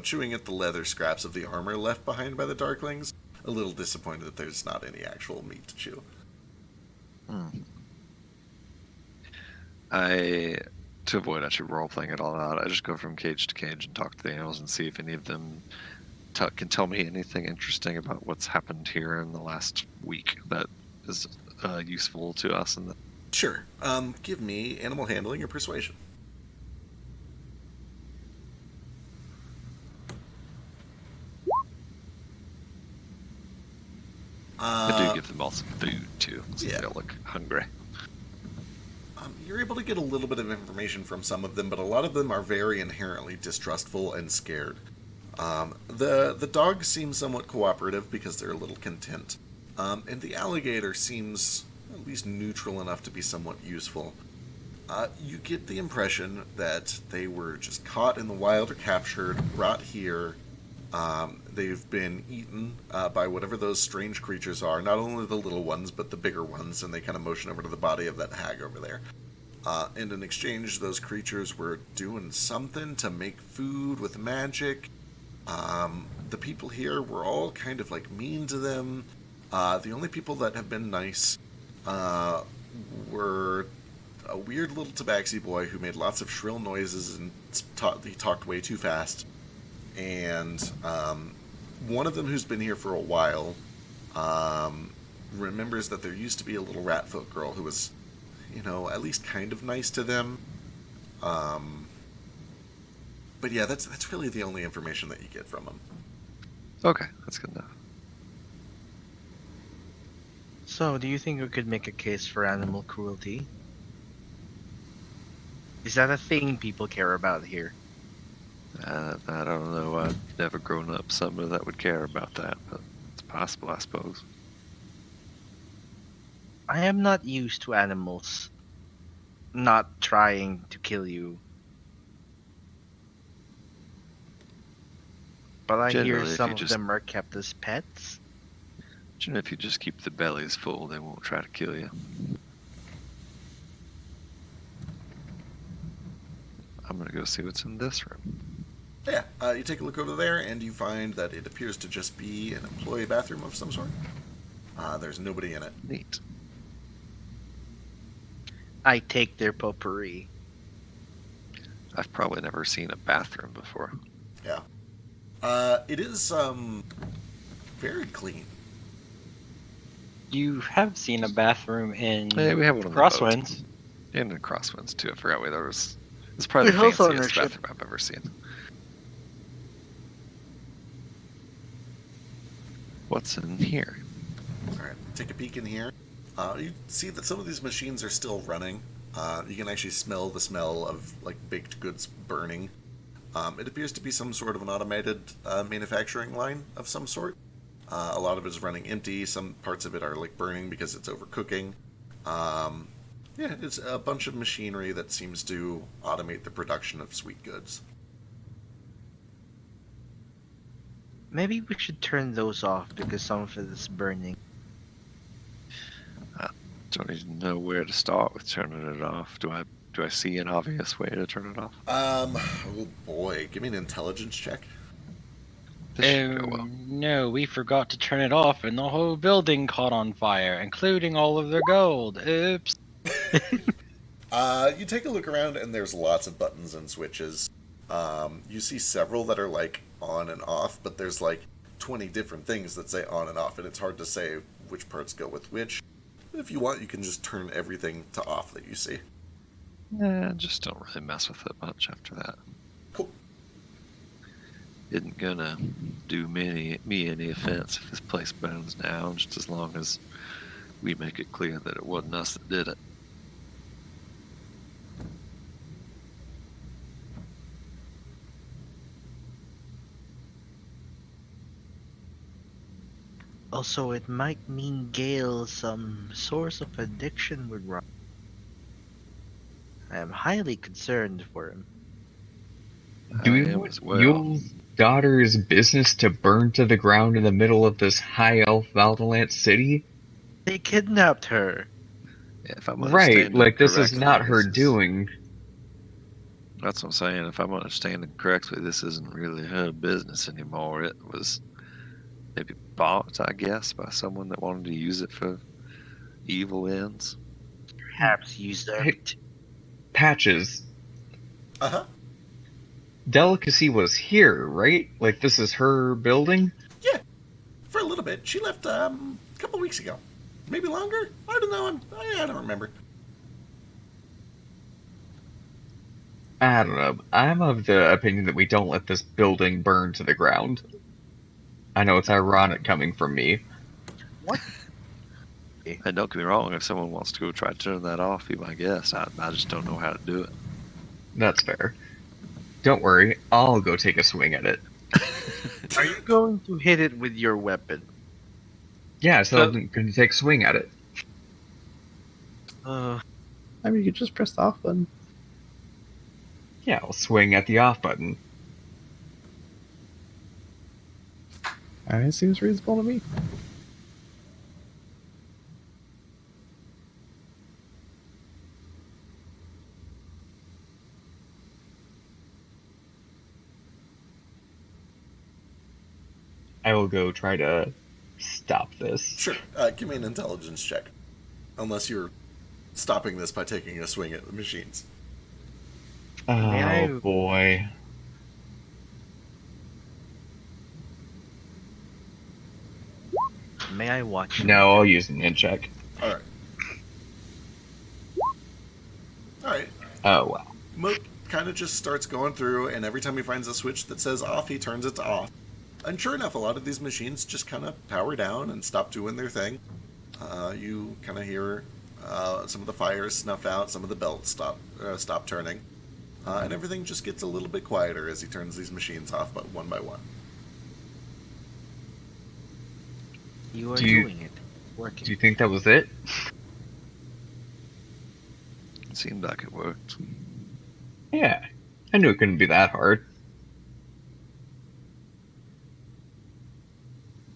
chewing at the leather scraps of the armor left behind by the Darklings. A little disappointed that there's not any actual meat to chew. To avoid actually role-playing it all out, I just go from cage to cage and talk to the animals and see if any of them can tell me anything interesting about what's happened here in the last week that is useful to us. Sure. Give me animal handling or persuasion. I do give them all some food too, so Yeah. they'll look hungry. You're able to get a little bit of information from some of them, but a lot of them are very inherently distrustful and scared. The dog seems somewhat cooperative because they're a little content. And the alligator seems at least neutral enough to be somewhat useful. You get the impression that they were just caught in the wild or captured, brought here. They've been eaten by whatever those strange creatures are, not only the little ones, but the bigger ones, and they kind of motion over to the body of that hag over there. And in exchange, those creatures were doing something to make food with magic. The people here were all kind of like mean to them. The only people that have been nice were a weird little tabaxi boy who made lots of shrill noises and he talked way too fast. And one of them who's been here for a while remembers that there used to be a little ratfoot girl who was, at least kind of nice to them. But yeah, that's really the only information that you get from them. Okay, that's good enough. So, do you think we could make a case for animal cruelty? Is that a thing people care about here? I don't know. I've never grown up somebody that would care about that, but it's possible, I suppose. I am not used to animals not trying to kill you. But I hear Generally, if some you of just- them are kept as pets. If you just keep the bellies full, they won't try to kill you. I'm gonna go see what's in this room. Yeah, you take a look over there, and you find that it appears to just be an employee bathroom of some sort. There's nobody in it. Neat. I take their potpourri. I've probably never seen a bathroom before. Yeah. It is, very clean. You have seen a bathroom in Yeah, we have one on the boat. Crosswinds. And in Crosswinds too. I forgot where there was. It's probably the With house fanciest ownership. bathroom I've ever seen. What's in here? Alright, take a peek in here. You see that some of these machines are still running. You can actually smell the smell of, like, baked goods burning. It appears to be some sort of an automated manufacturing line of some sort. A lot of it is running empty. Some parts of it are, like, burning because it's overcooking. Yeah, it's a bunch of machinery that seems to automate the production of sweet goods. Maybe we should turn those off because some of it is burning. Don't even know where to start with turning it off. Do I see an obvious way to turn it off? Oh boy, give me an intelligence check. This should go well. No, we forgot to turn it off and the whole building caught on fire, including all of their gold. Oops. You take a look around and there's lots of buttons and switches. You see several that are like on and off, but there's like 20 different things that say on and off, and it's hard to say which parts go with which. If you want, you can just turn everything to off that you see. Just don't really mess with it much after that. Cool. Isn't gonna do me any offense if this place burns down, just as long as we make it clear that it wasn't us that did it. Also, it might mean Gale some source of addiction would run. I am highly concerned for him. Do I you am want as well. your daughter's business to burn to the ground in the middle of this high elf Valdalant city? They kidnapped her. Yeah, if I'm Right, understanding like this is correctly, not her this is- doing. That's what I'm saying. If I'm understanding correctly, this isn't really her business anymore. It was maybe bought, I guess, by someone that wanted to use it for evil ends. Perhaps used them. Hey, Patches, Uh-huh. Delicacy was here, right? Like this is her building? Yeah, for a little bit. She left a couple weeks ago. Maybe longer? I don't know. I don't remember. I don't know. I'm of the opinion that we don't let this building burn to the ground. I know it's ironic coming from me. And don't get me wrong, if someone wants to go try to turn that off, be my guest. I just don't know how to do it. That's fair. Don't worry, I'll go take a swing at it. Are you going to hit it with your weapon? Yeah, so I'm going to take a swing at it. Uh, I mean, you could just press the off button. Yeah, I'll swing at the off button. It seems reasonable to me. I will go try to stop this. Sure. Give me an intelligence check. Unless you're stopping this by taking a swing at the machines. Oh boy. May I watch? No, I'll use an in check. Alright. Alright. Oh wow. Moat kind of just starts going through, and every time he finds a switch that says off, he turns it to off. And sure enough, a lot of these machines just kind of power down and stop doing their thing. You kind of hear some of the fires snuff out, some of the belts stop turning, and everything just gets a little bit quieter as he turns these machines off, but one by one. You are Do doing it. Working. you think that was it? It seemed like it worked. Yeah. I knew it couldn't be that hard.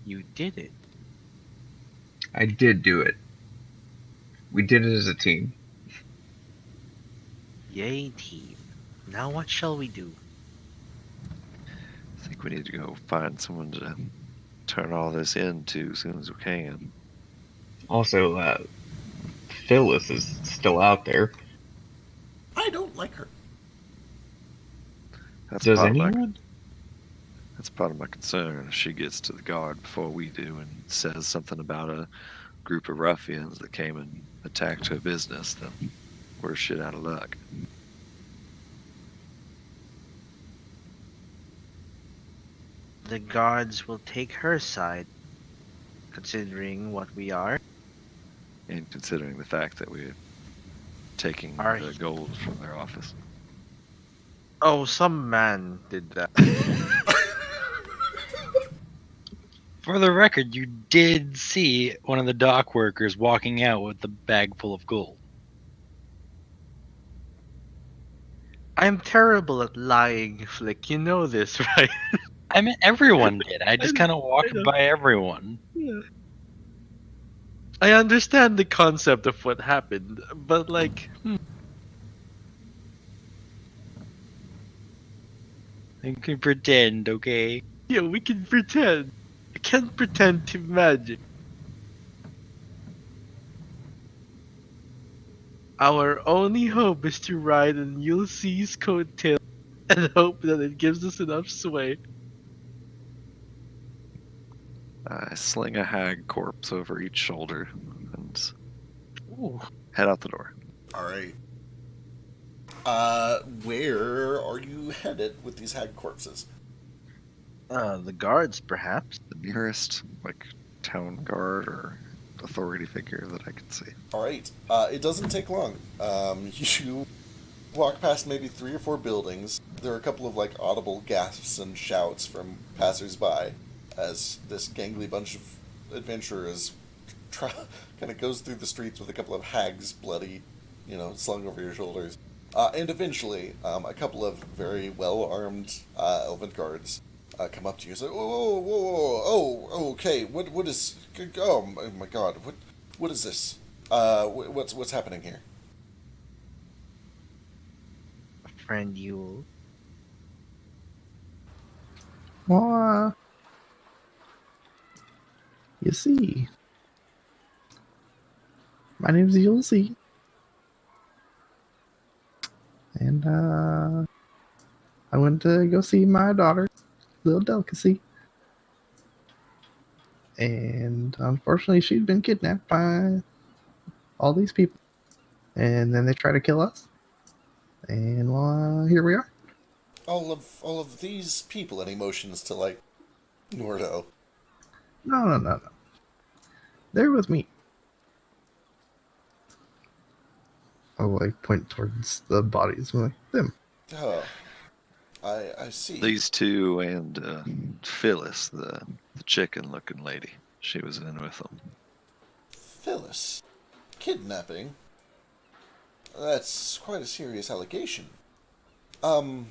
You did it. I did do it. We did it as a team. Yay, team. Now what shall we do? I think we need to go find someone to turn all this into as soon as we can. Also, Phyllis is still out there. I don't like her. That's Does part of anyone? That's part of my concern. If she gets to the guard before we do and says something about a group of ruffians that came and attacked her business, then we're shit out of luck. The guards will take her side, considering what we are. And considering the fact that we're taking Are the he- gold from their office. Oh, some man did that. For the record, you did see one of the dock workers walking out with the bag full of gold. I'm terrible at lying, Flick. You know this, right? I mean, everyone did. I just kind of walked know. by everyone. I understand the concept of what happened, but like, You can pretend, okay? yeah, we can pretend. I can't pretend to magic. Our only hope is to ride on Ulysses' coattail and hope that it gives us enough sway. I sling a hag corpse over each shoulder and Ooh. head out the door. Alright. Where are you headed with these hag corpses? The guards, perhaps. The nearest, town guard or authority figure that I can see. Alright. It doesn't take long. You walk past maybe 3 or 4 buildings. There are a couple of, audible gasps and shouts from passers-by as this gangly bunch of adventurers kind of goes through the streets with a couple of hags bloody, slung over your shoulders. And eventually, a couple of very well-armed elven guards come up to you and say, "Whoa, whoa, whoa, oh, okay, what is, oh my god, what is this? What's happening here?" Friend Yule. Well, you see, my name's Yulzy. And, I went to go see my daughter, little delicacy. And unfortunately, she'd been kidnapped by all these people. And then they tried to kill us. And, well, here we are. All of these people and emotions to, Nordo. No. They're with me. I'll like point towards the bodies. I'm like, them. Oh, I see. These two and Phyllis, the chicken-looking lady. She was in with them. Phyllis. Kidnapping? That's quite a serious allegation. I'm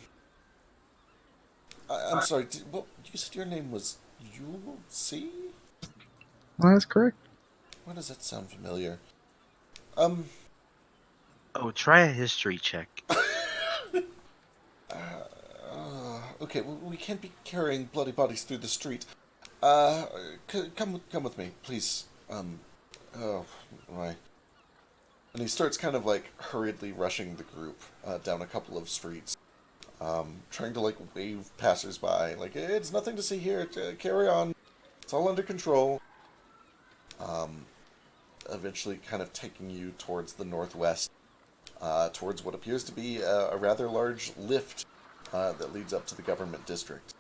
sorry, what, you said your name was Yule C? Well, that's correct. Why does that sound familiar? Oh, try a history check. Okay, we can't be carrying bloody bodies through the street. Come with me, please. Oh, my. And he starts kind of like hurriedly rushing the group down a couple of streets, trying to like wave passersby, like, it's nothing to see here, carry on, it's all under control. Eventually kind of taking you towards the northwest, towards what appears to be a rather large lift that leads up to the government district.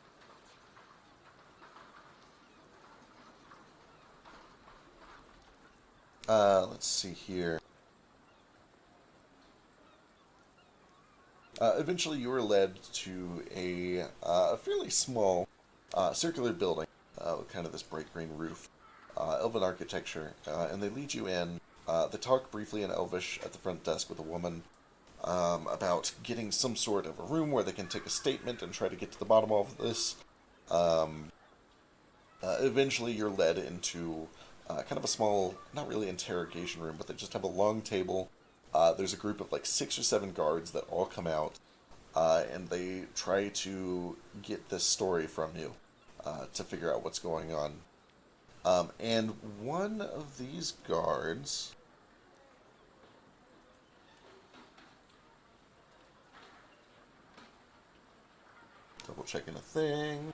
Let's see here. Eventually you are led to a fairly small circular building with kind of this bright green roof, elven architecture, and they lead you in. They talk briefly in Elvish at the front desk with a woman about getting some sort of a room where they can take a statement and try to get to the bottom of this. Eventually you're led into kind of a small, not really interrogation room, but they just have a long table. There's a group of like 6 or 7 guards that all come out, and they try to get this story from you to figure out what's going on. And one of these guards... Double checking a thing.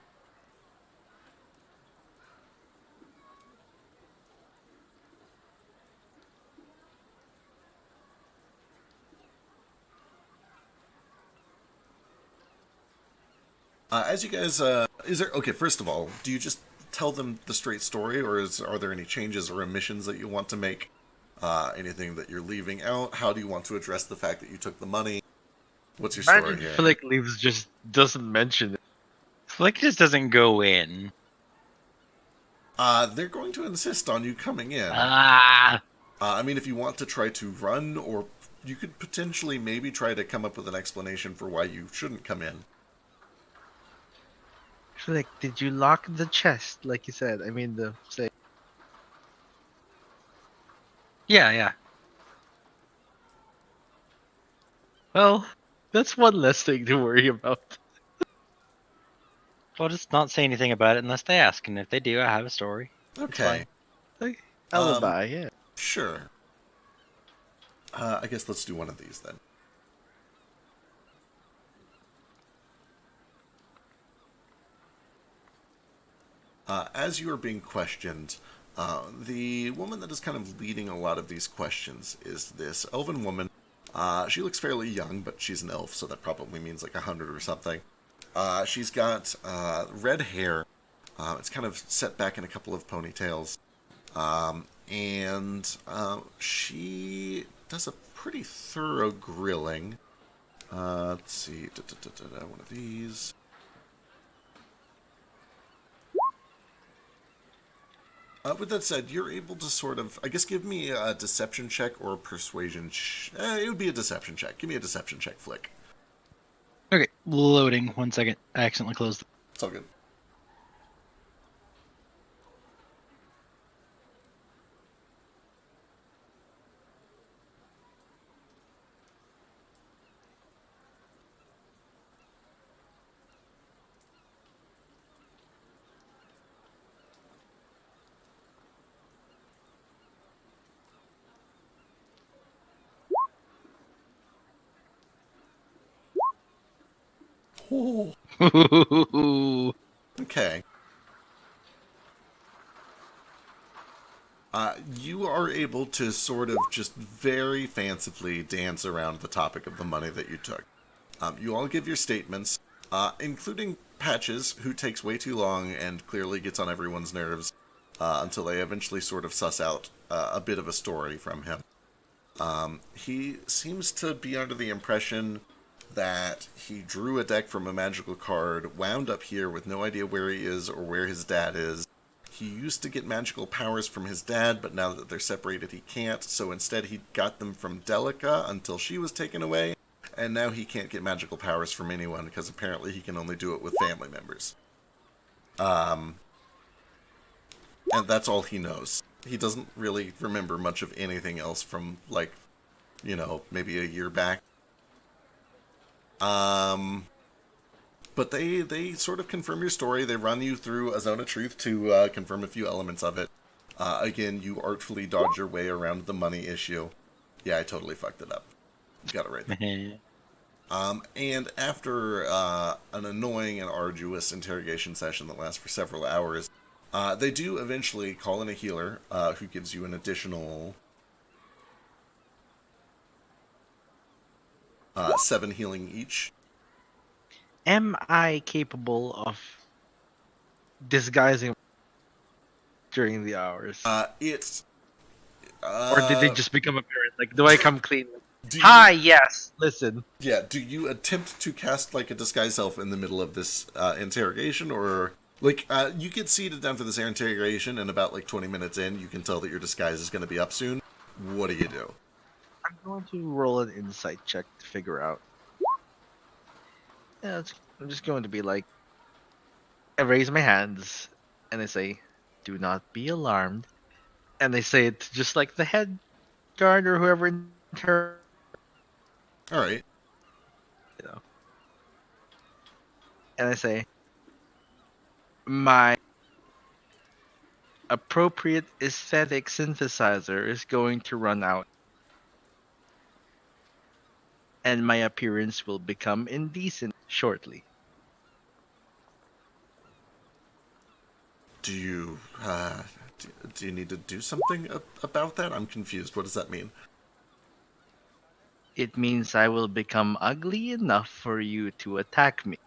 As you guys, okay, first of all, do you just tell them the straight story, or are there any changes or omissions that you want to make? Anything that you're leaving out? How do you want to address the fact that you took the money? What's your story here? Flick leaves just doesn't mention it. Flick just doesn't go in. They're going to insist on you coming in. I mean, if you want to try to run, or you could potentially maybe try to come up with an explanation for why you shouldn't come in. Flick, did you lock the chest like you said? I mean the safe. Yeah. Well, that's one less thing to worry about. Well, just not say anything about it unless they ask, and if they do, I have a story. Okay. Alibi, yeah. Sure. I guess let's do one of these then. As you are being questioned, the woman that is kind of leading a lot of these questions is this elven woman. She looks fairly young, but she's an elf, so that probably means like 100 or something. She's got red hair. It's kind of set back in a couple of ponytails. And she does a pretty thorough grilling. Let's see. One of these. With that said, you're able to sort of, I guess, give me a deception check or a persuasion. It would be a deception check. Give me a deception check, Flick. Okay, loading. 1 second. I accidentally closed. It's all good. Ooh. Okay. You are able to sort of just very fancifully dance around the topic of the money that you took. You all give your statements, including Patches, who takes way too long and clearly gets on everyone's nerves, until they eventually sort of suss out a bit of a story from him. He seems to be under the impression that he drew a deck from a magical card, wound up here with no idea where he is or where his dad is. He used to get magical powers from his dad, but now that they're separated, he can't. So instead, he got them from Delica until she was taken away. And now he can't get magical powers from anyone because apparently he can only do it with family members. And that's all he knows. He doesn't really remember much of anything else from, like, maybe a year back. But they sort of confirm your story. They run you through a zone of truth to confirm a few elements of it. Again, you artfully dodge your way around the money issue. Yeah, I totally fucked it up. You got it right there. And after an annoying and arduous interrogation session that lasts for several hours, they do eventually call in a healer who gives you an additional 7 healing each. Am I capable of disguising during the hours? It's... or did they just become apparent? Like, do I come clean? do Hi, you, yes, listen. Yeah, do you attempt to cast, like, a disguise self in the middle of this interrogation, or... Like, you get seated down for this interrogation, and about, like, 20 minutes in, you can tell that your disguise is going to be up soon. What do you do? I'm going to roll an insight check to figure out. Yeah, I'm just going to be like, I raise my hands, and I say, do not be alarmed. And they say it just like the head guard or whoever in turn. Alright. And I say, my appropriate aesthetic synthesizer is going to run out. And my appearance will become indecent shortly. Do you, do you need to do something about that? I'm confused. What does that mean? It means I will become ugly enough for you to attack me.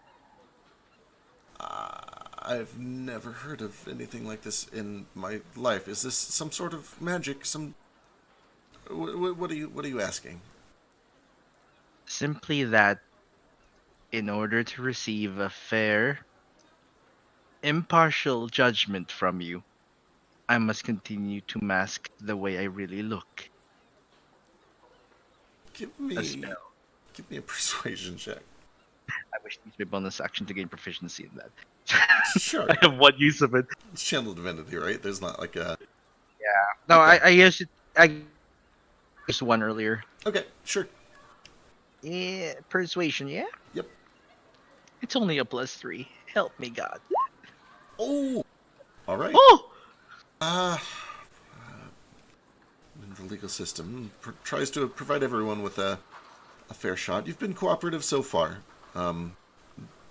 I've never heard of anything like this in my life. Is this some sort of magic? What are you asking? Simply that, in order to receive a fair, impartial judgment from you, I must continue to mask the way I really look. Give me a persuasion check. I wish to use my bonus action to gain proficiency in that. Sure. I have one use of it. It's channel divinity, right? There's not like a... No, Okay. I used it. I used one earlier. Okay, sure. Yeah, persuasion, yeah? Yep. It's only a +3. Help me, God. Oh! Alright. Oh! The legal system tries to provide everyone with a fair shot. You've been cooperative so far.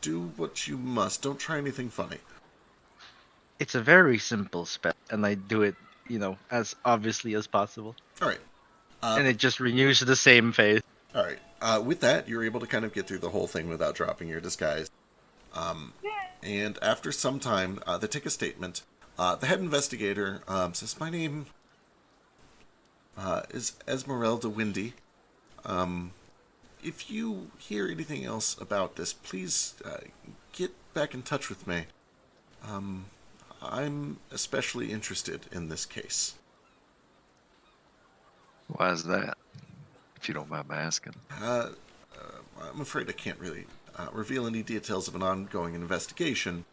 Do what you must. Don't try anything funny. It's a very simple spell, and I do it, as obviously as possible. Alright. And it just renews the same face. Alright. With that, you're able to kind of get through the whole thing without dropping your disguise. And after some time, they take a statement. The head investigator says, my name is Esmeralda Windy. If you hear anything else about this, please get back in touch with me. I'm especially interested in this case. Why is that? If you don't mind my asking. I'm afraid I can't really reveal any details of an ongoing investigation,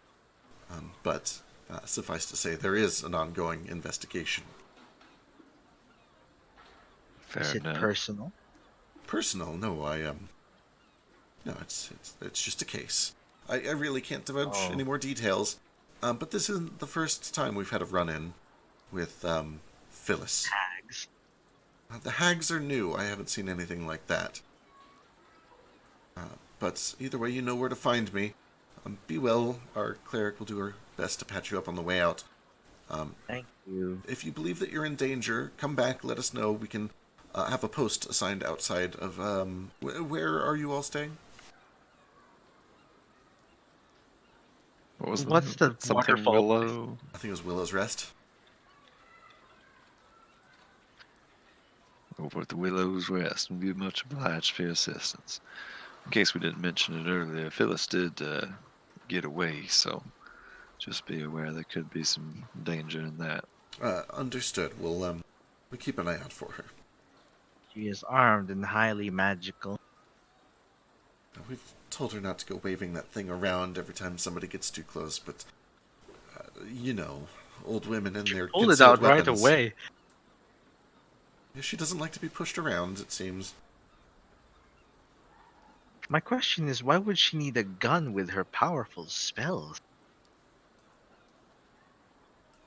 but suffice to say, there is an ongoing investigation. Fair Is it enough. personal? Personal? No, no, it's just a case. I really can't divulge any more details, but this isn't the first time we've had a run-in with Phyllis. Hags. The hags are new. I haven't seen anything like that. But either way, you know where to find me. Be well. Our cleric will do her best to patch you up on the way out. Thank you. If you believe that you're in danger, come back, let us know. We can have a post assigned outside of... where are you all staying? What was What's the something waterfall? Willow? I think it was Willow's Rest. over at the Willow's Rest and be much obliged for your assistance. In case we didn't mention it earlier, Phyllis did get away, so just be aware there could be some danger in that. Understood. We'll keep an eye out for her. She is armed and highly magical. We've told her not to go waving that thing around every time somebody gets too close, but you know, old women and their Pull it concealed out right weapons. away. Yeah, she doesn't like to be pushed around, it seems. My question is, why would she need a gun with her powerful spells?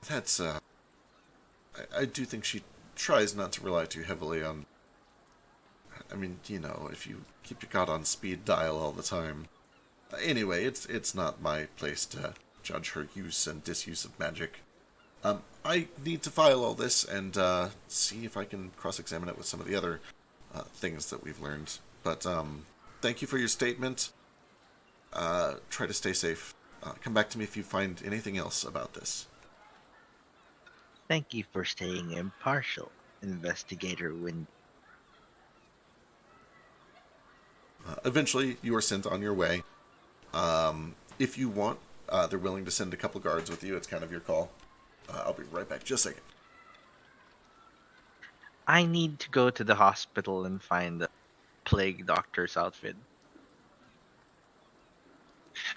That's I do think she tries not to rely too heavily on. I mean, you know, if you keep your god on speed dial all the time. Anyway, it's not my place to judge her use and disuse of magic. I need to file all this and see if I can cross-examine it with some of the other things that we've learned. But thank you for your statement. Try to stay safe. Come back to me if you find anything else about this. Thank you for staying impartial, Investigator Wind. Eventually, you are sent on your way. If you want, they're willing to send a couple guards with you. It's kind of your call. I'll be right back. Just a second. I need to go to the hospital and find the plague doctor's outfit.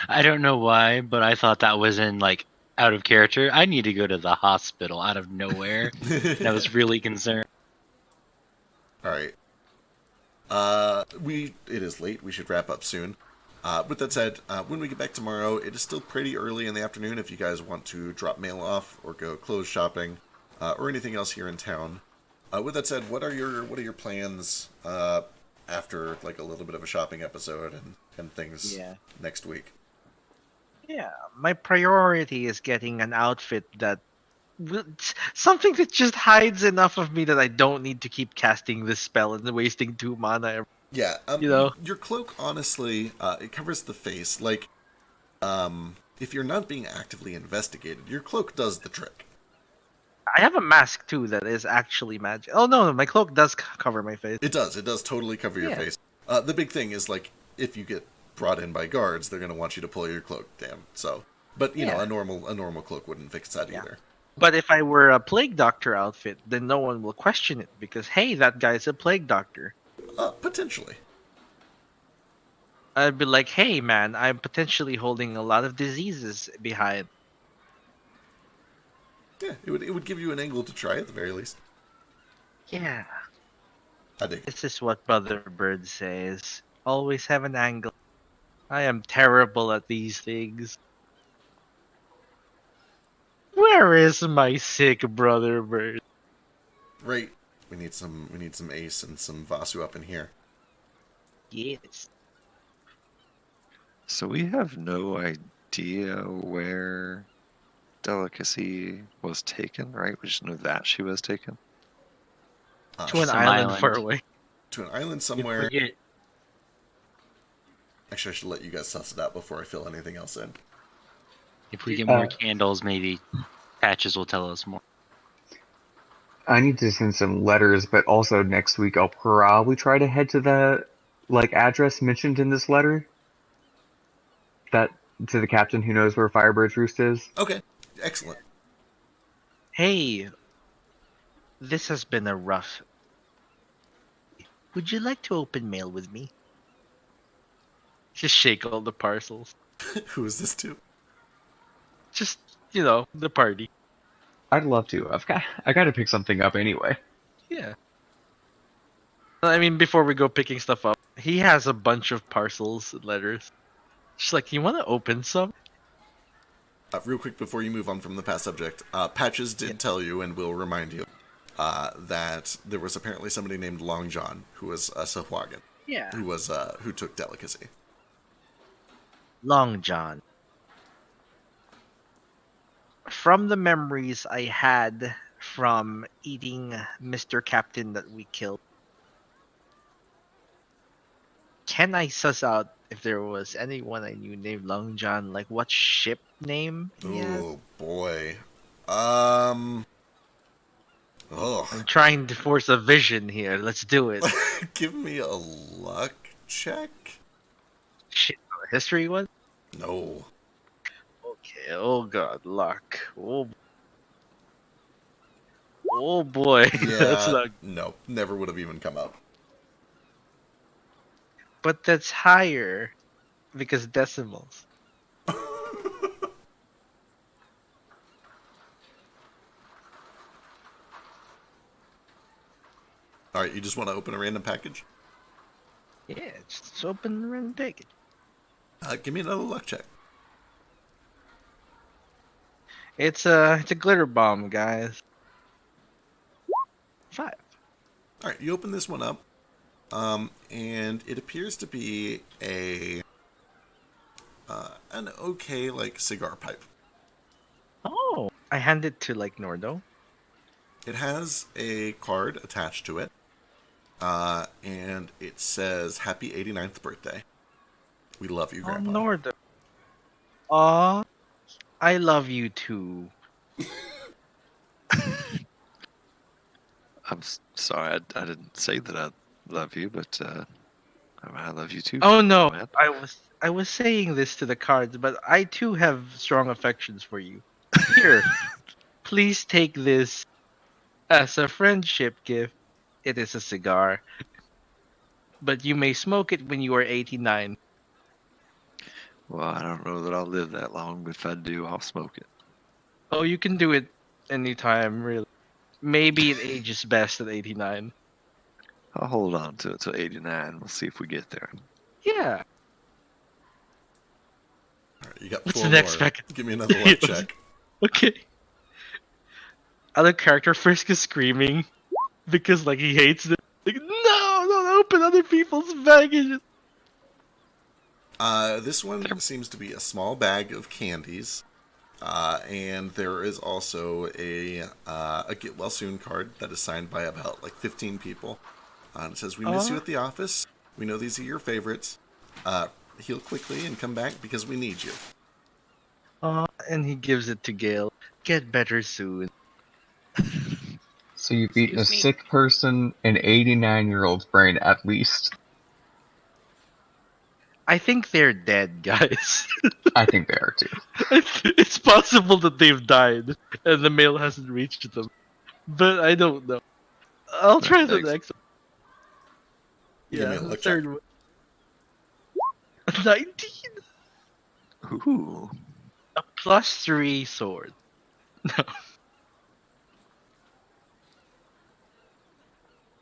I don't know why, but I thought that was in like out of character. I need to go to the hospital out of nowhere. And I was really concerned. All right. It is late. We should wrap up soon. With that said, when we get back tomorrow, it is still pretty early in the afternoon if you guys want to drop mail off or go clothes shopping, or anything else here in town. With that said, what are your plans after like a little bit of a shopping episode and things next week? Yeah, my priority is getting an outfit that something that just hides enough of me that I don't need to keep casting this spell and wasting 2 mana. Yeah, You know? your cloak, honestly, it covers the face. Like, if you're not being actively investigated, your cloak does the trick. I have a mask too that is actually magic. Oh no, my cloak does cover my face. It does totally cover your face. The big thing is, like, if you get brought in by guards, they're going to want you to pull your cloak down. So, but, you know, a normal cloak wouldn't fix that either. But if I were a plague doctor outfit, then no one will question it because, hey, that guy's a plague doctor. Potentially. I'd be like, hey, man, I'm potentially holding a lot of diseases behind. Yeah, it would give you an angle to try at the very least. Yeah. I dig. This is what Brother Bird says. Always have an angle. I am terrible at these things. Where is my sick Brother Bird? Right. We need some Ace and some Vasu up in here. Yes. So we have no idea where Delicacy was taken, right? We just know that she was taken. To an Some island island. far away. To an island If somewhere. we get- Actually, I should let you guys suss it out before I fill anything else in. If we get more candles, maybe Patches will tell us more. I need to send some letters, but also next week I'll probably try to head to the address mentioned in this letter. That to the captain who knows where Firebird's Roost is. Okay, excellent. Hey, this has been a rough. Would you like to open mail with me? Just shake all the parcels. Who is this to? Just, the party. I'd love to. I got to pick something up anyway. Yeah. I mean, before we go picking stuff up, he has a bunch of parcels and letters. She's like, you want to open some? Real quick before you move on from the past subject, Patches did tell you and will remind you that there was apparently somebody named Long John who was a Sahuagin. Yeah. Who took Delicacy. Long John. From the memories I had from eating Mr. Captain that we killed, can I suss out if there was anyone I knew named Long John? Like, what ship name? Oh boy. Ugh. I'm trying to force a vision here. Let's do it. Give me a luck check. Shit, history one? No. Okay, oh god, luck. Oh boy. That's Yeah, not. no, never would have even come up. But that's higher because decimals. All right, you just want to open a random package? Yeah, just open the random package. Give me another luck check. It's a glitter bomb, guys. 5. All right, you open this one up, and it appears to be an okay like cigar pipe. Oh, I hand it to like Nordo. It has a card attached to it, and it says "Happy 89th birthday." We love you, Oh, Grandpa. Nordo. Aw, I love you too. I'm sorry, I didn't say that I love you, but I love you too. Oh no, man. I was saying this to the cards, but I too have strong affections for you. Here, please take this as a friendship gift. It is a cigar, but you may smoke it when you are 89. Well, I don't know that I'll live that long, but if I do, I'll smoke it. Oh, you can do it anytime, really. Maybe it ages best at 89. I'll hold on to it till 89. We'll see if we get there. Yeah. All right, you got What's 4 the next more. pack? Give me another luck Yes. check. Okay. Other character Frisk is screaming because like he hates it. Like, no, don't open other people's baggages. This one seems to be a small bag of candies, and there is also a get well soon card that is signed by about like 15 people. And it says, "We miss you at the office. We know these are your favorites. Heal quickly and come back because we need you." And he gives it to Gale. Get better soon. So you've eaten a Excuse me? sick person, an 89-year-old's brain at least. I think they're dead, guys. I think they are too. It's possible that they've died and the mail hasn't reached them. But I don't know. I'll try the Thanks. next one. Give me Yeah, a the luck third check. one. 19? Ooh. A +3 sword. No.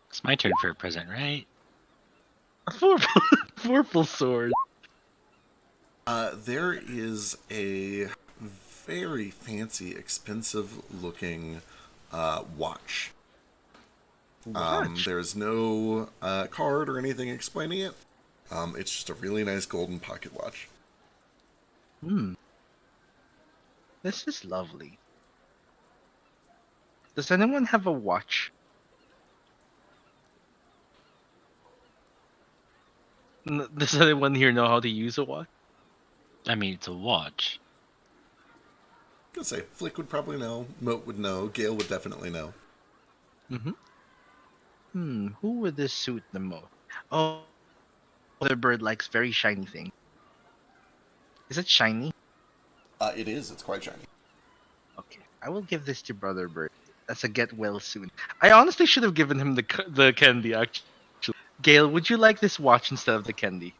It's my turn for a present, right? A purple sword. There is a very fancy, expensive-looking watch. There's no card or anything explaining it. It's just a really nice golden pocket watch. This is lovely. Does anyone have a watch? Does anyone here know how to use a watch? I mean, it's a watch. I'm gonna say Flick would probably know, Moat would know, Gale would definitely know. Who would this suit the most? Oh, the bird likes very shiny things. Is it shiny? It is. It's quite shiny. Okay, I will give this to Brother Bird. That's a get well soon. I honestly should have given him the candy, actually. Gale, would you like this watch instead of the candy?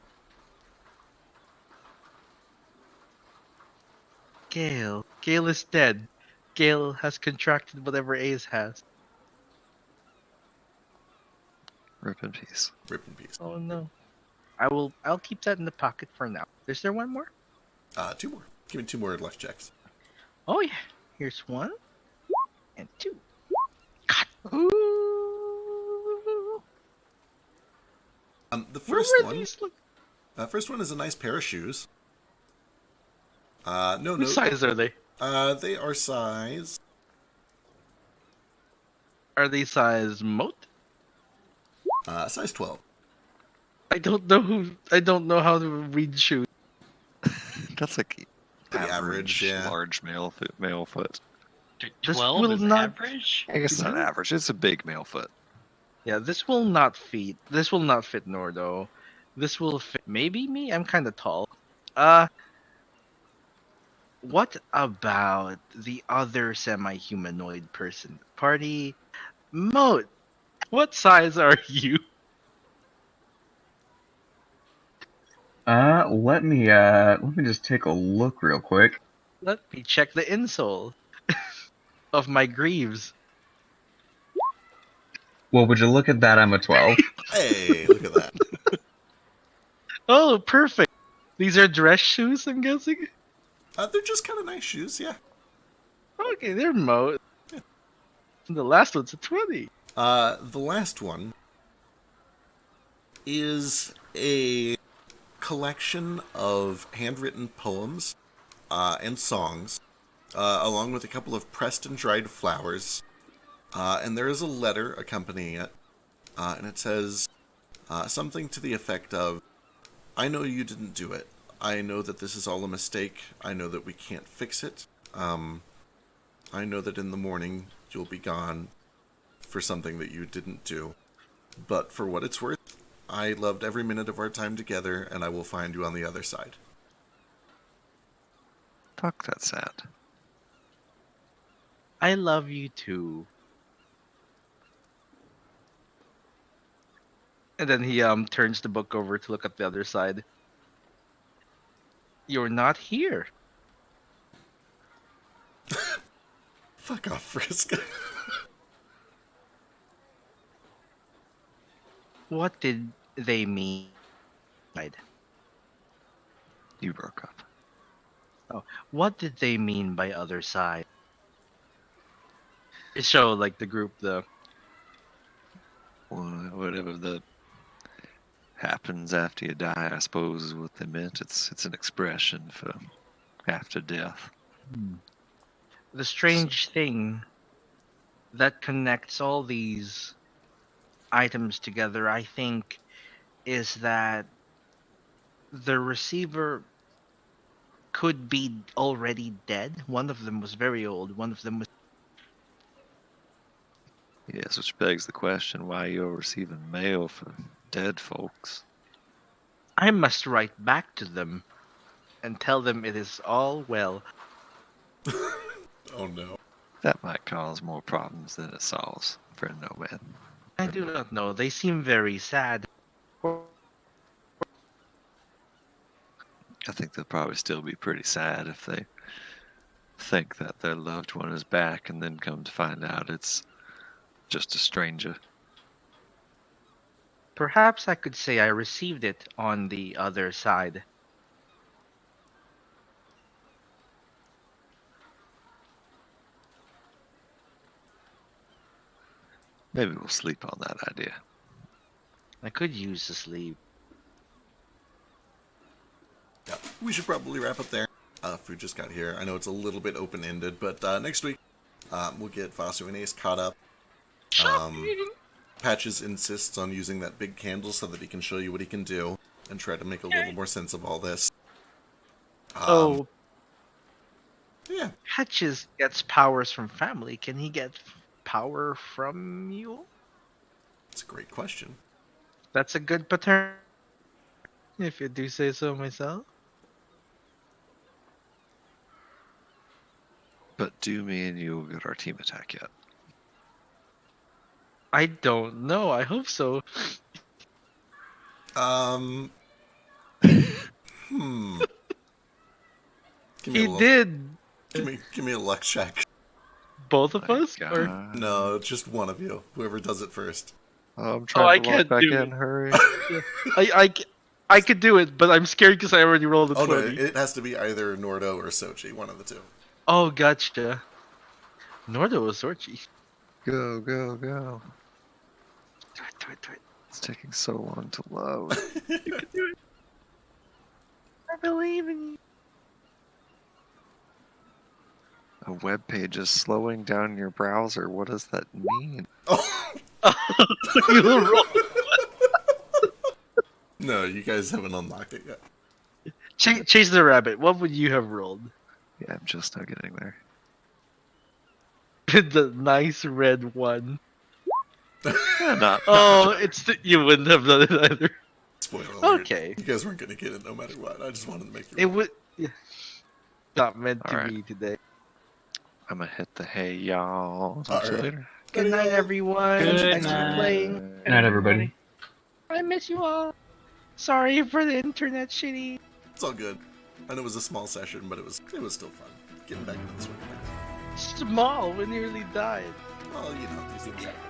Gale is dead. Gale has contracted whatever Ace has. Rip in peace. Rip in peace. Oh no. I'll keep that in the pocket for now. Is there one more? 2 more. Give me 2 more luck checks. Oh yeah. Here's 1 and 2. God. Ooh. The Where first were one. these? Look. First one is a nice pair of shoes. What No. size are they? They are size. Are they size moat? Size 12. I don't know how to read shoes. That's like Pretty average, yeah. large male foot. This 12 will is not- average? I guess it's not average. It's a big male foot. Yeah, this will not fit. This will not fit Nordo. This will fit maybe me. I'm kind of tall. What about the other semi-humanoid person? Party Moat. What size are you? Let me just take a look real quick. Let me check the insole of my greaves. Well, would you look at that? I'm a 12. Hey, look at that. Oh, perfect. These are dress shoes, I'm guessing. They're just kind of nice shoes, yeah. Okay, they're Moat. The last one's a 20. The last one is a collection of handwritten poems and songs, along with a couple of pressed and dried flowers. And there is a letter accompanying it, and it says something to the effect of, I know you didn't do it. I know that this is all a mistake. I know that we can't fix it. I know that in the morning you'll be gone for something that you didn't do. But for what it's worth, I loved every minute of our time together, and I will find you on the other side. Fuck, that's sad. I love you too. And then he turns the book over to look at the other side. You're not here. Fuck off, Frisk. What did they mean? You broke up. What did they mean by other side? It showed like the group, the Well, whatever the happens after you die, I suppose, is what they meant. It's an expression for after death. the strange thing that connects all these items together, I think, is that the receiver could be already dead. One of them was very old. One of them was. Yes, which begs the question why you're receiving mail for dead folks. I must write back to them and tell them it is all well. Oh no. That might cause more problems than it solves, friend Nomad. I do not know. They seem very sad. I think they'll probably still be pretty sad if they think that their loved one is back and then come to find out it's just a stranger. Perhaps I could say I received it on the other side. Maybe we'll sleep on that idea. I could use the sleep. Yeah, we should probably wrap up there. Food just got here. I know it's a little bit open-ended, but next week we'll get Vasu and Ace caught up. Patches insists on using that big candle so that he can show you what he can do and try to make a little more sense of all this. Yeah. Patches gets powers from family. Can he get power from you? It's a great question. That's a good pattern, if you do say so myself. But do me and you get our team attack yet? I don't know. I hope so. Give me He a luck, did. Give me a luck check. Both of us? Or... No, just one of you. Whoever does it first. Oh, I'm I trying to log can't back do in. it. Hurry. I could do it, but I'm scared because I already rolled a Oh 20. no, it has to be either Nordo or Sochi, one of the two. Oh, gotcha. Nordo was Sorchi. Go, go, go. Do it. It's taking so long to load. I believe in you. A web page is slowing down your browser. What does that mean? Oh You roll. no, you guys haven't unlocked it yet. Chase the rabbit. What would you have rolled? Yeah, I'm just now getting there. The nice red one. Not Oh, it's the, you wouldn't have done it either. Spoiler alert. Okay. You guys weren't going to get it no matter what. I just wanted to make you. It would. Yeah. Not meant to Alright. be today. I'm gonna hit the hay, y'all. Talk to you Alright. later. Good night, everyone. Good Thanks for night. playing. Good night, everybody. I miss you all. Sorry for the internet shitty. It's all good. And it was a small session, but it was still fun. Getting back into the swing of things. Small. We nearly died. Well, you know, these things happen.